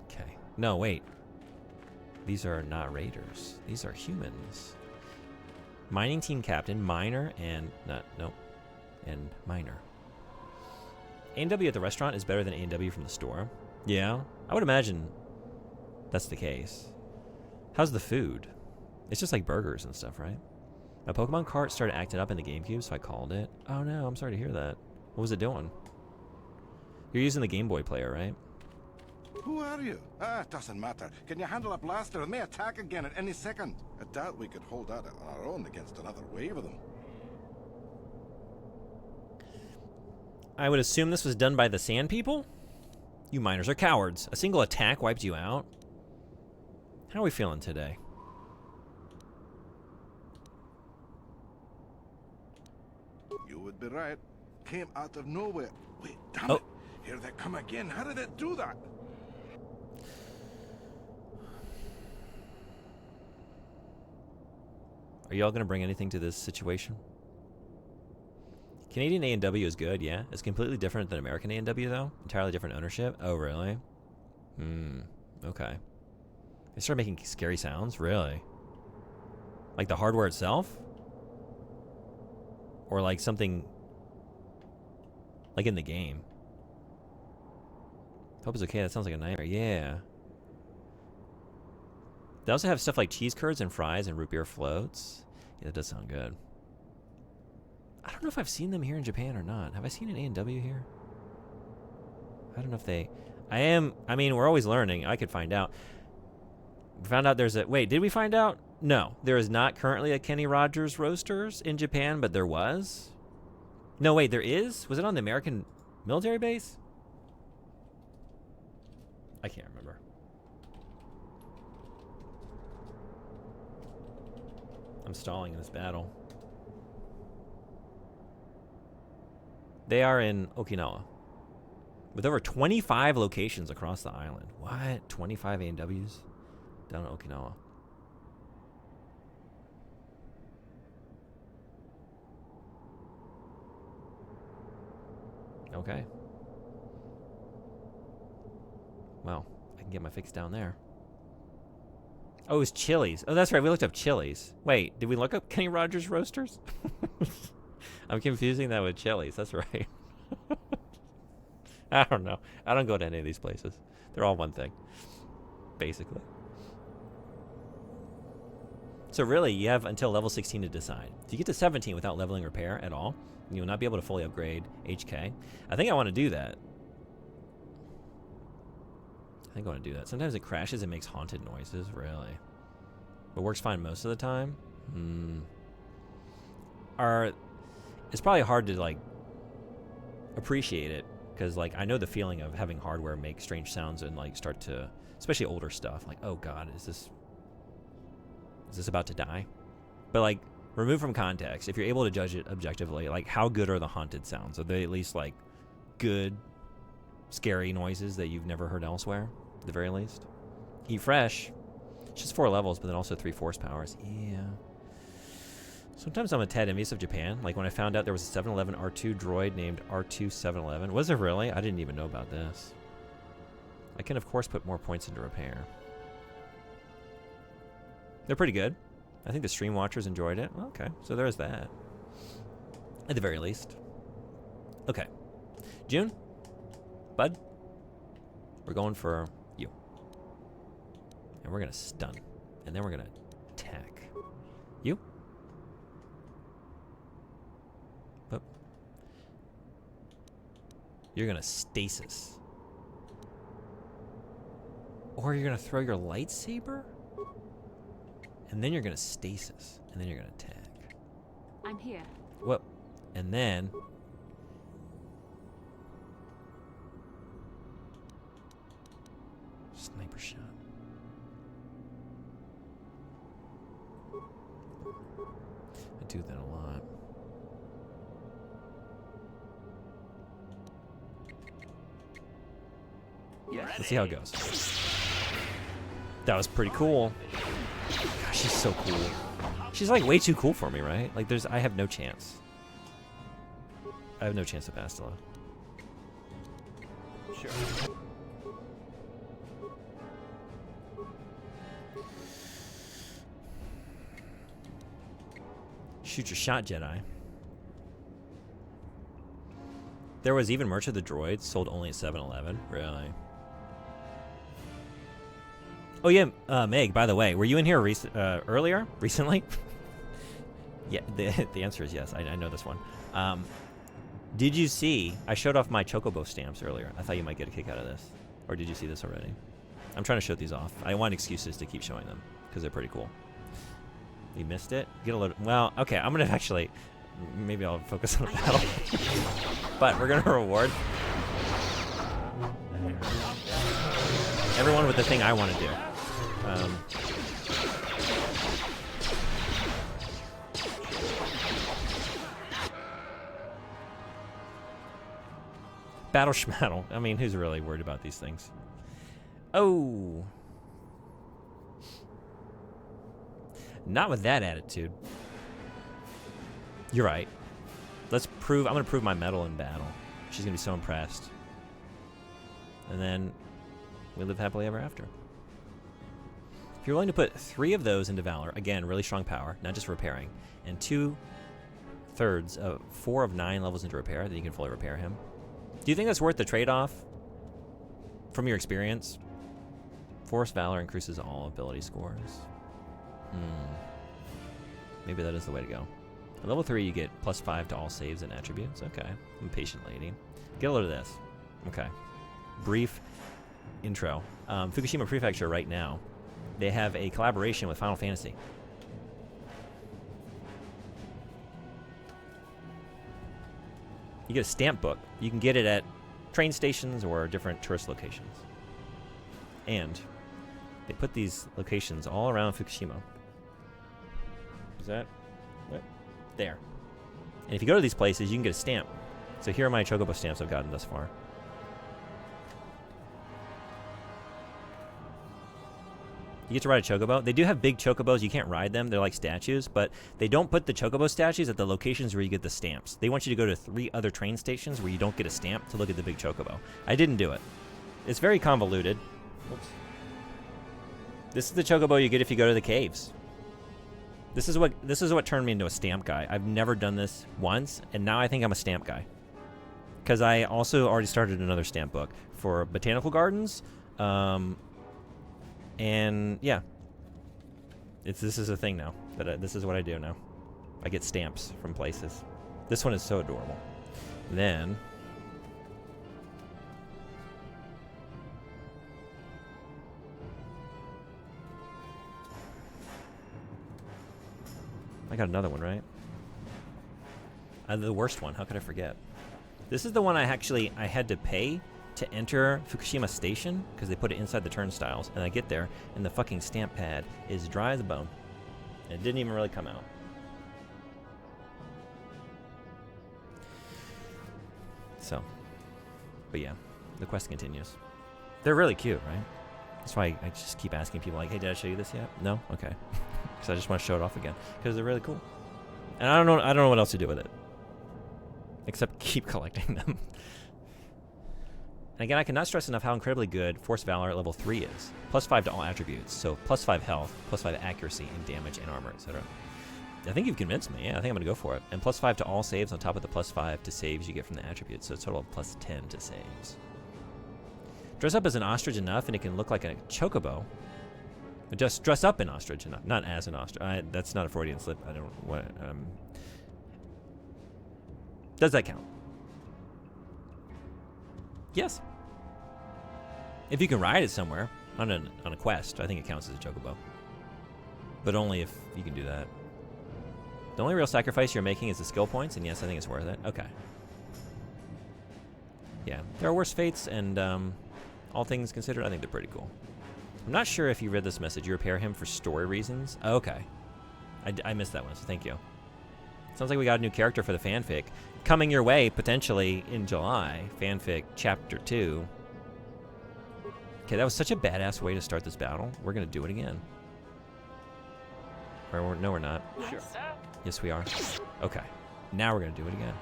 okay. No, wait. These are not raiders. These are humans. Mining team captain, miner, and and miner. A&W at the restaurant is better than A&W from the store. Yeah, I would imagine that's the case. How's the food? It's just like burgers and stuff, right? My Pokemon cart started acting up in the GameCube, so I called it. Oh no, I'm sorry to hear that. What was it doing? You're using the Game Boy player, right? Who are you? It doesn't matter. Can you handle a blaster? It may attack again at any second. I doubt we could hold out on our own against another wave of them. I would assume this was done by the Sand People? You miners are cowards. A single attack wiped you out. How are we feeling today? You would be right. Came out of nowhere. Wait, damn it. Here they come again. How did it do that? Are y'all going to bring anything to this situation? Canadian A&W is good, yeah. It's completely different than American A&W, though. Entirely different ownership. Oh, really? Okay. They start making scary sounds? Really? Like the hardware itself? Or like something... like in the game? Hope it's okay. That sounds like a nightmare. Yeah. They also have stuff like cheese curds and fries and root beer floats. Yeah, that does sound good. I don't know if I've seen them here in Japan or not. Have I seen an A&W here? I don't know if they... I mean, we're always learning. I could find out. We found out there's a... Wait, did we find out? No. There is not currently a Kenny Rogers Roasters in Japan, but there was? No, wait, there is? Was it on the American military base? I can't remember. I'm stalling in this battle. They are in Okinawa. With over 25 locations across the island. What? 25 A&Ws? Down in Okinawa. Okay. well, I can get my fix down there. Oh, it was Chili's. Oh, that's right. We looked up Chili's. Wait, did we look up Kenny Rogers Roasters? I'm confusing that with Chili's. That's right. I don't know. I don't go to any of these places. They're all one thing, basically. So really, you have until level 16 to decide. If you get to 17 without leveling repair at all, you will not be able to fully upgrade HK. I think I want to do that. Sometimes it crashes and makes haunted noises, really. But works fine most of the time. It's probably hard to, like, appreciate it. Because, like, I know the feeling of having hardware make strange sounds and, like, start to... Especially older stuff. Like, oh, God, is this about to die? But, like, remove from context. If you're able to judge it objectively, like, how good are the haunted sounds? Are they at least, like, good, scary noises that you've never heard elsewhere? At the very least. Eat Fresh. It's just 4 levels, but then also 3 force powers. Yeah. Sometimes I'm a tad envious of Japan. Like when I found out there was a 711 R2 droid named R2 711. Was there really? I didn't even know about this. I can, of course, put more points into repair. They're pretty good. I think the stream watchers enjoyed it. Well, okay, so there's that. At the very least. Okay. June? Bud? We're going for you. And we're going to stun. And then we're going to attack. You? But you're going to stasis. Or you're going to throw your lightsaber? And then you're going to stasis. And then you're going to attack. I'm here. Well, and then... Sniper shot. I do that a lot. Let's see how it goes. That was pretty cool. Gosh, she's so cool. She's like way too cool for me, right? Like I have no chance. I have no chance with Bastila. Sure. Shoot your shot, Jedi. There was even merch of the droids sold only at 7-Eleven. Really? Oh yeah, Meg. By the way, were you in here earlier? Recently? Yeah. The answer is yes. I know this one. Did you see? I showed off my Chocobo stamps earlier. I thought you might get a kick out of this. Or did you see this already? I'm trying to show these off. I want excuses to keep showing them because they're pretty cool. You missed it? Get a little. Well, okay. I'm gonna actually. Maybe I'll focus on the battle. But we're gonna reward everyone with the thing I want to do. Battle schmattle. I mean, who's really worried about these things? Oh. Not with that attitude. You're right. Let's prove... I'm going to prove my mettle in battle. She's going to be so impressed. And then we live happily ever after. If you're willing to put 3 of those into Valor, again, really strong power, not just repairing, and 2/3 of 4 of 9 levels into repair, then you can fully repair him. Do you think that's worth the trade-off? From your experience? Force Valor increases all ability scores. Maybe that is the way to go. At level 3, you get +5 to all saves and attributes. Okay. Impatient lady. Get a load of this. Okay. Brief intro. Fukushima Prefecture right now, they have a collaboration with Final Fantasy. You get a stamp book. You can get it at train stations or different tourist locations. And they put these locations all around Fukushima. Is that what? There. And if you go to these places, you can get a stamp. So here are my Chocobo stamps I've gotten thus far. You get to ride a Chocobo. They do have big Chocobos. You can't ride them. They're like statues, but they don't put the Chocobo statues at the locations where you get the stamps. They want you to go to 3 other train stations where you don't get a stamp to look at the big Chocobo. I didn't do it. It's very convoluted, Oops. This is the chocobo you get if you go to the caves. This is what turned me into a stamp guy. I've never done this once, and now I think I'm a stamp guy. Because I also already started another stamp book for botanical gardens. And yeah. This is a thing now. This is what I do now. I get stamps from places. This one is so adorable. Then... I got another one, right? The worst one. How could I forget? This is the one I had to pay to enter Fukushima Station because they put it inside the turnstiles. And I get there, and the fucking stamp pad is dry as a bone. And it didn't even really come out. So, but yeah, the quest continues. They're really cute, right? That's why I just keep asking people like, hey, did I show you this yet? No? Okay. Because I just want to show it off again. Because they're really cool. And I don't know what else to do with it. Except keep collecting them. And again, I cannot stress enough how incredibly good Force Valor at level 3 is. +5 to all attributes. So +5 health, +5 accuracy and damage and armor, etc. I think you've convinced me. Yeah, I think I'm going to go for it. And +5 to all saves on top of the +5 to saves you get from the attributes. So a total of +10 to saves. Dress up as an ostrich enough and it can look like a chocobo. Just dress up in ostrich enough, not as an ostrich. That's not a Freudian slip. I don't. What? Does that count? Yes. If you can ride it somewhere on a quest, I think it counts as a chocobo. But only if you can do that. The only real sacrifice you're making is the skill points, and yes, I think it's worth it. Okay. Yeah, there are worse fates, and all things considered, I think they're pretty cool. I'm not sure if you read this message. You repair him for story reasons. Oh, okay. I missed that one, so thank you. Sounds like we got a new character for the fanfic. Coming your way, potentially, in July. Fanfic Chapter 2. Okay, that was such a badass way to start this battle. We're going to do it again. No, we're not. Sure. Yes, we are. Okay. Now we're going to do it again.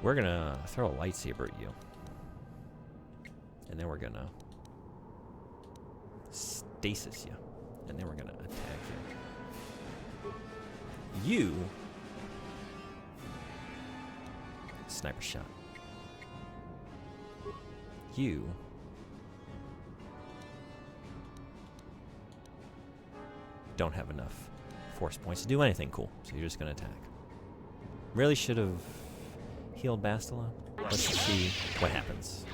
We're going to throw a lightsaber at you. And then we're going to stasis you. And then we're going to attack you. You... Sniper shot. You... don't have enough force points to do anything cool, so you're just going to attack. Really should have healed Bastila. Let's see what happens.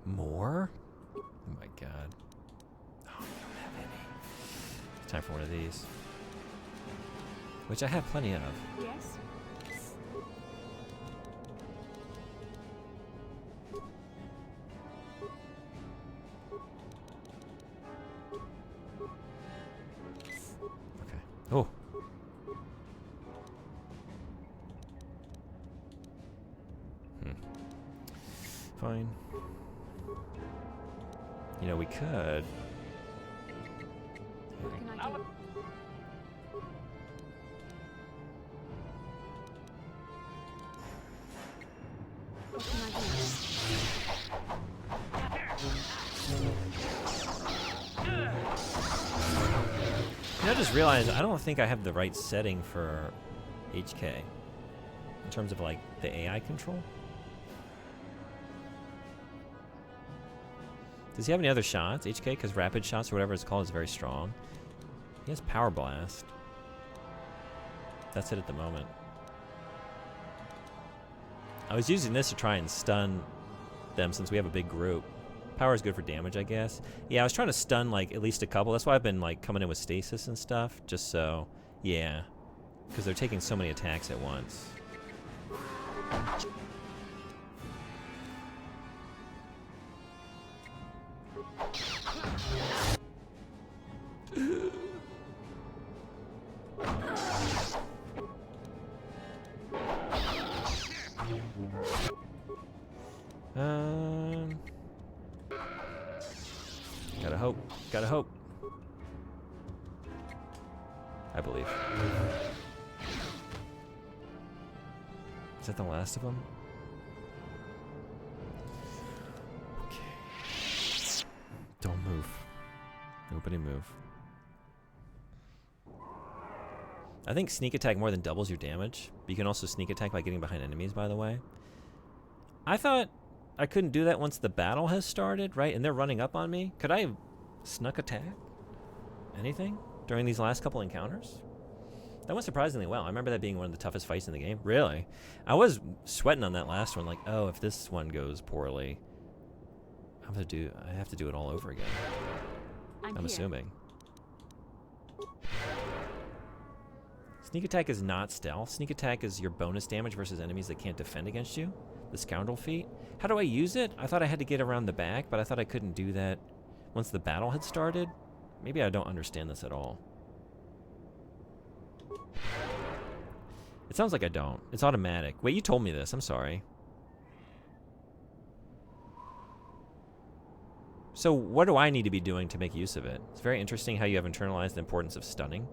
More? Oh my god. Oh, I don't have any. It's time for one of these. Which I have plenty of. Yes? Okay. Oh. Fine. You know, we could. What can I do? What can I You know, I just realized I don't think I have the right setting for HK in terms of like the AI control. Does he have any other shots, HK? Because rapid shots or whatever it's called is very strong. He has Power Blast. That's it at the moment. I was using this to try and stun them since we have a big group. Power is good for damage, I guess. Yeah, I was trying to stun like at least a couple. That's why I've been like coming in with stasis and stuff, just so, yeah, because they're taking so many attacks at once. Gotta hope. Gotta hope. I believe. Is that the last of them? Okay. Don't move. Nobody move. I think sneak attack more than doubles your damage. But you can also sneak attack by getting behind enemies, by the way. I thought I couldn't do that once the battle has started, right? And they're running up on me. Could I have snuck attack? Anything? During these last couple encounters? That went surprisingly well. I remember that being one of the toughest fights in the game. Really? I was sweating on that last one, like, oh, if this one goes poorly, I have to do it all over again. I'm assuming. Sneak attack is not stealth. Sneak attack is your bonus damage versus enemies that can't defend against you. The scoundrel feat. How do I use it? I thought I had to get around the back, but I thought I couldn't do that once the battle had started. Maybe I don't understand this at all. It sounds like I don't. It's automatic. Wait, you told me this. I'm sorry. So what do I need to be doing to make use of it? It's very interesting how you have internalized the importance of stunning,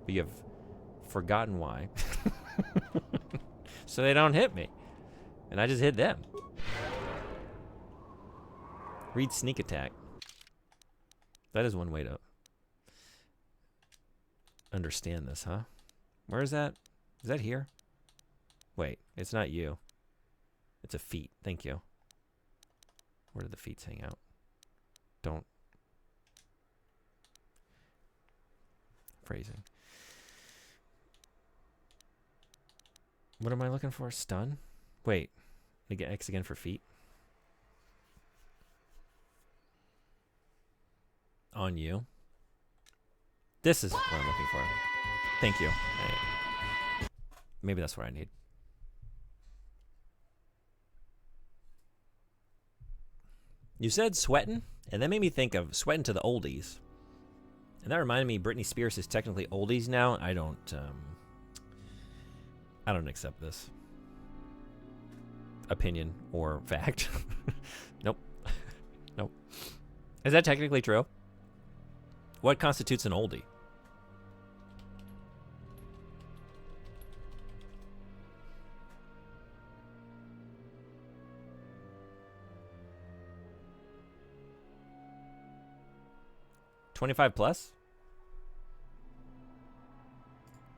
but you have forgotten why. So they don't hit me. And I just hit them. Read sneak attack. That is one way to understand this, huh? Where is that? Is that here? Wait, it's not you. It's a feat. Thank you. Where do the feats hang out? Don't. Phrasing. What am I looking for? Stun? Wait. I get X again for feet. On you. This is what I'm looking for. Thank you. Maybe that's what I need. You said sweating, and that made me think of sweating to the oldies. And that reminded me Britney Spears is technically oldies now. I don't accept this opinion or fact. Nope. Nope. Is that technically true? What constitutes an oldie? $25+?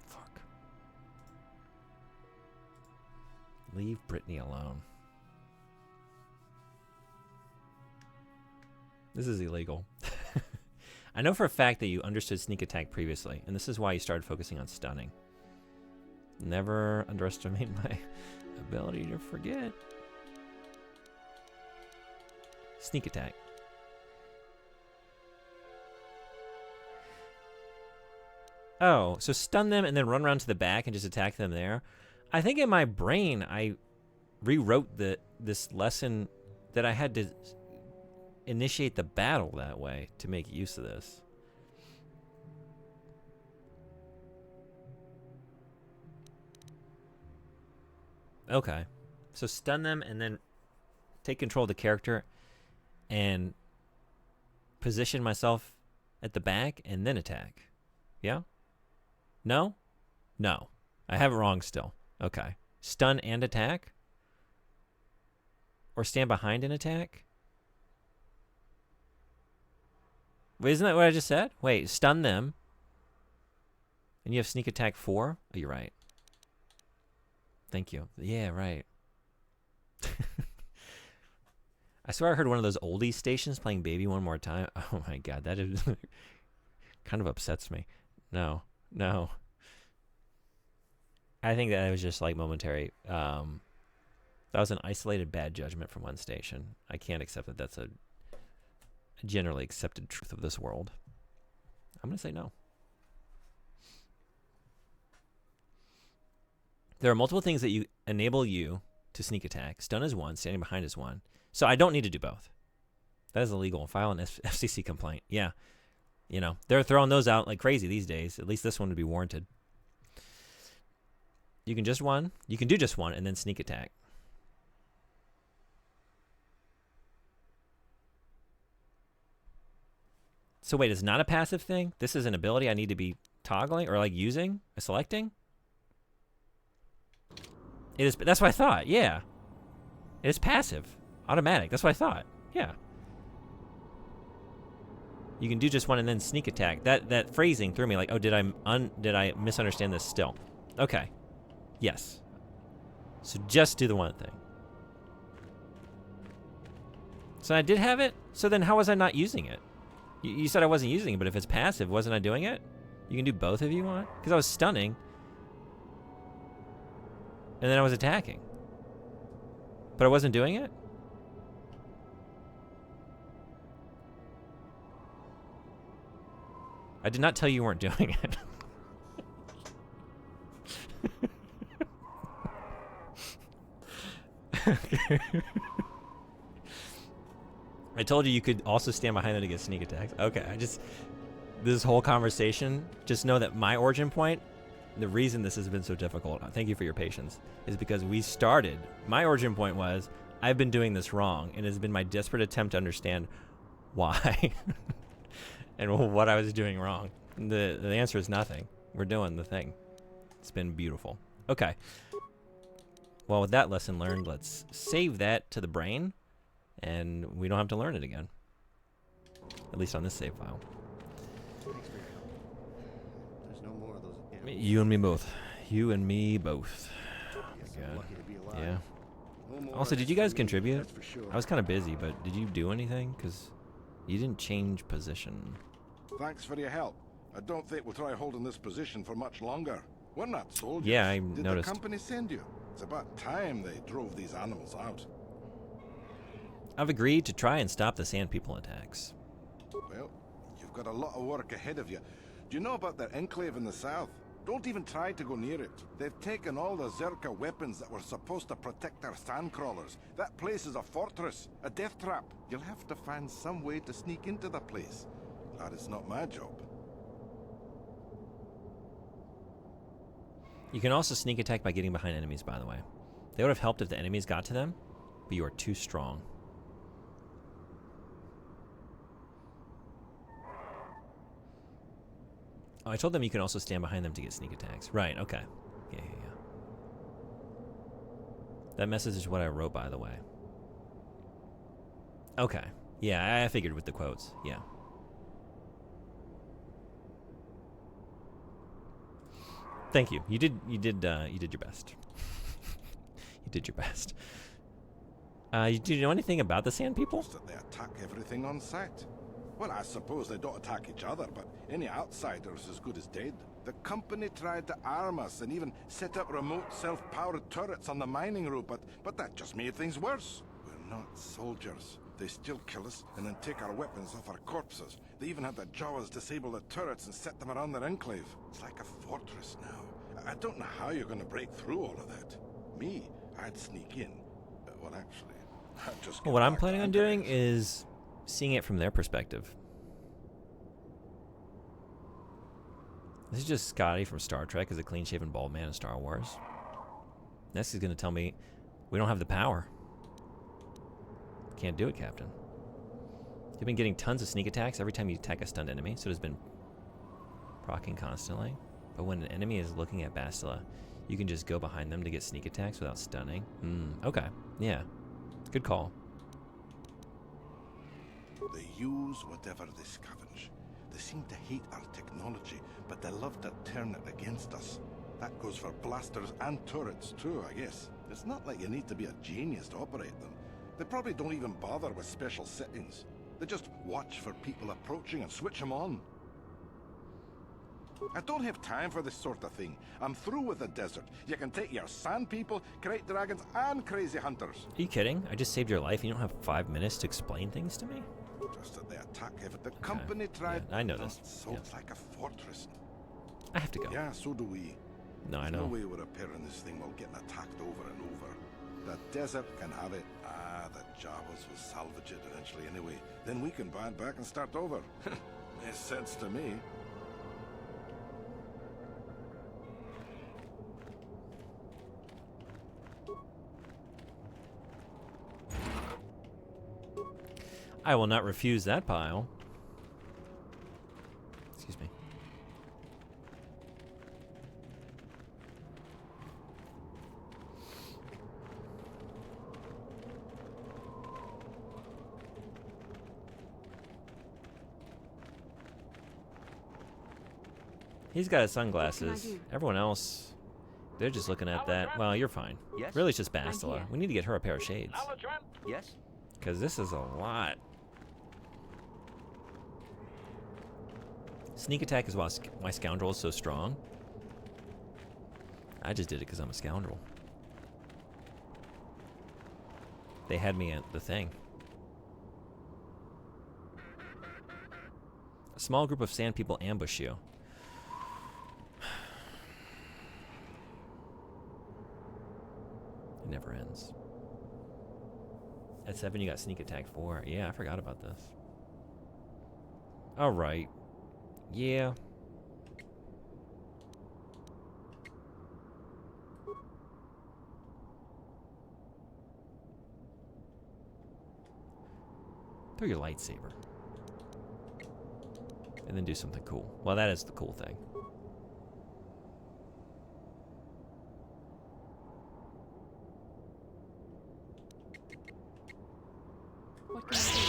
Fuck. Leave Britney alone. This is illegal. I know for a fact that you understood sneak attack previously, and this is why you started focusing on stunning. Never underestimate my ability to forget. Sneak attack. Oh, so stun them and then run around to the back and just attack them there. I think in my brain I rewrote this lesson that I had to initiate the battle that way to make use of this. Okay. So stun them and then take control of the character and position myself at the back and then attack. Yeah? No? No. I have it wrong still. Okay. Stun and attack? Or stand behind and attack? Wait, isn't that what I just said? Wait, stun them. And you have sneak attack 4? Oh, you're right. Thank you. Yeah, right. I swear I heard one of those oldies stations playing Baby One More Time. Oh my god, that is kind of upsets me. No. No. I think that was just like momentary. That was an isolated bad judgment from one station. I can't accept that that's a generally accepted truth of this world. I'm going to say no. There are multiple things that enable you to sneak attack. Stun is one, standing behind is one. So I don't need to do both. That is illegal. File an FCC complaint. Yeah. You know, they're throwing those out like crazy these days. At least this one would be warranted. You can do just one and then sneak attack. So wait, it's not a passive thing? This is an ability I need to be toggling or like using, selecting? It is. That's what I thought. Yeah. It is passive. Automatic. That's what I thought. Yeah. You can do just one and then sneak attack. That phrasing threw me like, oh, did I misunderstand this still? Okay. Yes. So just do the one thing. So I did have it? So then how was I not using it? You said I wasn't using it, but if it's passive, wasn't I doing it? You can do both if you want? Because I was stunning. And then I was attacking. But I wasn't doing it? I did not tell you weren't doing it. I told you could also stand behind them to get sneak attacks. Okay, this whole conversation, just know that my origin point, the reason this has been so difficult, thank you for your patience, is because my origin point was, I've been doing this wrong, and it has been my desperate attempt to understand why and what I was doing wrong. The answer is nothing. We're doing the thing. It's been beautiful. Okay. Well, with that lesson learned, let's save that to the brain, and we don't have to learn it again. At least on this save file. Thanks for your help. There's no more of those animals. You and me both. You and me both. Oh my I'm God. lucky to be alive. Yeah. No more Also, of did you this guys for me, contribute? that's for sure. I was kind of busy, but did you do anything? Because you didn't change position. Thanks for your help. I don't think we'll try holding this position for much longer. We're not soldiers. Yeah, I Did noticed. the company send you? It's about time they drove these animals out. I've agreed to try and stop the Sand People attacks. Well, you've got a lot of work ahead of you. Do you know about their enclave in the south? Don't even try to go near it. They've taken all the Zerka weapons that were supposed to protect our sandcrawlers. That place is a fortress, a death trap. You'll have to find some way to sneak into the place. Glad it's not my job. You can also sneak attack by getting behind enemies, by the way. They would have helped if the enemies got to them, but you are too strong. Oh, I told them you can also stand behind them to get sneak attacks. Right, okay. Yeah. That message is what I wrote, by the way. Okay. Yeah, I figured with the quotes. Yeah. Thank you. You did your best. You did your best. Do you know anything about the Sand People? That they attack everything on sight. Well, I suppose they don't attack each other, but any outsider's as good as dead. The company tried to arm us and even set up remote self-powered turrets on the mining route, but that just made things worse. We're not soldiers. They still kill us and then take our weapons off our corpses. They even had the Jawas disable the turrets and set them around their enclave. It's like a fortress now. I don't know how you're going to break through all of that. Me, I'd sneak in. Well, actually, I'd just... Well, what I'm planning on doing is seeing it from their perspective. This is just Scotty from Star Trek as a clean-shaven bald man in Star Wars. Next he's going to tell me we don't have the power. Can't do it, Captain. You've been getting tons of sneak attacks every time you attack a stunned enemy, so it has been proccing constantly. But when an enemy is looking at Bastila, you can just go behind them to get sneak attacks without stunning. Okay. Yeah. Good call. They use whatever they scavenge. They seem to hate our technology, but they love to turn it against us. That goes for blasters and turrets too, I guess. It's not like you need to be a genius to operate them. They probably don't even bother with special settings. They just watch for people approaching and switch them on. I don't have time for this sort of thing. I'm through with the desert. You can take your sand people, great dragons, and crazy hunters. Are you kidding? I just saved your life and you don't have 5 minutes to explain things to me? Just that the attack effort, the company tried... Yeah, I know this. So it's like a fortress. I have to go. Yeah, so do we. No, I There's know. no way we're repairing this thing while getting attacked over and over. The desert can have it. Ah, the Jawas will salvage it eventually anyway. Then we can buy it back and start over. Makes sense to me. I will not refuse that pile. Excuse me. He's got his sunglasses. Everyone else, they're just looking at that. Well, you're fine. Yes? Really, it's just Bastila. We need to get her a pair of shades. Yes? Because this is a lot. Sneak attack is why Scoundrel is so strong. I just did it because I'm a scoundrel. They had me at the thing. A small group of sand people ambush you. It never ends. At 7, you got sneak attack 4. Yeah, I forgot about this. All right. Yeah. Throw your lightsaber. And then do something cool. Well, that is the cool thing. What can I do?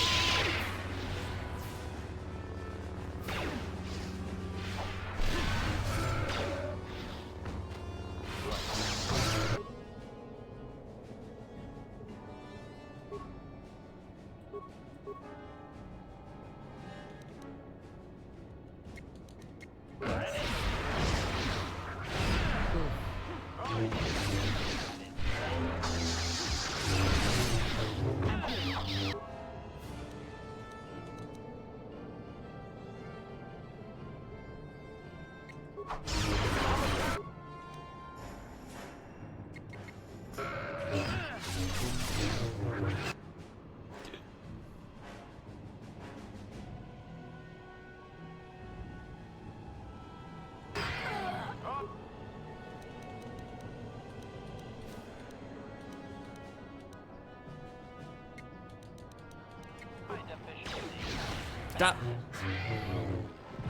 Stop!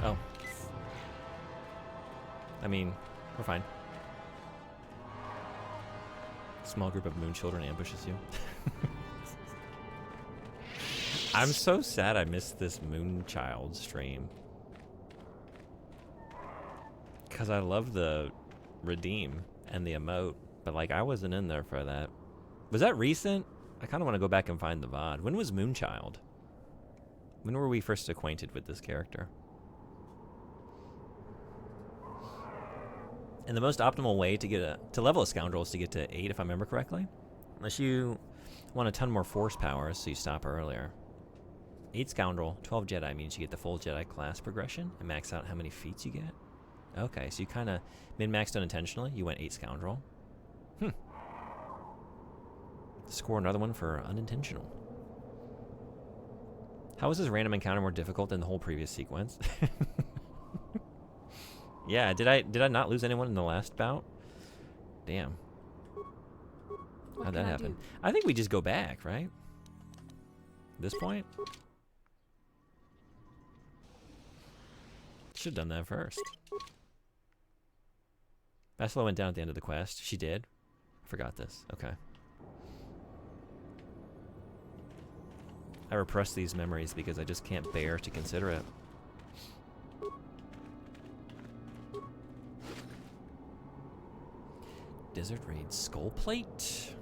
Oh. I mean, we're fine. Small group of moon children ambushes you. I'm so sad I missed this Moonchild stream. Because I love the redeem and the emote, but like I wasn't in there for that. Was that recent? I kind of want to go back and find the VOD. When was Moonchild? When were we first acquainted with this character? And the most optimal way to get to level a scoundrel is to get to 8, if I remember correctly. Unless you want a ton more force power, so you stop earlier. 8 scoundrel, 12 Jedi means you get the full Jedi class progression and max out how many feats you get. Okay, so you kind of min-maxed unintentionally. You went 8 scoundrel. Score another one for unintentional. How is this random encounter more difficult than the whole previous sequence? Yeah, did I not lose anyone in the last bout? Damn. How'd that happen? I think we just go back, right? At this point? Should've done that first. Bastila went down at the end of the quest. She did? I forgot this. Okay. I repress these memories because I just can't bear to consider it. Desert Raid Skull Plate.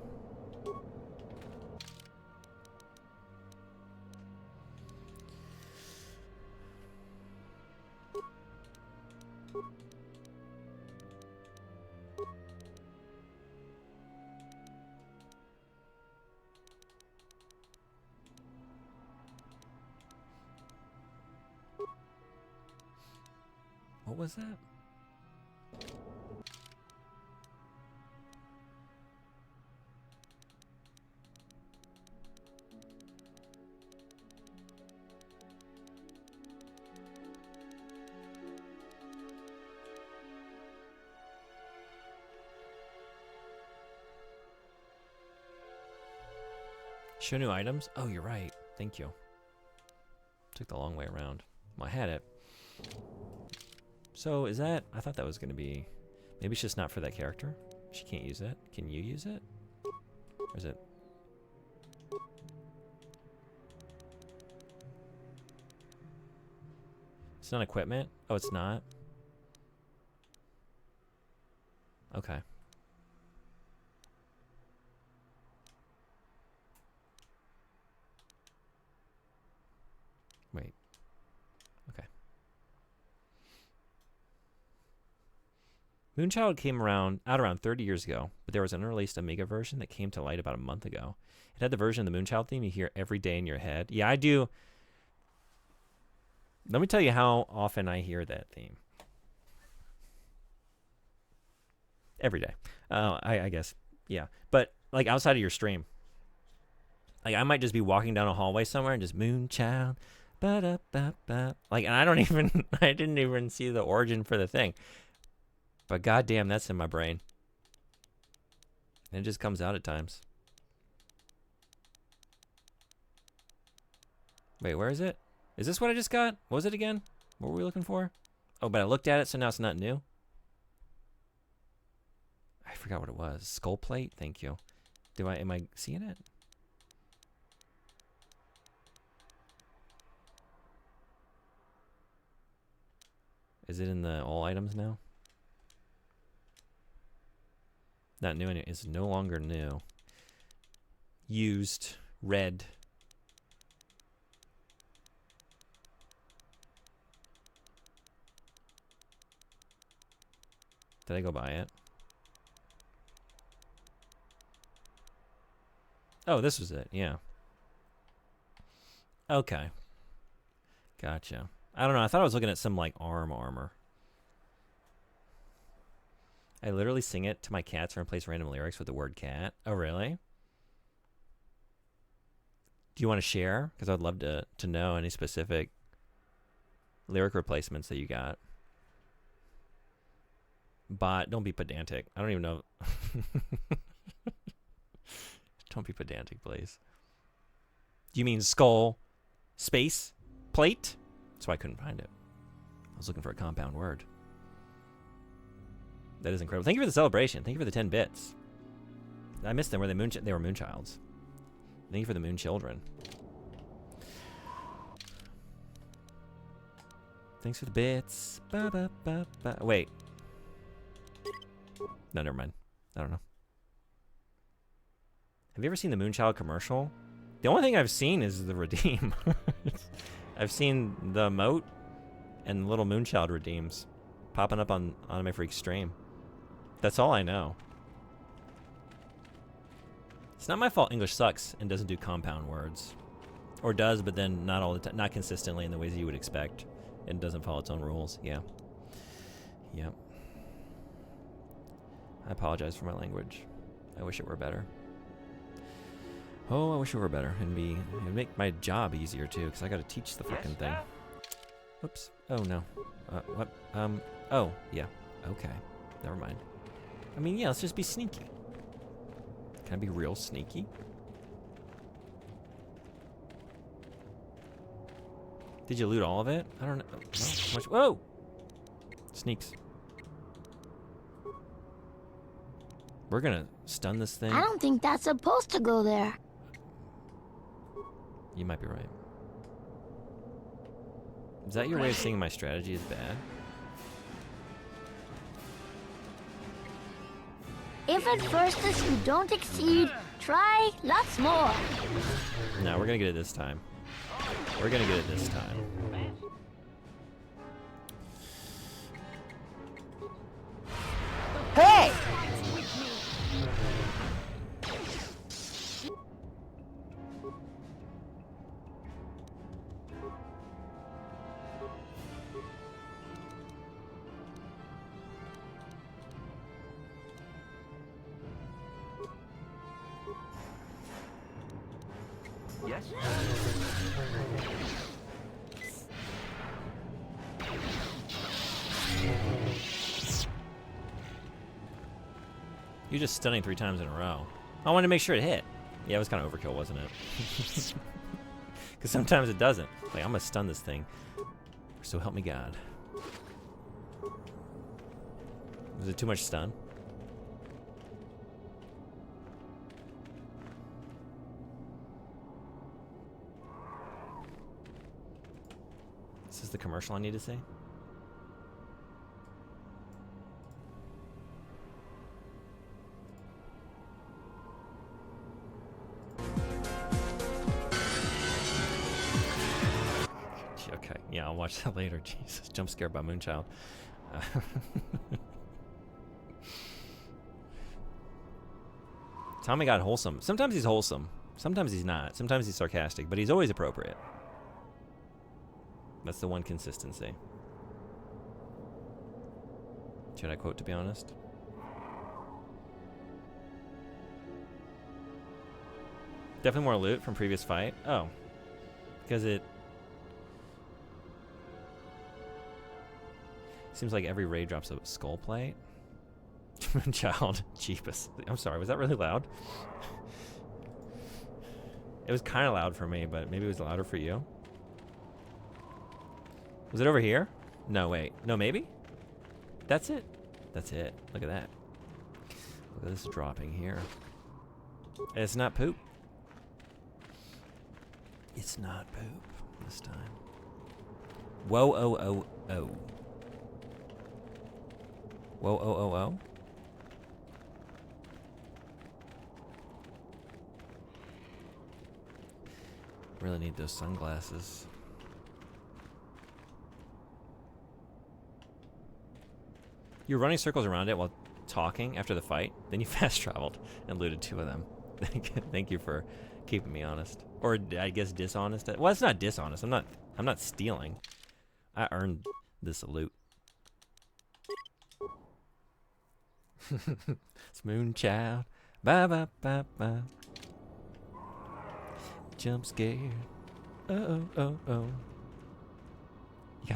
What was that? Show new items? Oh, you're right. Thank you. Took the long way around. Well, I had it. So, is that... I thought that was going to be... Maybe it's just not for that character? She can't use it? Can you use it? Or is it... It's not equipment? Oh, it's not? Okay. Wait. Okay. Moonchild came out around 30 years ago, but there was an unreleased Amiga version that came to light about a month ago. It had the version of the Moonchild theme you hear every day in your head. Yeah, I do. Let me tell you how often I hear that theme. Every day. I guess. Yeah. But, like, outside of your stream. Like, I might just be walking down a hallway somewhere and just Moonchild. Ba-da-ba-ba. Like, and I didn't even see the origin for the thing. But goddamn, that's in my brain. And it just comes out at times. Wait, where is it? Is this what I just got? What was it again? What were we looking for? Oh, but I looked at it, so now it's not new. I forgot what it was. Skull plate? Thank you. Am I seeing it? Is it in the all items now? Not new. It's no longer new. Used. Red. Did I go buy it? Oh, this was it. Yeah. Okay. Gotcha. I don't know. I thought I was looking at some, like, armor. I literally sing it to my cats and replace random lyrics with the word cat. Oh, really? Do you want to share? Because I'd love to know any specific lyric replacements that you got. But don't be pedantic. I don't even know. Don't be pedantic, please. Do you mean skull, space, plate? That's why I couldn't find it. I was looking for a compound word. That is incredible. Thank you for the celebration. Thank you for the 10 bits. I missed them. They were Moonchilds. Thank you for the Moon Children. Thanks for the bits. Ba, ba, ba, ba. Wait. No, never mind. I don't know. Have you ever seen the Moonchild commercial? The only thing I've seen is the redeem. I've seen the emote and little Moonchild redeems popping up on Anime Freak stream. That's all I know. It's not my fault English sucks and doesn't do compound words. Or does, but then not all the time, not consistently in the ways you would expect. And doesn't follow its own rules. Yeah. Yep. I apologize for my language. I wish it were better. Oh, I wish it were better. It'd make my job easier too, because I gotta teach the fucking thing. Whoops. Oh no. What? Oh, yeah. Okay. Never mind. I mean, yeah, let's just be sneaky. Can I be real sneaky? Did you loot all of it? I don't know. Well, how much? Whoa! Sneaks. We're gonna stun this thing. I don't think that's supposed to go there. You might be right. Is that your way of saying my strategy is bad? If at first you don't exceed, try lots more. No, we're gonna get it this time. We're gonna get it this time. Hey! Yes. You're just stunning 3 times in a row. I wanted to make sure it hit. Yeah, it was kind of overkill, wasn't it? Because sometimes it doesn't. Like, I'm gonna stun this thing. So help me God. Was it too much stun? Is this the commercial I need to see? Okay, yeah, I'll watch that later. Jesus, jump scared by Moonchild. Tommy got wholesome. Sometimes he's wholesome. Sometimes he's not. Sometimes he's sarcastic, but he's always appropriate. That's the one consistency. Should I quote, to be honest? Definitely more loot from previous fight. Oh. Because it seems like every raid drops a skull plate. Child, Jeepus. I'm sorry, was that really loud? It was kind of loud for me, but maybe it was louder for you. Was it over here? No, wait. No, maybe? That's it. That's it. Look at that. Look at this dropping here. And it's not poop. It's not poop this time. Whoa, oh, oh, oh. Whoa, oh, oh, oh. Really need those sunglasses. You're running circles around it while talking after the fight, then you fast traveled and looted 2 of them. Thank you for keeping me honest. Or I guess dishonest. Well, it's not dishonest. I'm not stealing. I earned this loot. It's Moonchild. Ba ba ba ba. Jump scared. Oh oh oh.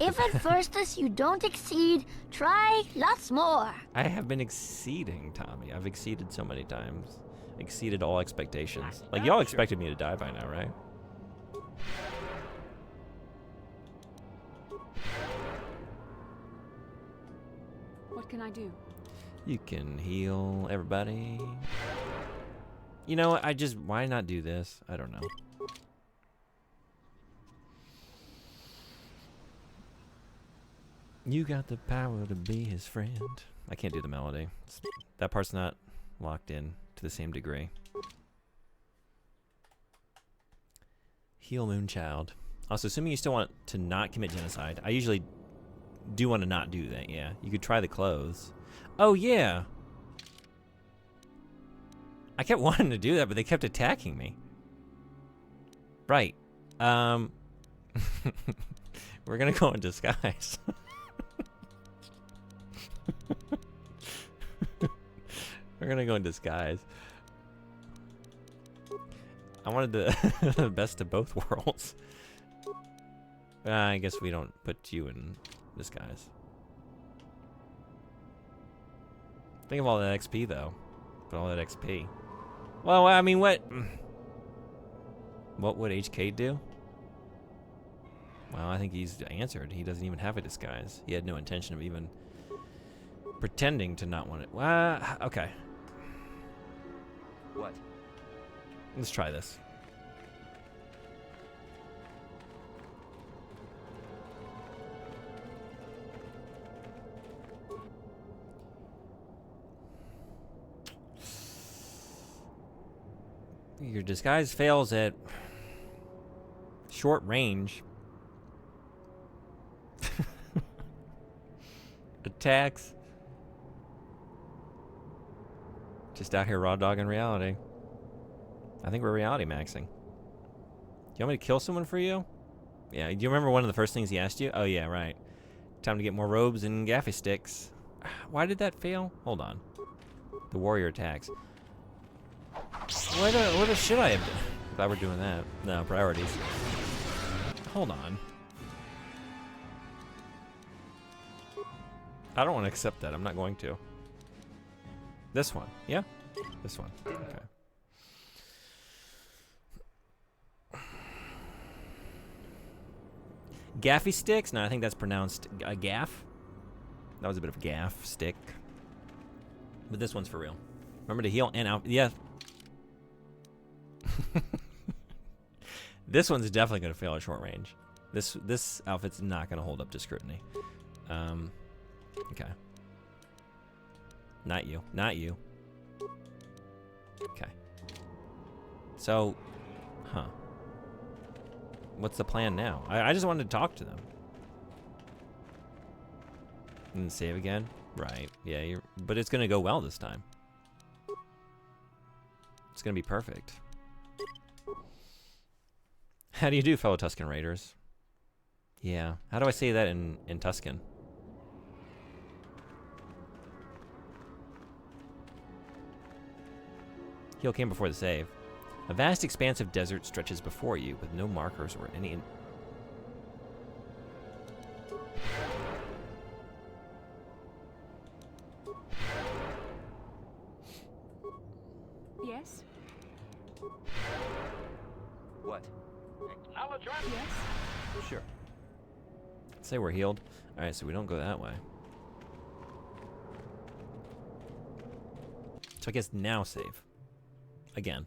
If at first you don't exceed, try lots more. I have been exceeding, Tommy. I've exceeded so many times. Exceeded all expectations. Like, y'all expected me to die by now, right? What can I do? You can heal everybody. You know what? Why not do this? I don't know. You got the power to be his friend. I can't do the melody. That part's not locked in to the same degree. Heal Moonchild. Also, assuming you still want to not commit genocide, I usually do want to not do that, yeah. You could try the clothes. Oh, yeah. I kept wanting to do that, but they kept attacking me. Right. We're gonna go in disguise. We're gonna go in disguise. I wanted the best of both worlds. I guess we don't put you in disguise. Think of all that XP though. But all that XP. Well, I mean, what would HK do? Well, I think he's answered. He doesn't even have a disguise. He had no intention of even pretending to not want it. Okay. What? Let's try this. Your disguise fails at short range. Attacks. Just out here raw dogging reality. I think we're reality maxing. Do you want me to kill someone for you? Yeah, do you remember one of the first things he asked you? Oh yeah, right. Time to get more robes and gaffy sticks. Why did that fail? Hold on. The warrior attacks. What should I have done? Glad we're doing that. No, priorities. Hold on. I don't want to accept that. I'm not going to. This one. Yeah? This one. Okay. Gaffy sticks? No, I think that's pronounced a gaff. That was a bit of a gaff stick. But this one's for real. Remember to heal and out. Yeah. This one's definitely going to fail at short range. This outfit's not going to hold up to scrutiny. Okay. Not you. Not you. Okay. So, huh. What's the plan now? I just wanted to talk to them. And save again? Right. Yeah, but it's going to go well this time. It's going to be perfect. How do you do, fellow Tusken Raiders? Yeah. How do I say that in Tusken? Heal came before the save. A vast expanse of desert stretches before you with no markers or any... Yes? What? Acknowledgement? Yes? Sure. Say we're healed. Alright, so we don't go that way. So I guess now save. Again.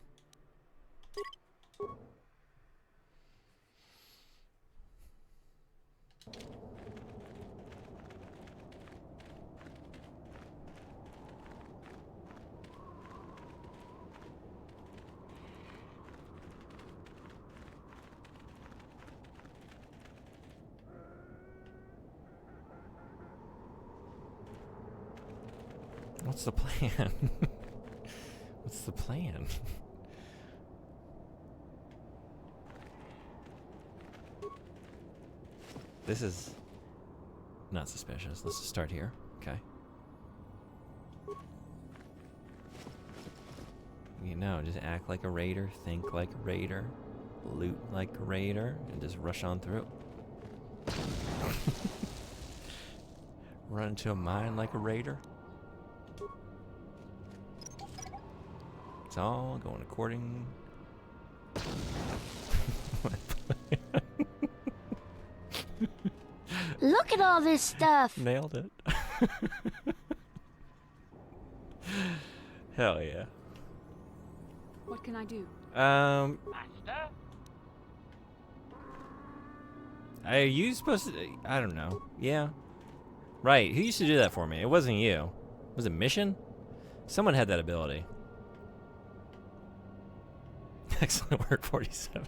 What's the plan? What's the plan? This is not suspicious. Let's just start here. Okay. You know, just act like a raider, think like a raider, loot like a raider, and just rush on through. Run into a mine like a raider. It's all going according. Look at all this stuff. Nailed it. Hell yeah. What can I do? Master? Are you supposed to? I don't know. Yeah. Right. Who used to do that for me? It wasn't you. Was it Mission? Someone had that ability. Excellent work, 47.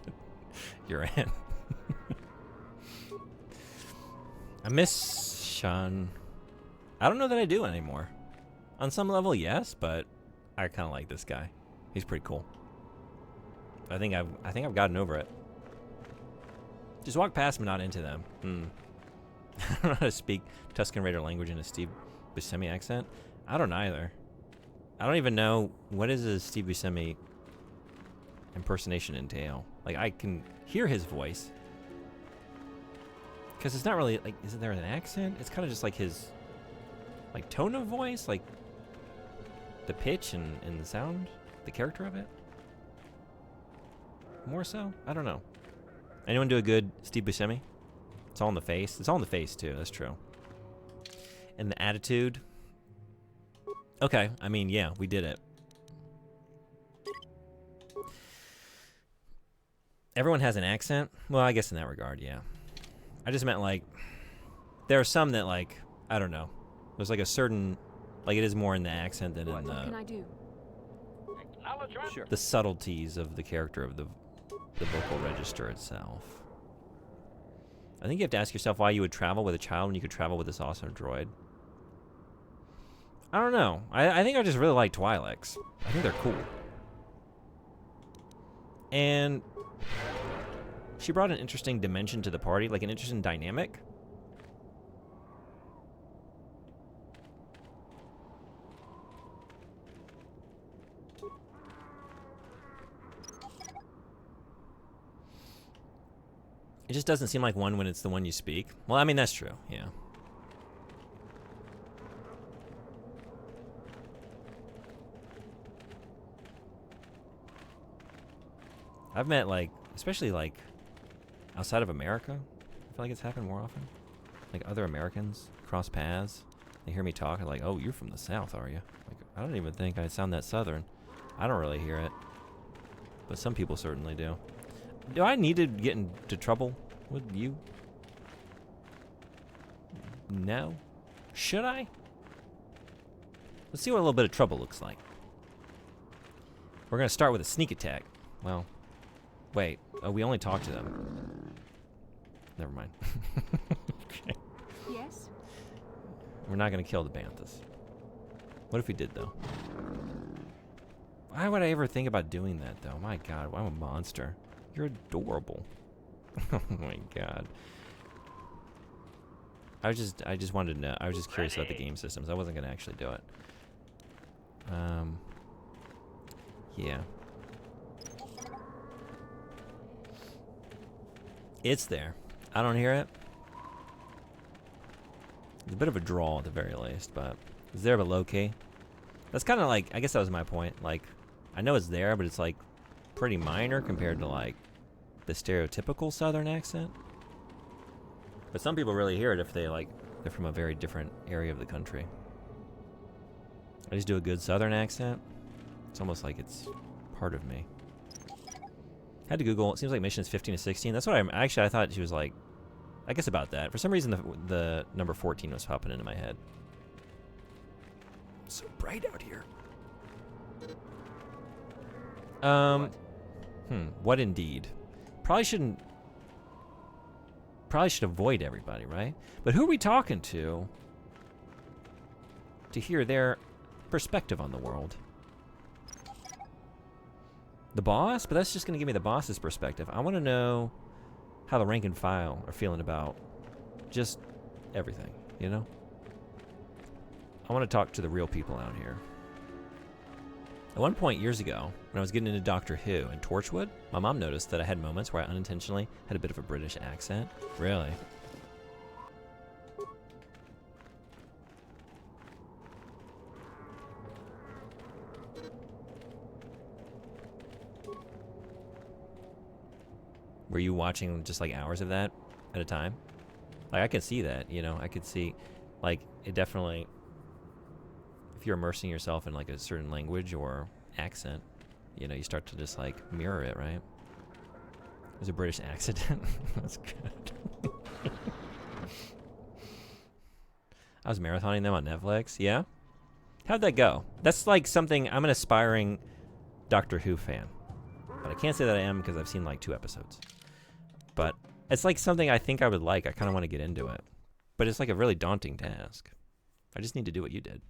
You're in. I miss Sean. I don't know that I do anymore. On some level, yes, but I kind of like this guy. He's pretty cool. I think I've gotten over it. Just walk past them, not into them. I don't know how to speak Tusken Raider language in a Steve Buscemi accent. I don't either. I don't even know what does a Steve Buscemi impersonation entail. Like, I can hear his voice. Because it's not really, like, isn't there an accent? It's kind of just like his, like, tone of voice, like, the pitch and the sound, the character of it. More so? I don't know. Anyone do a good Steve Buscemi? It's all in the face. It's all in the face, too. That's true. And the attitude. Okay. I mean, yeah, we did it. Everyone has an accent. Well, I guess in that regard, yeah. I just meant, like, there are some that, like, I don't know. There's, like, a certain, like, it is more in the accent than in What can I do? Sure. the subtleties of the character of the vocal register itself. I think you have to ask yourself why you would travel with a child when you could travel with this awesome droid. I don't know. I think I just really like Twi'leks. I think they're cool. And she brought an interesting dimension to the party, like an interesting dynamic. just doesn't seem like one when it's the one you speak. Well, I mean, that's true, yeah. I've met, like, especially, like, outside of America, I feel like it's happened more often. Like, other Americans cross paths. They hear me talk and like, oh, you're from the South, are you? Like, I don't even think I sound that Southern. I don't really hear it. But some people certainly do. Do I need to get into trouble with you? No. Should I? Let's see what a little bit of trouble looks like. We're going to start with a sneak attack. Well, wait. Oh, we only talked to them. Never mind. Okay. Yes? We're not going to kill the Banthas. What if we did, though? Why would I ever think about doing that, though? My God, I'm a monster. You're adorable. Oh my God. I just wanted to know. I was just curious about the game systems. I wasn't going to actually do it. Yeah. It's there. I don't hear it. It's a bit of a draw at the very least, but it's there but low key. That's kind of like, I guess that was my point. Like, I know it's there, but it's like pretty minor compared to like the stereotypical Southern accent. But some people really hear it if they're from a very different area of the country. I just do a good Southern accent. It's almost like it's part of me. Had to Google. It seems like mission is 15 to 16. That's what I thought she was like. I guess about that. For some reason, the number 14 was popping into my head. It's so bright out here. What indeed? Probably should avoid everybody, right? But who are we talking to hear their perspective on the world? The boss? But that's just going to give me the boss's perspective. I want to know how the rank and file are feeling about just everything, you know? I want to talk to the real people out here. At one point years ago, when I was getting into Doctor Who and Torchwood, my mom noticed that I had moments where I unintentionally had a bit of a British accent. Really? Were you watching just like hours of that at a time? Like, I could see that, you know, I could see, like, it definitely, if you're immersing yourself in like a certain language or accent, you know, you start to just like mirror it, right? It was a British accident. That's good. I was marathoning them on Netflix. Yeah? How'd that go? That's like something, I'm an aspiring Doctor Who fan. But I can't say that I am because I've seen like 2 episodes. But it's like something I think I would like. I kind of want to get into it. But it's like a really daunting task. I just need to do what you did.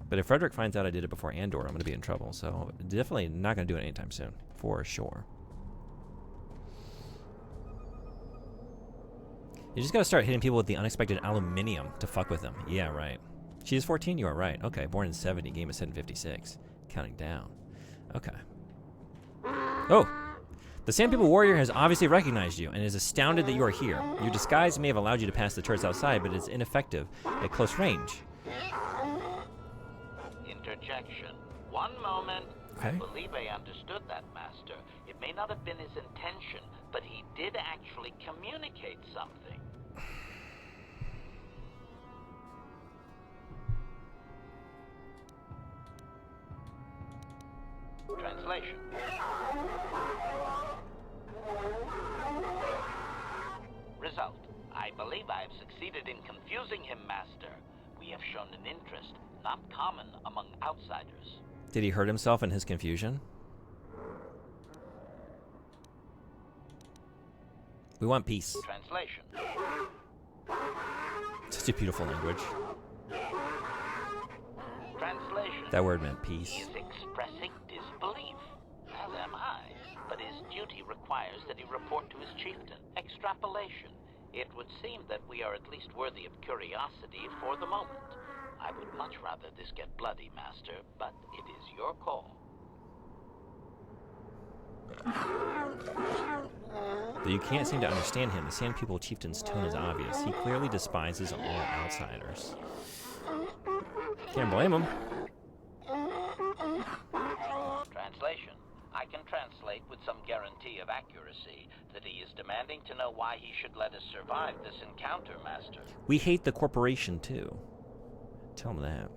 But if Frederick finds out I did it before Andor, I'm going to be in trouble. So definitely not going to do it anytime soon. For sure. You just got to start hitting people with the unexpected aluminium to fuck with them. Yeah, right. She is 14? You are right. Okay, born in 70. Game is set in 56. Counting down. Okay. Oh! The Sand People Warrior has obviously recognized you and is astounded that you are here. Your disguise may have allowed you to pass the turrets outside, but it's ineffective at close range. Interjection. One moment. Okay. I believe I understood that, Master. It may not have been his intention, but he did actually communicate something. Translation. Result. I believe I have succeeded in confusing him, Master. We have shown an interest not common among outsiders. Did he hurt himself in his confusion? We want peace. Translation. Such a beautiful language. Translation. That word meant peace. He is expressing disbelief, as am I. But his duty requires that he report to his chieftain. Extrapolation. It would seem that we are at least worthy of curiosity for the moment. I would much rather this get bloody, Master, but it is your call. Though you can't seem to understand him, the Sand People chieftain's tone is obvious. He clearly despises all outsiders. Can't blame him. Translation. I can translate with some guarantee of accuracy that he is demanding to know why he should let us survive this encounter, Master. We hate the corporation, too. Tell him that.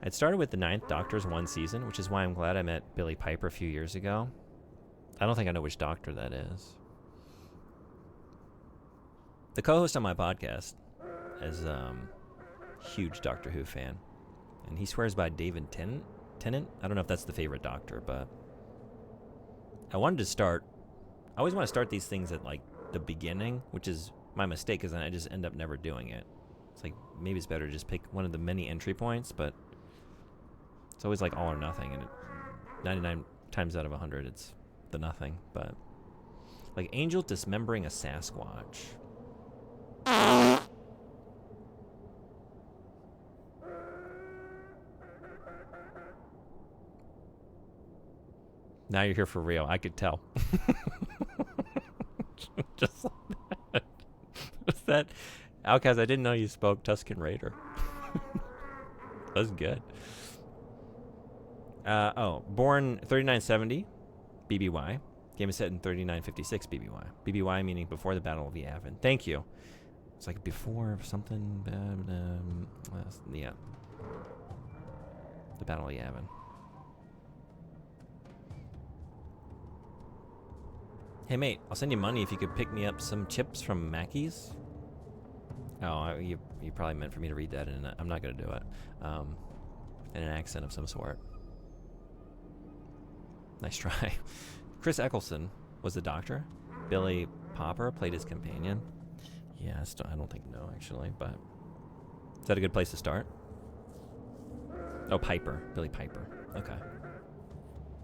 I'd started with the 9th Doctor's one season, which is why I'm glad I met Billy Piper a few years ago. I don't think I know which Doctor that is. The co-host on my podcast is huge Doctor Who fan, and he swears by David Tennant. I don't know if that's the favorite Doctor, but I wanted to start. I always want to start these things at like the beginning, which is my mistake, because then I just end up never doing it. It's like maybe it's better to just pick one of the many entry points, but it's always like all or nothing, and 99 times out of 100 it's the nothing. But like Angel dismembering a Sasquatch. Now you're here for real. I could tell. Just like that. What's that? Outcast, I didn't know you spoke Tusken Raider. That's good. Born 3970, BBY. Game is set in 3956, BBY. BBY meaning before the Battle of Yavin. Thank you. It's like before something. Yeah. The Battle of Yavin. Hey mate, I'll send you money if you could pick me up some chips from Mackey's. Oh, you probably meant for me to read that, and I'm not going to do it. In an accent of some sort. Nice try. Chris Eccleston was the Doctor. Billy Popper played his companion. Yeah, I don't think no, actually, but is that a good place to start? Oh, Piper. Billy Piper. Okay.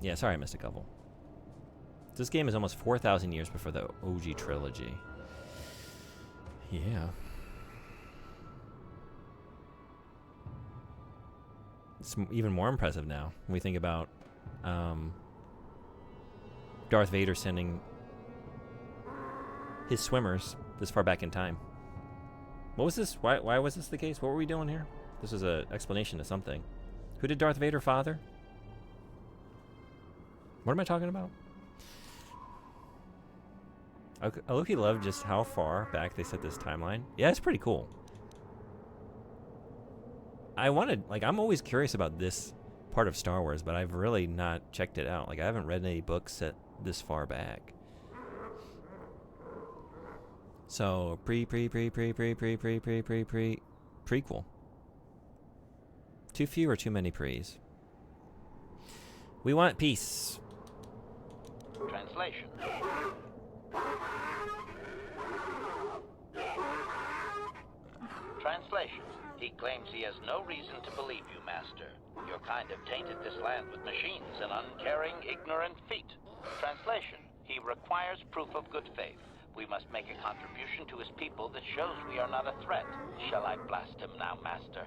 Yeah, sorry I missed a couple. This game is almost 4,000 years before the OG trilogy. Yeah. It's even more impressive now when we think about Darth Vader sending his swimmers this far back in time. What was this? Why was this the case? What were we doing here? This was an explanation to something. Who did Darth Vader father? What am I talking about? I look-y love just how far back they set this timeline. Yeah, it's pretty cool. I'm always curious about this part of Star Wars, but I've really not checked it out. Like, I haven't read any books set this far back. So, prequel. Too few or too many pre's? We want peace. Translation. Translation. He claims he has no reason to believe you, Master. Your kind have tainted this land with machines and uncaring, ignorant feet. Translation. He requires proof of good faith. We must make a contribution to his people that shows we are not a threat. Shall I blast him now, Master?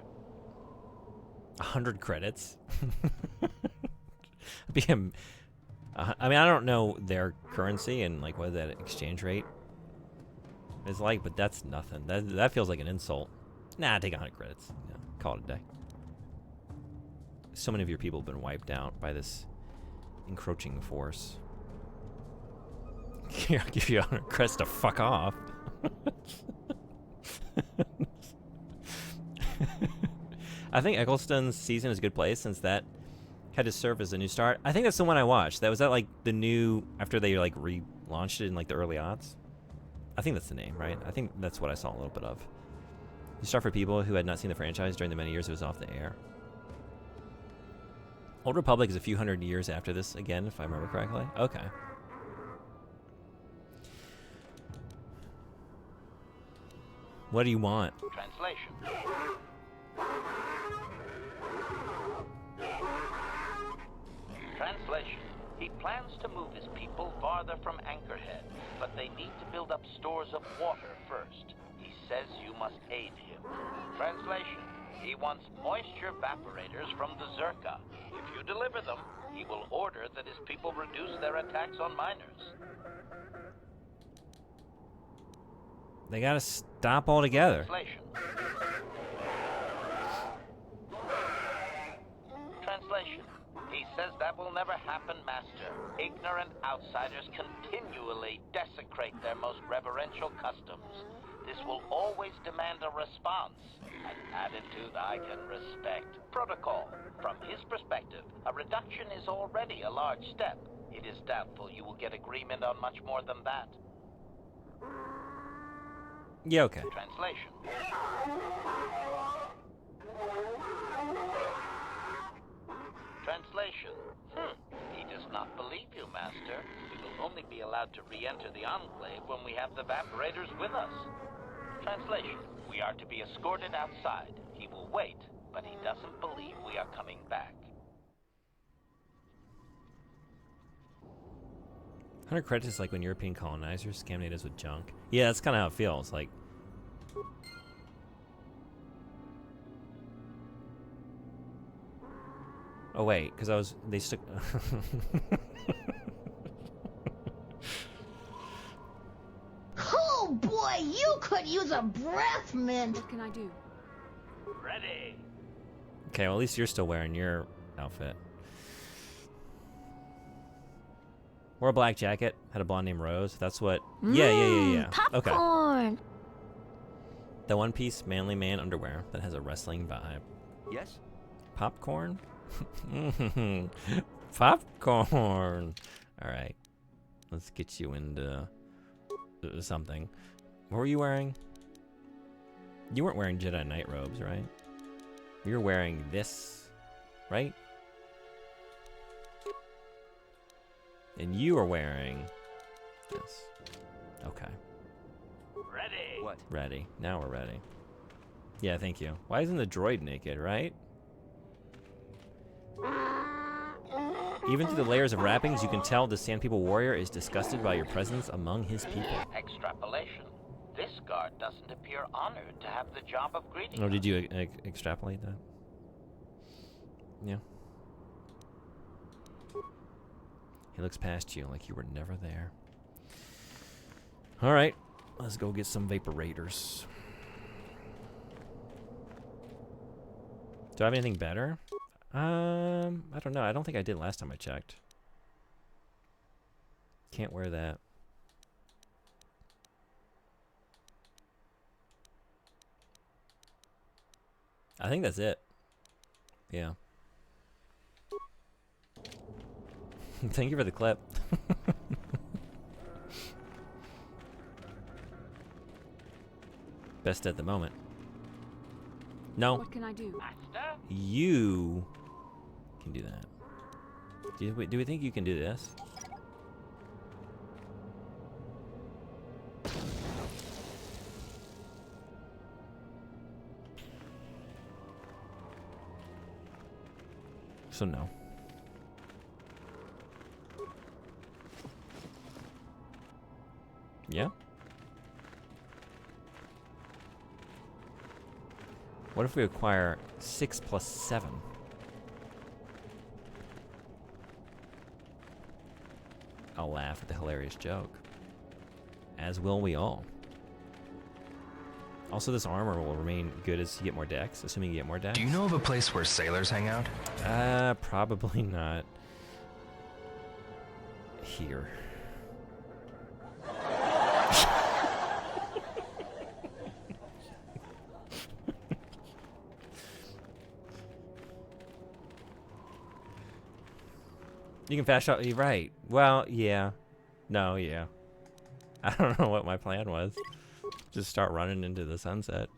100 credits? I mean, I don't know their currency and like what that exchange rate is like, but that's nothing. That feels like an insult. Nah, take 100 credits. Yeah, call it a day. So many of your people have been wiped out by this encroaching force. I'll give you 100 credits to fuck off. I think Eccleston's season is a good place since that had to serve as a new start. I think that's the one I watched. That was that like the new after they like relaunched it in like the early aughts. I think that's the name, right? I think that's what I saw a little bit of. You start for people who had not seen the franchise during the many years it was off the air. Old Republic is a few hundred years after this again, if I remember correctly. Okay. What do you want? Translation. Translation. He plans to move his people farther from Anchorhead, but they need to build up stores of water first. He says you must aid him. Translation: he wants moisture evaporators from the Zerka. If you deliver them, he will order that his people reduce their attacks on miners. They gotta stop altogether. Translation. Translation. He says that will never happen, Master. Ignorant outsiders continually desecrate their most reverential customs. This will always demand a response, an attitude I can respect. Protocol. From his perspective, a reduction is already a large step. It is doubtful you will get agreement on much more than that. Yeah, okay. Translation. Translation. He does not believe you, Master. We will only be allowed to re-enter the Enclave when we have the Evaporators with us. Translation. We are to be escorted outside. He will wait, but he doesn't believe we are coming back. 100 credits is like when European colonizers scam natives with junk. Yeah, that's kind of how it feels. Like, oh wait, because they stuck. Oh boy, you could use a breath mint. What can I do? Ready. Okay, well at least you're still wearing your outfit. Wore a black jacket, had a blonde named Rose. That's what. Yeah. Popcorn. Okay. The one-piece manly man underwear that has a wrestling vibe. Yes? Popcorn? Popcorn. All right. Let's get you into something. What were you wearing? You weren't wearing Jedi Knight robes, right? You were wearing this, right? And you were wearing this. Okay. Ready. What? Ready. Now we're ready. Yeah, thank you. Why isn't the droid naked, right? Even through the layers of wrappings, you can tell the Sand People warrior is disgusted by your presence among his people. Extrapolation. This guard doesn't appear honored to have the job of greeting. Oh, did you extrapolate that? Yeah. He looks past you like you were never there. All right, let's go get some Vaporators. Do I have anything better? I don't know. I don't think I did last time I checked. Can't wear that. I think that's it. Yeah. Thank you for the clip. Best at the moment. No. What can I do? You can do that. Do we think you can do this? So no. Yeah? What if we acquire 6 plus 7? I'll laugh at the hilarious joke. As will we all. Also, this armor will remain good as you get more decks, assuming you get more decks. Do you know of a place where sailors hang out? Probably not. Here. You can fast travel. You're right. Well, yeah. No, yeah. I don't know what my plan was. Just start running into the sunset.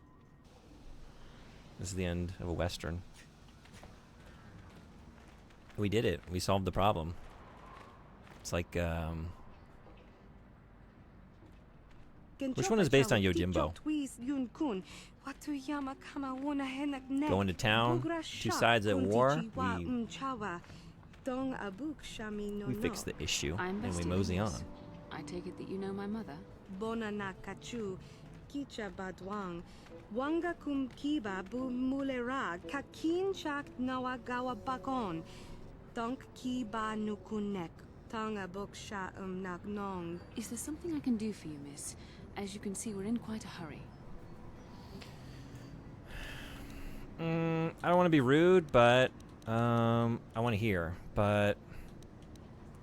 This is the end of a Western. We did it. We solved the problem. It's like, which one is based on Yojimbo? Going to town, 2 sides at war. We fix the issue and we mosey on. I take it that you know my mother. kicha badwang. Wanga kum kiba bu mulera kakin chak nawagawa bakon. Donk kiba nukunek. Tanga boksha nagnong. Is there something I can do for you, miss? As you can see, we're in quite a hurry. I don't want to be rude, but I want to hear. But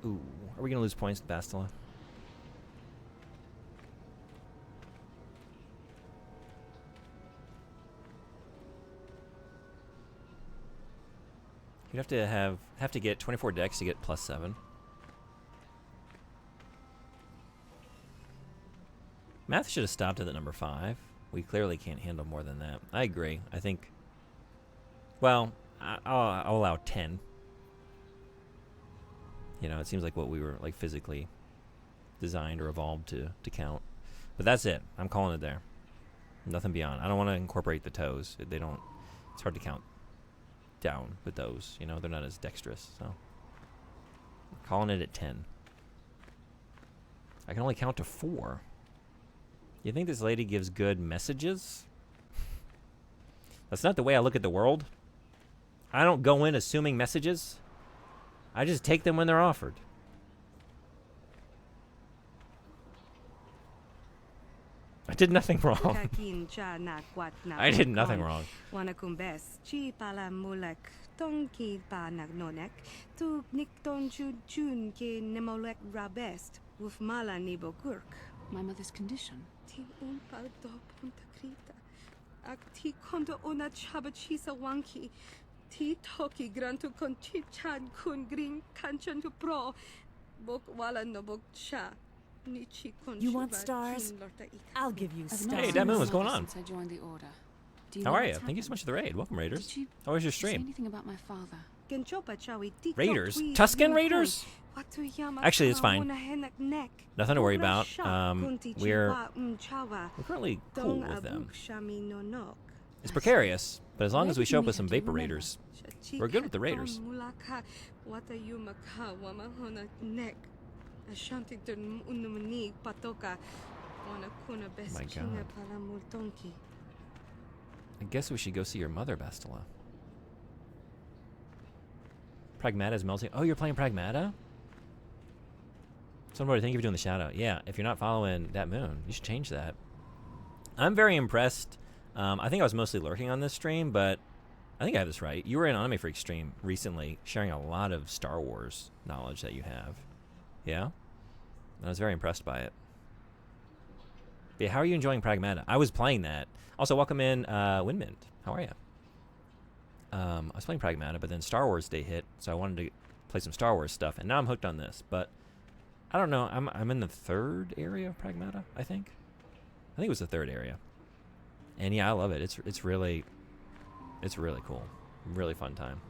ooh, are we gonna lose points to Bastila? You'd have to get 24 decks to get +7. Math should have stopped at the number 5. We clearly can't handle more than that. I agree. I think. Well, I'll allow 10. You know, it seems like what we were like physically designed or evolved to count. But that's it. I'm calling it there. Nothing beyond. I don't want to incorporate the toes. They don't. It's hard to count down with those. You know, they're not as dexterous. So, calling it at 10. I can only count to 4. You think this lady gives good messages? That's not the way I look at the world. I don't go in assuming messages. I just take them when they're offered. I did nothing wrong. I did nothing wrong. My mother's condition. Ti kondo ona chaba chisa wanki. Ti toki grantu kon chichan kun green kanchan to pro. Bok wala no bok cha. You want stars? I'll give you stars. Hey, Damoon, what's going on? Since I joined the order. How are you? Thank you so much for the raid. Welcome, Raiders. How was your Say stream? anything about my father? Raiders? Tuscan Raiders? Actually, it's fine. Nothing to worry about. We're currently cool with them. It's precarious, but as long as we show up with some Vapor Raiders, we're good with the Raiders. My God. I guess we should go see your mother, Bastila. Pragmata's melting. Oh, you're playing Pragmata? Somebody, thank you for doing the shout out. Yeah, if you're not following that moon, you should change that. I'm very impressed. I think I was mostly lurking on this stream, but I think I have this right. You were in Anime Freak stream recently, sharing a lot of Star Wars knowledge that you have. Yeah? I was very impressed by it. But yeah, how are you enjoying Pragmata? I was playing that. Also, welcome in, Windmint. How are you? I was playing Pragmata, but then Star Wars Day hit, so I wanted to play some Star Wars stuff, and now I'm hooked on this. But I don't know. I'm in the 3rd area of Pragmata, I think. I think it was the 3rd area. And yeah, I love it. It's really cool. Really fun time.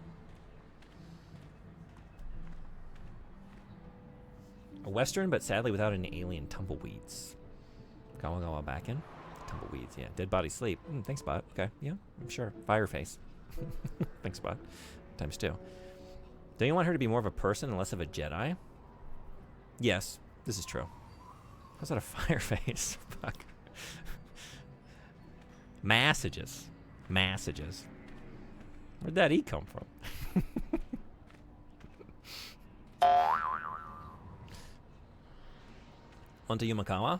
A Western, but sadly without any alien tumbleweeds. Gawa Gawa back in. Tumbleweeds, yeah. Dead body sleep. Thanks, Bot. Okay, yeah, I'm sure. Fireface. Thanks, Bot. Times 2. Don't you want her to be more of a person and less of a Jedi? Yes, this is true. How's that a Fireface? Fuck. Massages. Where'd that E come from? On to Yumakawa.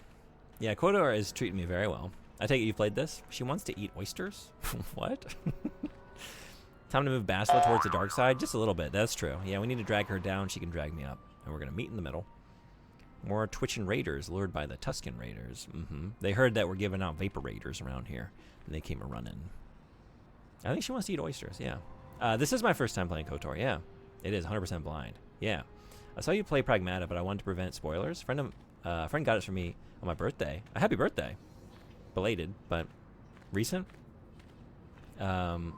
Yeah, Kodor is treating me very well. I take it you've played this? She wants to eat oysters? What? Time to move Bastila towards the dark side? Just a little bit, that's true. Yeah, we need to drag her down, she can drag me up. And we're going to meet in the middle. More Twitchin' Raiders lured by the Tuscan Raiders. They heard that we're giving out Vapor Raiders around here, and they came a-running. I think she wants to eat oysters, yeah. This is my first time playing KOTOR, yeah. It is 100% blind, yeah. I saw you play Pragmata, but I wanted to prevent spoilers. Friend got it for me on my birthday. A happy birthday. Belated, but recent. Figured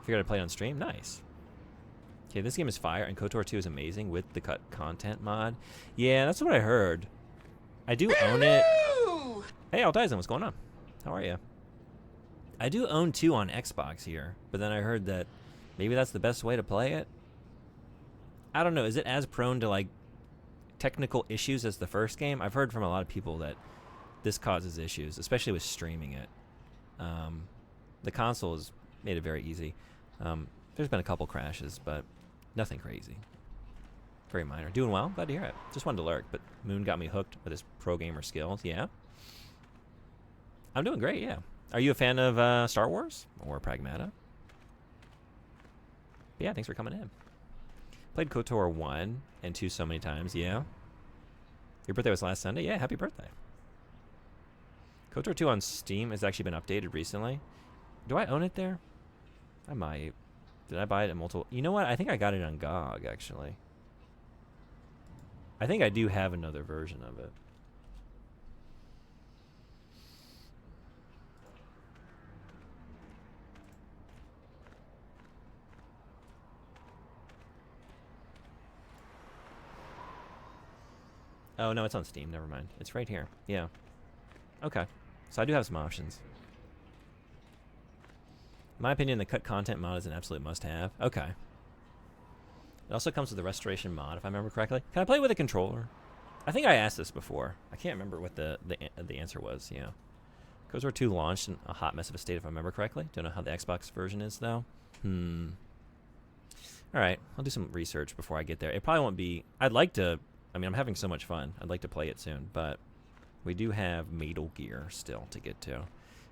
I'd play it on stream. Nice. Okay, this game is fire, and KOTOR 2 is amazing with the cut content mod. Yeah, that's what I heard. I do own it. Hey, Altizen, what's going on? How are you? I do own 2 on Xbox here, but then I heard that maybe that's the best way to play it. I don't know. Is it as prone to, like, technical issues as the first game? I've heard from a lot of people that this causes issues, especially with streaming it. The console has made it very easy. There's been a couple crashes, but nothing crazy. Very minor. Doing well. Glad to hear it. Just wanted to lurk, but Moon got me hooked with his pro gamer skills. Yeah. I'm doing great, yeah. Are you a fan of Star Wars or Pragmata? But yeah, thanks for coming in. Played KOTOR 1 and 2 so many times, yeah. Your birthday was last Sunday? Yeah, happy birthday. KOTOR 2 on Steam has actually been updated recently. Do I own it there? I might. Did I buy it at multiple? You know what? I think I got it on GOG, actually. I think I do have another version of it. Oh, no, it's on Steam. Never mind. It's right here. Yeah. Okay. So I do have some options. In my opinion, the cut content mod is an absolute must-have. Okay. It also comes with the restoration mod, if I remember correctly. Can I play with a controller? I think I asked this before. I can't remember what the answer was. Yeah. KOTOR 2 launched in a hot mess of a state, if I remember correctly. Don't know how the Xbox version is, though. All right. I'll do some research before I get there. It probably won't be... I'd like to... I mean, I'm having so much fun. I'd like to play it soon, but we do have Metal Gear still to get to,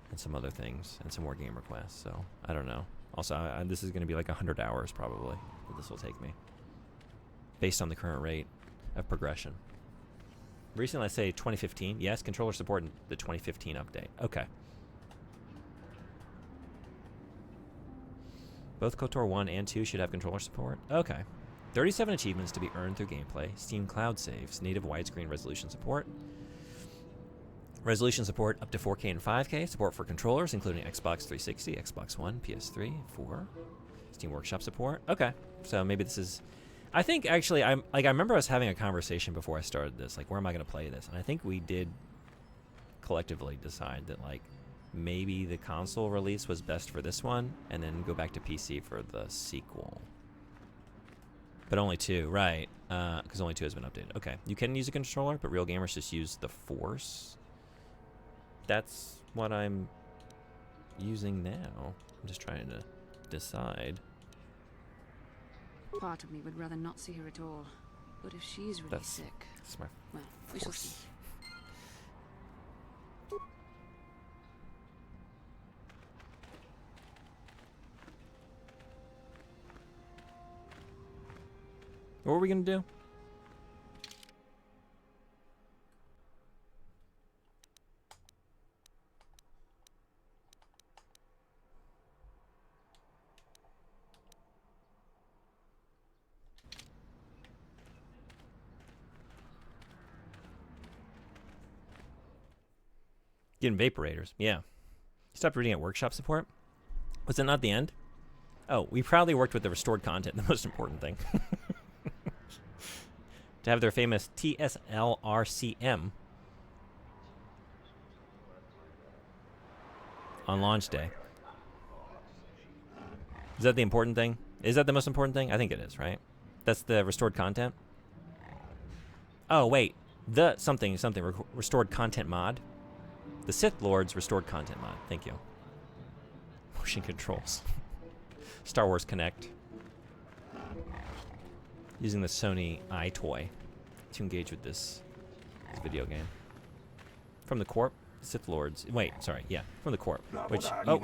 and some other things, and some more game requests, so I don't know. Also, this is going to be like 100 hours, probably, that this will take me, based on the current rate of progression. Recently, I say 2015. Yes, controller support in the 2015 update. Okay. Both KOTOR 1 and 2 should have controller support. Okay. 37 achievements to be earned through gameplay. Steam Cloud saves. Native widescreen resolution support. Resolution support up to 4K and 5K. Support for controllers, including Xbox 360, Xbox One, PS3, 4. Steam Workshop support. Okay. So maybe this is... I think, actually, I remember us having a conversation before I started this. Like, where am I going to play this? And I think we did collectively decide that, like, maybe the console release was best for this one, and then go back to PC for the sequel. But only 2, right? Because only 2 has been updated. Okay, you can use a controller, but real gamers just use the Force. That's what I'm using now. I'm just trying to decide. Part of me would rather not see her at all. But if she's really sick... That's my well, we shall see. What were we going to do? Getting vaporators. Yeah. Stopped reading at workshop support. Was it not the end? Oh, we proudly worked with the restored content, the most important thing. To have their famous TSLRCM on launch day. Is that the important thing? Is that the most important thing? I think it is, right? That's the restored content? Oh, wait. The something restored content mod. The Sith Lord's restored content mod. Thank you. Motion controls. Star Wars Connect. Using the Sony iToy to engage with this video game. From the Corp, Sith Lords. Wait, sorry, yeah, from the Corp. Which, oh,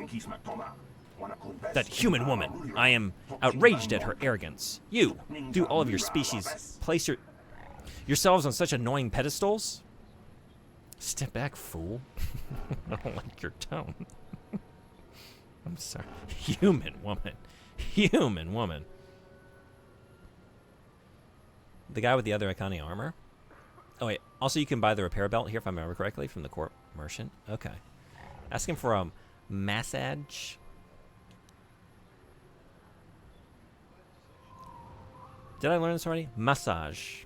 that human woman. I am outraged at her arrogance. You, do all of your species place yourselves on such annoying pedestals? Step back, fool. I don't like your tone. I'm sorry. Human woman. Human woman. The guy with the other iconic armor? Oh, wait. Also, you can buy the repair belt here, if I remember correctly, from the Corp merchant. Okay. Ask him for a massage. Did I learn this already? Massage.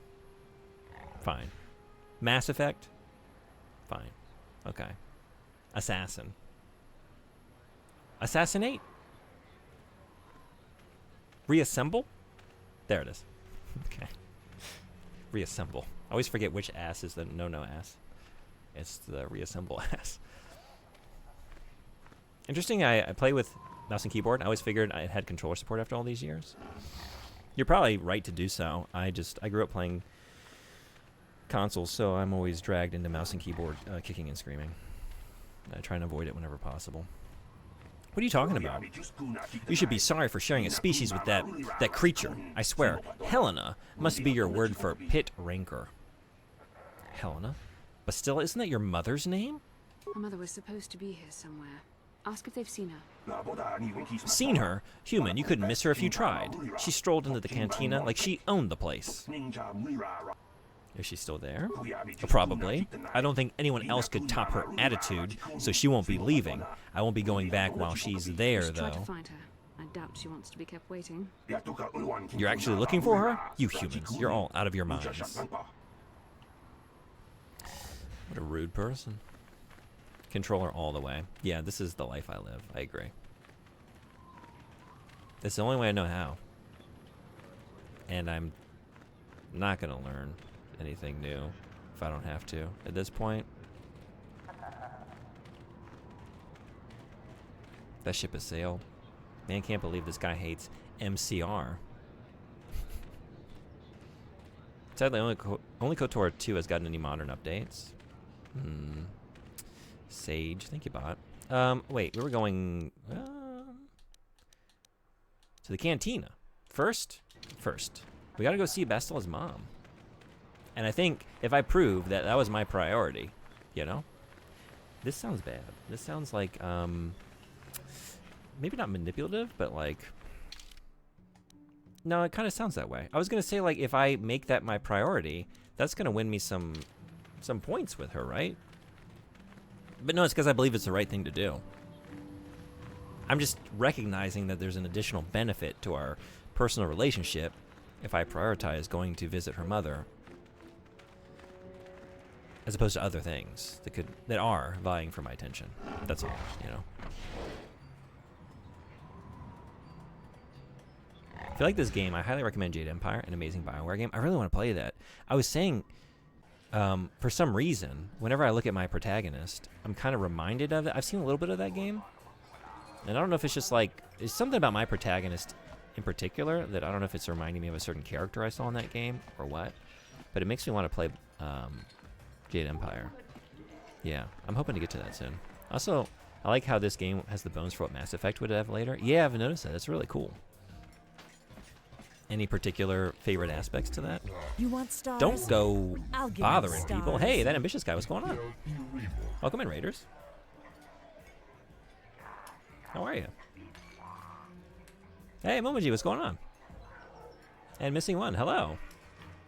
Fine. Mass Effect? Fine. Okay. Assassin. Assassinate? Reassemble? There it is. Okay. Reassemble. I always forget which ass is the no-no ass. It's the reassemble ass. Interesting, I play with mouse and keyboard. I always figured I had controller support after all these years. You're probably right to do so. I grew up playing consoles, so I'm always dragged into mouse and keyboard kicking and screaming. I try and avoid it whenever possible. What are you talking about? You should be sorry for sharing a species with that creature. I swear, Helena must be your word for pit rancor. Helena? Bastila, isn't that your mother's name? Her mother was supposed to be here somewhere. Ask if they've seen her. Seen her? Human, you couldn't miss her if you tried. She strolled into the cantina like she owned the place. Is she still there? Probably. I don't think anyone else could top her attitude, so she won't be leaving. I won't be going back while she's there, though. Try to find her. I doubt she wants to be kept waiting. You're actually looking for her? You humans, you're all out of your minds. What a rude person. Controller all the way. Yeah, this is the life I live. I agree. That's the only way I know how. And I'm not going to learn anything new if I don't have to at this point. That ship has sailed. Man, can't believe this guy hates MCR. Sadly, only KOTOR 2 has gotten any modern updates. Sage, thank you, bot. Wait, we were going to the cantina. First, we gotta go see Bastila's mom. And I think if I prove that that was my priority, you know? This sounds bad. This sounds like, maybe not manipulative, but like... No, it kind of sounds that way. I was gonna say, like, if I make that my priority, that's gonna win me some points with her, right? But no, it's because I believe it's the right thing to do. I'm just recognizing that there's an additional benefit to our personal relationship if I prioritize going to visit her mother, as opposed to other things that are vying for my attention. That's all, you know. If you like this game, I highly recommend Jade Empire, an amazing BioWare game. I really want to play that. I was saying, for some reason, whenever I look at my protagonist, I'm kind of reminded of it. I've seen a little bit of that game, and I don't know if it's just like, there's something about my protagonist in particular that I don't know if it's reminding me of a certain character I saw in that game or what, but it makes me want to play Jade Empire. Yeah, I'm hoping to get to that soon. Also, I like how this game has the bones for what Mass Effect would have later. Yeah, I've noticed that. It's really cool. Any particular favorite aspects to that? You want stars? Don't go I'll give you bothering stars. people. Hey, that ambitious guy, what's going on? Welcome in, Raiders. How are you? Hey, Momoji, what's going on? And Missing One, hello.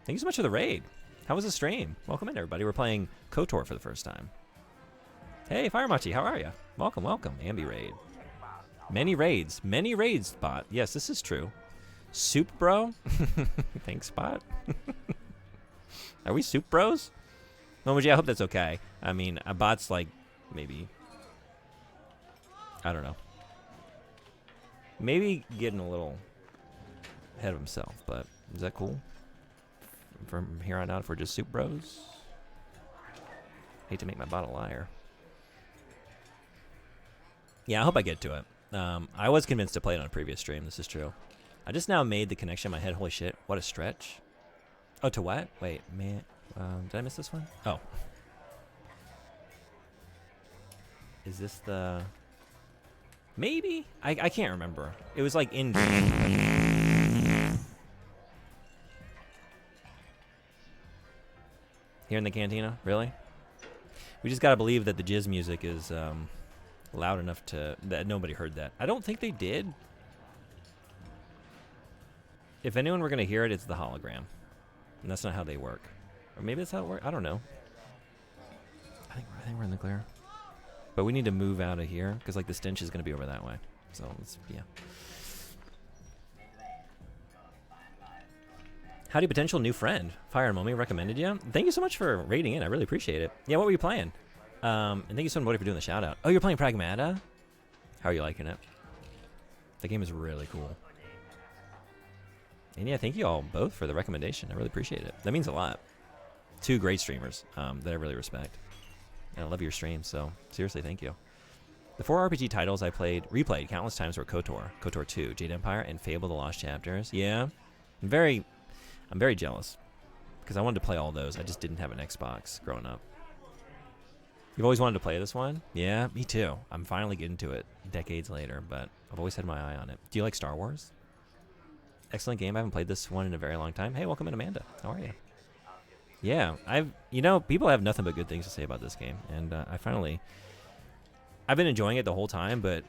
Thank you so much for the raid. How was the stream? Welcome in, everybody. We're playing KOTOR for the first time. Hey, Firemachi, how are you? Welcome, welcome. Ambi raid. Many raids, bot. Yes, this is true. Soup bro? Thanks, bot. Are we soup bros? Momoji, I hope that's okay. I mean, a bot's like, maybe, I don't know. Maybe getting a little ahead of himself, but is that cool? From here on out, if we're just soup bros? Hate to make my bot a liar. Yeah, I hope I get to it. I was convinced to play it on a previous stream. This is true. I just now made the connection in my head. Holy shit, what a stretch. Oh, to what? Wait, man. Did I miss this one? Oh. Is this the... Maybe? I can't remember. It was like in game. Here in the cantina? Really? We just gotta believe that the jizz music is loud enough that nobody heard that. I don't think they did. If anyone were gonna hear it, it's the hologram. And that's not how they work. Or maybe that's how it works. I don't know. I think we're in the clear. But we need to move out of here, because like the stench is going to be over that way. So let's, yeah. Howdy, potential new friend. Fire Mommy recommended you. Thank you so much for raiding in. I really appreciate it. Yeah, what were you playing? And thank you so much for doing the shout out. Oh, you're playing Pragmata? How are you liking it? The game is really cool. And yeah, thank you all both for the recommendation. I really appreciate it. That means a lot. Two great streamers that I really respect. and I love your streams. So seriously, thank you. The 4 RPG titles I replayed countless times were KOTOR, KOTOR 2, Jade Empire, and Fable: The Lost Chapters. Yeah, I'm very jealous because I wanted to play all those. I just didn't have an Xbox growing up. You've always wanted to play this one? Yeah, me too. I'm finally getting to it decades later, but I've always had my eye on it. Do you like Star Wars? Excellent game. I haven't played this one in a very long time. Hey, welcome in, Amanda. How are you? Yeah, people have nothing but good things to say about this game, and I've been enjoying it the whole time, but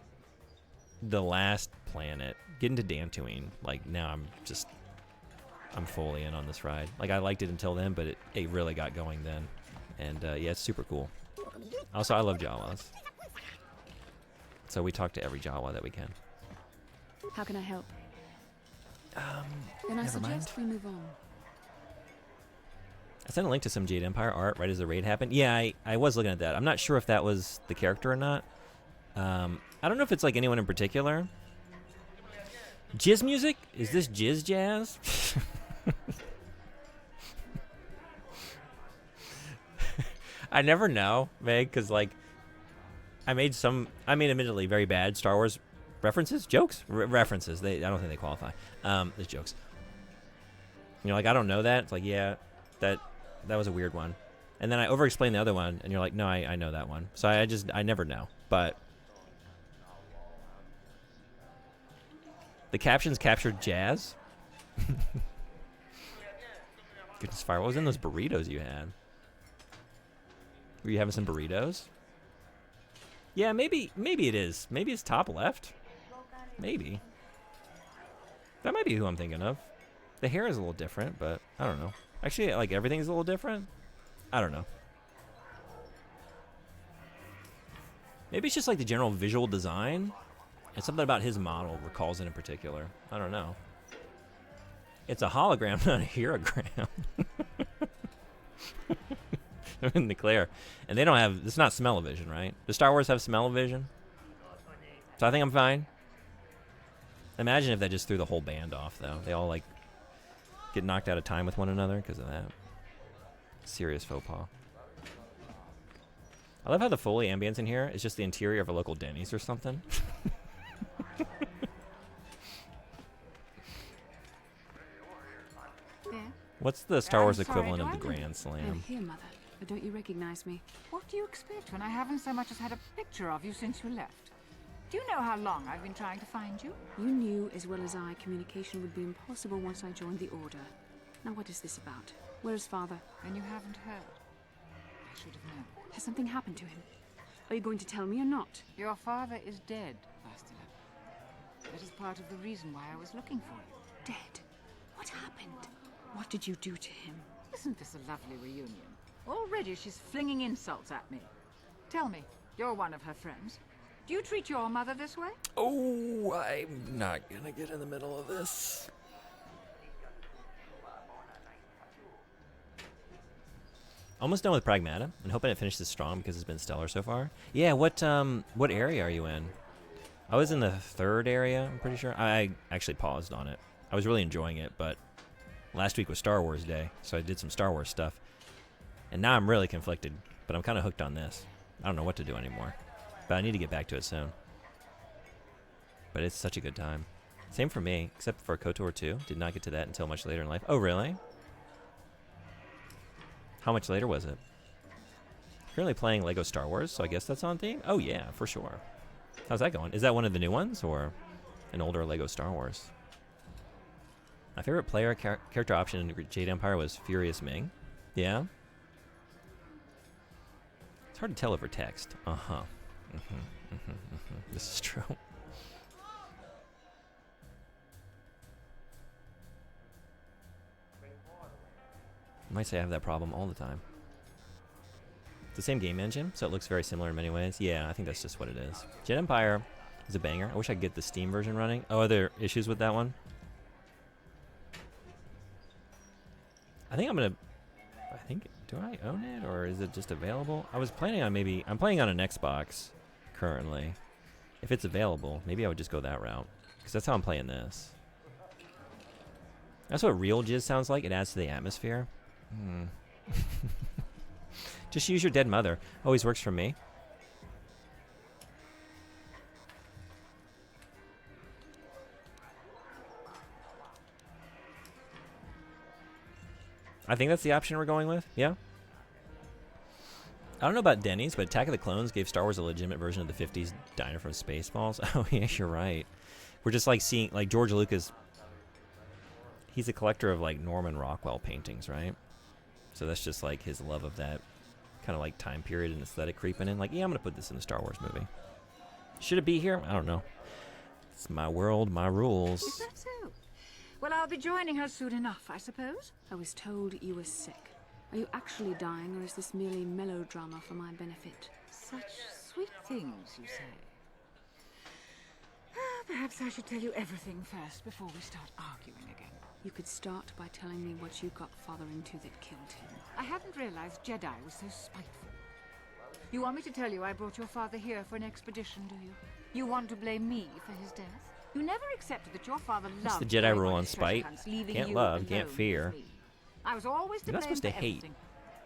the last planet, getting to Dantooine, like now I'm fully in on this ride. Like I liked it until then, but it really got going then, and yeah, it's super cool. Also, I love Jawas, so we talk to every Jawa that we can. How can I help? Then I suggest we move on. I sent a link to some Jade Empire art right as the raid happened. Yeah, I was looking at that. I'm not sure if that was the character or not. I don't know if it's like anyone in particular. Jizz music? Is this Jizz Jazz? I never know, Meg, because like I made admittedly very bad Star Wars references, jokes, references. I don't think they qualify. There's jokes. You know, like I don't know that. It's like, yeah, that was a weird one. And then I over-explain the other one, and you're like, no, I know that one. So I never know. But the captions captured jazz. Goodness fire, what was in those burritos you had? Were you having some burritos? Yeah, maybe it is. Maybe it's top left. Maybe. That might be who I'm thinking of. The hair is a little different, but I don't know. Actually, like everything's a little different. I don't know. Maybe it's just like the general visual design. And something about his model recalls it in particular. I don't know. It's a hologram, not a herogram. In the clear. And they don't have, it's not smell-o-vision, right? Does Star Wars have smell-o-vision? So I think I'm fine. Imagine if that just threw the whole band off, though. They all, like, get knocked out of time with one another because of that. Serious faux pas. I love how the Foley ambience in here is just the interior of a local Denny's or something. What's the Star Wars equivalent of the Grand Slam? I'm here, Mother. But don't you recognize me? What do you expect when I haven't so much as had a picture of you since you left? Do you know how long I've been trying to find you? You knew as well as I communication would be impossible once I joined the Order. Now what is this about? Where is Father? And you haven't heard. I should have known. Has something happened to him? Are you going to tell me or not? Your father is dead, Bastila. That is part of the reason why I was looking for you. Dead? What happened? What did you do to him? Isn't this a lovely reunion? Already she's flinging insults at me. Tell me, you're one of her friends. Do you treat your mother this way? Oh, I'm not gonna get in the middle of this. Almost done with Pragmata, and hoping it finishes strong because it's been stellar so far. Yeah, what area are you in? I was in the 3rd area, I'm pretty sure. I actually paused on it. I was really enjoying it, but last week was Star Wars Day, so I did some Star Wars stuff. And now I'm really conflicted, but I'm kind of hooked on this. I don't know what to do anymore, but I need to get back to it soon. But it's such a good time. Same for me, except for KOTOR 2. Did not get to that until much later in life. Oh, really? How much later was it? Currently playing Lego Star Wars, so I guess that's on theme? Oh, yeah, for sure. How's that going? Is that one of the new ones, or an older Lego Star Wars? My favorite player character option in Jade Empire was Furious Ming. Yeah? It's hard to tell over text. Uh-huh. This is true. I might say I have that problem all the time. It's the same game engine, so it looks very similar in many ways. Yeah, I think that's just what it is. Jade Empire is a banger. I wish I could get the Steam version running. Oh, are there issues with that one? I think I'm gonna... do I own it, or is it just available? I was planning on I'm playing on an Xbox currently. If it's available, maybe I would just go that route, because that's how I'm playing this. That's what real jizz sounds like. It adds to the atmosphere. Just use your dead mother. Always works for me. I think that's the option we're going with. Yeah. I don't know about Denny's, but Attack of the Clones gave Star Wars a legitimate version of the 50s diner from Spaceballs. Oh, yeah, you're right. We're just like seeing, like, George Lucas. He's a collector of, like, Norman Rockwell paintings, right? So that's just, like, his love of that kind of, like, time period and aesthetic creeping in. Like, yeah, I'm going to put this in a Star Wars movie. Should it be here? I don't know. It's my world, my rules. Is that so? Well, I'll be joining her soon enough, I suppose. I was told you were sick. Are you actually dying, or is this merely melodrama for my benefit? Such sweet things, you say. Perhaps I should tell you everything first before we start arguing again. You could start by telling me what you got Father into that killed him. I hadn't realized Jedi was so spiteful. You want me to tell you I brought your father here for an expedition, do you? You want to blame me for his death? You never accepted that your father loved. That's the Jedi rule on spite. Can't love, can't fear. I was always to You're not blame supposed to for hate. everything.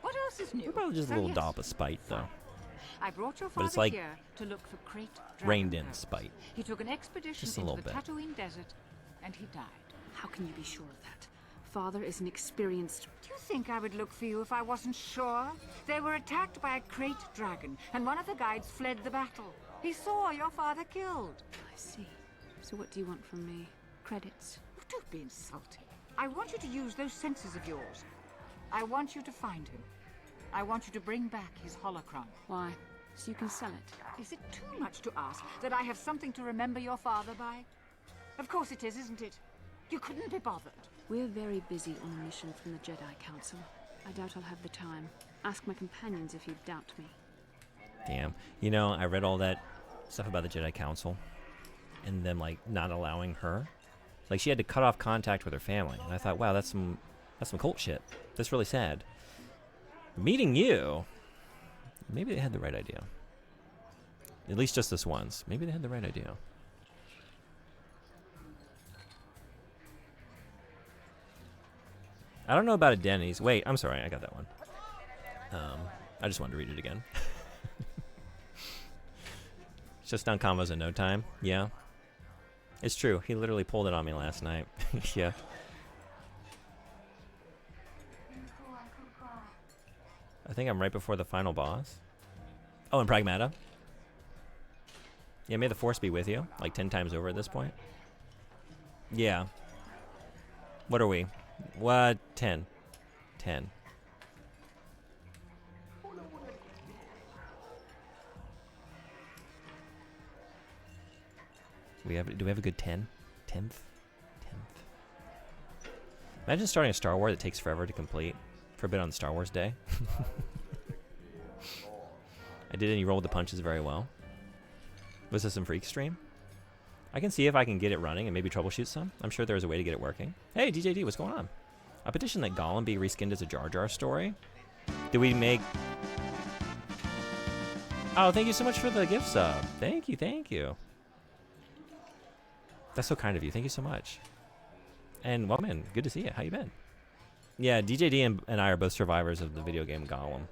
What else is new? We're probably just a So little yes, dollop of spite, though. I brought your But father it's like here to look for Krayt Dragon reined in Pearls. spite. He took an expedition Just a into little the bit. Tatooine desert, and he died. How can you be sure of that? Father is an experienced... Do you think I would look for you if I wasn't sure? They were attacked by a Krayt dragon, and one of the guides fled the battle. He saw your father killed. I see. So what do you want from me? Credits? Oh, don't be insulting. I want you to use those senses of yours. I want you to find him. I want you to bring back his holocron. Why? So you can sell it? Is it too much to ask that I have something to remember your father by? Of course it is, isn't it? You couldn't be bothered. We're very busy on a mission from the Jedi Council. I doubt I'll have the time. Ask my companions if you doubt me. Damn. You know, I read all that stuff about the Jedi Council and them, like, not allowing her. Like, she had to cut off contact with her family. And I thought, wow, that's some cult shit. That's really sad. Meeting you, maybe they had the right idea. At least just this once. Maybe they had the right idea. I don't know about a Denny's. Wait, I'm sorry, I got that one. I just wanted to read it again. It's just on combos in no time. Yeah. It's true. He literally pulled it on me last night. Yeah. I think I'm right before the final boss. Oh, and Pragmata. Yeah, may the Force be with you. Like 10 times over at this point. Yeah. What are we? What? 10. 10. Do we have a good 10? 10th? 10th. Imagine starting a Star Wars that takes forever to complete. For a bit on Star Wars Day. I did, and you rolled the punches very well. Was this some freak stream? I can see if I can get it running and maybe troubleshoot some. I'm sure there's a way to get it working. Hey, DJD, what's going on? I petitioned that Gollum be reskinned as a Jar Jar story. Did we make... Oh, thank you so much for the gift sub. Thank you, thank you. That's so kind of you. Thank you so much. And welcome in. Good to see you. How you been? Yeah, DJD and I are both survivors of the video game Gollum.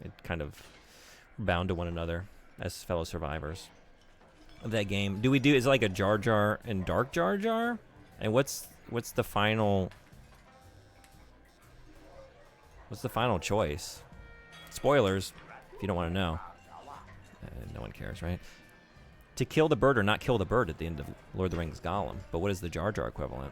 It kind of bound to one another as fellow survivors of that game. Is it like a Jar Jar and Dark Jar Jar? And what's the final... What's the final choice? Spoilers, if you don't want to know. No one cares, right? To kill the bird or not kill the bird at the end of Lord of the Rings Gollum. But what is the Jar Jar equivalent?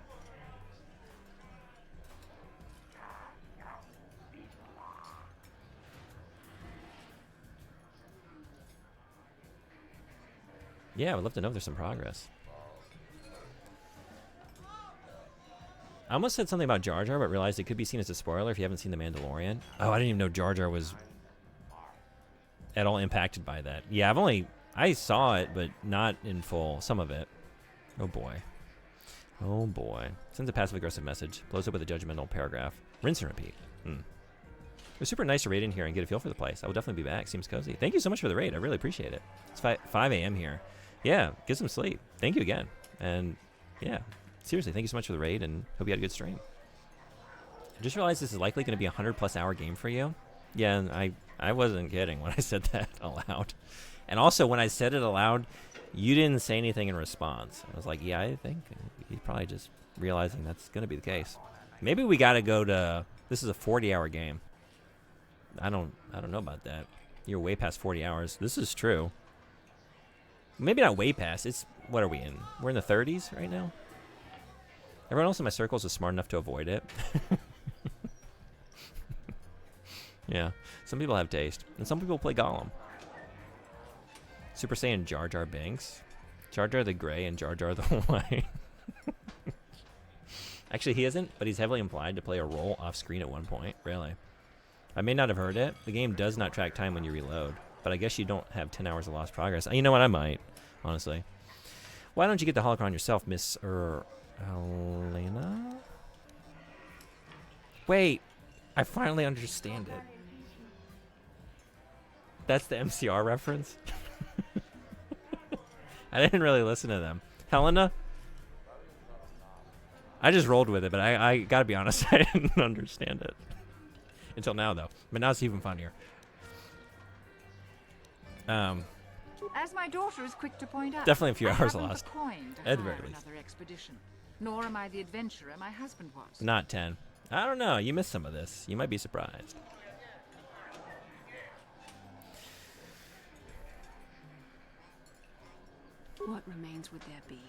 Yeah, I would love to know if there's some progress. I almost said something about Jar Jar, but realized it could be seen as a spoiler if you haven't seen The Mandalorian. Oh, I didn't even know Jar Jar was at all impacted by that. Yeah, I saw it, but not in full. Some of it. Oh boy. Oh boy. Sends a passive-aggressive message. Blows up with a judgmental paragraph. Rinse and repeat. It was super nice to raid in here and get a feel for the place. I will definitely be back. Seems cozy. Thank you so much for the raid. I really appreciate it. It's 5 a.m. here. Yeah, get some sleep. Thank you again. And yeah, seriously, thank you so much for the raid and hope you had a good stream. I just realized this is likely going to be a 100+ hour game for you. Yeah, and I wasn't kidding when I said that aloud. And also, when I said it aloud, you didn't say anything in response. I was like, yeah, I think he's probably just realizing that's going to be the case. Maybe we got to go to... This is a 40-hour game. I don't know about that. You're way past 40 hours. This is true. Maybe not way past. It's... What are we in? We're in the 30s right now? Everyone else in my circles is smart enough to avoid it. Yeah. Some people have taste. And some people play Gollum. Super Saiyan Jar Jar Binks. Jar Jar the Gray and Jar Jar the White. Actually, he isn't, but he's heavily implied to play a role off-screen at one point. Really. I may not have heard it. The game does not track time when you reload. But I guess you don't have 10 hours of lost progress. You know what? I might, honestly. Why don't you get the holocron yourself, Miss Elena? Wait. I finally understand it. That's the MCR reference? I didn't really listen to them. Helena? I just rolled with it, but I gotta be honest, I didn't understand it. Until now, though. But now it's even funnier. As my daughter is quick to point out, Definitely a few hours I haven't lost. the coin to At the very hire least. another expedition. Nor am I the adventurer my husband was. Not 10. I don't know. You missed some of this. You might be surprised. What remains would there be?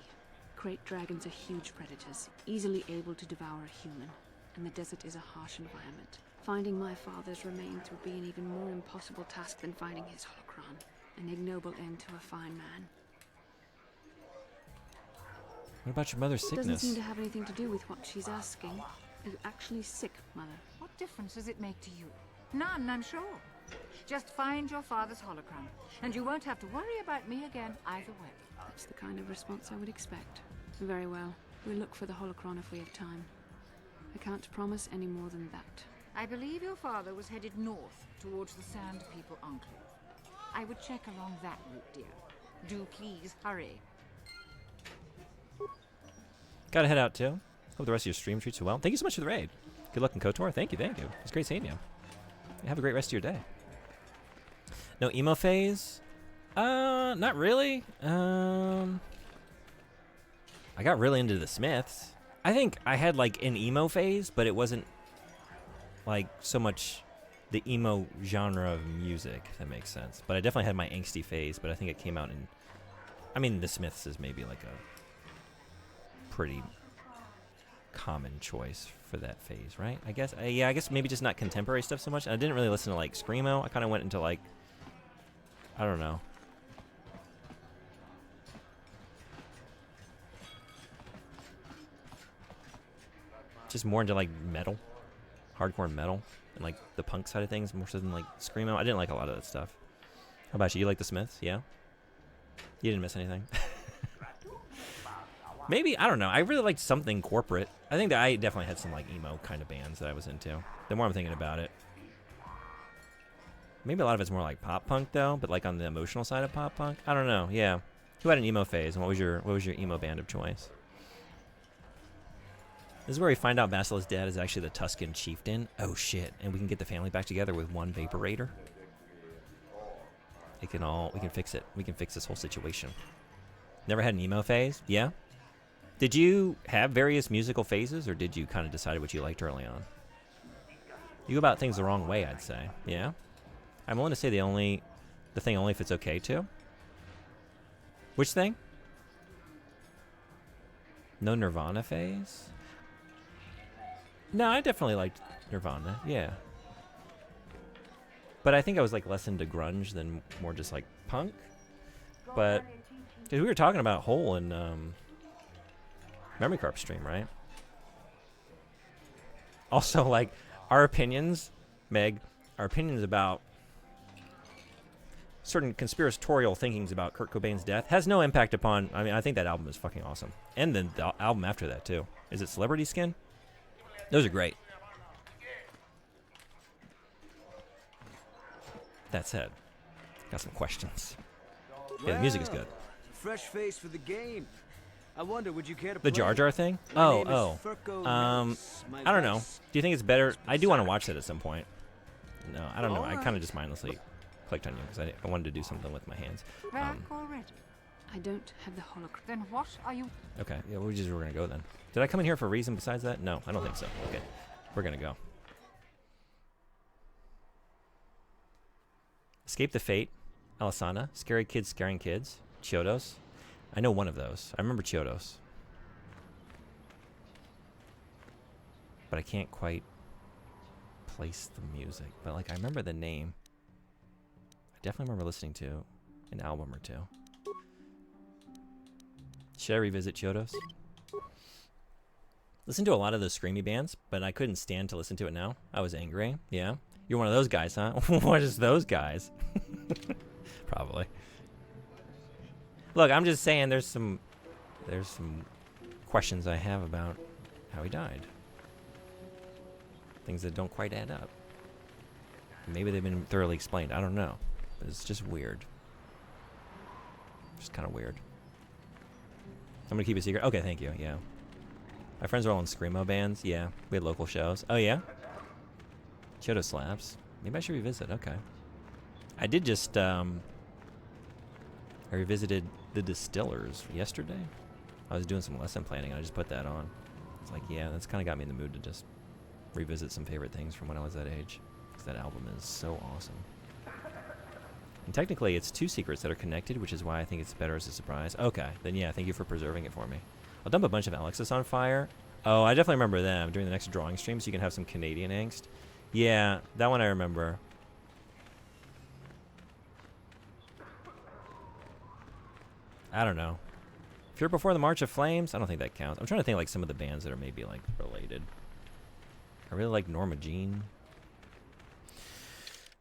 Great dragons are huge predators, easily able to devour a human, and the desert is a harsh environment. Finding my father's remains would be an even more impossible task than finding his holocron, an ignoble end to a fine man. What about your mother's It doesn't sickness? seem to have anything to do with what she's asking. Are you actually sick, Mother? What difference does it make to you? None, I'm sure. Just find your father's holocron, and you won't have to worry about me again either way. That's the kind of response I would expect. Very well. We'll look for the holocron if we have time. I can't promise any more than that. I believe your father was headed north towards the Sand People Enclave. I would check along that route, dear. Do please hurry. Gotta head out, too. Hope the rest of your stream treats you well. Thank you so much for the raid. Good luck in KOTOR. Thank you, thank you. It's great seeing you. Have a great rest of your day. No emo phase? Not really. I got really into the Smiths. I think I had like an emo phase, but it wasn't like so much the emo genre of music, if that makes sense. But I definitely had my angsty phase, but I think it came out in... I mean, the Smiths is maybe like a pretty common choice for that phase, right? I guess. Yeah, I guess maybe just not contemporary stuff so much. And I didn't really listen to like Screamo. I kind of went into like... I don't know. Just more into like metal, hardcore metal, and like the punk side of things more so than like Screamo. I didn't like a lot of that stuff. How about you? You like the Smiths? Yeah? You didn't miss anything? Maybe, I don't know. I really liked something corporate. I think that I definitely had some like emo kind of bands that I was into. The more I'm thinking about it. Maybe a lot of it's more like pop punk though, but like on the emotional side of pop punk. I don't know. Yeah. Who had an emo phase, and what was your emo band of choice? This is where we find out Basila's dad is actually the Tuscan chieftain. Oh shit! And we can get the family back together with one Vaporator. We can fix it. We can fix this whole situation. Never had an emo phase? Yeah. Did you have various musical phases, or did you kind of decide what you liked early on? You go about things the wrong way, I'd say. Yeah. I'm willing to say the thing only if it's okay to. Which thing? No Nirvana phase? No, I definitely liked Nirvana, yeah. But I think I was like less into grunge than more just like punk. But, because we were talking about Hole in Memory Corp stream, right? Also, like, our opinions, Meg, our opinions about certain conspiratorial thinkings about Kurt Cobain's death has no impact upon... I mean, I think that album is fucking awesome. And then the album after that, too. Is it Celebrity Skin? Those are great. That said, got some questions. Yeah, the music is good. Fresh face for the game. I wonder, would you care to The play? Jar Jar thing? My name is Oh. Furko Nellis. My I don't know. vice- Do you think it's better? I do want to watch that at some point. No, I don't know. I Alright. kind of just mindlessly clicked on you because I wanted to do something with my hands. Back already? I don't have the hologram. Then what are you? Okay, yeah, we're gonna go then. Did I come in here for a reason besides that? No, I don't think so. Okay, we're gonna go. Escape the Fate, Alisana, Scary Kids Scaring Kids, Chiodos. I know one of those. I remember Chiodos. But I can't quite place the music. But like I remember the name. I definitely remember listening to an album or two. Should I revisit Chiodos? Listen to a lot of those screamy bands, but I couldn't stand to listen to it now. I was angry. Yeah. You're one of those guys, huh? What is those guys? Probably. Look, I'm just saying there's some questions I have about how he died. Things that don't quite add up. Maybe they've been thoroughly explained. I don't know. But it's just weird. Just kind of weird. I'm gonna keep it secret. Okay, thank you. Yeah. My friends are all in screamo bands. Yeah. We had local shows. Oh yeah? Chiodo slaps. Maybe I should revisit. Okay. I did just I revisited The Distillers yesterday. I was doing some lesson planning and I just put that on. It's like, yeah, that's kind of got me in the mood to just revisit some favorite things from when I was that age. Because that album is so awesome. And technically, it's two secrets that are connected, which is why I think it's better as a surprise. Okay, then yeah, thank you for preserving it for me. I'll dump a bunch of Alexis on fire. Oh, I definitely remember them during the next drawing stream, so you can have some Canadian angst. Yeah, that one I remember. I don't know. Fear Before the March of Flames? I don't think that counts. I'm trying to think like some of the bands that are maybe like related. I really like Norma Jean.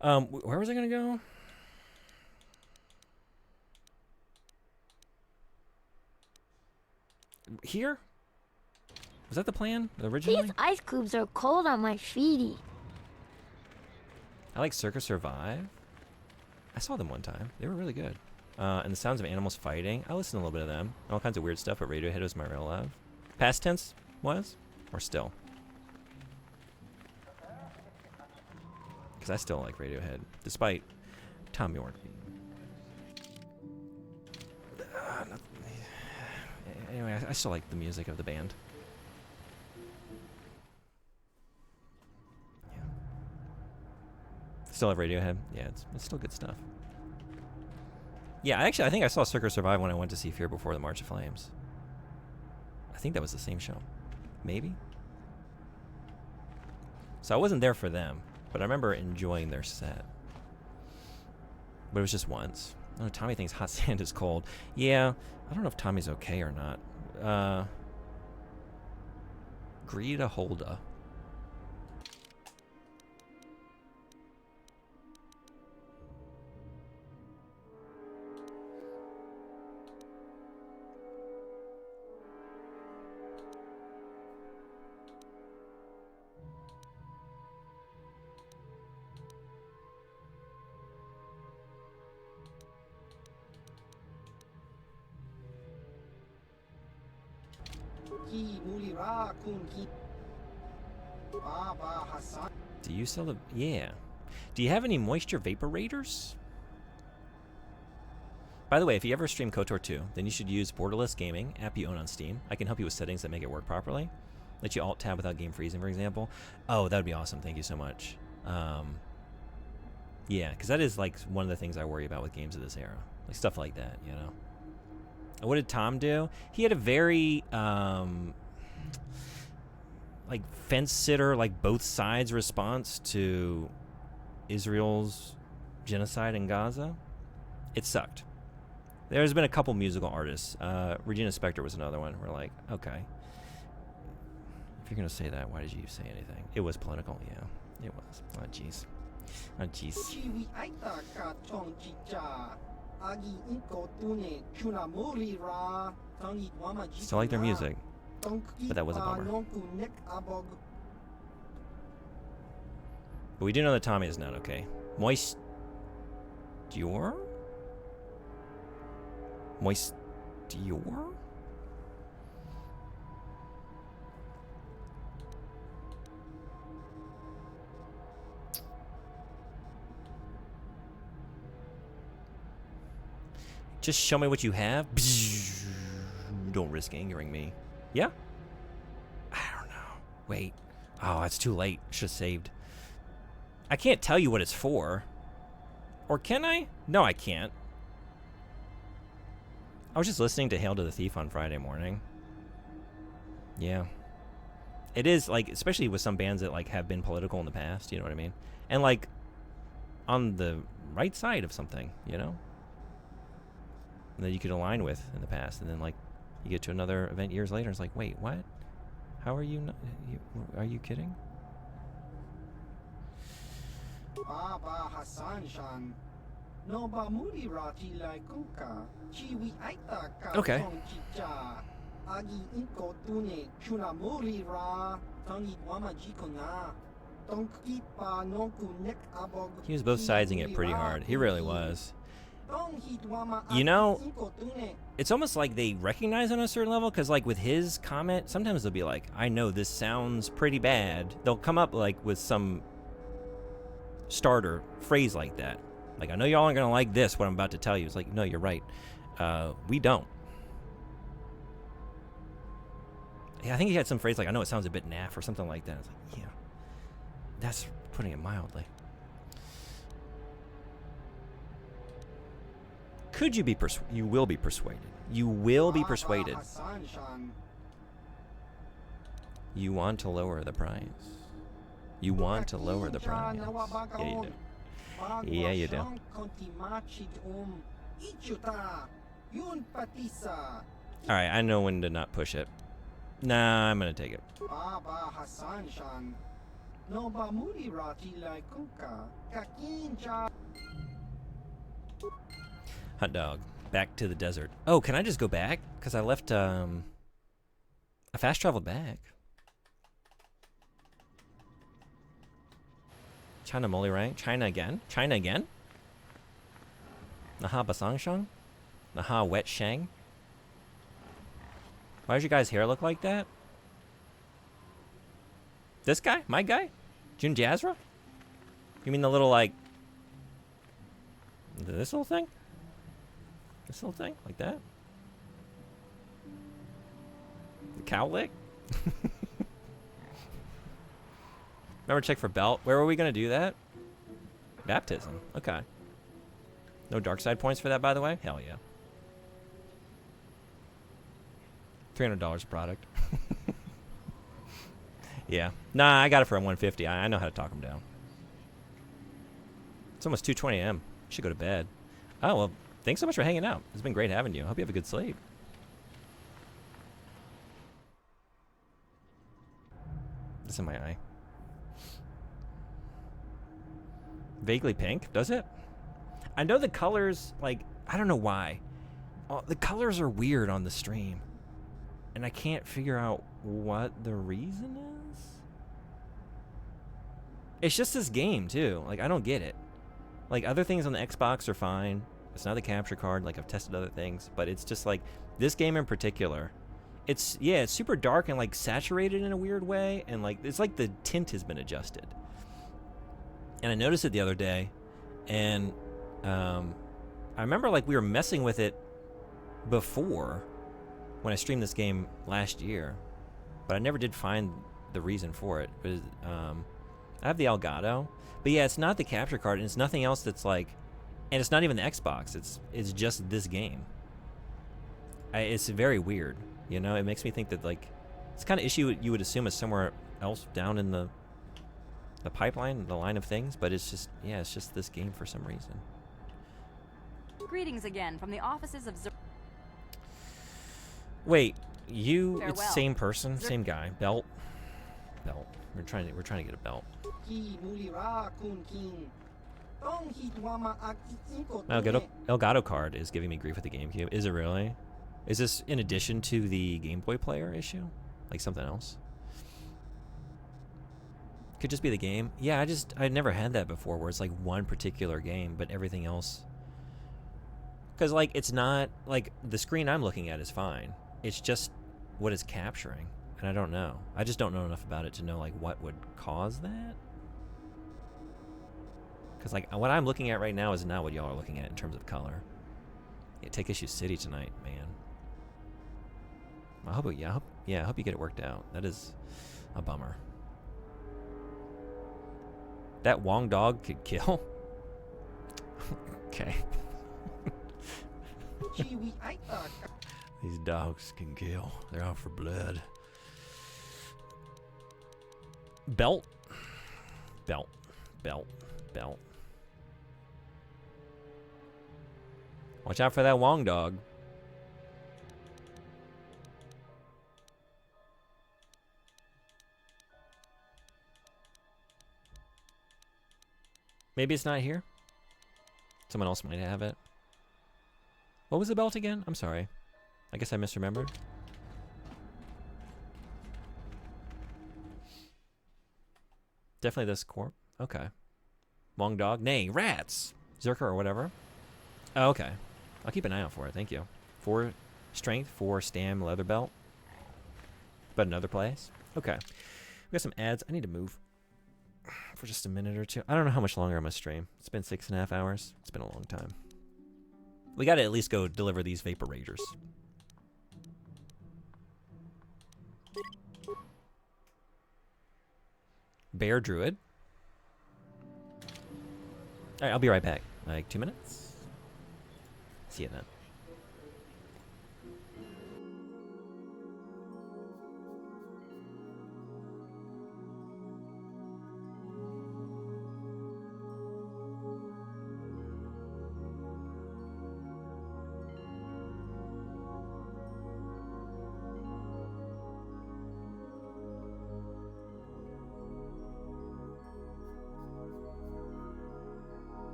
Where was I gonna go? Here? Was that the plan originally? These ice cubes are cold on my feety. I like Circus Survive. I saw them one time. They were really good. And The Sounds of Animals Fighting. I listened to a little bit of them. All kinds of weird stuff, but Radiohead was my real love. Past tense was? Or still? Because I still like Radiohead, despite Tom York being... Anyway, I still like the music of the band. Yeah. Still have Radiohead? Yeah, it's still good stuff. Yeah, actually, I think I saw Circus Survive when I went to see Fear Before the March of Flames. I think that was the same show. Maybe? So I wasn't there for them, but I remember enjoying their set. But it was just once. Oh, Tommy thinks hot sand is cold. Yeah, I don't know if Tommy's okay or not. Greta Holda. Do you sell the... Yeah. Do you have any moisture vaporators? By the way, if you ever stream KOTOR 2, then you should use Borderless Gaming, app you own on Steam. I can help you with settings that make it work properly. Let you alt-tab without game freezing, for example. Oh, that would be awesome. Thank you so much. Yeah, because that is like one of the things I worry about with games of this era. Like stuff like that, you know? And what did Tom do? He had a very... like fence sitter, like both sides response to Israel's genocide in Gaza. It sucked. There's been a couple musical artists. Regina Spektor was another one. We're like, okay, if you're gonna say that, why did you say anything? It was political, yeah, it was. Oh jeez, oh jeez. Still like their music. But that was a bummer. But we do know that Tommy is not okay. Moisture? Moisture? Just show me what you have. Don't risk angering me. Yeah? I don't know. Wait. Oh, it's too late. Should have saved. I can't tell you what it's for. Or can I? No, I can't. I was just listening to Hail to the Thief on Friday morning. Yeah. It is, like, especially with some bands that, like, have been political in the past, you know what I mean? And, like, on the right side of something, you know? And that you could align with in the past. And then, like, you get to another event years later, and it's like, wait, what? How are you, are you kidding? Baba Hassan-shan. No bamuri rati lai kuka. Chiwi aita ka Okay. chicha. Agi inko tune chunamuri ra. Tangi wama jikona. Tonki pa nonku nek abog. He was both sidesing it pretty hard. He really was. You know, it's almost like they recognize on a certain level, because like with his comment, sometimes they'll be like, I know this sounds pretty bad. They'll come up like with some starter phrase like that. Like, I know y'all aren't going to like this, what I'm about to tell you. It's like, no, you're right. We don't. Yeah, I think he had some phrase like, I know it sounds a bit naff or something like that. It's like, yeah, that's putting it mildly. Could you be persuaded? You will be persuaded. You will be persuaded. You want to lower the price. You want to lower the price. Yeah, you do. Yeah, you do. Alright, I know when to not push it. Nah, I'm gonna take it. Hot dog. Back to the desert. Oh, can I just go back? Because I left, I fast traveled back. China Moli Rang? China again? China again? Naha Basangshang? Naha Wet Shang? Why does your guy's hair look like that? This guy? My guy? Jun Jazra? You mean the little, like... This little thing? This little thing? Like that? The cowlick? Remember, check for belt. Where were we going to do that? Baptism. Okay. No dark side points for that, by the way? Hell yeah. $300 a product. Yeah. Nah, I got it for $150. I know how to talk them down. It's almost 2:20 a.m. Should go to bed. Oh, well, thanks so much for hanging out. It's been great having you. I hope you have a good sleep. It's in my eye. Vaguely pink, does it? I know the colors, like, I don't know why. The colors are weird on the stream. And I can't figure out what the reason is. It's just this game, too. Like, I don't get it. Like, other things on the Xbox are fine. It's not the capture card. Like, I've tested other things. But it's just, like, this game in particular. It's, yeah, it's super dark and, like, saturated in a weird way. And, like, it's like the tint has been adjusted. And I noticed it the other day. And I remember, like, we were messing with it before when I streamed this game last year. But I never did find the reason for it. But I have the Elgato. But yeah, it's not the capture card, and it's nothing else that's like, and it's not even the Xbox. It's just this game. It's very weird, you know. It makes me think that like it's the kind of issue you would assume is somewhere else down in the pipeline, the line of things. But it's just, yeah, it's just this game for some reason. Greetings again from the offices of Wait, you? Farewell. It's same person, same guy. Belt. We're trying to get a belt. Elgato card is giving me grief with the GameCube. Is it really? Is this in addition to the Game Boy player issue? Like something else? Could just be the game. Yeah, I'd never had that before where it's like one particular game, but everything else. Because like it's not like the screen I'm looking at is fine. It's just what it's capturing. And I don't know. I just don't know enough about it to know like what would cause that. Because like what I'm looking at right now is not what y'all are looking at in terms of color. Yeah, Take Issue City tonight, man. I hope you get it worked out. That is a bummer. That Wong dog could kill. Okay. These dogs can kill. They're out for blood. Belt. Watch out for that Wong dog. Maybe it's not here. Someone else might have it. What was the belt again? I'm sorry. I guess I misremembered. Definitely this corp. Okay. Wong dog. Nay, rats. Zerker or whatever. Oh, okay. I'll keep an eye out for it. Thank you. 4 strength, 4 stam leather belt. But another place. Okay. We got some ads. I need to move for just a minute or two. I don't know how much longer I'm going to stream. It's been 6.5 hours. It's been a long time. We got to at least go deliver these Vapor Ragers. Bear Druid. Alright, I'll be right back. Like 2 minutes. See you then.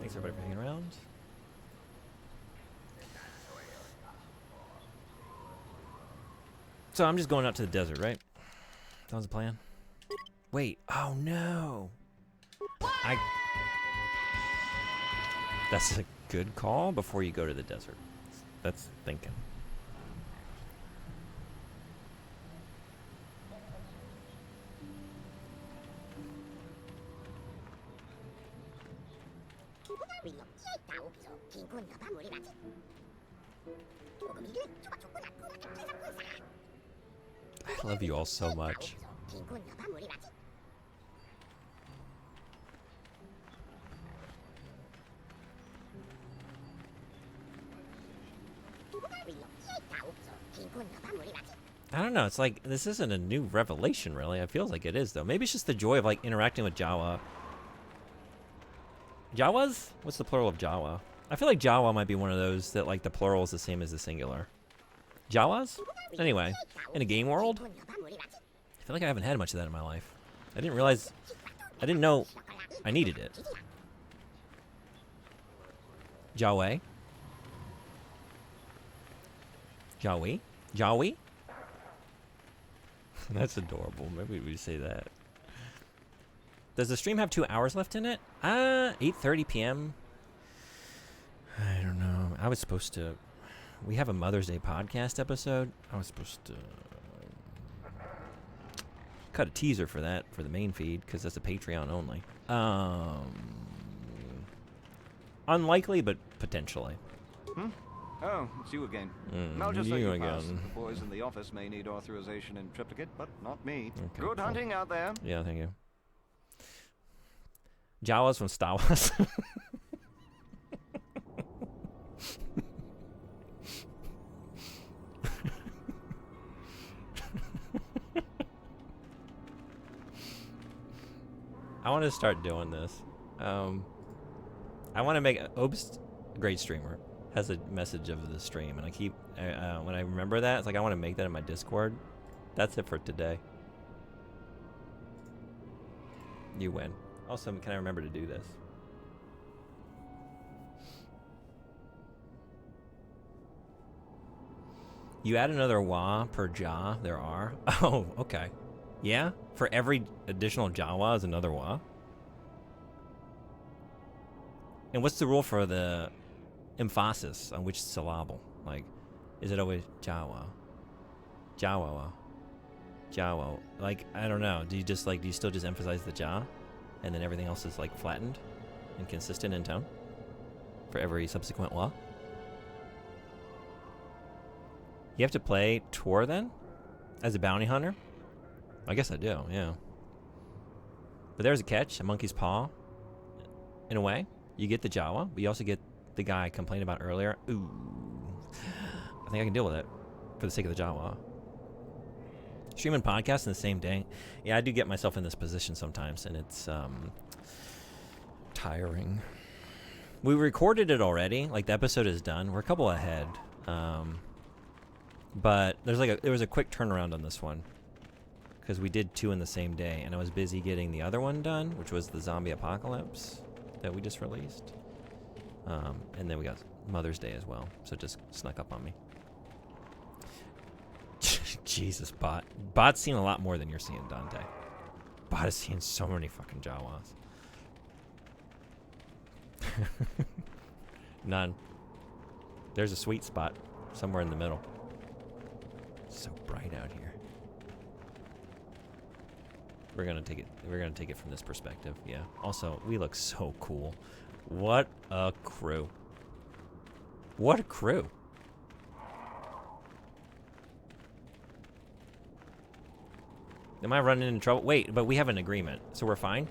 Thanks everybody for hanging around. So I'm just going out to the desert, right? That was the plan. Wait, oh no. That's a good call before you go to the desert. That's thinking. I love you all so much. I don't know. It's like this isn't a new revelation, really. It feels like it is, though. Maybe it's just the joy of like interacting with Jawa. Jawas? What's the plural of Jawa? I feel like Jawa might be one of those that like the plural is the same as the singular. Jawas? Anyway, in a game world, I feel like I haven't had much of that in my life. I didn't know I needed it. Jawa? Jawi? Jawi? That's adorable. Maybe we say that. Does the stream have 2 hours left in it? 8:30 p.m. I don't know. I was supposed to. We have a Mother's Day podcast episode. I was supposed to cut a teaser for that for the main feed because that's a Patreon only. Unlikely, but potentially. Oh, it's you again. I'll just let you pass. The boys in the office may need authorization in triplicate, but not me. Okay, Good cool. hunting out there. Yeah, thank you. Jawas from Star Wars. I want to start doing this. I want to make Obst, great streamer, has a message of the stream, and I keep when I remember that, it's like I want to make that in my Discord. That's it for today. You win. Also, can I remember to do this? You add another Wa per Ja, there are. Oh, okay. Yeah? For every additional Jawa is another Wa? And what's the rule for the emphasis on which syllable? Like, is it always Jawa? Jawa. Jawa. Like, I don't know. Do you still just emphasize the Ja? And then everything else is like flattened and consistent in tone for every subsequent Wa? You have to play Tor then? As a bounty hunter? I guess I do, yeah. But there's a catch, a monkey's paw. In a way, you get the Jawa, but you also get the guy I complained about earlier. Ooh. I think I can deal with it for the sake of the Jawa. Stream and podcast in the same day. Yeah, I do get myself in this position sometimes, and it's tiring. We recorded it already. Like, the episode is done. We're a couple ahead. But there was a quick turnaround on this one. Because we did 2 in the same day, and I was busy getting the other one done, which was the Zombie Apocalypse that we just released. And then we got Mother's Day as well, so it just snuck up on me. Jesus, Bot. Bot's seen a lot more than you're seeing, Dante. Bot has seen so many fucking Jawas. None. There's a sweet spot somewhere in the middle. So bright out here. We're gonna take it from this perspective, yeah. Also, we look so cool. What a crew. What a crew. Am I running into trouble? Wait, but we have an agreement, so we're fine?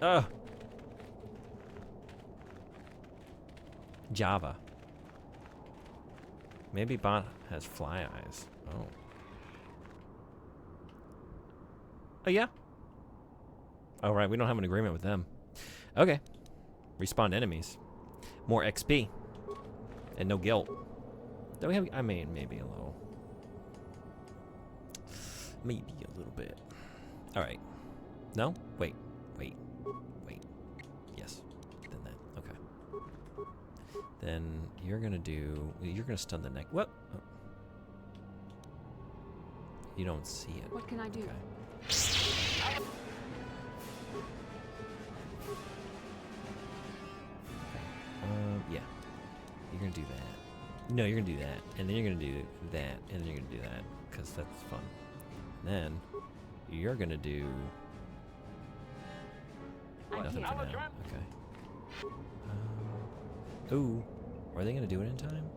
Ugh. Java. Maybe Bot has fly eyes. Oh. Oh, yeah? Oh, right, we don't have an agreement with them. Okay. Respawn enemies. More XP. And no guilt. Don't we have... I mean, maybe a little. Maybe a little bit. Alright. No? Wait. Yes. Then that. Okay. Then you're gonna stun the neck. What? Oh. You don't see it. What can I do? Okay. Yeah. You're gonna do that. No, you're gonna do that. And then you're gonna do that. And then you're gonna do that. Because that's fun. And then you're gonna do nothing for now. Okay. Ooh, are they gonna do it in time?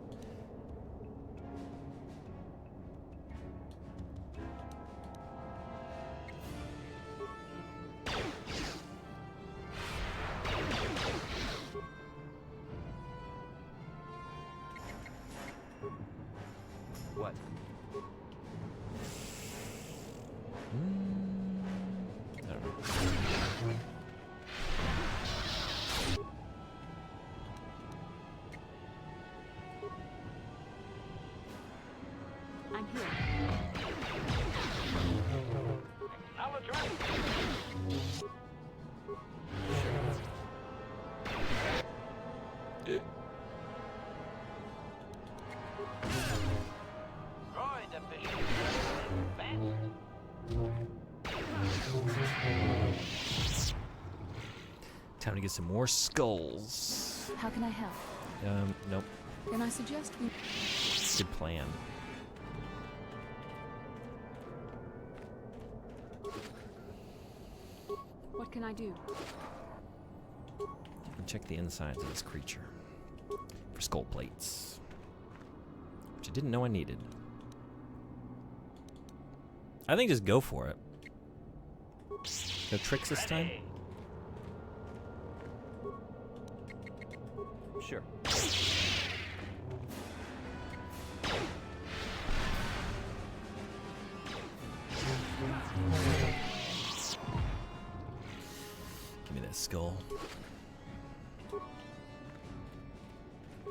What? I don't know. I'm here. Droid efficiency. Time to get some more skulls. How can I help? Nope. Then I suggest we... Good plan. What can I do? Check the insides of this creature for skull plates, which I didn't know I needed. I think just go for it. No tricks this time? Sure. Give me that skull.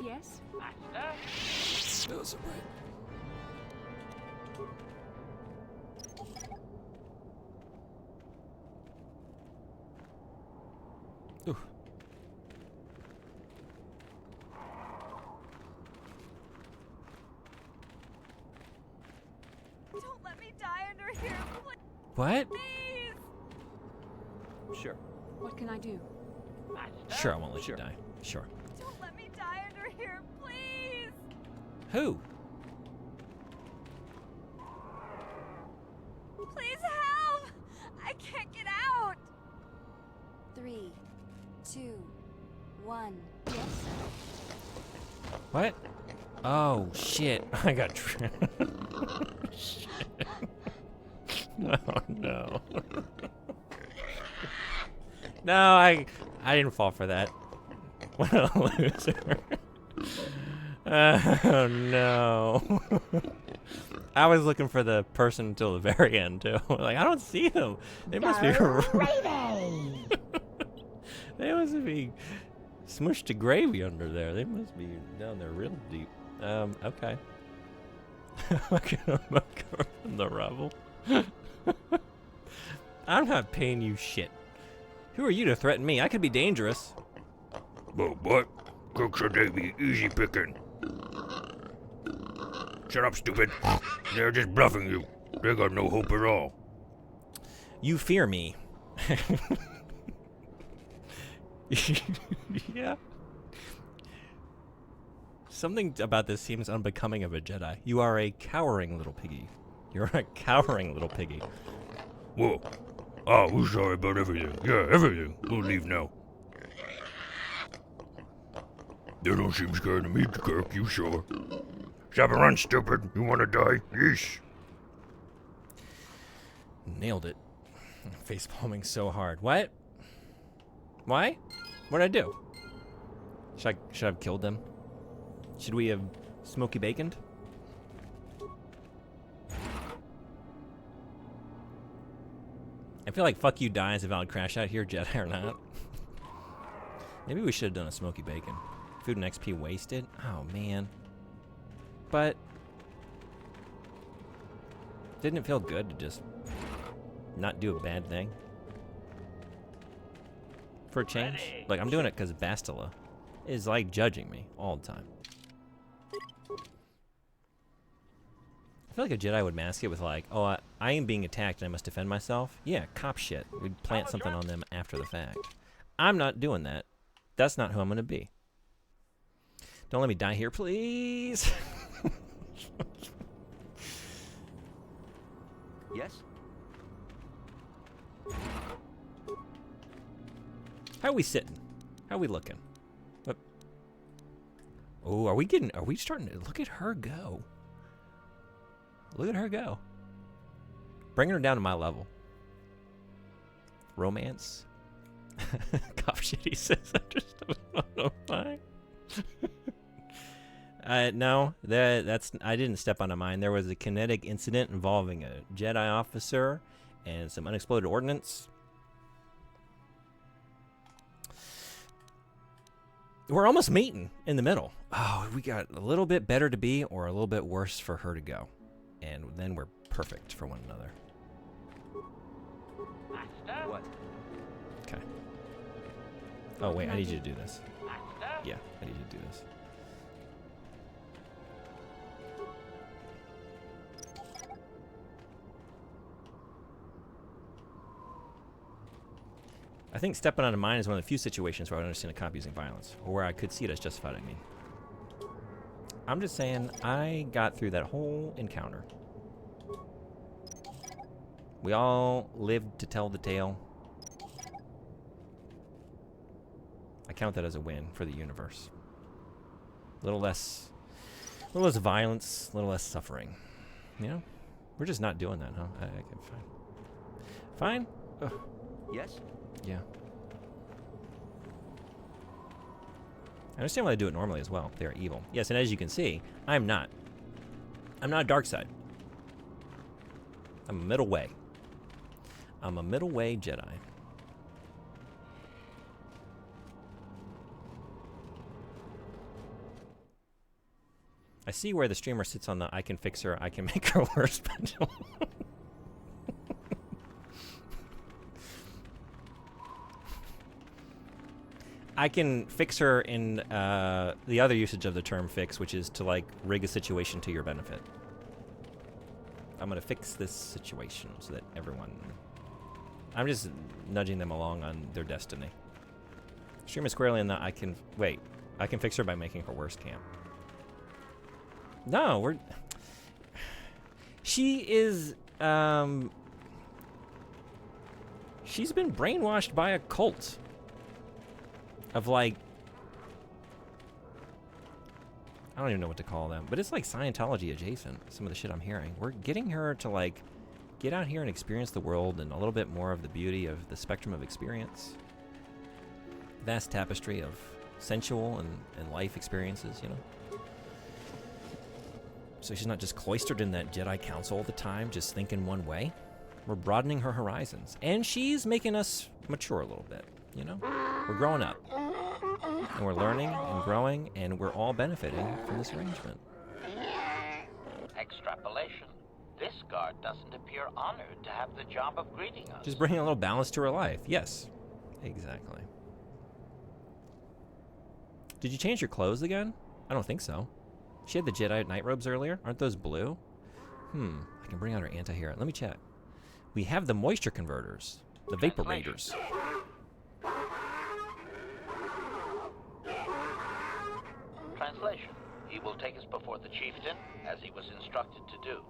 Yes? Master? Those are right. Ooh. Don't let me die under here, please. What? Sure. What can I do? Sure, I won't let you die. Sure. Don't let me die under here, please. Who? Please help. I can't get out. 3, 2, 1. Yes. What? Oh, shit. I got trapped. Shit. Oh, no. No, I didn't fall for that. What a loser. Oh, no. I was looking for the person until the very end, too. Like, I don't see them. They must be... They must be smushed to gravy under there. They must be down there real deep. Okay. Look at them from the rubble. I'm not paying you shit. Who are you to threaten me? I could be dangerous. But what? Cooks are Navy, easy picking. Shut up, stupid. They're just bluffing you. They got no hope at all. You fear me. Yeah. Something about this seems unbecoming of a Jedi. You are a cowering little piggy. You're a cowering little piggy. Whoa. Ah, we're sorry about everything. Yeah, everything. We'll leave now. They don't seem scared of me, Kirk, you sure? Stop and run, stupid. You wanna die? Yeesh. Nailed it. Face palming so hard. What? Why? What'd I do? Should I have killed them? Should we have smoky baconed? I feel like fuck you die is a valid crash out here, Jedi or not. Maybe we should have done a smoky bacon. Food and XP wasted? Oh, man. But... didn't it feel good to just not do a bad thing? For a change? Like, I'm doing it because Bastila is, like, judging me all the time. I feel like a Jedi would mask it with, like, oh, I am being attacked and I must defend myself. Yeah, cop shit. We'd plant something on them after the fact. I'm not doing that. That's not who I'm going to be. Don't let me die here, please. Yes? How are we sitting? How we looking? Oh, are we starting to look at her go? Look at her go. Bringing her down to my level. Romance. Cop shit, he says. I just don't know why. No, that's I didn't step on a mine. There was a kinetic incident involving a Jedi officer and some unexploded ordnance. We're almost meeting in the middle. Oh, we got a little bit better to be or a little bit worse for her to go. And then we're perfect for one another. What? Okay. Oh, wait, I need you to do this. Yeah, I need you to do this. I think stepping on a mine is one of the few situations where I understand a cop using violence, or where I could see it as justified, I mean. I'm just saying, I got through that whole encounter. We all lived to tell the tale. I count that as a win for the universe. A little less violence, a little less suffering. You know? We're just not doing that, huh? Okay, fine. Fine? Ugh. Yes? Yeah. I understand why they do it normally as well. They are evil. Yes, and as you can see, I'm not. I'm not a dark side. I'm a middle way. I'm a middle way Jedi. I see where the streamer sits on the I can fix her, I can make her worse pendulum. I can fix her in the other usage of the term fix, which is to like rig a situation to your benefit. I'm going to fix this situation so that everyone... I'm just nudging them along on their destiny. Streamer squarely in the I can fix her by making her worse camp. No, we're... She is... She's been brainwashed by a cult. Of like, I don't even know what to call them, but it's like Scientology adjacent, some of the shit I'm hearing. We're getting her to like, get out here and experience the world and a little bit more of the beauty of the spectrum of experience. Vast tapestry of sensual and life experiences, you know? So she's not just cloistered in that Jedi Council all the time, just thinking one way. We're broadening her horizons. And she's making us mature a little bit, you know? We're growing up. And we're learning and growing, and we're all benefiting from this arrangement. Extrapolation. This guard doesn't appear honored to have the job of greeting us. Just bringing a little balance to her life. Yes, exactly. Did you change your clothes again? I don't think so. She had the Jedi night robes earlier. Aren't those blue? I can bring out her anti-hero. Let me check. We have the moisture converters. The vaporators. Translation. He will take us before the chieftain, as he was instructed to do.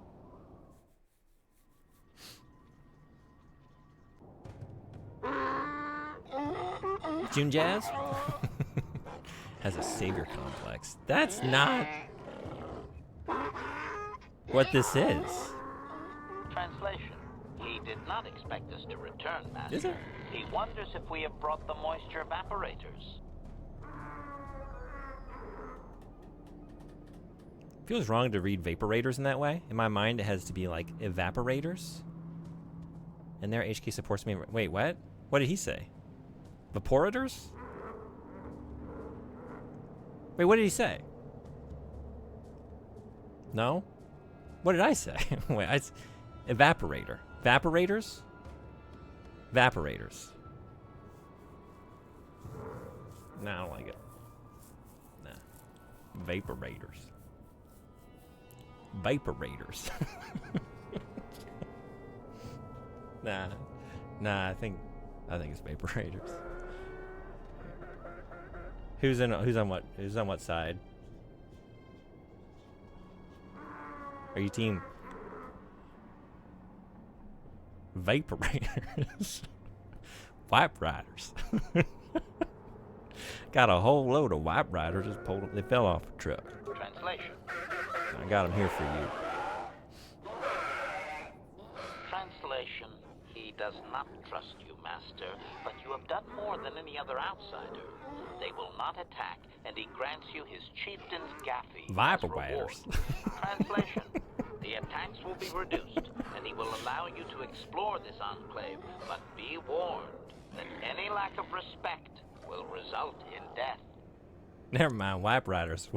June Jazz has a savior complex. That's not what this is. Translation. He did not expect us to return, Master. Is it? He wonders if we have brought the moisture evaporators. Feels wrong to read vaporators in that way. In my mind, it has to be like evaporators. And their HK supports me. Wait, what? What did he say? Vaporators? Wait, what did he say? No? What did I say? Wait, evaporator. Vaporators? Vaporators. Nah, I don't like it. Nah. Vaporators. Vaporators. Nah, I think it's vaporators. Who's on what side? Are you team vaporators? Vaporators. Got a whole load of Wipe Riders just pulled up. They fell off a truck. Translation. I got them here for you. Translation. He does not trust you, Master, but you have done more than any other outsider. They will not attack, and he grants you his chieftain's Gaffy. Viper Riders. Translation. The attacks will be reduced, and he will allow you to explore this enclave, but be warned that any lack of respect will result in death. Never mind, Wipe Riders.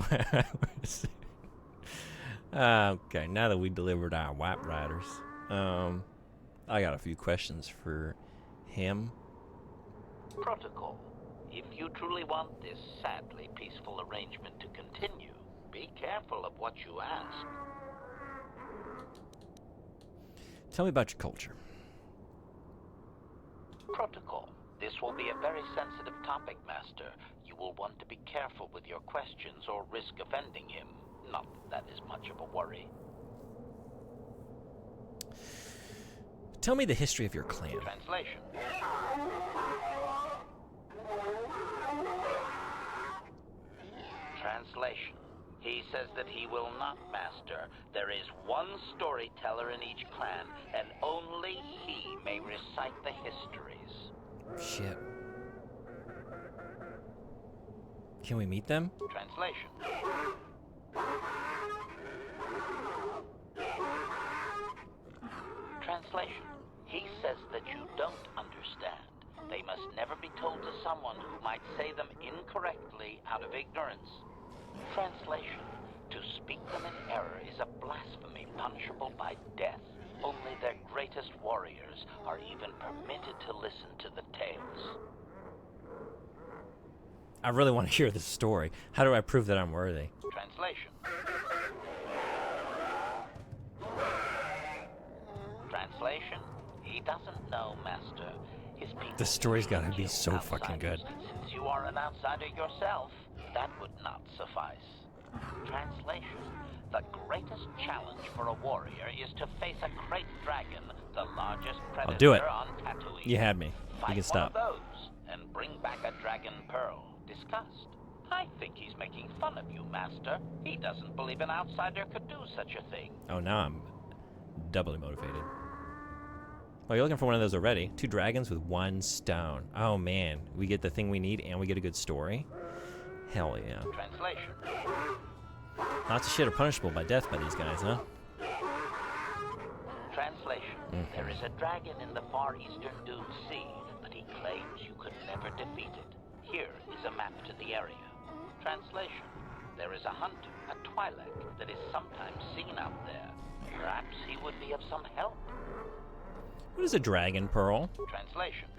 Okay, now that we delivered our Wipe Riders, I got a few questions for him. Protocol. If you truly want this sadly peaceful arrangement to continue, be careful of what you ask. Tell me about your culture. Protocol. This will be a very sensitive topic, Master. You will want to be careful with your questions or risk offending him. Not that is much of a worry. Tell me the history of your clan. Translation. Translation. He says that he will not, Master. There is one storyteller in each clan, and only he may recite the histories. Shit. Can we meet them? Translation. Translation. He says that you don't understand. They must never be told to someone who might say them incorrectly out of ignorance. Translation. To speak them in error is a blasphemy punishable by death. Only their greatest warriors are even permitted to listen to the tales. I really want to hear this story. How do I prove that I'm worthy? Translation. Translation. He doesn't know, Master. His people. This story's gotta be so fucking good. Since you are an outsider yourself, that would not suffice. Translation. The greatest challenge for a warrior is to face a great dragon, the largest predator I'll do it. on Tatooine. You had me. Fight You can stop. one of those and bring back a dragon pearl. Discussed. I think he's making fun of you, Master. He doesn't believe an outsider could do such a thing. Oh, now I'm doubly motivated. Oh, you're looking for one of those already. 2 dragons with 1 stone. Oh, man. We get the thing we need and we get a good story? Hell yeah. Translation. Lots of shit are punishable by death by these guys, huh? Translation. There is a dragon in the far eastern Dune Sea, but he claims you could never defeat it. Here is a map to the area. Translation. There is a hunter, a Twi'lek, that is sometimes seen out there. Perhaps he would be of some help. What is a dragon pearl? Translation.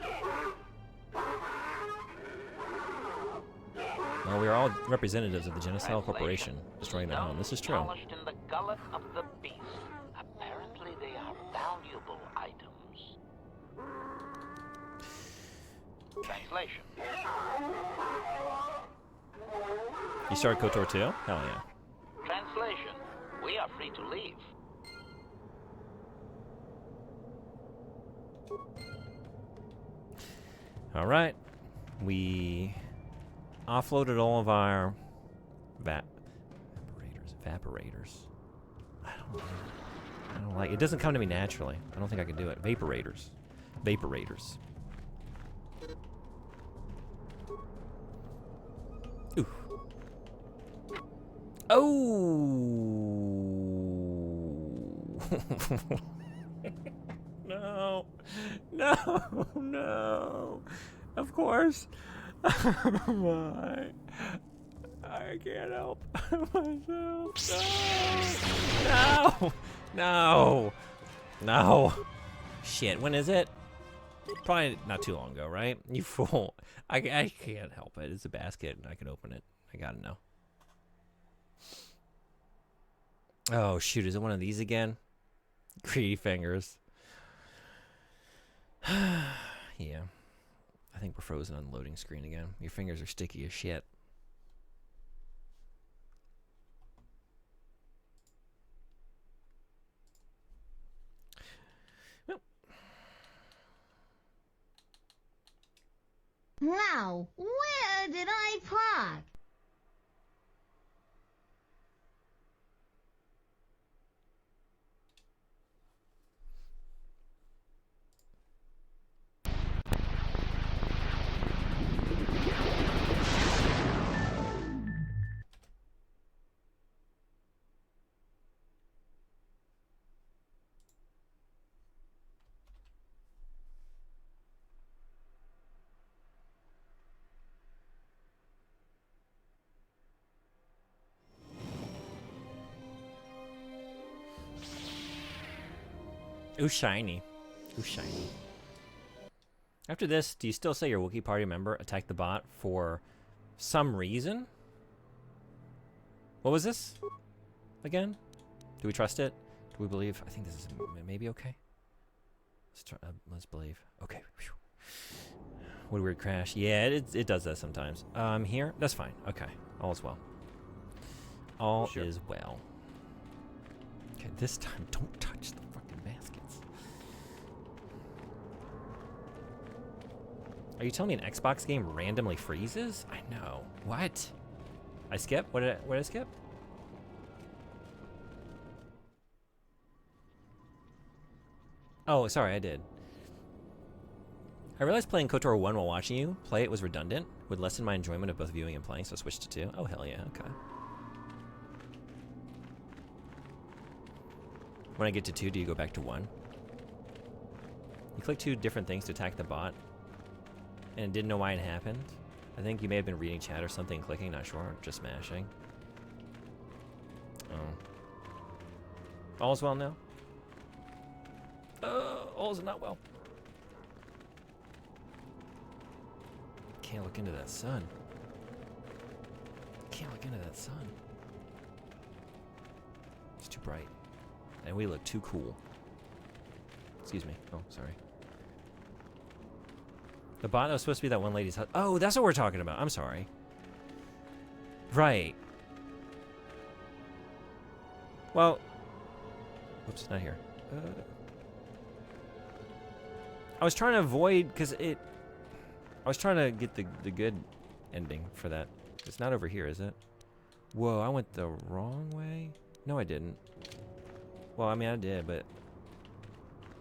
Well, we are all representatives of the Genesis Corporation, destroying their home. This is true. Polished in the gullet of the beast. Apparently they are valuable items. Translation. You started KOTOR too? Hell yeah. Translation. We are free to leave. All right. We offloaded all of our evaporators. I don't like it. Doesn't come to me naturally. I don't think I can do it. Vaporators. Ooh. Oh. No. Of course. Why? I can't help myself. No. Shit, when is it? Probably not too long ago, right? You fool. I can't help it. It's a basket and I can open it. I gotta know. Oh, shoot. Is it one of these again? Greedy fingers. Yeah. I think we're frozen on the loading screen again. Your fingers are sticky as shit. Now, where did I put Ooh, shiny. Ooh, shiny. After this, do you still say your Wookiee party member attacked the bot for some reason? What was this? Again? Do we trust it? Do we believe? I think this is maybe okay. Let's try. Let's believe. Okay. Whew. What a weird crash. Yeah, it does that sometimes. Here? That's fine. Okay. All is well. All is well. Okay, this time don't touch the fucking baskets. Are you telling me an Xbox game randomly freezes? I know. What? I skip? What did I skip? Oh, sorry, I did. I realized playing KOTOR 1 while watching you play it was redundant, would lessen my enjoyment of both viewing and playing, so I switched to 2. Oh, hell yeah, okay. When I get to 2, do you go back to 1? You click 2 different things to attack the bot, and didn't know why it happened. I think you may have been reading chat or something, clicking, not sure, just smashing. Oh. All is well now? All is not well. Can't look into that sun. Can't look into that sun. It's too bright. And we look too cool. Excuse me. Oh, sorry. The bot that was supposed to be that one lady's husband. Oh, that's what we're talking about. I'm sorry. Right. Well. Whoops, not here. I was trying to avoid, because I was trying to get the good ending for that. It's not over here, is it? Whoa, I went the wrong way? No, I didn't. Well, I mean, I did, but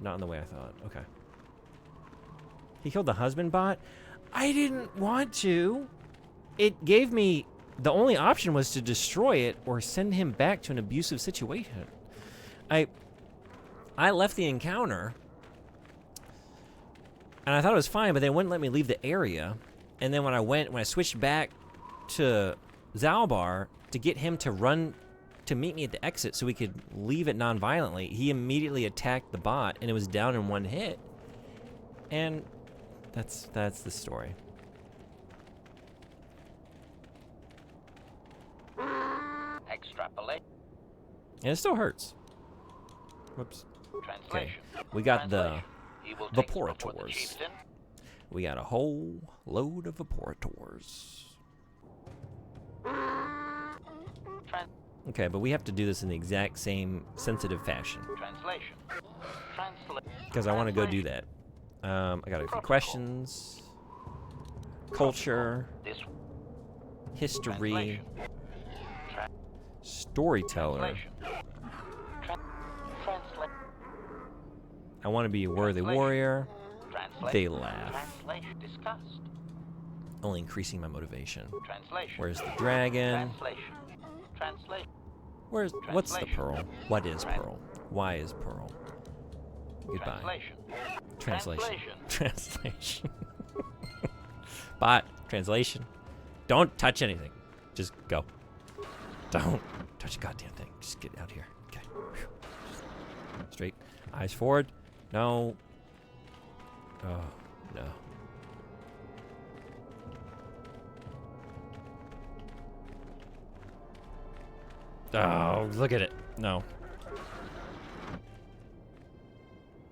not in the way I thought. Okay. He killed the husband bot? I didn't want to. It gave me... The only option was to destroy it or send him back to an abusive situation. I left the encounter... And I thought it was fine, but they wouldn't let me leave the area. And then when I switched back to Zalbar to get him to run to meet me at the exit so we could leave it non-violently, he immediately attacked the bot, and it was down in one hit. And that's the story. Extrapolate. And it still hurts. Whoops. Okay. We got the Vaporators. We got a whole load of Vaporators. Okay, but we have to do this in the exact same sensitive fashion. Translation. Because I want to go do that. I got a few questions. Culture. History. Storyteller. I want to be a worthy warrior. They laugh. Only increasing my motivation. Where's the dragon? What's the pearl? What is pearl? Why is pearl? Goodbye. Translation. Translation. Bot. Translation. Don't touch anything. Just go. Don't touch a goddamn thing. Just get out here. Okay. Straight. Eyes forward. No. Oh, no. Oh, look at it. No.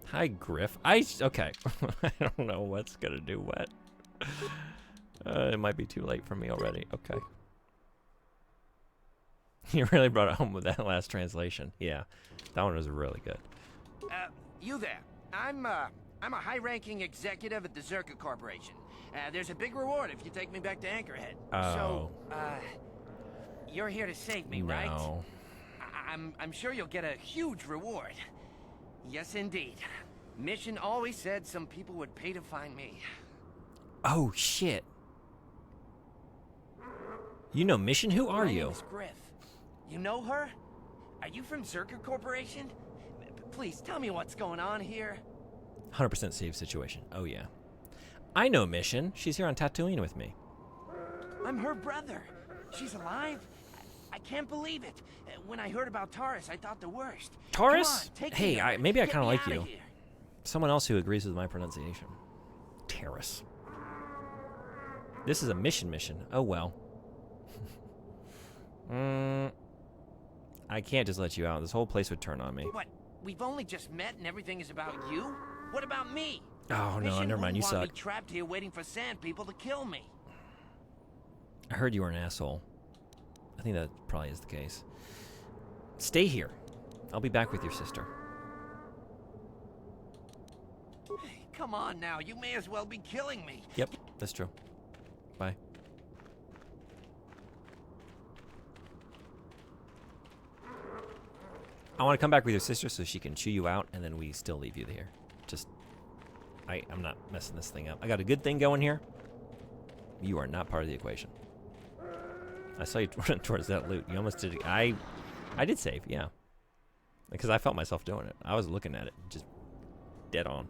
Hi, Griff. Okay. I don't know what's gonna do what. It might be too late for me already. Okay. You really brought it home with that last translation. Yeah, that one was really good. You there. I'm a high-ranking executive at the Zerka Corporation. There's a big reward if you take me back to Anchorhead. Oh. So, you're here to save me, right? I'm sure you'll get a huge reward. Yes, indeed. Mission always said some people would pay to find me. Oh, shit. You know Mission? Who are you? My name is Griff. You know her? Are you from Zerka Corporation? Please, tell me what's going on here. 100% safe situation. Oh, yeah. I know Mission. She's here on Tatooine with me. I'm her brother. She's alive? I can't believe it. When I heard about Taurus, I thought the worst. Taurus? Come on, Hey, maybe I kind of like outta you. here. Someone else who agrees with my pronunciation. Taurus. This is a mission. Oh well. I can't just let you out. This whole place would turn on me. What? We've only just met and everything is about you? What about me? Oh no, Mission never mind. You wouldn't want suck. me trapped here waiting for sand people to kill me. I heard you were an asshole. I think that probably is the case. Stay here. I'll be back with your sister. Hey, come on now. You may as well be killing me. Yep, that's true. Bye. I want to come back with your sister so she can chew you out, and then we still leave you here. Just, I'm not messing this thing up. I got a good thing going here. You are not part of the equation. I saw you running towards that loot. You almost did it. I did save, yeah. Because I felt myself doing it. I was looking at it, just dead on.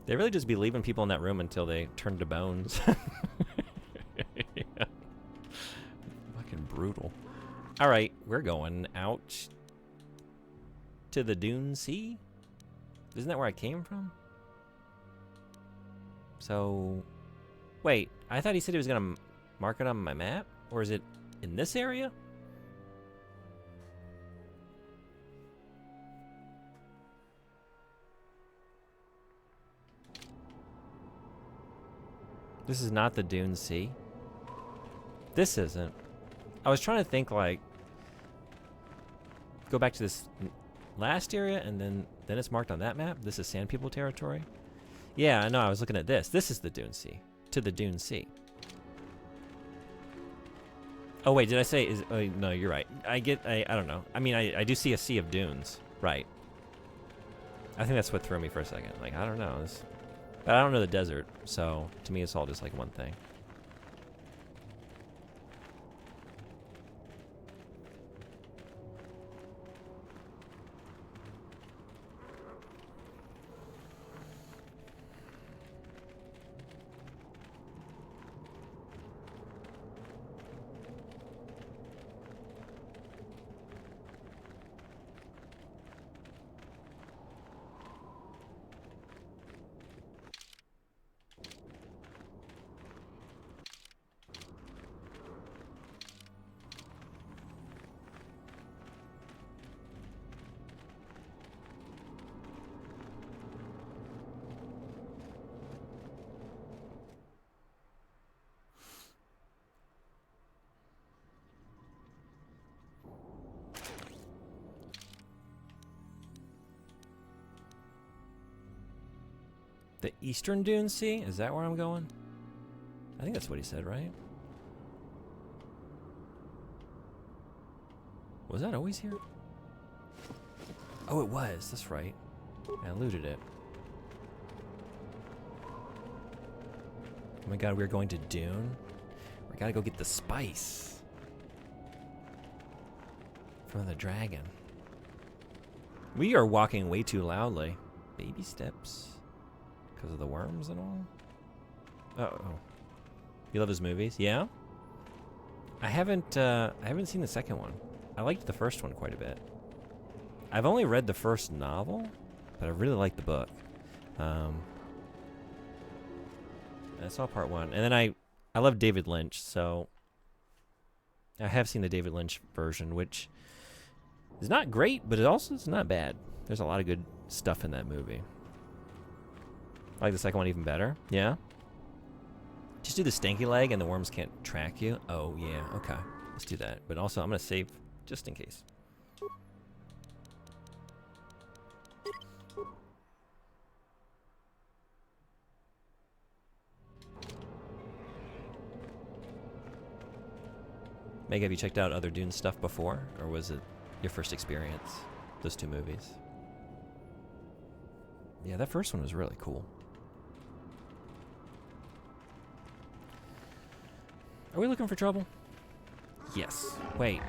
They really just be leaving people in that room until they turn to bones. Yeah. Fucking brutal. All right, we're going out to the Dune Sea. Isn't that where I came from? So, wait, I thought he said he was gonna mark it on my map, or is it in this area? This is not the Dune Sea. This isn't. I was trying to think, like, go back to this last area, and then it's marked on that map. This is Sand People territory. Yeah, I know. I was looking at this. This is the Dune Sea. To the Dune Sea. Oh wait, did I say? No, you're right. I don't know. I mean, I do see a sea of dunes. Right. I think that's what threw me for a second. Like, I don't know. But I don't know the desert, so to me, it's all just like one thing. The Eastern Dune Sea? Is that where I'm going? I think that's what he said, right? Was that always here? Oh, it was. That's right. I looted it. Oh my god, we're going to Dune? We gotta go get the spice from the dragon. We are walking way too loudly. Baby steps. Because of the worms and all? Uh-oh. You love his movies? Yeah? I haven't seen the second one. I liked the first one quite a bit. I've only read the first novel, but I really liked the book. I saw part one. And then I love David Lynch, so I have seen the David Lynch version, which is not great, but it's not bad. There's a lot of good stuff in that movie. I like the second one even better. Yeah? Just do the stanky leg and the worms can't track you. Oh, yeah. Okay. Let's do that. But also, I'm going to save just in case. Meg, have you checked out other Dune stuff before? Or was it your first experience? Those two movies? Yeah, that first one was really cool. Are we looking for trouble? Yes. Wait.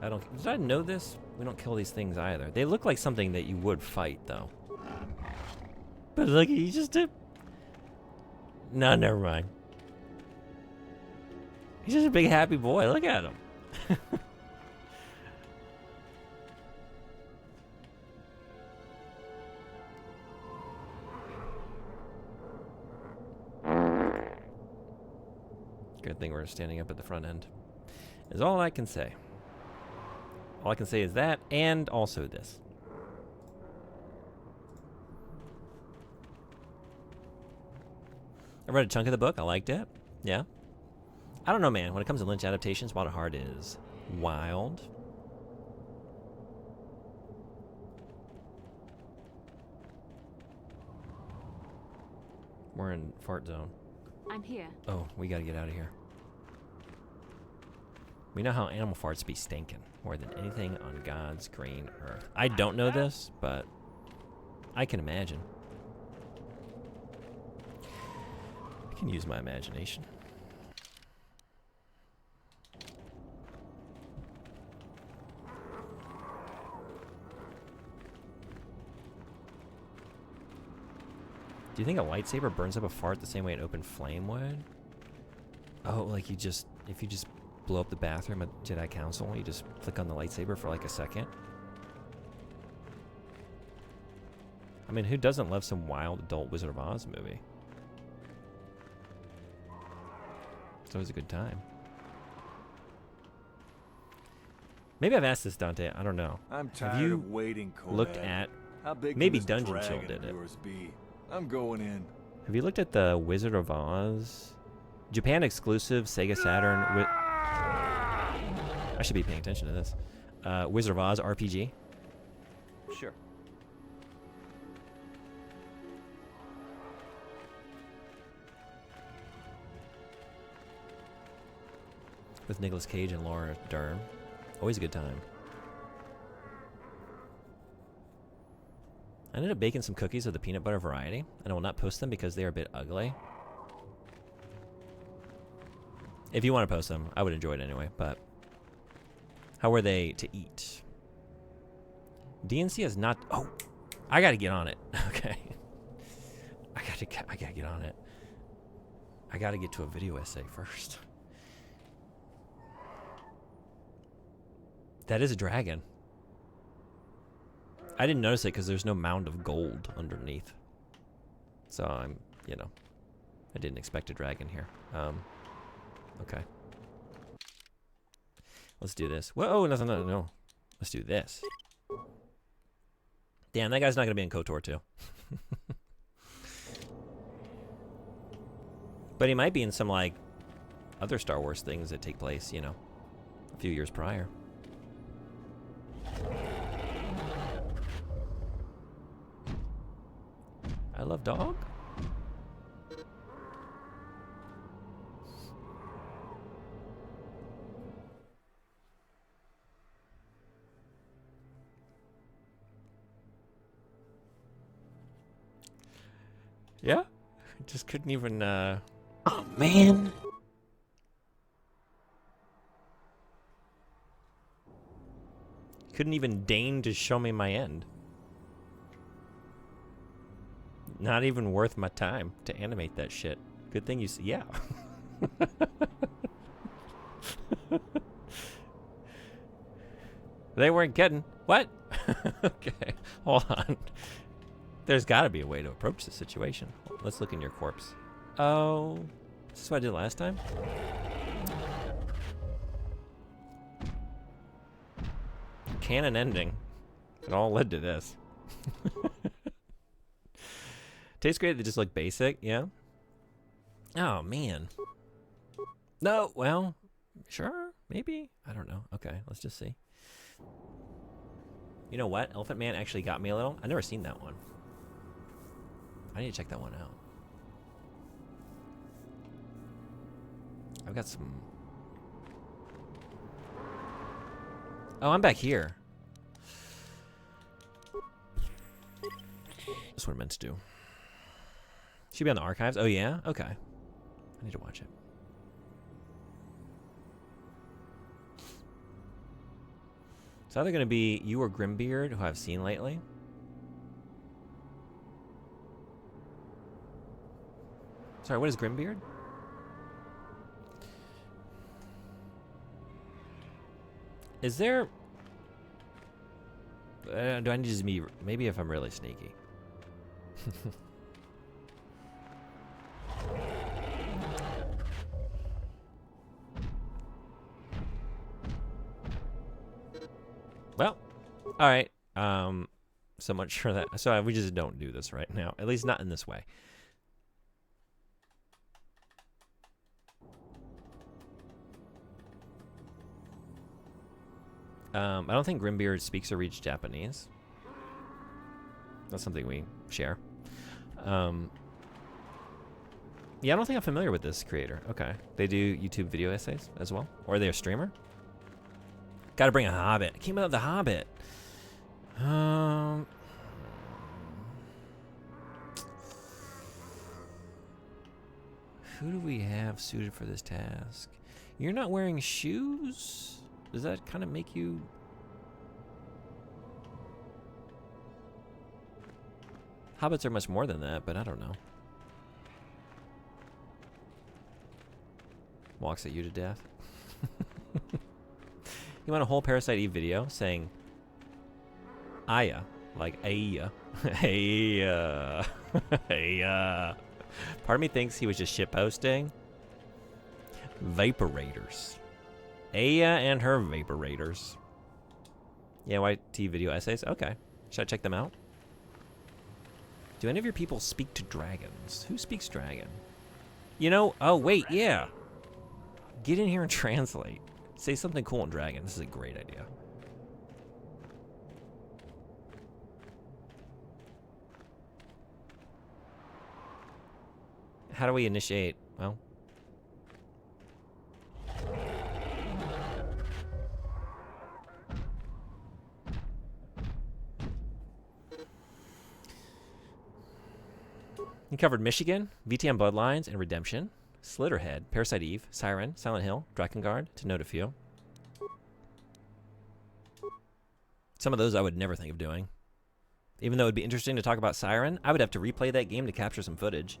Did I know this? We don't kill these things either. They look like something that you would fight, though. But look, you just did. No, never mind. He's just a big happy boy. Look at him. Good thing we're standing up at the front end. Is all I can say. All I can say is that, and also this. I read a chunk of the book. I liked it. Yeah. I don't know, man. When it comes to Lynch adaptations, Wild at Heart is wild. We're in fart zone. I'm here. Oh, we gotta get out of here. We know how animal farts be stinking more than anything on God's green earth. I don't know this, but I can imagine. I can use my imagination. Do you think a lightsaber burns up a fart the same way an open flame would? Oh, like if you just blow up the bathroom at Jedi Council, you just flick on the lightsaber for like a second? I mean, who doesn't love some wild adult Wizard of Oz movie? It's always a good time. Maybe I've asked this, Dante. I don't know. I'm tired Have you of waiting, Conan. looked at... How big maybe can this Dungeon Chill dragon did of it. yours be? I'm going in. Have you looked at the Wizard of Oz? Japan exclusive Sega Saturn. I should be paying attention to this. Wizard of Oz RPG. Sure. With Nicolas Cage and Laura Dern. Always a good time. I ended up baking some cookies of the peanut butter variety, and I will not post them because they are a bit ugly. If you want to post them, I would enjoy it anyway, but how were they to eat? DNC is not... Oh, I gotta get on it. Okay. I gotta get on it. I gotta get to a video essay first. That is a dragon. I didn't notice it because there's no mound of gold underneath. So I'm, you know, I didn't expect a dragon here. Okay. Let's do this. Whoa, no. Let's do this. Damn, that guy's not going to be in KOTOR 2. But he might be in some, like, other Star Wars things that take place, you know, a few years prior. I love dog. Yeah, I just couldn't even. Oh man. Couldn't even deign to show me my end. Not even worth my time to animate that shit. Good thing you see. Yeah. They weren't kidding. What? Okay. Hold on. There's got to be a way to approach this situation. Let's look in your corpse. Oh. Is this what I did last time? Canon ending. It all led to this. Tastes great. They just look basic. Yeah. Oh, man. No. Well, sure. Maybe. I don't know. Okay. Let's just see. You know what? Elephant Man actually got me a little. I've never seen that one. I need to check that one out. I've got some... Oh, I'm back here. That's what I meant to do. Should be on the archives. Oh, yeah? Okay. I need to watch it. It's either going to be you or Grimbeard, who I've seen lately. Sorry, what is Grimbeard? Is there... do I need to just be... Maybe if I'm really sneaky. Well, all right. So much for that. So we just don't do this right now. At least not in this way. I don't think Grimbeard speaks or reads Japanese. That's something we share. Yeah, I don't think I'm familiar with this creator. Okay. They do YouTube video essays as well? Or are they a streamer? Gotta bring a Hobbit. I came out of the Hobbit. Who do we have suited for this task? You're not wearing shoes? Does that kind of make you... Hobbits are much more than that, but I don't know. Walks at you to death. You want a whole Parasite Eve video saying Aya, like Aya. Aya. Aya. Part of me thinks he was just shitposting. Vaporators. Aya and her Vaporators. Yeah, YT video essays? Okay. Should I check them out? Do any of your people speak to dragons? Who speaks dragon? You know, oh wait, yeah. Get in here and translate. Say something cool in dragon. This is a great idea. How do we initiate? Well... You covered Michigan, VTM Bloodlines, and Redemption, Slitterhead, Parasite Eve, Siren, Silent Hill, Drakengard, to note a few. Some of those I would never think of doing. Even though it would be interesting to talk about Siren, I would have to replay that game to capture some footage.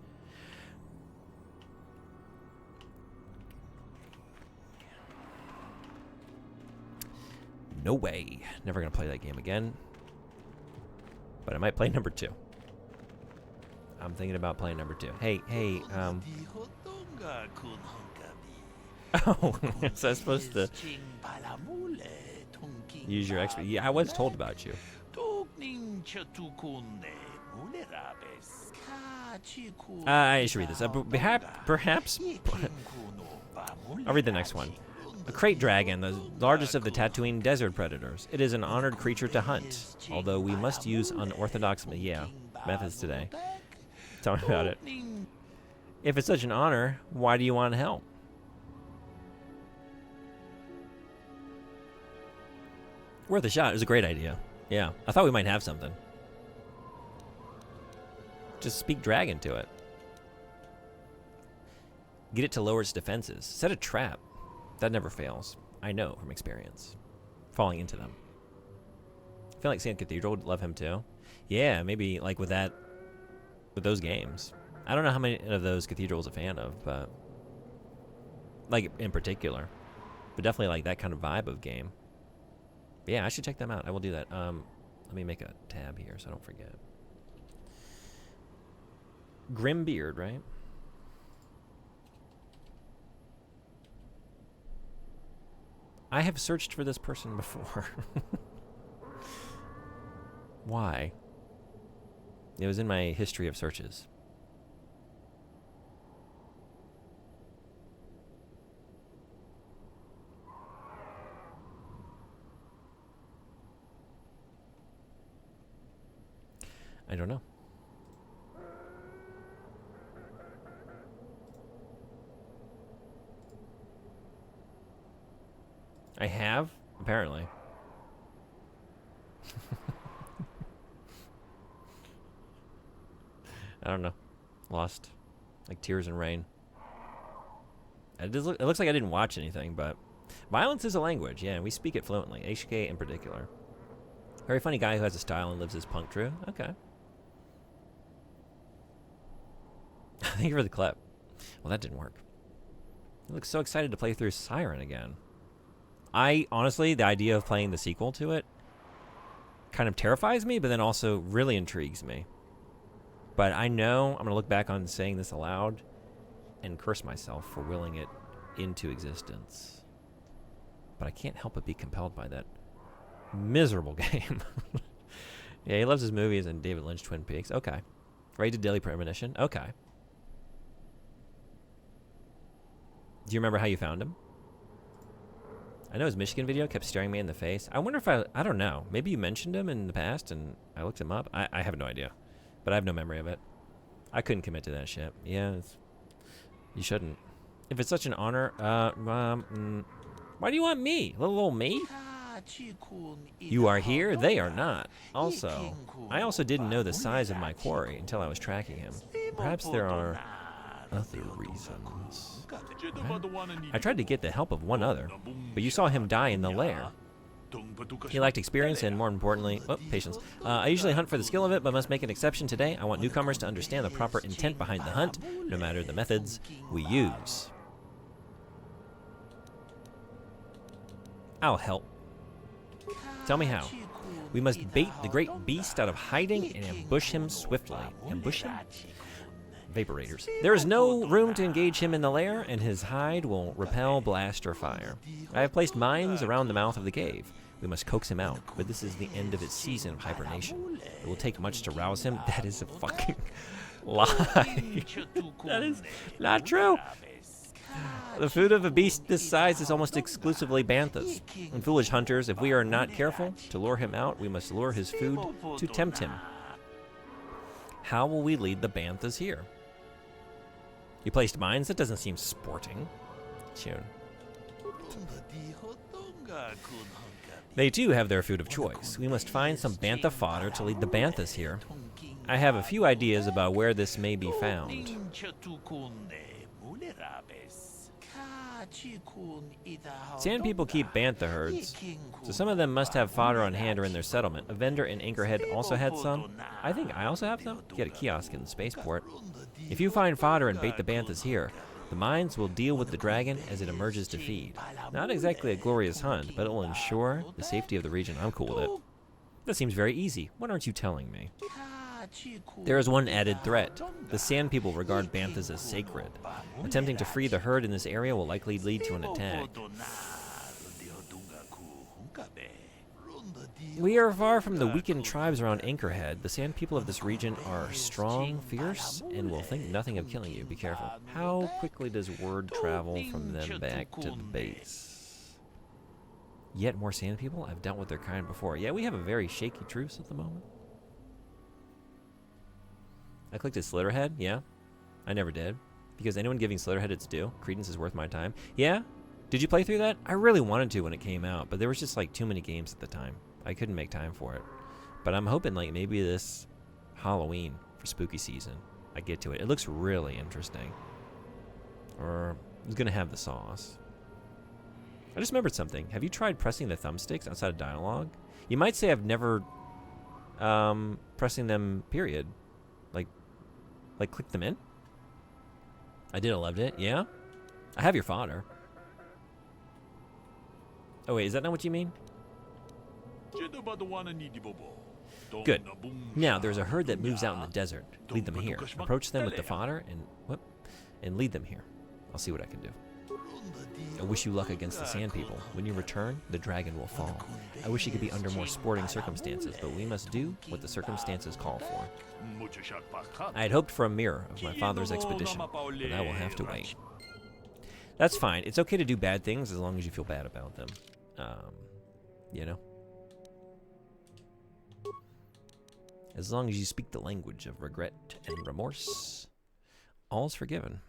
No way. Never gonna play that game again. But I might play number 2. I'm thinking about playing number 2. Hey, oh, so I'm supposed to use your expert. Yeah, I was told about you. I should read this. Perhaps I'll read the next one. A crate dragon, the largest of the Tatooine desert predators. It is an honored creature to hunt, although we must use unorthodox methods today. Tell me about it. If it's such an honor, why do you want to help? Worth a shot. It was a great idea. Yeah, I thought we might have something. Just speak dragon to it. Get it to lower its defenses. Set a trap. That never fails. I know from experience. Falling into them. I feel like Sand Cathedral would love him too. Yeah, maybe like with that, with those games. I don't know how many of those Cathedral's a fan of, but like in particular, but definitely like that kind of vibe of game. But yeah, I should check them out. I will do that. Let me make a tab here so I don't forget. Grimbeard, right? I have searched for this person before. Why? It was in my history of searches. I don't know. I have, apparently. I don't know. Lost. Like Tears and Rain. It looks like I didn't watch anything, but violence is a language, yeah, and we speak it fluently. HK in particular. Very funny guy who has a style and lives his punk true. Okay. Thank you for the clip. Well, that didn't work. I look so excited to play through Siren again. I honestly, the idea of playing the sequel to it kind of terrifies me, but then also really intrigues me. But I know I'm going to look back on saying this aloud and curse myself for willing it into existence. But I can't help but be compelled by that miserable game. Yeah, he loves his movies and David Lynch Twin Peaks. Okay. Rated Daily Premonition. Okay. Do you remember how you found him? I know his Michigan video kept staring me in the face. I wonder if I don't know. Maybe you mentioned him in the past and I looked him up. I have no idea. But I have no memory of it. I couldn't commit to that shit. Yeah, you shouldn't. If it's such an honor, why do you want me? Little old me? You are here, they are not. Also, I also didn't know the size of my quarry until I was tracking him. Perhaps there are other reasons. I tried to get the help of one other, but you saw him die in the lair. He lacked experience and, more importantly, patience. I usually hunt for the skill of it, but must make an exception today. I want newcomers to understand the proper intent behind the hunt, no matter the methods we use. I'll help. Tell me how. We must bait the great beast out of hiding and ambush him swiftly. Ambush him? Vaporators. There is no room to engage him in the lair, and his hide will repel blast or fire. I have placed mines around the mouth of the cave. We must coax him out, but this is the end of his season of hibernation. It will take much to rouse him. That is a fucking lie. That is not true. The food of a beast this size is almost exclusively banthas. And foolish hunters, if we are not careful to lure him out, we must lure his food to tempt him. How will we lead the banthas here? You placed mines? That doesn't seem sporting. Tune. They too have their food of choice. We must find some bantha fodder to lead the banthas here. I have a few ideas about where this may be found. Sand people keep bantha herds, so some of them must have fodder on hand or in their settlement. A vendor in Anchorhead also had some. I think I also have some. Get a kiosk in the spaceport. If you find fodder and bait the banthas here, the mines will deal with the dragon as it emerges to feed. Not exactly a glorious hunt, but it will ensure the safety of the region. I'm cool with it. That seems very easy. What aren't you telling me? There is one added threat. The sand people regard banthas as sacred. Attempting to free the herd in this area will likely lead to an attack. We are far from the weakened tribes around Anchorhead. The sand people of this region are strong, fierce, and will think nothing of killing you. Be careful. How quickly does word travel from them back to the base? Yet more sand people? I've dealt with their kind before. Yeah, we have a very shaky truce at the moment. I clicked at Slitterhead? Yeah. I never did. Because anyone giving Slitterhead its due, credence is worth my time. Yeah? Did you play through that? I really wanted to when it came out, but there was just like too many games at the time. I couldn't make time for it. But I'm hoping like maybe this Halloween for spooky season, I get to it. It looks really interesting. Or it's going to have the sauce. I just remembered something. Have you tried pressing the thumbsticks outside of dialogue? You might say I've never pressing them, period. Like click them in? I did, I loved it. Yeah? I have your fodder. Oh wait, is that not what you mean? Good. Now, there's a herd that moves out in the desert. Lead them here. Approach them with the fodder and lead them here. I'll see what I can do. I wish you luck against the sand people. When you return, the dragon will fall. I wish it could be under more sporting circumstances, but we must do what the circumstances call for. I had hoped for a mirror of my father's expedition, but I will have to wait. That's fine. It's okay to do bad things as long as you feel bad about them. You know? As long as you speak the language of regret and remorse, all's forgiven.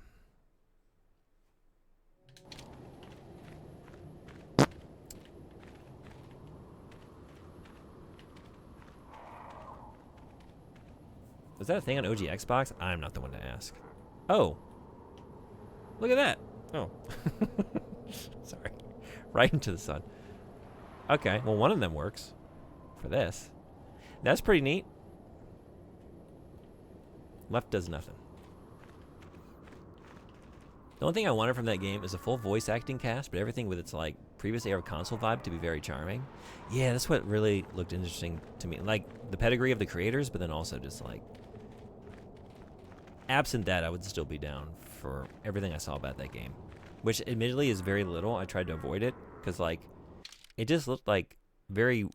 Is that a thing on OG Xbox? I'm not the one to ask. Oh. Look at that. Oh. Sorry. Right into the sun. Okay, well one of them works. For this. That's pretty neat. Left does nothing. The only thing I wanted from that game is a full voice acting cast, but everything with its like previous era console vibe to be very charming. Yeah, that's what really looked interesting to me. Like the pedigree of the creators, but then also just like absent that, I would still be down for everything I saw about that game, which admittedly is very little. I tried to avoid it because like it just looked like very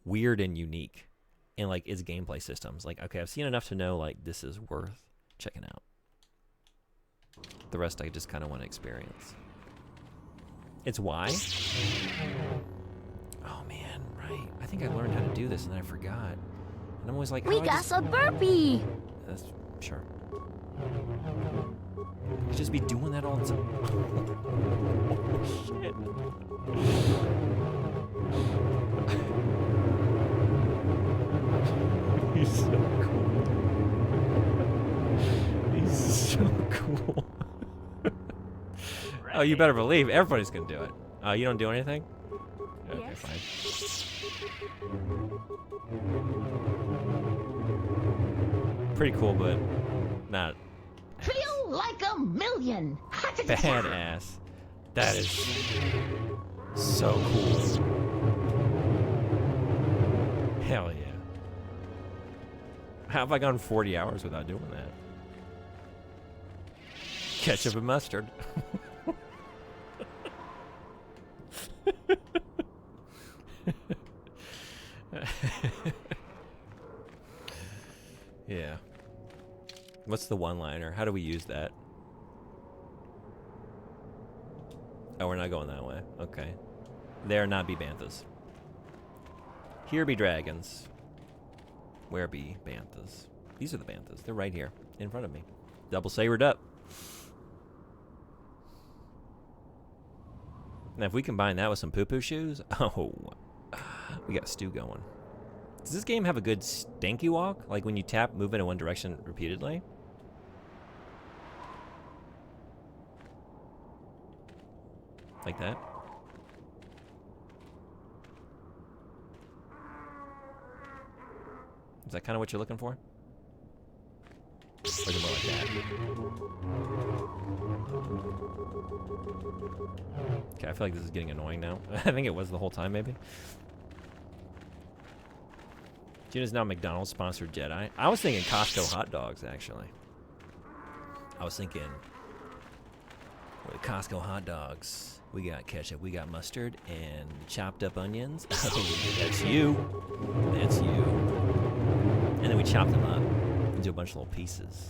weird and unique in like its gameplay systems. Like, okay, I've seen enough to know like this is worth checking out. The rest I just kind of want to experience. It's why? Oh man, right. I think I learned how to do this and then I forgot. And I'm always like, we got some burpee. That's sure. You just be doing that all the time. Shit. He's so cool. He's so cool. Oh, you better believe everybody's gonna do it. You don't do anything? Okay, yes. Fine. Pretty cool, but not feel like a million. Badass. That is so cool. Hell yeah. How have I gone 40 hours without doing that? Ketchup and mustard. Yeah. What's the one-liner? How do we use that? Oh, we're not going that way. Okay. There not be banthas. Here be dragons. Where be banthas? These are the banthas. They're right here in front of me. Double sabered up. Now, if we combine that with some poo-poo shoes, oh, we got a stew going. Does this game have a good stanky walk? Like when you tap, move in one direction repeatedly? Like that? Is that kind of what you're looking for? Or is it more like that? Okay, I feel like this is getting annoying now. I think it was the whole time, maybe. Gina's now McDonald's sponsored Jedi. I was thinking Costco hot dogs, actually. I was thinking, with Costco hot dogs, we got ketchup, we got mustard, and chopped up onions. Oh, that's you. That's you. And then we chop them up into a bunch of little pieces.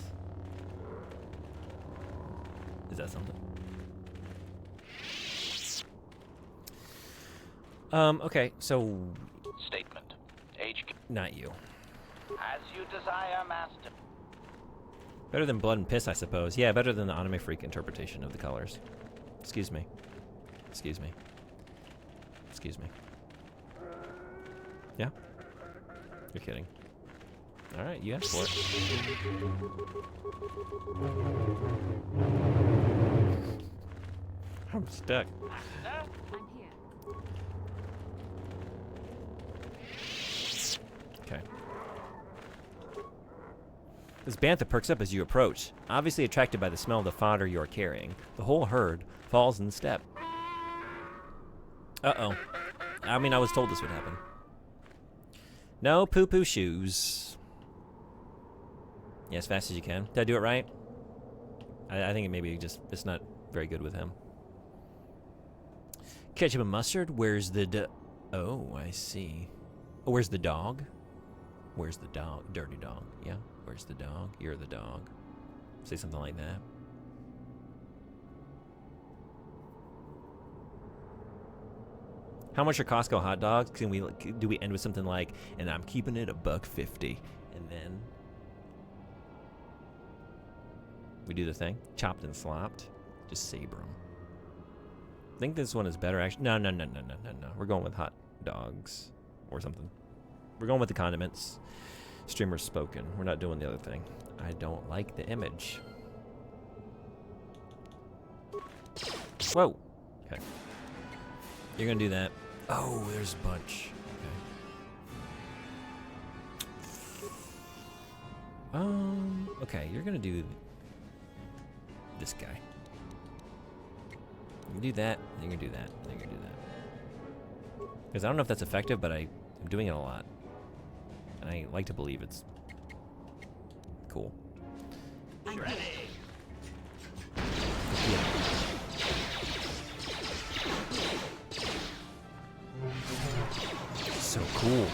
Is that something? Okay, so... Statement. HQ. Not you. As you desire, Master. Better than blood and piss, I suppose. Yeah, better than the anime freak interpretation of the colors. Excuse me. Excuse me. Excuse me. Yeah? You're kidding. Alright, you asked for it. I'm stuck. I'm here. Okay. This bantha perks up as you approach, obviously attracted by the smell of the fodder you are carrying. The whole herd falls in step. Uh-oh. I mean, I was told this would happen. No poo-poo shoes. Yeah, as fast as you can. Did I do it right? I think it maybe just, it's not very good with him. Ketchup and mustard? Where's the oh, I see. Oh, where's the dog? Where's the dog? Dirty dog. Yeah. Where's the dog? You're the dog. Say something like that. How much are Costco hot dogs? Do we end with something like, and I'm keeping it $1.50, and then we do the thing, chopped and slopped, just saber them. I think this one is better actually. No. We're going with hot dogs or something. We're going with the condiments. Streamer spoken. We're not doing the other thing. I don't like the image. Whoa. Okay. You're gonna do that. Oh, there's a bunch. Okay. Okay, you're gonna do this guy. You can do that, then you can do that, then you can do that. Because I don't know if that's effective, but I'm doing it a lot. And I like to believe it's cool. Ready. So cool.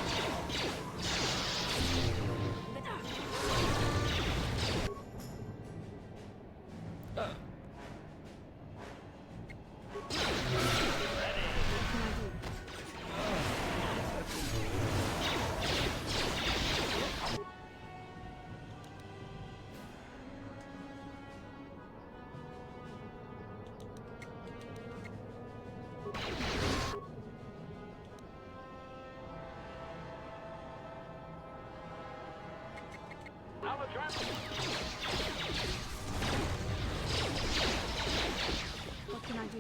What can I do?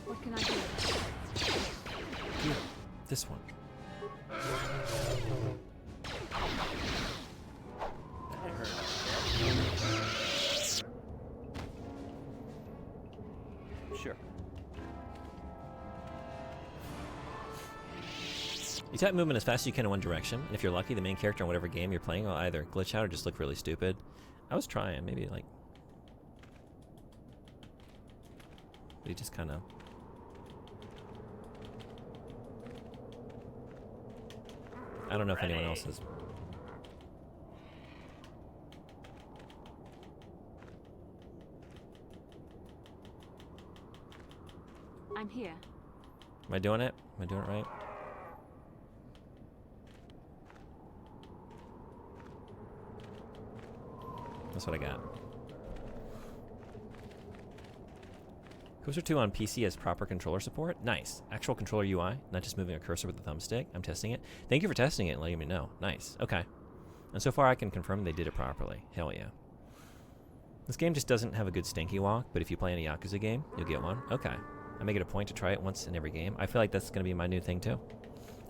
What can I do? This one. Sure. You tap movement as fast as you can in one direction, and if you're lucky, the main character in whatever game you're playing will either glitch out or just look really stupid. I was trying, maybe like... But he just kind of... I don't know if anyone else is... I'm here. Am I doing it? Am I doing it right? That's what I got. Coaster 2 on PC has proper controller support. Nice. Actual controller UI, not just moving a cursor with the thumbstick. I'm testing it. Thank you for testing it and letting me know. Nice. Okay. And so far I can confirm they did it properly. Hell yeah. This game just doesn't have a good stanky walk, but if you play any Yakuza game, you'll get one. Okay. I make it a point to try it once in every game. I feel like that's going to be my new thing too.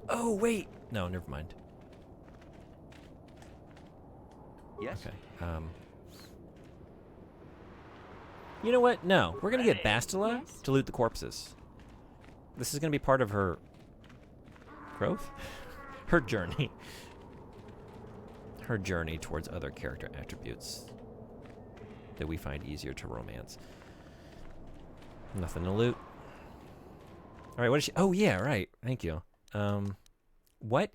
Oh, wait. No, never mind. Yes? Okay. You know what? No. We're going to get Bastila to loot the corpses. This is going to be part of her growth? Her journey. Her journey towards other character attributes that we find easier to romance. Nothing to loot. All right, what is she? Oh, yeah, right. Thank you. What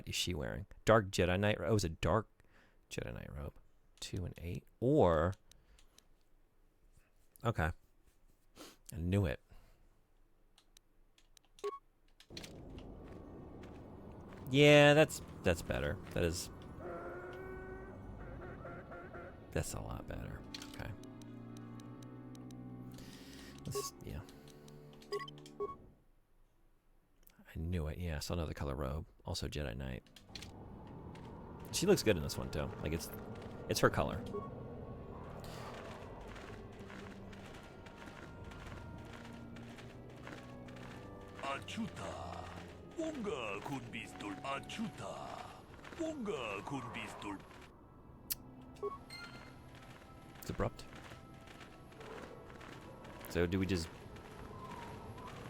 is she wearing? Dark Jedi Knight. Oh, it was a dark Jedi Knight robe. 2 and 8. Or... Okay. I knew it. Yeah, that's better. That's a lot better. Okay. Yeah. I knew it. Yeah, I saw another color robe. Also Jedi Knight. She looks good in this one too. Like it's her color. Achuta. Wonga kun bistul. Achuta. Wonga kun bistul. It's abrupt. So do we just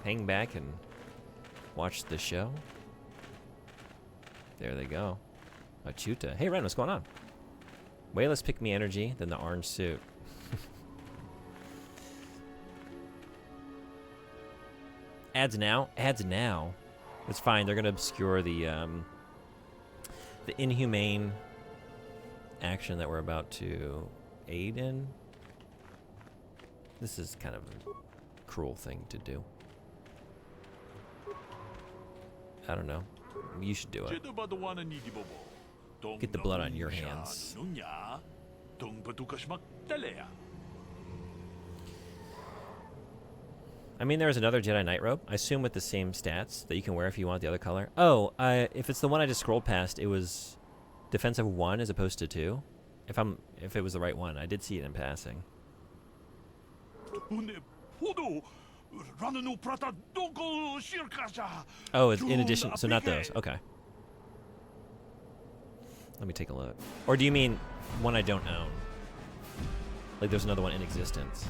hang back and watch the show? There they go. Achuta. Hey Ren, what's going on? Way less pick me energy than the orange suit. Ads now? Ads now. It's fine. They're gonna obscure the inhumane action that we're about to aid in. This is kind of a cruel thing to do. I don't know. You should do it. Get the blood on your hands. I mean, there's another Jedi Knight robe. I assume with the same stats that you can wear if you want the other color. Oh, if it's the one I just scrolled past, it was defensive 1 as opposed to 2. If it was the right one, I did see it in passing. Oh, it's in addition, so not those. Okay. Let me take a look. Or do you mean one I don't own? Like there's another one in existence.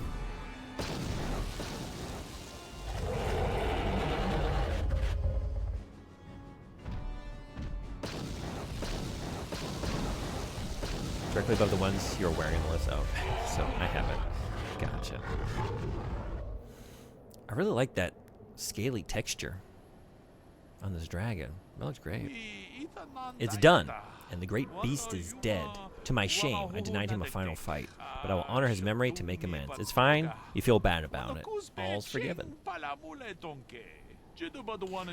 Directly above the ones you're wearing in the list. Oh, so I have it. Gotcha. I really like that scaly texture on this dragon. That looks great. It's done, and the great beast is dead. To my shame, I denied him a final fight, but I will honor his memory to make amends. It's fine. You feel bad about it. All's forgiven.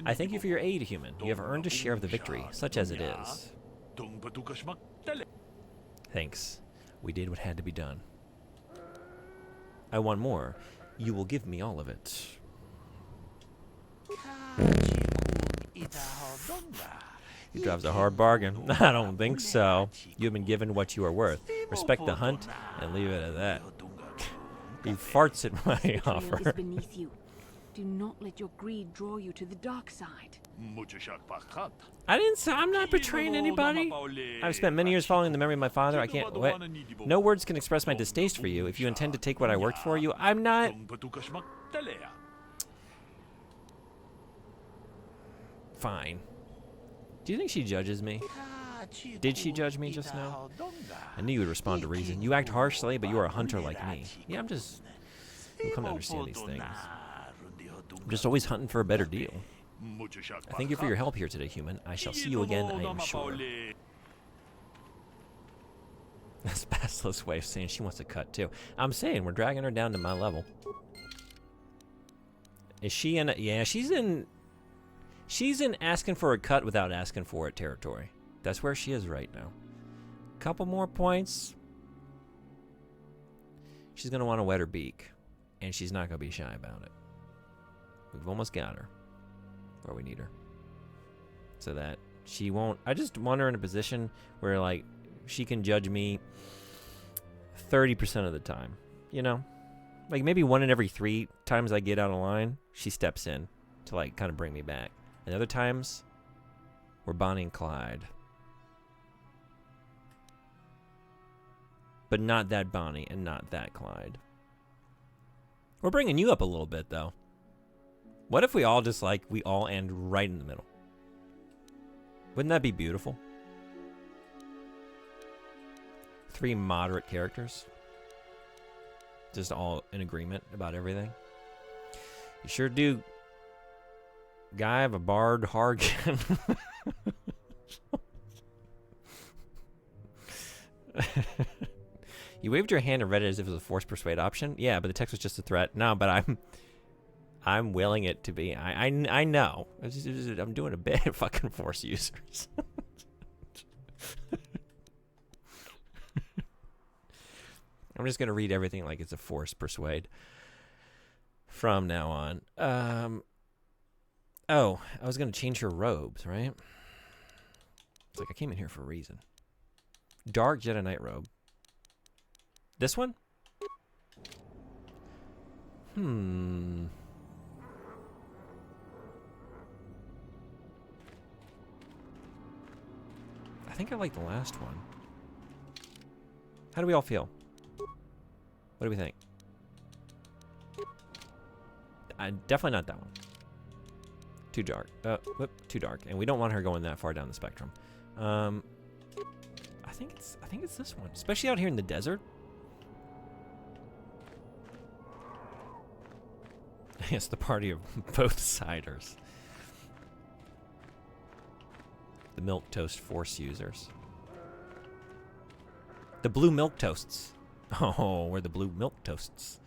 I thank you for your aid, human. You have earned a share of the victory, such as it is. Thanks. We did what had to be done. I want more. You will give me all of it. He drives a hard bargain. I don't think so. You have been given what you are worth. Respect the hunt and leave it at that. He farts at my offer. Is beneath you. Do not let your greed draw you to the dark side. I didn't say I'm not betraying anybody. I've spent many years following the memory of my father. I can't wait. No words can express my distaste for you. If you intend to take what I worked for you, I'm not. Fine. Do you think she judges me? Did she judge me just now? I knew you would respond to reason. You act harshly, but you are a hunter like me. Yeah, I'm come to understand these things. I'm just always hunting for a better deal. I thank you for your help here today, human. I shall see you again, I am sure. That's Basila's way of saying she wants to cut too. I'm saying we're dragging her down to my level. Is she in? Yeah, she's in. She's in asking for a cut without asking for it territory. That's where she is right now. Couple more points. She's gonna want to wet her beak, and she's not gonna be shy about it. We've almost got her where we need her, so that she won't. I just want her in a position where like she can judge me 30% of the time. You know, like maybe 1 in every 3 times I get out of line, she steps in to like kind of bring me back. And other times, we're Bonnie and Clyde. But not that Bonnie and not that Clyde. We're bringing you up a little bit, though. What if we all just, like, we all end right in the middle? Wouldn't that be beautiful? 3 moderate characters. Just all in agreement about everything. You sure do... Guy of a barred Hargan. You waved your hand and read it as if it was a force persuade option. Yeah, but the text was just a threat. No, but I'm willing it to be. I know. I'm doing a bit of fucking force users. I'm just gonna read everything like it's a force persuade from now on. Oh, I was going to change her robes, right? It's like I came in here for a reason. Dark Jedi Knight robe. This one? I think I like the last one. How do we all feel? What do we think? Definitely not that one. Too dark. Too dark. And we don't want her going that far down the spectrum. I think it's this one. Especially out here in the desert. It's the party of both siders. The milk toast force users. The blue milk toasts. Oh, we're the blue milk toasts.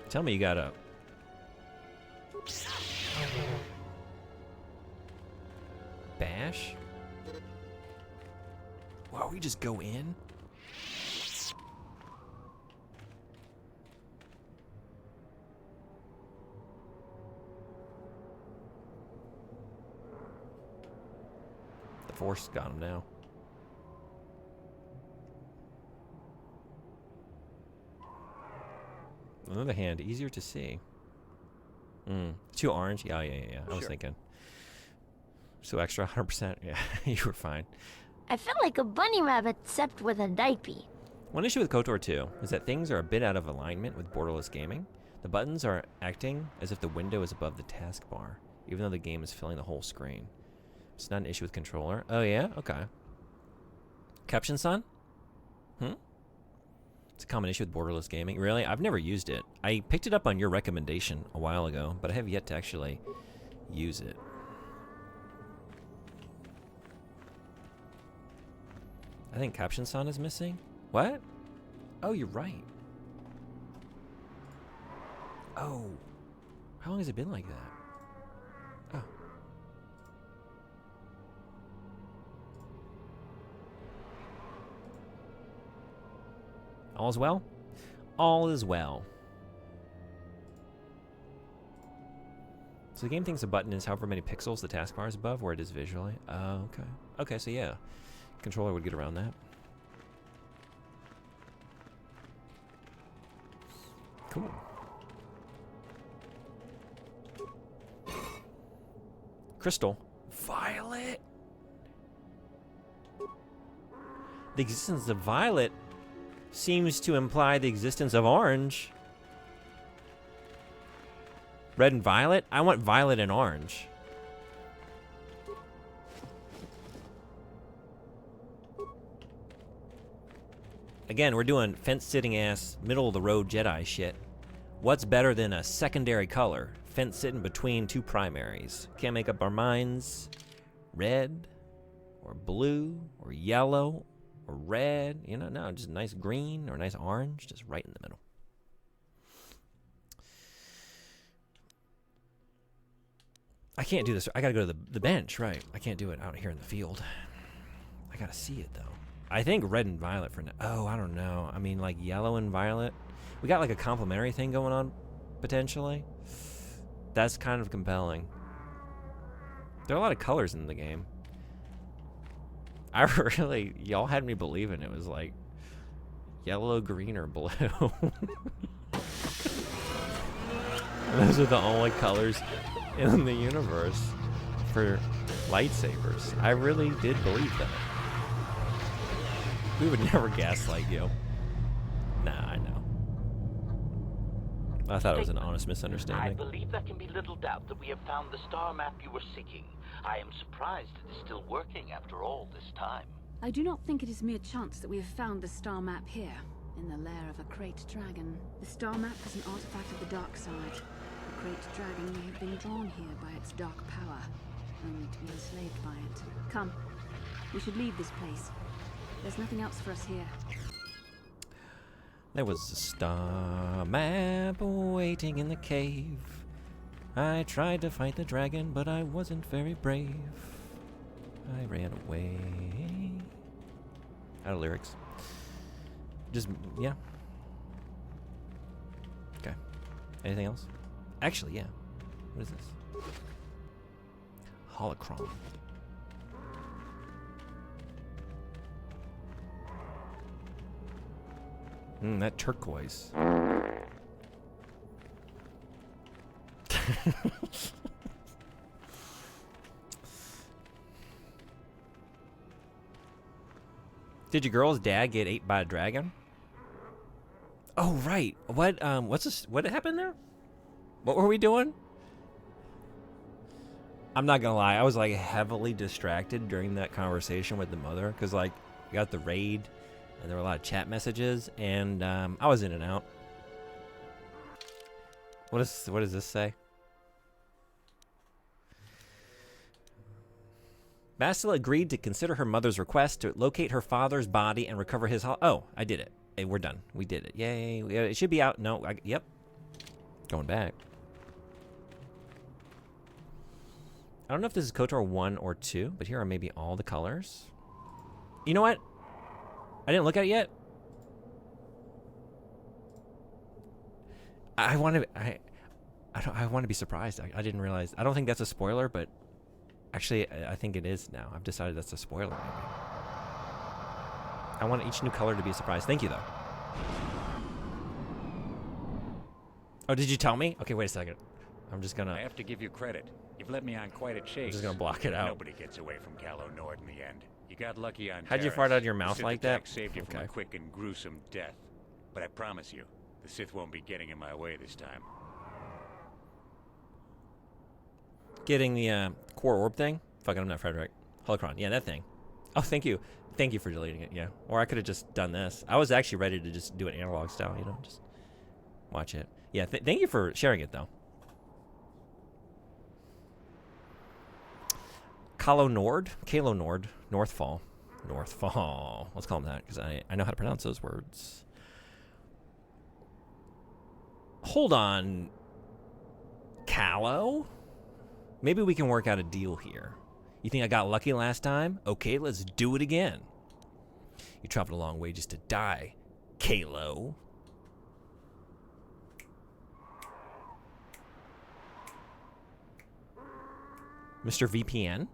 Tell me you got a... Bash? Wow, we just go in? Force got him now. On the other hand, easier to see. Too orange? Yeah. I was thinking. So extra, 100%. Yeah, you were fine. I feel like a bunny rabbit except with a diaper. One issue with KOTOR 2 is that things are a bit out of alignment with borderless gaming. The buttons are acting as if the window is above the taskbar, even though the game is filling the whole screen. It's not an issue with controller. Oh yeah? Okay. Caption Sun? It's a common issue with borderless gaming. Really? I've never used it. I picked it up on your recommendation a while ago, but I have yet to actually use it. I think Caption Sun is missing. What? Oh, you're right. Oh. How long has it been like that? Oh. All is well? All is well. So the game thinks a button is however many pixels the taskbar is above where it is visually. Oh, okay. Okay, so yeah. Controller would get around that. Cool. Crystal. Violet. The existence of violet seems to imply the existence of orange. Red and violet? I want violet and orange. Again, we're doing fence-sitting ass, middle-of-the-road Jedi shit. What's better than a secondary color? Fence-sitting between two primaries. Can't make up our minds. Red, or blue, or yellow, or red. You know, no, just a nice green or a nice orange, just right in the middle. I can't do this. I gotta go to the bench, right? I can't do it out here in the field. I gotta see it, though. I think red and violet for now. Oh, I don't know. I mean, like yellow and violet. We got like a complementary thing going on, potentially. That's kind of compelling. There are a lot of colors in the game. I really, y'all had me believing it was like yellow, green, or blue. Those are the only colors in the universe for lightsabers. I really did believe that. We would never gaslight you. Nah, I know. I thought it was an honest misunderstanding. I believe there can be little doubt that we have found the star map you were seeking. I am surprised it is still working after all this time. I do not think it is mere chance that we have found the star map here, in the lair of a Krayt dragon. The star map is an artifact of the dark side. The Krayt dragon may have been drawn here by its dark power, only to be enslaved by it. Come, we should leave this place. There's nothing else for us here. There was a star map waiting in the cave. I tried to fight the dragon, but I wasn't very brave. I ran away. Out of lyrics. Just, yeah. Okay. Anything else? Actually, yeah. What is this? Holocron. That turquoise. Did your girl's dad get ate by a dragon? Oh right. What's this? What happened there? What were we doing? I'm not gonna lie, I was like heavily distracted during that conversation with the mother, because like we got the raid and there were a lot of chat messages, and I was in and out. What does this say? Bastila agreed to consider her mother's request to locate her father's body and recover his... Oh, I did it. Hey, we're done. We did it. Yay. It should be out. No, yep. Going back. I don't know if this is KOTOR 1 or 2, but here are maybe all the colors. You know what? I didn't look at it yet. I want to be surprised. I didn't realize. I don't think that's a spoiler, but Actually, I think it is now. I've decided that's a spoiler, maybe. I want each new color to be a surprise. Thank you, though. Oh, did you tell me? Okay, wait a second. I'm just gonna... I have to give you credit. You've let me on quite a chase. I'm just gonna block it out. Nobody gets away from Calo Nord in the end. You got lucky on How'd you Terrace. fart out of your mouth Sith like attack that? Saved you from Okay. a quick and gruesome death. But I promise you, the Sith won't be getting in my way this time. Getting the core orb thing? Fuck it, I'm not Frederick. Holocron. Yeah, that thing. Oh, thank you. Thank you for deleting it, yeah. Or I could have just done this. I was actually ready to just do it analog style, you know? Just watch it. Yeah, thank you for sharing it, though. Calo Nord? Calo Nord. Northfall. Northfall. Let's call him that, because I know how to pronounce those words. Hold on. Calo? Maybe we can work out a deal here. You think I got lucky last time? Okay, let's do it again. You traveled a long way just to die, Calo. Mr. VPN?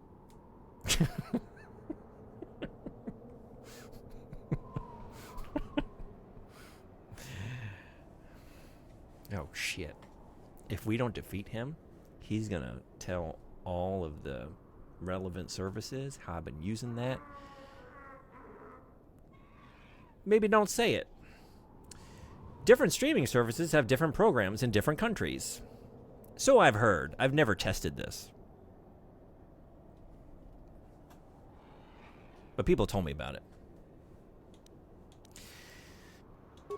Oh, shit. If we don't defeat him, he's gonna tell all of the relevant services how I've been using that. Maybe don't say it. Different streaming services have different programs in different countries. So I've heard. I've never tested this. But people told me about it.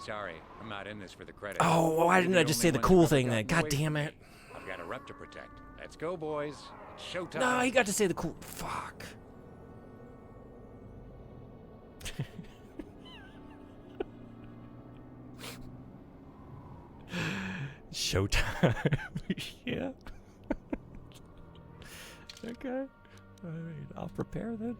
Sorry, I'm not in this for the credit. Oh, why didn't I just say the cool thing then? God damn it. I've got a rep to protect. Let's go, boys. It's showtime. No, he got to say the cool... Fuck. Showtime. Yeah. Okay. All right, I'll prepare then.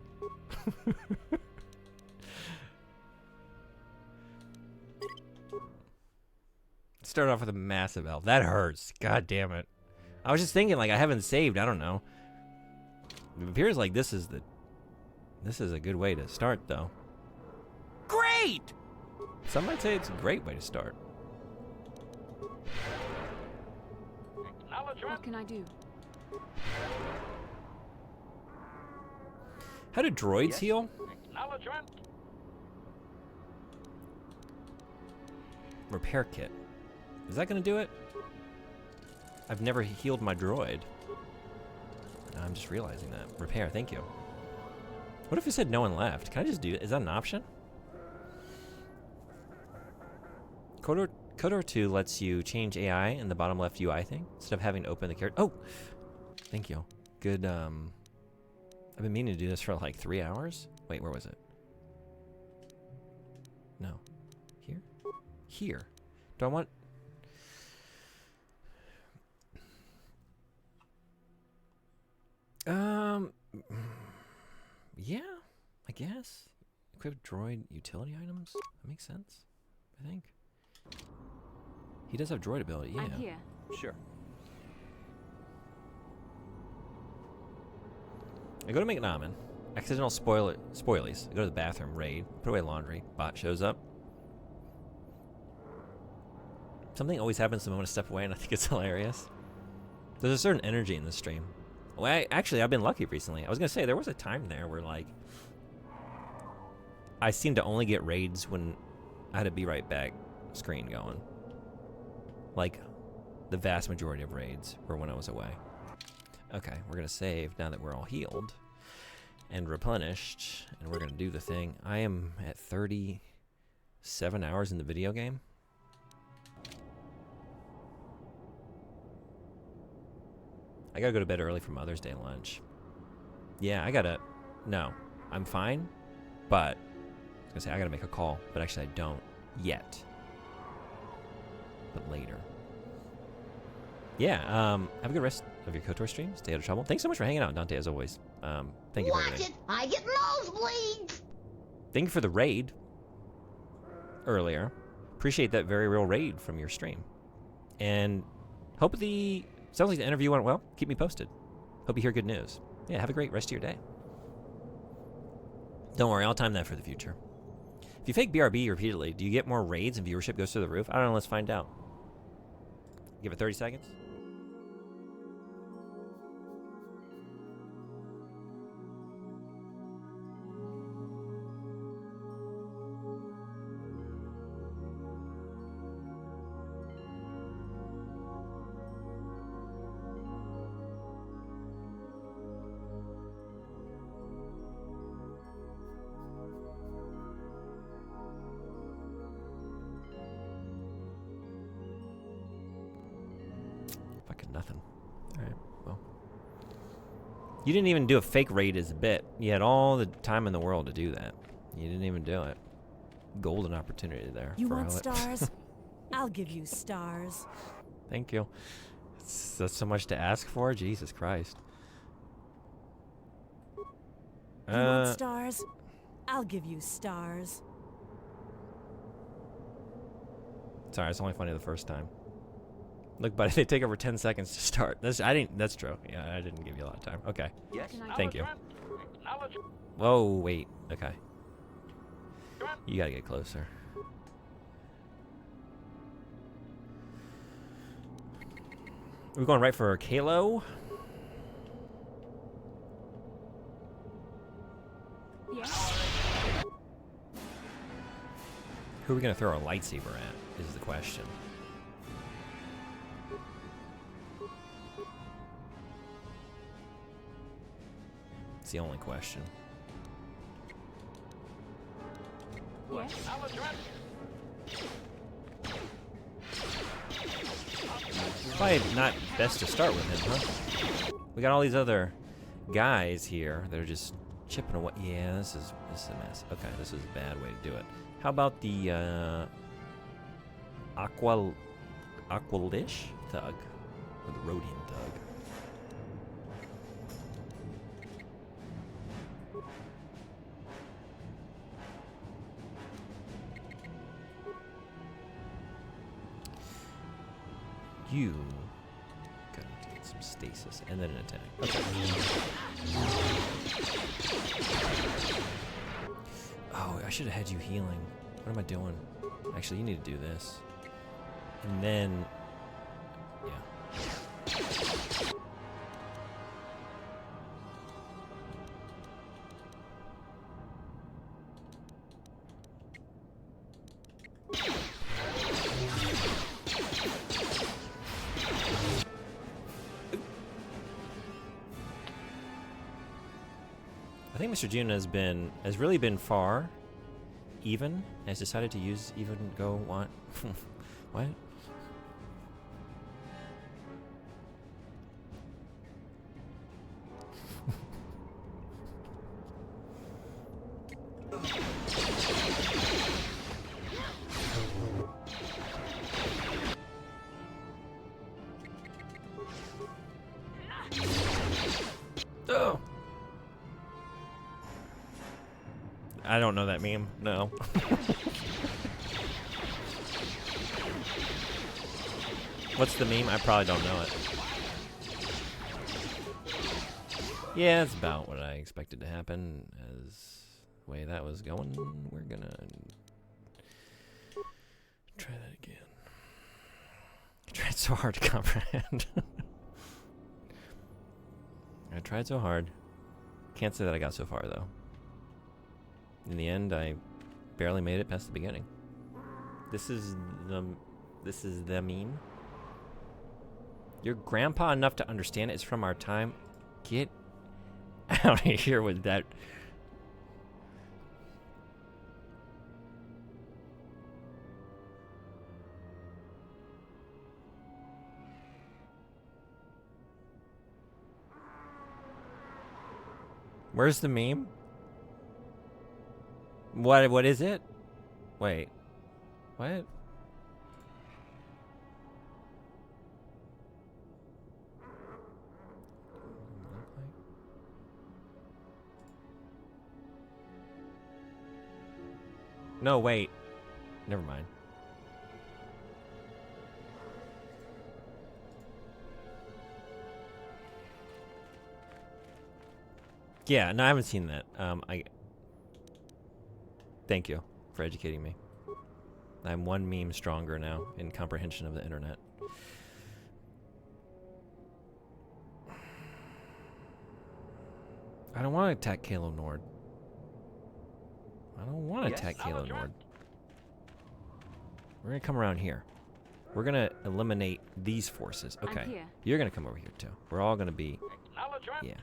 Start off with a massive elf. That hurts. God damn it. I was just thinking, like, I haven't saved. I don't know. It appears like this is a good way to start, though. Great! Some might say it's a great way to start. What can I do? How do droids heal? Repair kit. Is that going to do it? I've never healed my droid. I'm just realizing that. Repair, thank you. What if it said no one left? Can I just do it? Is that an option? KOTOR 2 lets you change AI in the bottom left UI thing instead of having to open the character. Oh! Thank you. Good, I've been meaning to do this for like 3 hours. Wait, where was it? No. Here? Here. Do I want... Yeah, I guess. Equip droid utility items? That makes sense, I think. He does have droid ability, yeah. I'm here. Sure. I go to McNaman. Accidental spoilies. I go to the bathroom, raid, put away laundry. Bot shows up. Something always happens the moment I step away, and I think it's hilarious. There's a certain energy in this stream. Well, actually, I've been lucky recently. I was going to say, there was a time there where, like, I seemed to only get raids when I had a Be Right Back screen going. Like, the vast majority of raids were when I was away. Okay, we're going to save now that we're all healed and replenished, and we're going to do the thing. I am at 37 hours in the video game. I gotta go to bed early for Mother's Day lunch. Yeah, no, I'm fine, but I was gonna say I gotta make a call, but actually I don't yet. But later. Yeah, have a good rest of your KOTOR stream. Stay out of trouble. Thanks so much for hanging out, Dante, as always. Thank you for everything. Watch it! I get nosebleeds! Thank you for the raid earlier. Appreciate that very real raid from your stream. And hope sounds like the interview went well. Keep me posted. Hope you hear good news. Yeah, have a great rest of your day. Don't worry, I'll time that for the future. If you fake BRB repeatedly, do you get more raids and viewership goes through the roof? I don't know, let's find out. Give it 30 seconds. Nothing. Alright, well. You didn't even do a fake raid as a bit. You had all the time in the world to do that. You didn't even do it. Golden opportunity there. You want stars? I'll give you stars. Thank you. That's so much to ask for? Jesus Christ. You want stars? I'll give you stars. Sorry, it's only funny the first time. Look, buddy, they take over 10 seconds to start. That's true. Yeah, I didn't give you a lot of time. Okay. Yes. Thank you. Whoa, wait. Okay. You gotta get closer. We're going right for Kalo. Yeah. Who are we gonna throw our lightsaber at? Is the question. It's the only question. Yes. Probably not best to start with him, huh? We got all these other guys here that are just chipping away. Yeah, this is a mess. Okay, this is a bad way to do it. How about the Aqualish Thug, or the Rhodian Thug? You gotta get some stasis and then an attack. Okay. Oh, I should have had you healing. What am I doing? Actually, you need to do this. And then, yeah. I think Mr. June has really been far even, has decided to use even go want what? Oh. I don't know that meme. No. What's the meme? I probably don't know it. Yeah, it's about what I expected to happen. As the way that was going, we're gonna try that again. I tried so hard to comprehend. I tried so hard. Can't say that I got so far though. In the end, I barely made it past the beginning. This is the meme. Your grandpa enough to understand it's from our time. Get out of here with that. Where's the meme? What is it? Wait. What? No, wait. Never mind. Yeah, no, I haven't seen that. Thank you for educating me. I'm one meme stronger now in comprehension of the internet. I don't want to attack Kalo Nord. I don't want to attack Kalo Nord. We're going to come around here. We're going to eliminate these forces. Okay. You're going to come over here, too. We're all going to be... Yeah.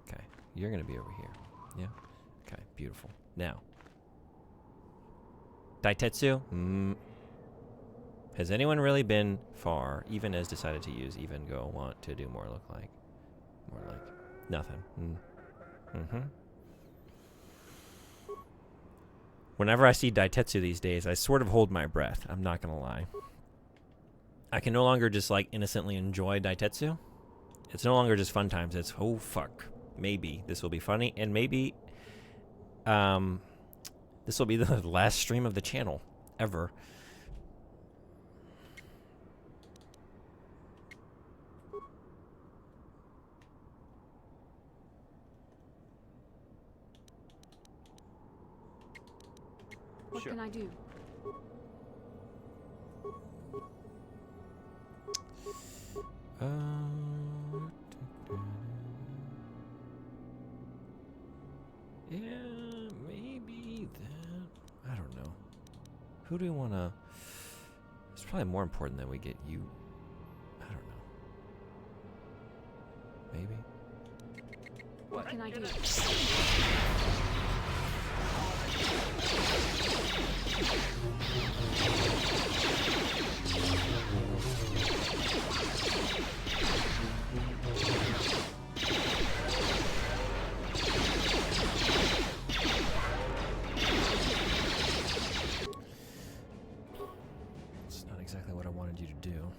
Okay. You're going to be over here. Yeah? Okay. Beautiful. Now. Daitetsu? Has anyone really been far? Even has decided to use even go want to do more look like? More like nothing. Whenever I see Daitetsu these days, I sort of hold my breath. I'm not gonna lie. I can no longer just like innocently enjoy Daitetsu. It's no longer just fun times. It's oh fuck. Maybe this will be funny, and maybe this will be the last stream of the channel ever. What can I do? Yeah, maybe that. I don't know. Who do we want to... It's probably more important that we get you. I don't know. Maybe. What can I do? It's not exactly what I wanted you to do.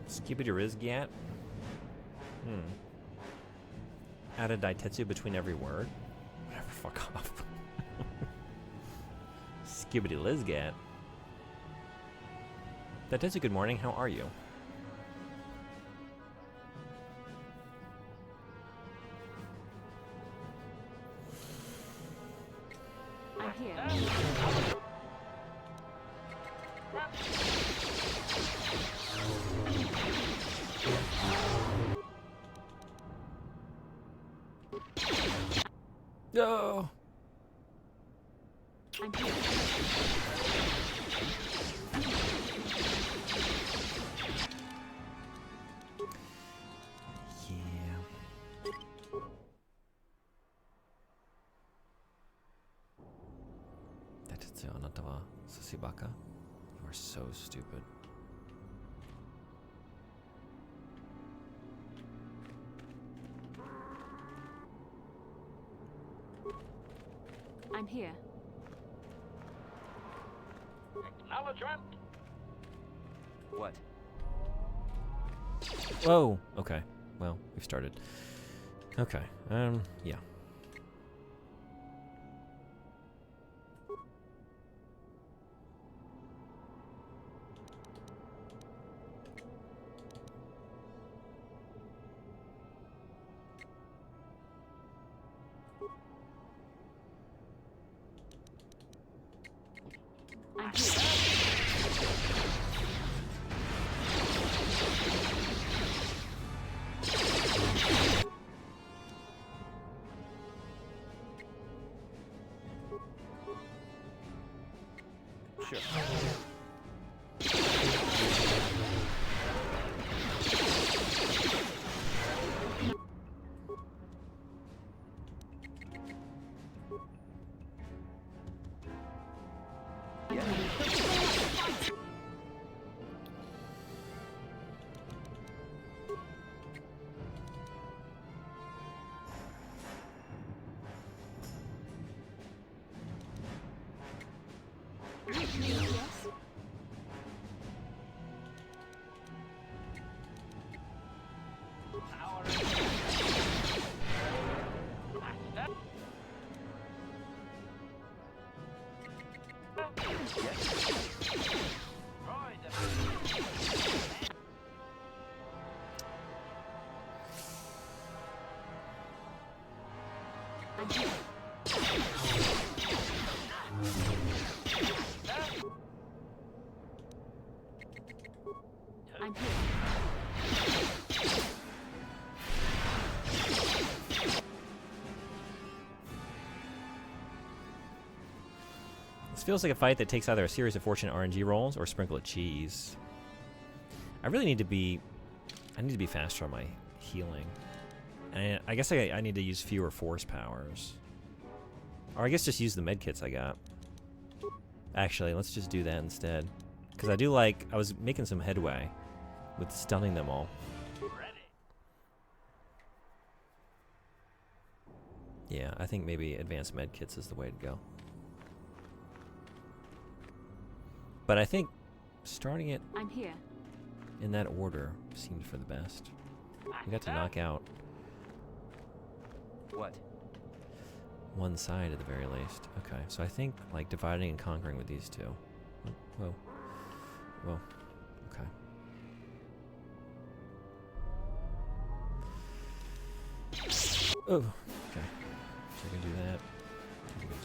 Skibidi Rizgat? Add a Daitetsu between every word? Whatever, fuck off. Skibidi Lizgat. Daitetsu, good morning, how are you? I'm here. No. I'm here. Yeah. Daitetsu, anata wa Susibaka? You are so stupid. I'm here. Acknowledgement. What? Whoa. Okay. Well, we've started. Okay. Yeah. I'm here. Sure. Yes? I'm here. This feels like a fight that takes either a series of fortunate RNG rolls or a sprinkle of cheese. I really need to be... I need to be faster on my healing. And I guess I need to use fewer force powers. Or I guess just use the medkits I got. Actually, let's just do that instead. Because I do like... I was making some headway with stunning them all. Yeah, I think maybe advanced medkits is the way to go. But I think starting it I'm here. in that order seemed for the best. We got to knock out What? one side at the very least. Okay, so I think like dividing and conquering with these two. Whoa. Whoa. Okay. Oh, okay. So I can do that. I can do that.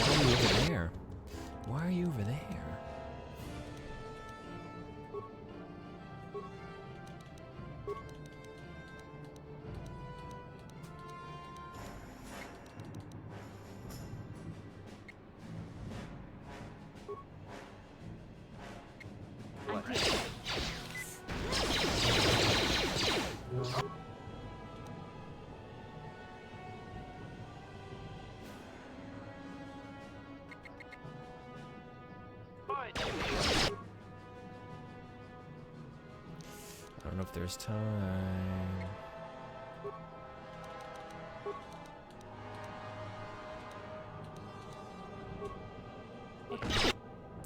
Why are you over there? Why are you over there? I don't know if there's time.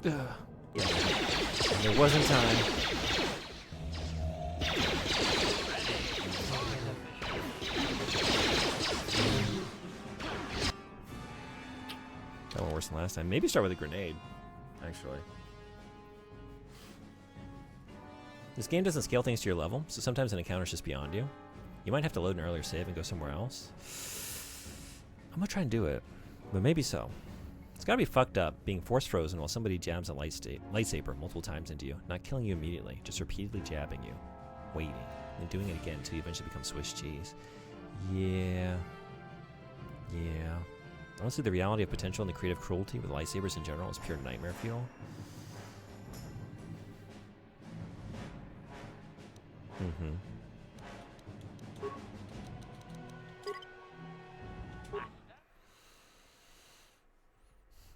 Ugh. Yeah. There wasn't time. That went worse than last time. Maybe start with a grenade, actually. This game doesn't scale things to your level, so sometimes an encounter's just beyond you. You might have to load an earlier save and go somewhere else. I'm gonna try and do it, but maybe so. It's gotta be fucked up, being force frozen while somebody jabs a lightsaber multiple times into you, not killing you immediately, just repeatedly jabbing you, waiting, and doing it again until you eventually become Swiss cheese. Yeah. Honestly, the reality of potential and the creative cruelty with lightsabers in general is pure nightmare fuel.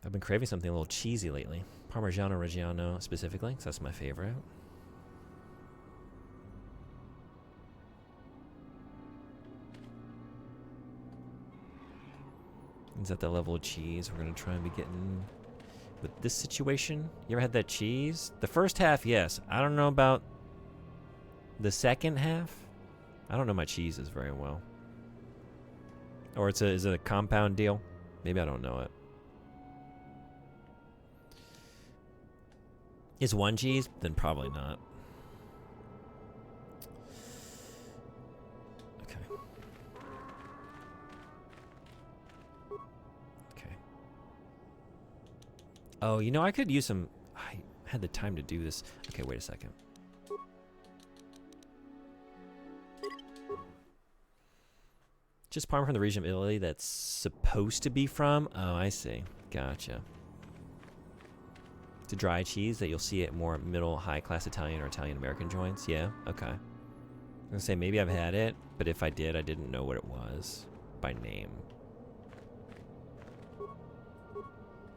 I've been craving something a little cheesy lately. Parmigiano Reggiano specifically, because that's my favorite. Is that the level of cheese we're going to try and be getting with this situation? You ever had that cheese? The first half, yes. I don't know about the second half. I don't know my cheeses very well. Or is it a compound deal? Maybe I don't know it. Is one cheese? Then probably not. Okay. Oh, you know, I could use some... I had the time to do this. Okay, wait a second. Just parm from the region of Italy that's supposed to be from? Oh, I see. Gotcha. It's a dry cheese that you'll see at more middle, high-class Italian or Italian-American joints? Yeah? Okay. I was gonna say, maybe I've had it, but if I did, I didn't know what it was by name.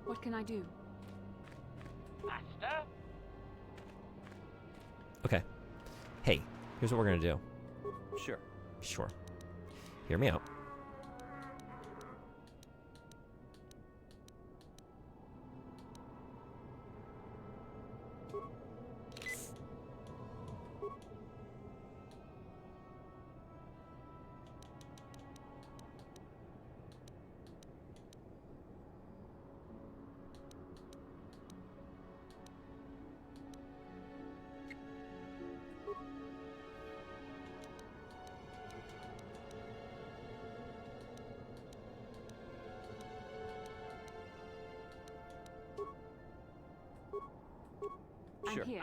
What can I do? Master? Okay. Hey, here's what we're gonna do. Sure. Sure. Hear me out. I'm here.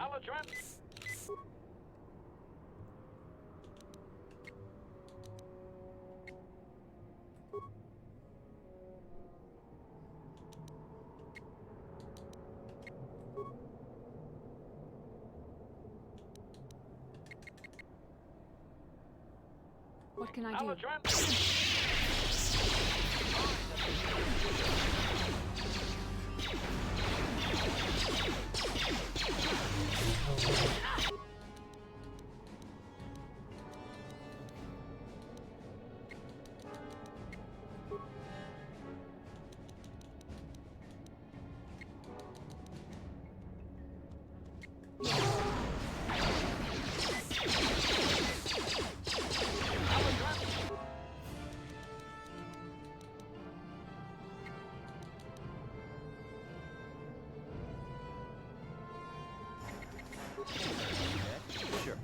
What can I do? Sure.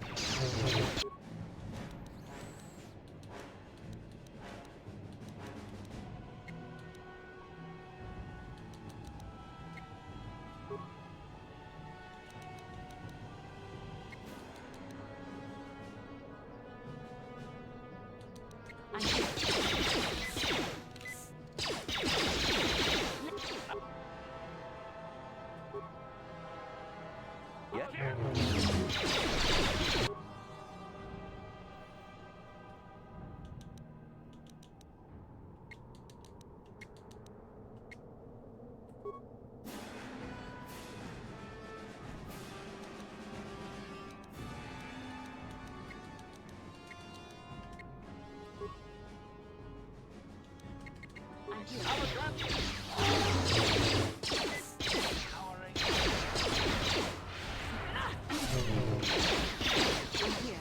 I'm here.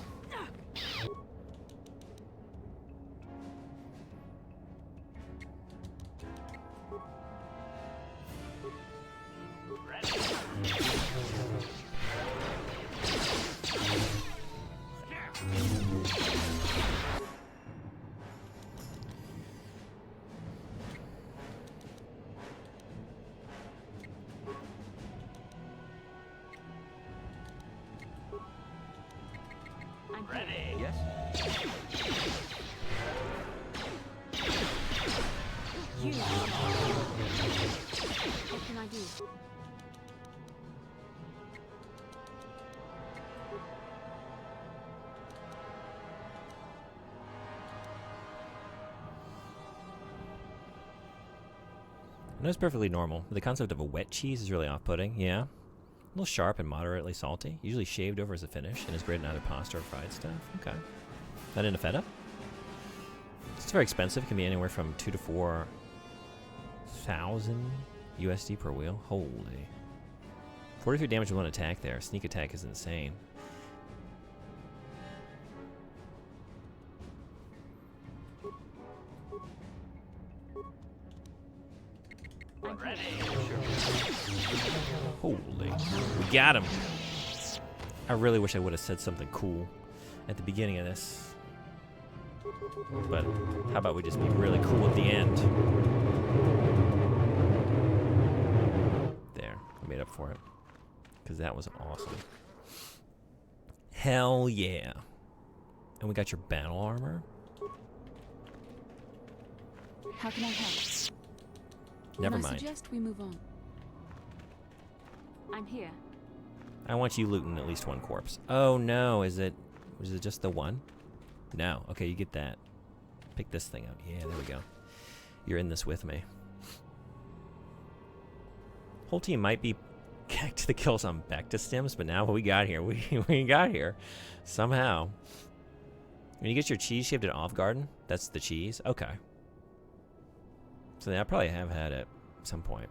Ready? Yes. You. What can I do? I know it's perfectly normal. The concept of a wet cheese is really off-putting, yeah. A little sharp and moderately salty. Usually shaved over as a finish and is great in either pasta or fried stuff. Okay. That in a feta? It's very expensive. It can be anywhere from 2,000 to 4,000 USD per wheel. Holy. 43 damage with one attack there. Sneak attack is insane. Ready? Holy. We got him. I really wish I would have said something cool at the beginning of this. But how about we just be really cool at the end? There. I made up for it. Because that was awesome. Hell yeah. And we got your battle armor. How can I help? Never I mind. suggest we move on. I'm here. I want you looting at least one corpse. Oh no, was it just the one? No. Okay, you get that. Pick this thing up. Yeah, there we go. You're in this with me. Whole team might be back to the kills on back to stims, but now what we got here, we got here somehow. When you get your cheese shaved at Olive Garden, that's the cheese? Okay. So I probably have had it at some point.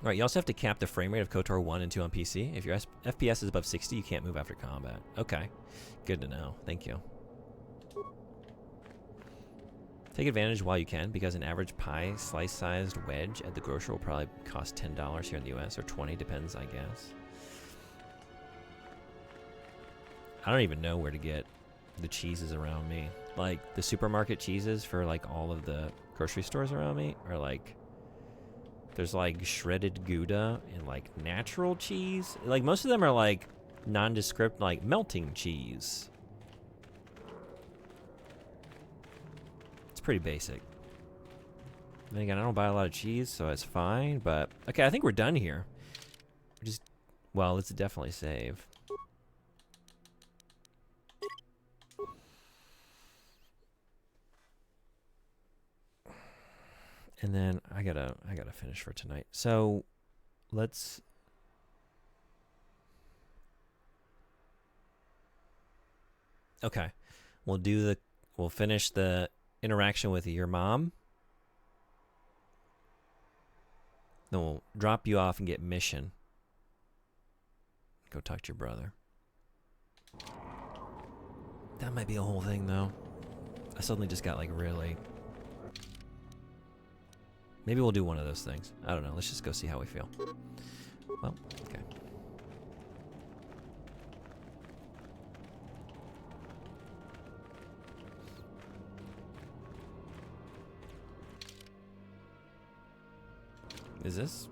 Alright, you also have to cap the frame rate of KOTOR 1 and 2 on PC. If your FPS is above 60, you can't move after combat. Okay. Good to know. Thank you. Take advantage while you can, because an average pie slice-sized wedge at the grocery will probably cost $10 here in the US, or $20, depends, I guess. I don't even know where to get the cheeses around me. Like, the supermarket cheeses for, like, all of the grocery stores around me are, like... There's, like, shredded Gouda and, like, natural cheese. Like, most of them are, like, nondescript, like, melting cheese. It's pretty basic. Then again, I don't buy a lot of cheese, so it's fine, but... Okay, I think we're done here. Well, let's definitely save. And then I gotta finish for tonight. So let's okay. We'll finish the interaction with your mom. Then we'll drop you off and get mission. Go talk to your brother. That might be a whole thing though. I suddenly just got like really. Maybe we'll do one of those things. I don't know. Let's just go see how we feel. Well, okay. Is this?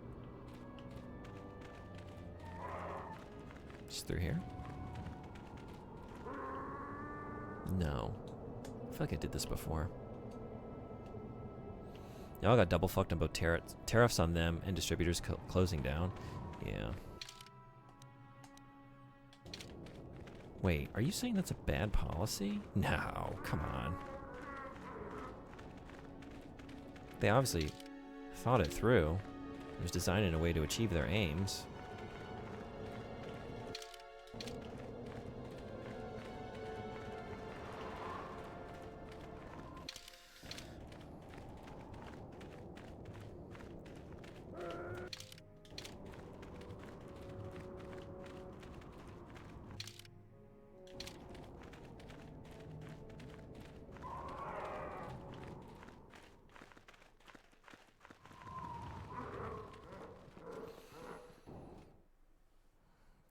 Just through here? No. I feel like I did this before. Y'all got double fucked on both tariffs on them and distributors closing down. Yeah. Wait, are you saying that's a bad policy? No, come on. They obviously thought it through. It was designed in a way to achieve their aims.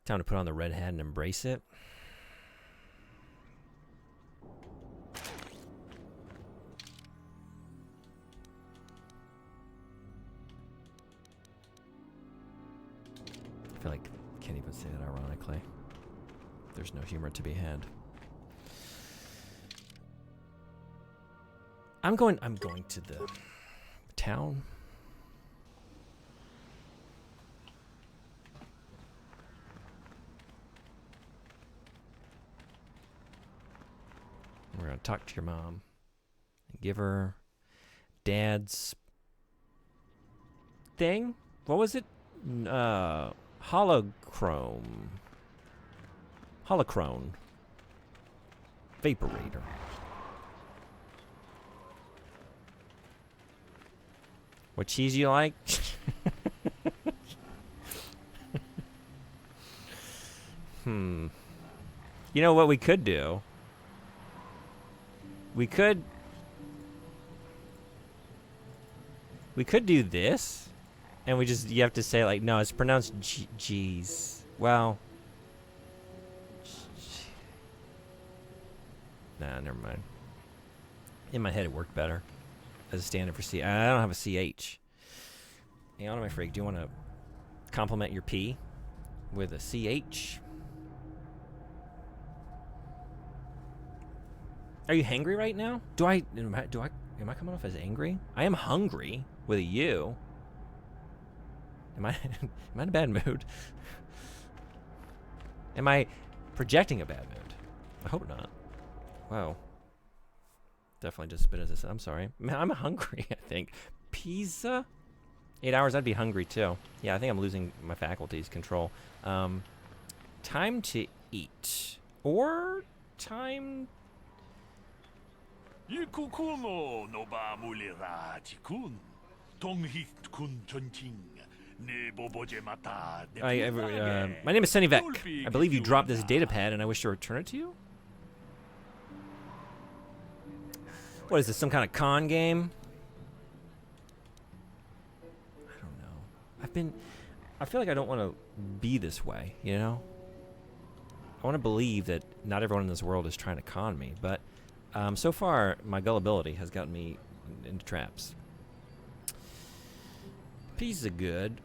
Time to put on the red hat and embrace it. I feel like I can't even say that ironically. There's no humor to be had. I'm going to the town. We're going to talk to your mom and give her Dad's thing. What was it? Holochrome. Vaporator. What cheese you like? You know what we could do? We could do this, and you have to say like, no, it's pronounced G's. Well, nah, never mind. In my head, it worked better as a standard for C. I don't have a CH. Hey, on my freak, do you want to compliment your P with a CH? Are you hangry right now? Am I coming off as angry? I am hungry with a U. Am I in a bad mood? Am I projecting a bad mood? I hope not. Wow. Definitely just spit as I said. I'm sorry. Man, I'm hungry, I think. Pizza? 8 hours, I'd be hungry too. Yeah, I think I'm losing my faculties, control. Time to eat. Or time. 이쿠쿠노 노바물레라 지군 동히트 군 전팅 네 보보제 마타 My name is Sunny Vec. I believe you dropped this data pad, and I wish to return it to you. What is this? Some kind of con game? I don't know. I feel like I don't want to be this way, you know? I want to believe that not everyone in this world is trying to con me, but so far, my gullibility has gotten me into traps. Pieces are good.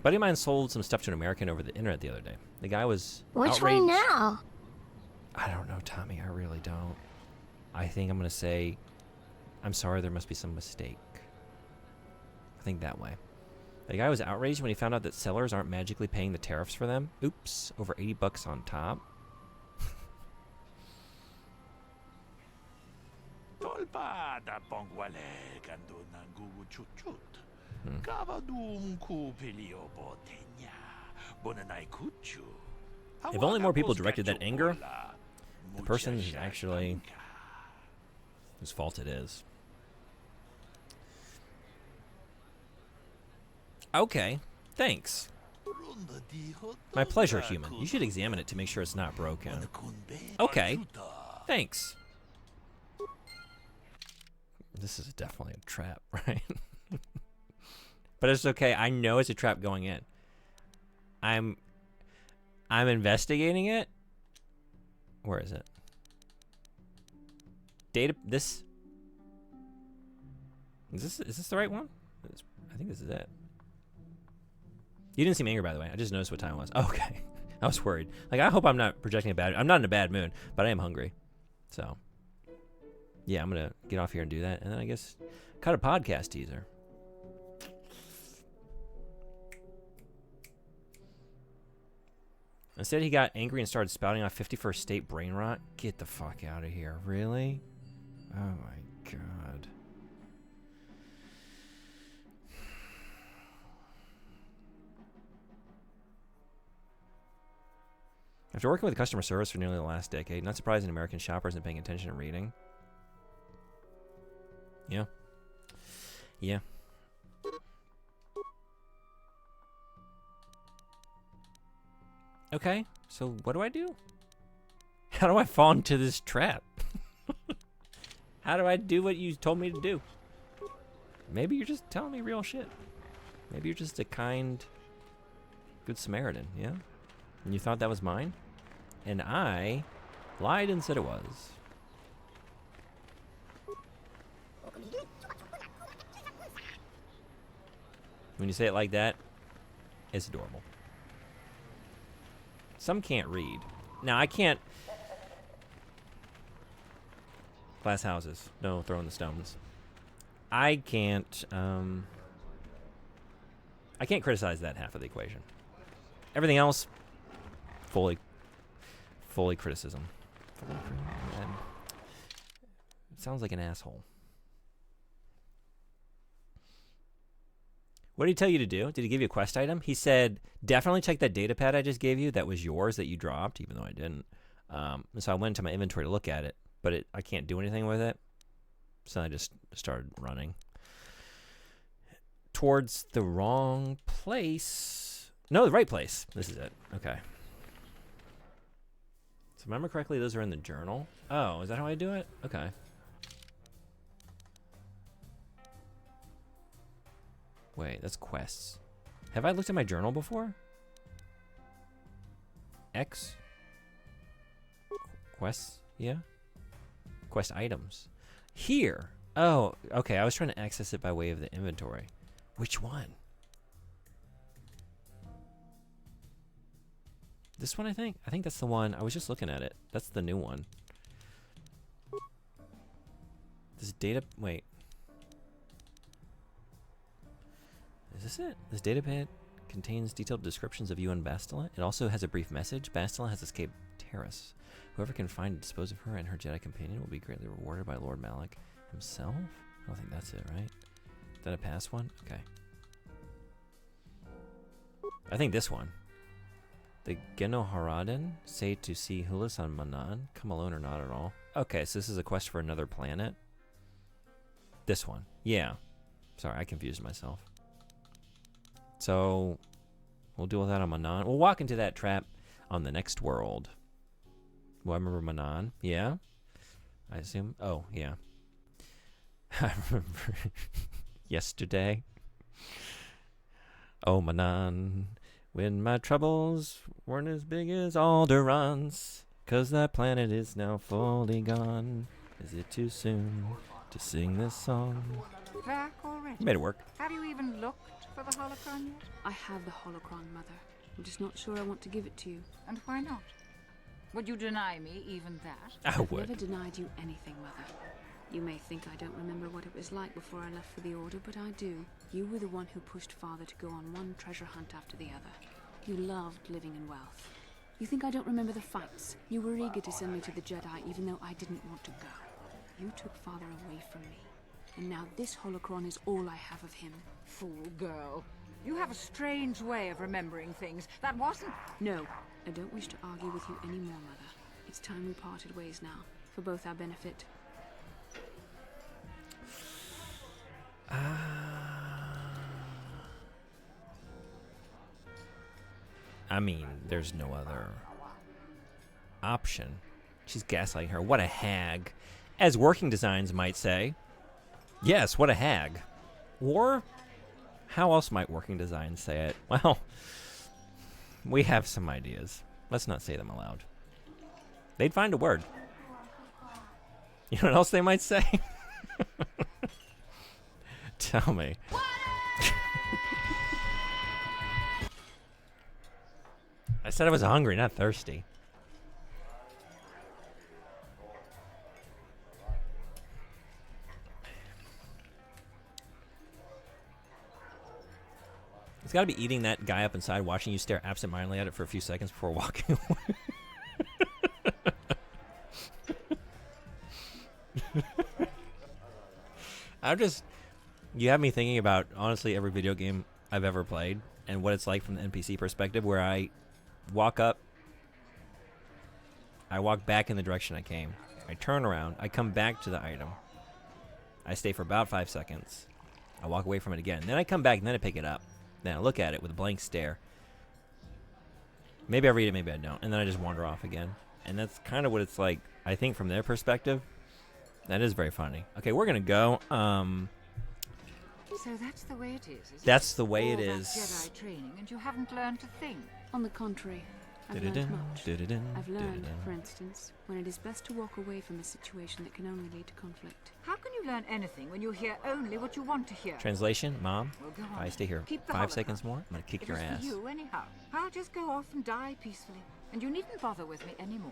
Buddy of mine sold some stuff to an American over the internet the other day. The guy was Which way now? I don't know, Tommy. I really don't. I think I'm going to say, I'm sorry, there must be some mistake. I think that way. The guy was outraged when he found out that sellers aren't magically paying the tariffs for them. Oops, over $80 on top. 돌바다 뻥과래 간도 난구구 쭈쭈 가바둠 쿠필리오 보테냐 보는 아이 구쭈. If only more people directed that anger, the person is actually whose fault it is. Okay, thanks. My pleasure, human. You should examine it to make sure it's not broken. Okay, thanks. This is definitely a trap, right? But it's okay. I know it's a trap going in. I'm investigating it. Where is it? Data. This. Is this the right one? I think this is it. You didn't seem angry, by the way. I just noticed what time it was. Okay. I was worried. Like, I hope I'm not projecting I'm not in a bad mood, but I am hungry. So, yeah, I'm going to get off here and do that. And then I guess cut a podcast teaser. Instead, he got angry and started spouting off 51st State brain rot. Get the fuck out of here. Really? Oh, my God. After working with customer service for nearly the last decade, not surprising American shoppers and paying attention and reading. Yeah. Yeah. Okay, so what do I do? How do I fall into this trap? How do I do what you told me to do? Maybe you're just telling me real shit. Maybe you're just a kind, good Samaritan, yeah? And you thought that was mine? And I lied and said it was. When you say it like that, it's adorable. Some can't read. Now, I can't... Glass houses. No throwing the stones. I can't criticize that half of the equation. Everything else, fully criticism. It sounds like an asshole. What did he tell you to do? Did he give you a quest item? He said, definitely check that data pad I just gave you. That was yours that you dropped, even though I didn't. So I went into my inventory to look at it, but I can't do anything with it. So I just started running towards the wrong place. No, the right place. This is it. Okay. So remember correctly, those are in the journal. Oh, is that how I do it? Okay. Wait, that's quests. Have I looked at my journal before? X? Quests? Yeah? Quest items. Here! Oh, okay, I was trying to access it by way of the inventory. Which one? This one, I think? I think that's the one. I was just looking at it. That's the new one. This data... Wait. Is this it? This datapad contains detailed descriptions of you and Bastila. It also has a brief message. Bastila has escaped Terrace. Whoever can find and dispose of her and her Jedi companion will be greatly rewarded by Lord Malak himself? I don't think that's it, right? Is that a past one? Okay. I think this one. The Genoharadan say to see Hulis on Manan. Come alone or not at all. Okay, so this is a quest for another planet. This one. Yeah. Sorry, I confused myself. So, we'll deal with that on Manan. We'll walk into that trap on the next world. Well, I remember Manan. Yeah? I assume. Oh, yeah. I remember yesterday. Oh, Manan. When my troubles weren't as big as Alderon's. 'Cause that planet is now fully gone. Is it too soon to sing this song? Back already? You made it work. Have you even looked for the holocron yet? I have the holocron, Mother. I'm just not sure I want to give it to you. And why not? Would you deny me even that? I I've would. never denied you anything, Mother. You may think I don't remember what it was like before I left for the Order, but I do. You were the one who pushed Father to go on one treasure hunt after the other. You loved living in wealth. You think I don't remember the fights? You were eager to send me to the Jedi even though I didn't want to go. You took Father away from me. And now this holocron is all I have of him. Fool girl. You have a strange way of remembering things. That wasn't... No, I don't wish to argue with you anymore, Mother. It's time we parted ways now, for both our benefit. I mean, there's no other option. She's gaslighting her. What a hag. As Working Designs might say. Yes, what a hag. Or, how else might Working Designs say it? Well, we have some ideas. Let's not say them aloud. They'd find a word. You know what else they might say? Tell me. I said I was hungry, not thirsty. It's got to be eating that guy up inside, watching you stare absentmindedly at it for a few seconds before walking away. You have me thinking about, honestly, every video game I've ever played and what it's like from the NPC perspective, where I walk up, I walk back in the direction I came, I turn around, I come back to the item, I stay for about 5 seconds, I walk away from it again, then I come back and then I pick it up, then I look at it with a blank stare. Maybe I read it, maybe I don't, and then I just wander off again. And that's kind of what it's like, I think, from their perspective. That is very funny. Okay, we're gonna go. So that's the way it is That's the way All it that is. Jedi training, and you haven't learned a thing. On the contrary, I've learned much. I've learned, for instance, when it is best to walk away from a situation that can only lead to conflict. How can you learn anything when you hear only what you want to hear? Translation, Mom, Well, go if on. I stay here Keep the 5 holocron. seconds more, I'm gonna kick your It was ass. for you anyhow. I'll just go off and die peacefully, and you needn't bother with me anymore.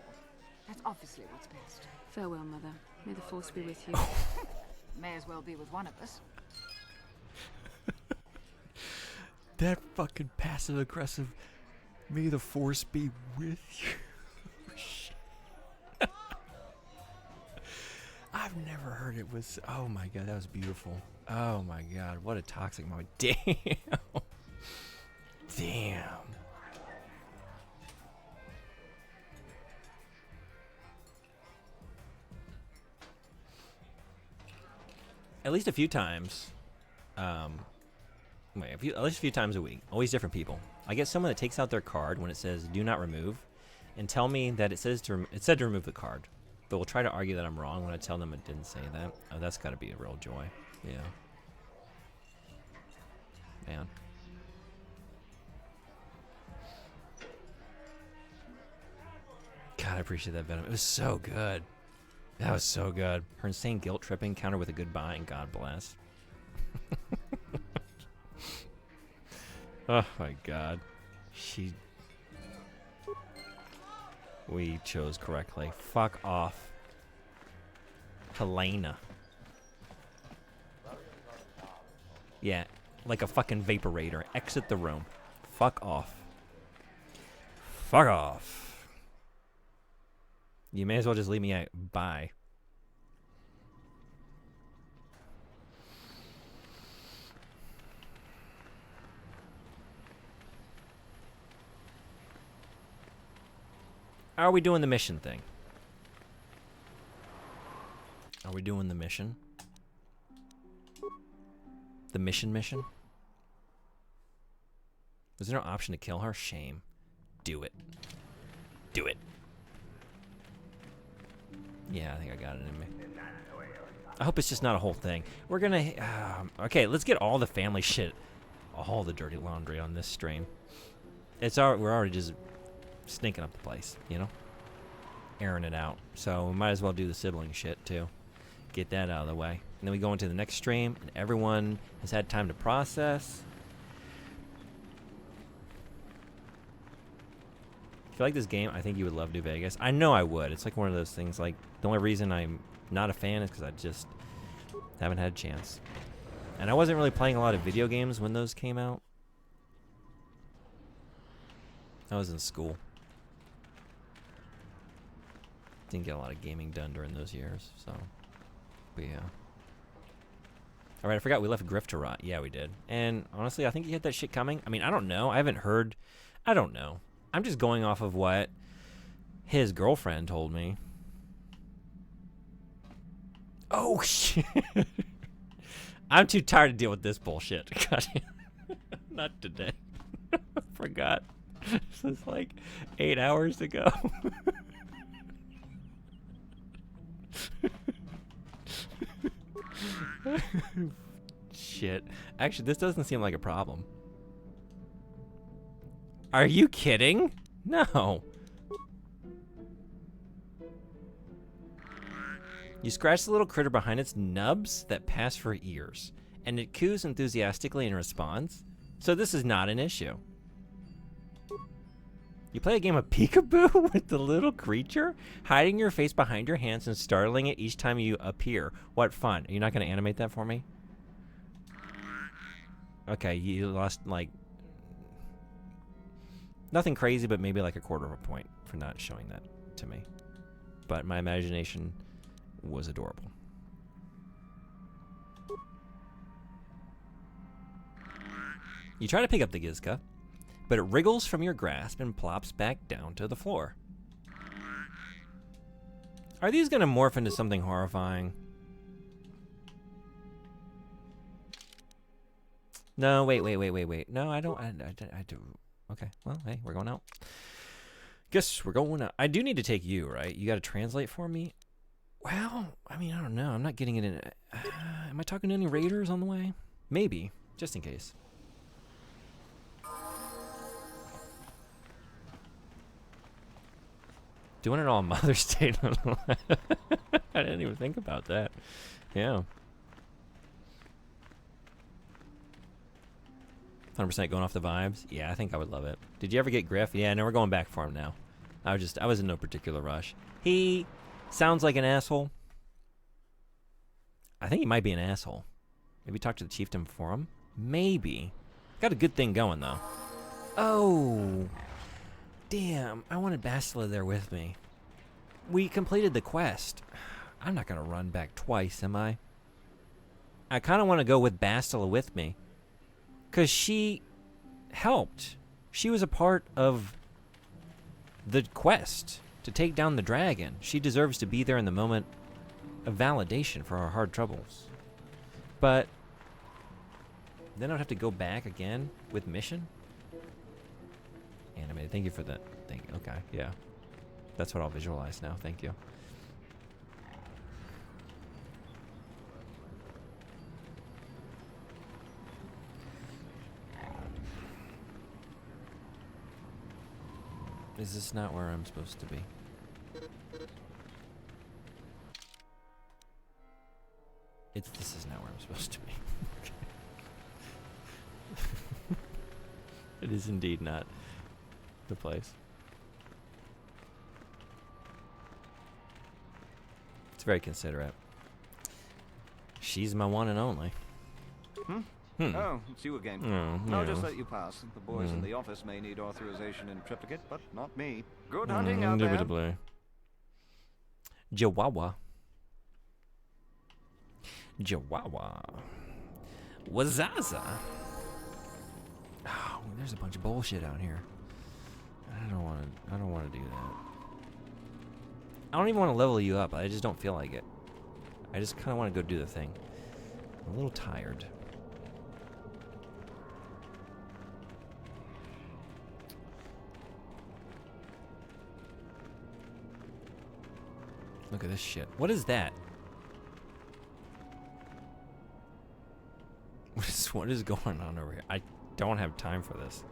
That's obviously what's best. Farewell, Mother. May the Force be with you. May as well be with one of us. That fucking passive aggressive. May the Force be with you. I've never heard it was. Oh my god, that was beautiful. Oh my god, what a toxic moment. Damn. Damn. At least a few times. At least a few times a week. Always different people. I get someone that takes out their card when it says "Do not remove," and tell me that it said to remove the card, but will try to argue that I'm wrong when I tell them it didn't say that. Oh, that's got to be a real joy. Yeah. Man. God, I appreciate that venom. It was so good. That was so good. Her insane guilt tripping countered with a goodbye and God bless. Oh my god. We chose correctly. Fuck off. Helena. Yeah, like a fucking vaporator. Exit the room. Fuck off. Fuck off. You may as well just leave me out. Bye. Are we doing the mission thing? Are we doing the mission? The mission? Was there no option to kill her? Shame. Do it. Do it. Yeah, I think I got it in me. I hope it's just not a whole thing. We're gonna... okay, let's get all the family shit. All the dirty laundry on this stream. We're already just stinking up the place, you know? Airing it out. So we might as well do the sibling shit, too. Get that out of the way. And then we go into the next stream, and everyone has had time to process. If you like this game, I think you would love New Vegas. I know I would. It's like one of those things, like, the only reason I'm not a fan is because I just haven't had a chance. And I wasn't really playing a lot of video games when those came out. I was in school. Didn't get a lot of gaming done during those years, so. But yeah. Alright, I forgot we left Griff to rot. Yeah, we did. And honestly, I think he had that shit coming. I mean, I don't know. I haven't heard. I don't know. I'm just going off of what his girlfriend told me. Oh, shit. I'm too tired to deal with this bullshit. God, not today. Forgot. This was like 8 hours ago. Shit. Actually, this doesn't seem like a problem. Are you kidding? No. You scratch the little critter behind its nubs that pass for ears, and it coos enthusiastically in response. So this is not an issue. You play a game of peekaboo with the little creature, hiding your face behind your hands and startling it each time you appear. What fun. Are you not going to animate that for me? Okay, you lost, like, nothing crazy, but maybe like a quarter of a point for not showing that to me. But my imagination was adorable. You try to pick up the Gizka, but it wriggles from your grasp and plops back down to the floor. Are these going to morph into something horrifying? No, wait. No, I don't. I do. Okay, well, hey, we're going out. Guess we're going out. I do need to take you, right? You got to translate for me? Well, I mean, I don't know. I'm not getting it in. Am I talking to any raiders on the way? Maybe, just in case. Doing it all on Mother's Day. I didn't even think about that. Yeah. 100% going off the vibes. Yeah, I think I would love it. Did you ever get Griff? Yeah, no, we're going back for him now. I was in no particular rush. He sounds like an asshole. I think he might be an asshole. Maybe talk to the chieftain for him. Maybe. Got a good thing going though. Oh, damn! I wanted Bastila there with me. We completed the quest. I'm not gonna run back twice, am I? I kind of want to go with Bastila with me. Because she helped. She was a part of the quest to take down the dragon. She deserves to be there in the moment of validation for our hard troubles. But then I'd have to go back again with mission? Animated. Thank you for that. Thank you. Okay, yeah. That's what I'll visualize now. Thank you. Is this not where I'm supposed to be? This is not where I'm supposed to be. It is indeed not the place. It's very considerate. She's my one and only. Oh, it's you again. Oh, I'll yeah. just let you pass. The boys in the office may need authorization in triplicate, but not me. Good hunting out there. Indubitably. Jawawa. Wazaza. Oh, there's a bunch of bullshit out here. I don't want to do that. I don't even want to level you up. I just don't feel like it. I just kind of want to go do the thing. I'm a little tired. Look at this shit. What is that? What is going on over here? I don't have time for this.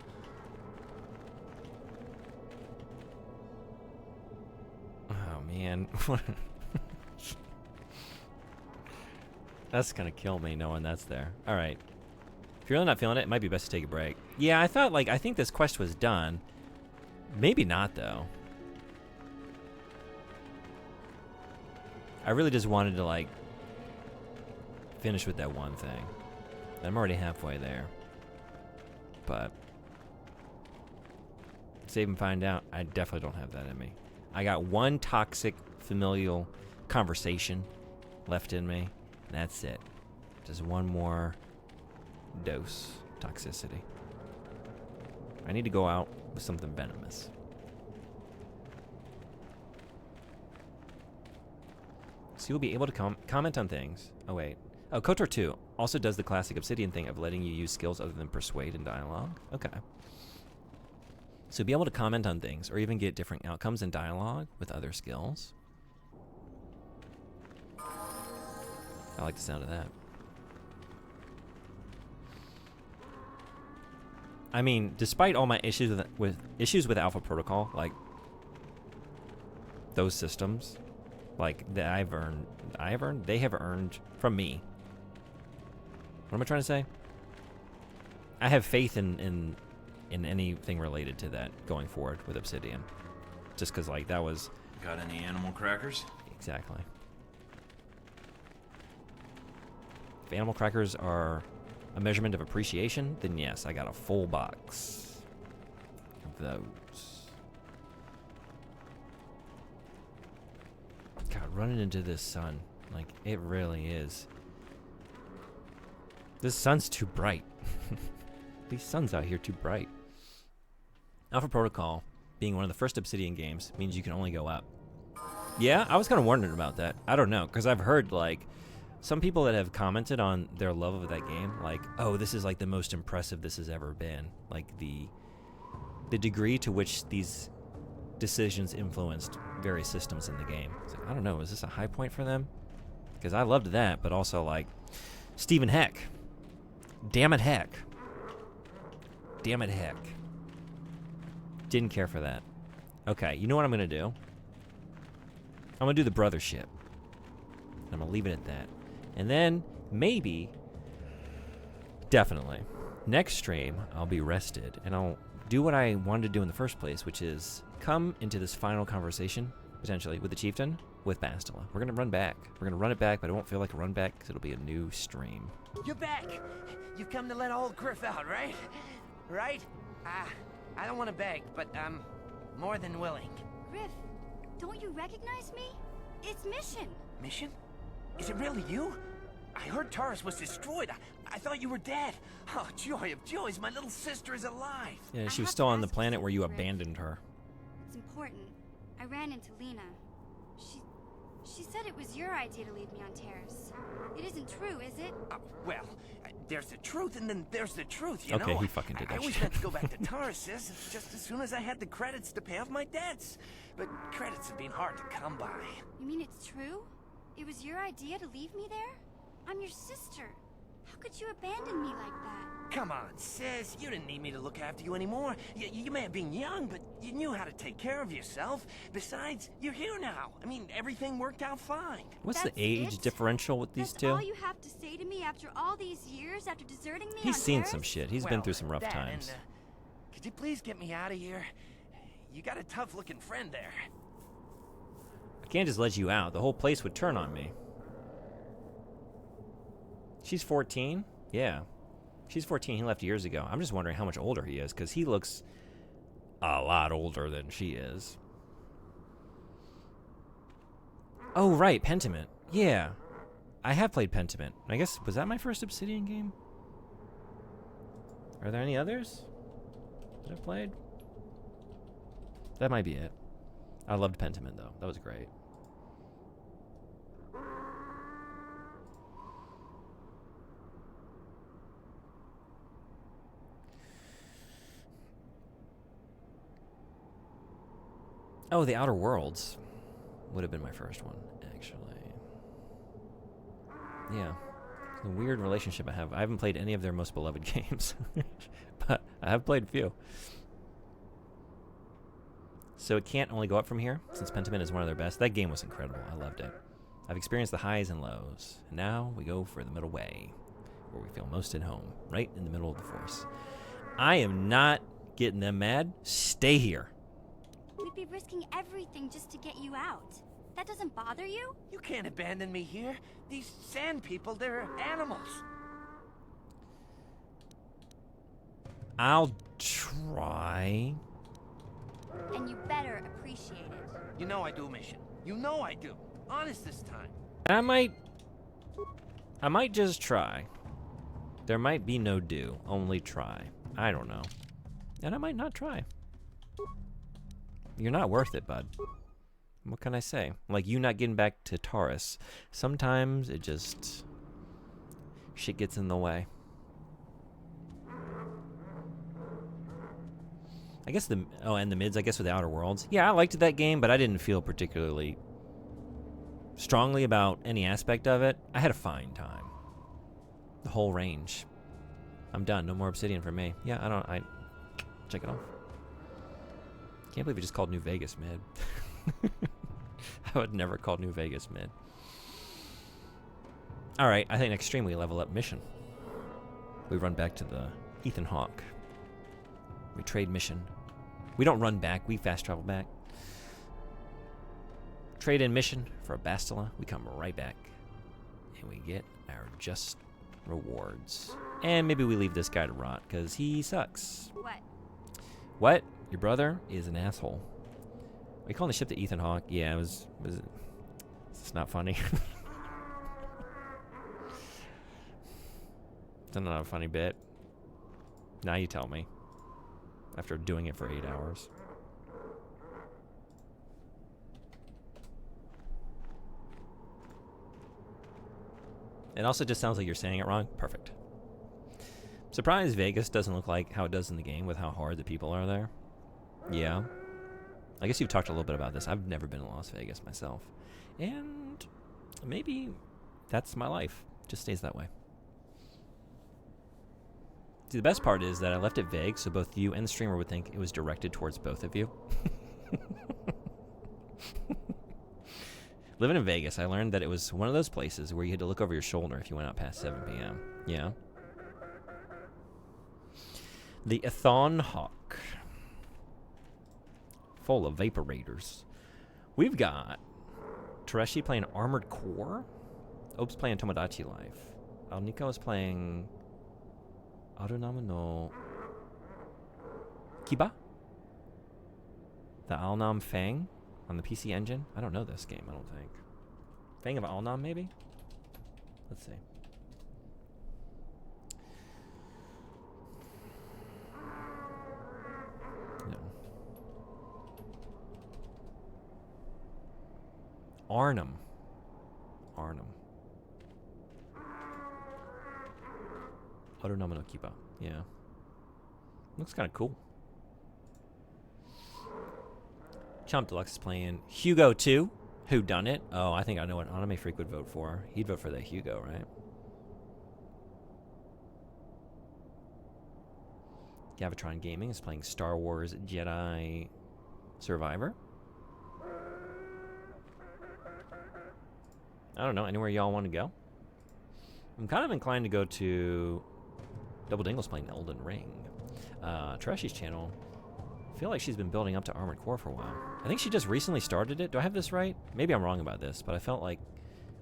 Oh, man. That's gonna kill me knowing that's there. Alright. If you're really not feeling it, it might be best to take a break. Yeah, I thought, like, I think this quest was done. Maybe not, though. I really just wanted to, like, finish with that one thing. I'm already halfway there. But save and find out, I definitely don't have that in me. I got one toxic familial conversation left in me. And that's it. Just one more dose toxicity. I need to go out with something venomous. So you'll be able to comment on things. Oh, wait. Oh, KOTOR 2 also does the classic Obsidian thing of letting you use skills other than persuade and dialogue. Okay. So be able to comment on things or even get different outcomes in dialogue with other skills. I like the sound of that. I mean, despite all my issues with Alpha Protocol, like those systems, like that they have earned from me. What am I trying to say? I have faith in anything related to that going forward with Obsidian, just because like that was. Got any animal crackers? Exactly. If animal crackers are a measurement of appreciation, then yes, I got a full box of those. God, running into this sun, like, it really is. This sun's too bright. These suns out here too bright. Alpha Protocol, being one of the first Obsidian games, means you can only go up. Yeah, I was kind of wondering about that. I don't know, because I've heard, like, some people that have commented on their love of that game, like, oh, this is like the most impressive this has ever been. Like the degree to which these decisions influenced various systems in the game. It's like, I don't know, is this a high point for them? Because I loved that, but also like Stephen Heck. Damn it, Heck. Damn it, Heck. Didn't care for that. Okay, you know what I'm gonna do? I'm gonna do the brother ship. I'm gonna leave it at that. And then, maybe, definitely, next stream, I'll be rested, and I'll do what I wanted to do in the first place, which is come into this final conversation, potentially, with the Chieftain, with Bastila. We're going to run back. We're going to run it back, but it won't feel like a run back, because it'll be a new stream. You're back! You've come to let old Griff out, right? Right? I don't want to beg, but I'm more than willing. Griff, don't you recognize me? It's Mission. Mission? Is it really you? I heard Taurus was destroyed. I thought you were dead. Oh, joy of joys, my little sister is alive. Yeah, she was still on the planet where you abandoned her. It's important. I ran into Lena. She said it was your idea to leave me on Terrace. It isn't true, is it? Well, there's the truth and then there's the truth, you know? Okay, he fucking did that I always shit. meant to go back to Taurus just as soon as I had the credits to pay off my debts. But credits have been hard to come by. You mean it's true? It was your idea to leave me there? I'm your sister. How could you abandon me like that? Come on, sis. You didn't need me to look after you anymore. You may have been young, but you knew how to take care of yourself. Besides, you're here now. I mean, everything worked out fine. What's the age differential with these two? All you have to say to me after all these years, after deserting me He's on seen Terrace? some shit. He's been through some rough that times. and, could you please get me out of here? You got a tough-looking friend there. I can't just let you out. The whole place would turn on me. She's 14? Yeah. She's 14. He left years ago. I'm just wondering how much older he is, because he looks a lot older than she is. Oh, right. Pentiment. Yeah. I have played Pentiment. I guess, was that my first Obsidian game? Are there any others that I've played? That might be it. I loved Pentiment, though. That was great. Oh, The Outer Worlds would have been my first one, actually. Yeah. It's a weird relationship I have. I haven't played any of their most beloved games, but I have played a few. So it can't only go up from here, since Pentiment is one of their best. That game was incredible. I loved it. I've experienced the highs and lows, and now we go for the middle way, where we feel most at home, right in the middle of the Force. I am not getting them mad. Stay here. We'd be risking everything just to get you out. That doesn't bother you? You can't abandon me here. These sand people, they're animals. I'll try. And you better appreciate it. You know I do, Mission. You know I do. Honest this time. I might just try. There might be no do, only try. I don't know. And I might not try. You're not worth it, bud. What can I say? Like you not getting back to Taurus. Sometimes it just... shit gets in the way. I guess the... oh, and the mids, I guess, with the Outer Worlds. Yeah, I liked that game, but I didn't feel particularly strongly about any aspect of it. I had a fine time. The whole range. I'm done. No more Obsidian for me. Yeah, I check it off. Can't believe we just called New Vegas mid. I would never call New Vegas mid. Alright, I think next stream we level up Mission. We run back to the Ethan Hawke. We trade Mission. We don't run back, we fast travel back. Trade in Mission for a Bastila. We come right back. And we get our just rewards. And maybe we leave this guy to rot, because he sucks. What? What? Your brother is an asshole. Are you calling the ship the Ethan Hawke? Yeah, it was it's not funny. It's not a funny bit. Now you tell me. After doing it for 8 hours. It also just sounds like you're saying it wrong. Perfect. Surprised Vegas doesn't look like how it does in the game with how hard the people are there. Yeah. I guess you've talked a little bit about this. I've never been to Las Vegas myself. And maybe that's my life. Just stays that way. See, the best part is that I left it vague so both you and the streamer would think it was directed towards both of you. Living in Vegas, I learned that it was one of those places where you had to look over your shoulder if you went out past 7 p.m. Yeah. The Ethan Hawke. Full of vaporators. We've got Tereshi playing Armored Core. Ope's playing Tomodachi Life. Nico is playing Arunama no Kiba? The Alnam Fang on the PC Engine? I don't know this game, I don't think. Fang of Alnam, maybe? Let's see. No. Arnhem. Arunama no Kiba. Yeah. Looks kind of cool. Chomp Deluxe is playing Hugo 2. Who done it? Oh, I think I know what Anime Freak would vote for. He'd vote for the Hugo, right? Gavatron Gaming is playing Star Wars Jedi Survivor. I don't know. Anywhere y'all want to go? I'm kind of inclined to go to Double Dingle's playing Elden Ring. Tereshi's channel, I feel like she's been building up to Armored Core for a while. I think she just recently started it. Do I have this right? Maybe I'm wrong about this, but I felt like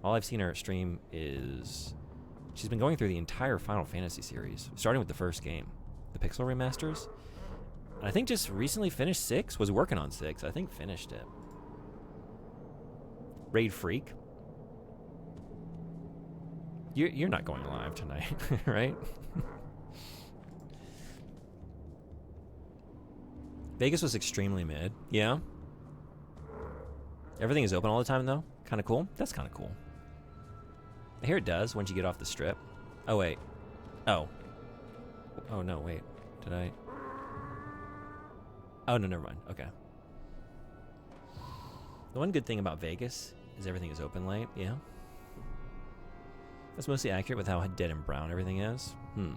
all I've seen her stream is she's been going through the entire Final Fantasy series, starting with the first game, the Pixel remasters. And I think just recently finished 6, was working on 6. I think finished it. Raid Freak. You're not going live tonight, right? Vegas was extremely mid. Yeah. Everything is open all the time, though. Kind of cool. That's kind of cool. I hear it does once you get off the strip. Oh, wait. Oh. Oh, no, wait. Did I? Oh, no, never mind. Okay. The one good thing about Vegas is everything is open late. Yeah. That's mostly accurate with how dead and brown everything is. The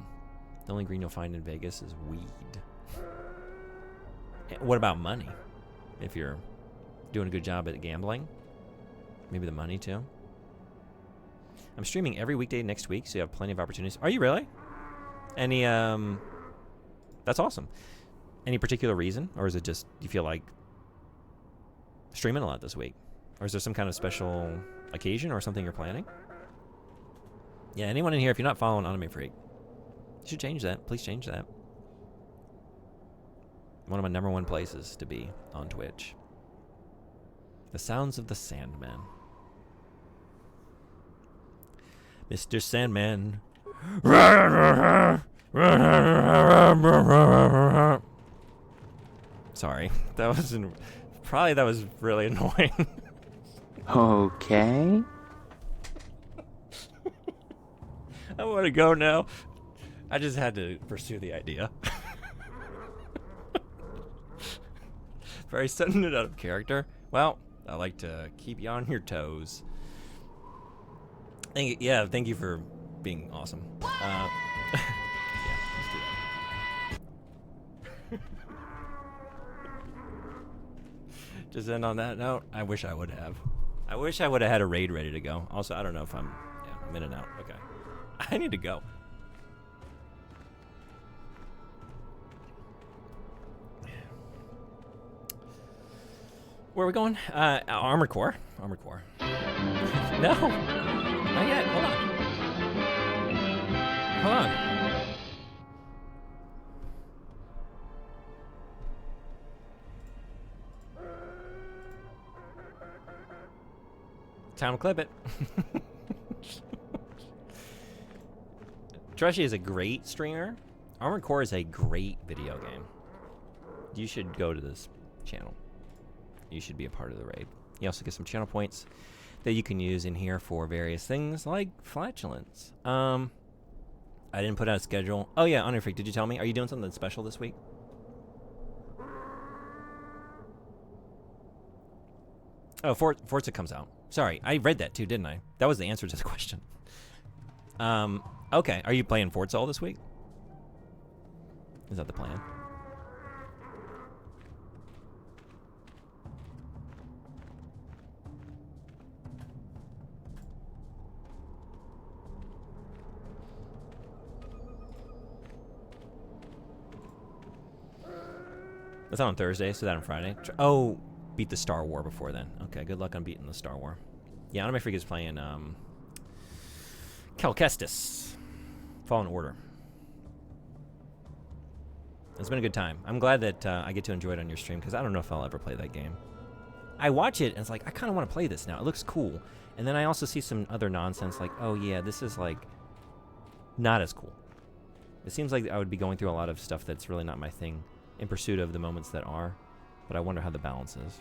only green you'll find in Vegas is weed. What about money? If you're doing a good job at gambling, maybe the money too. I'm streaming every weekday next week, so you have plenty of opportunities. Are you really? Any, that's awesome. Any particular reason? Or is it just you feel like streaming a lot this week? Or is there some kind of special occasion or something you're planning? Yeah, anyone in here, if you're not following Anime Freak, you should change that. Please change that. One of my #1 places to be on Twitch. The Sounds of the Sandman. Mr. Sandman. Sorry, that was really annoying. Okay. I want to go now. I just had to pursue the idea. Very sudden and out of character. Well, I like to keep you on your toes. Thank you for being awesome. Yeah, let's do that. Just end on that note. I wish I would have. I wish I would have had a raid ready to go. Also, I don't know if I'm in and out. Okay. I need to go. Where are we going? Armored Core. Armored Core. No. Not yet. Hold on. Hold on. Time to clip it. Trushy is a great streamer. Armored Core is a great video game. You should go to this channel. You should be a part of the raid. You also get some channel points that you can use in here for various things like flatulence. I didn't put out a schedule. Oh yeah, Honor Freak, did you tell me? Are you doing something special this week? Oh, Forza comes out. Sorry, I read that too, didn't I? That was the answer to the question. Okay, are you playing Forza all this week? Is that the plan? That's on Thursday, so that on Friday. Oh, beat the Star War before then. Okay, good luck on beating the Star War. Yeah, Anime Freak is playing Cal Kestis, Fallen Order. It's been a good time. I'm glad that I get to enjoy it on your stream, because I don't know if I'll ever play that game. I watch it, and it's like, I kind of want to play this now. It looks cool. And then I also see some other nonsense, like, oh yeah, this is like not as cool. It seems like I would be going through a lot of stuff that's really not my thing, in pursuit of the moments that are, but I wonder how the balance is.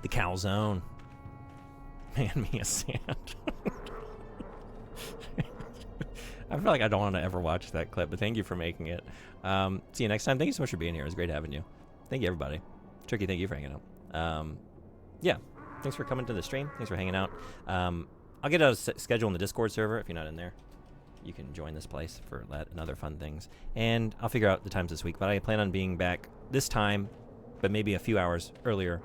The calzone. Man, me a sand. I feel like I don't want to ever watch that clip, but thank you for making it. See you next time. Thank you so much for being here. It was great having you. Thank you, everybody. Tricky, thank you for hanging out. Yeah, thanks for coming to the stream. Thanks for hanging out. I'll get a schedule in the Discord server if you're not in there. You can join this place for that and other fun things. And I'll figure out the times this week, but I plan on being back this time, but maybe a few hours earlier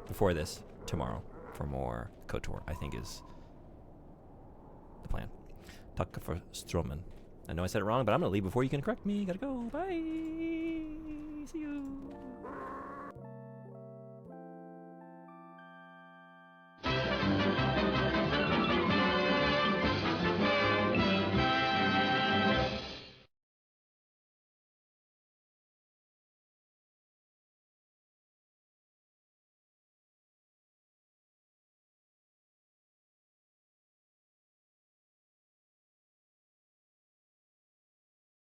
before this tomorrow for more KOTOR, I think is the plan. Taka for Stroman. I know I said it wrong, but I'm going to leave before you can correct me. Gotta go. Bye. See you.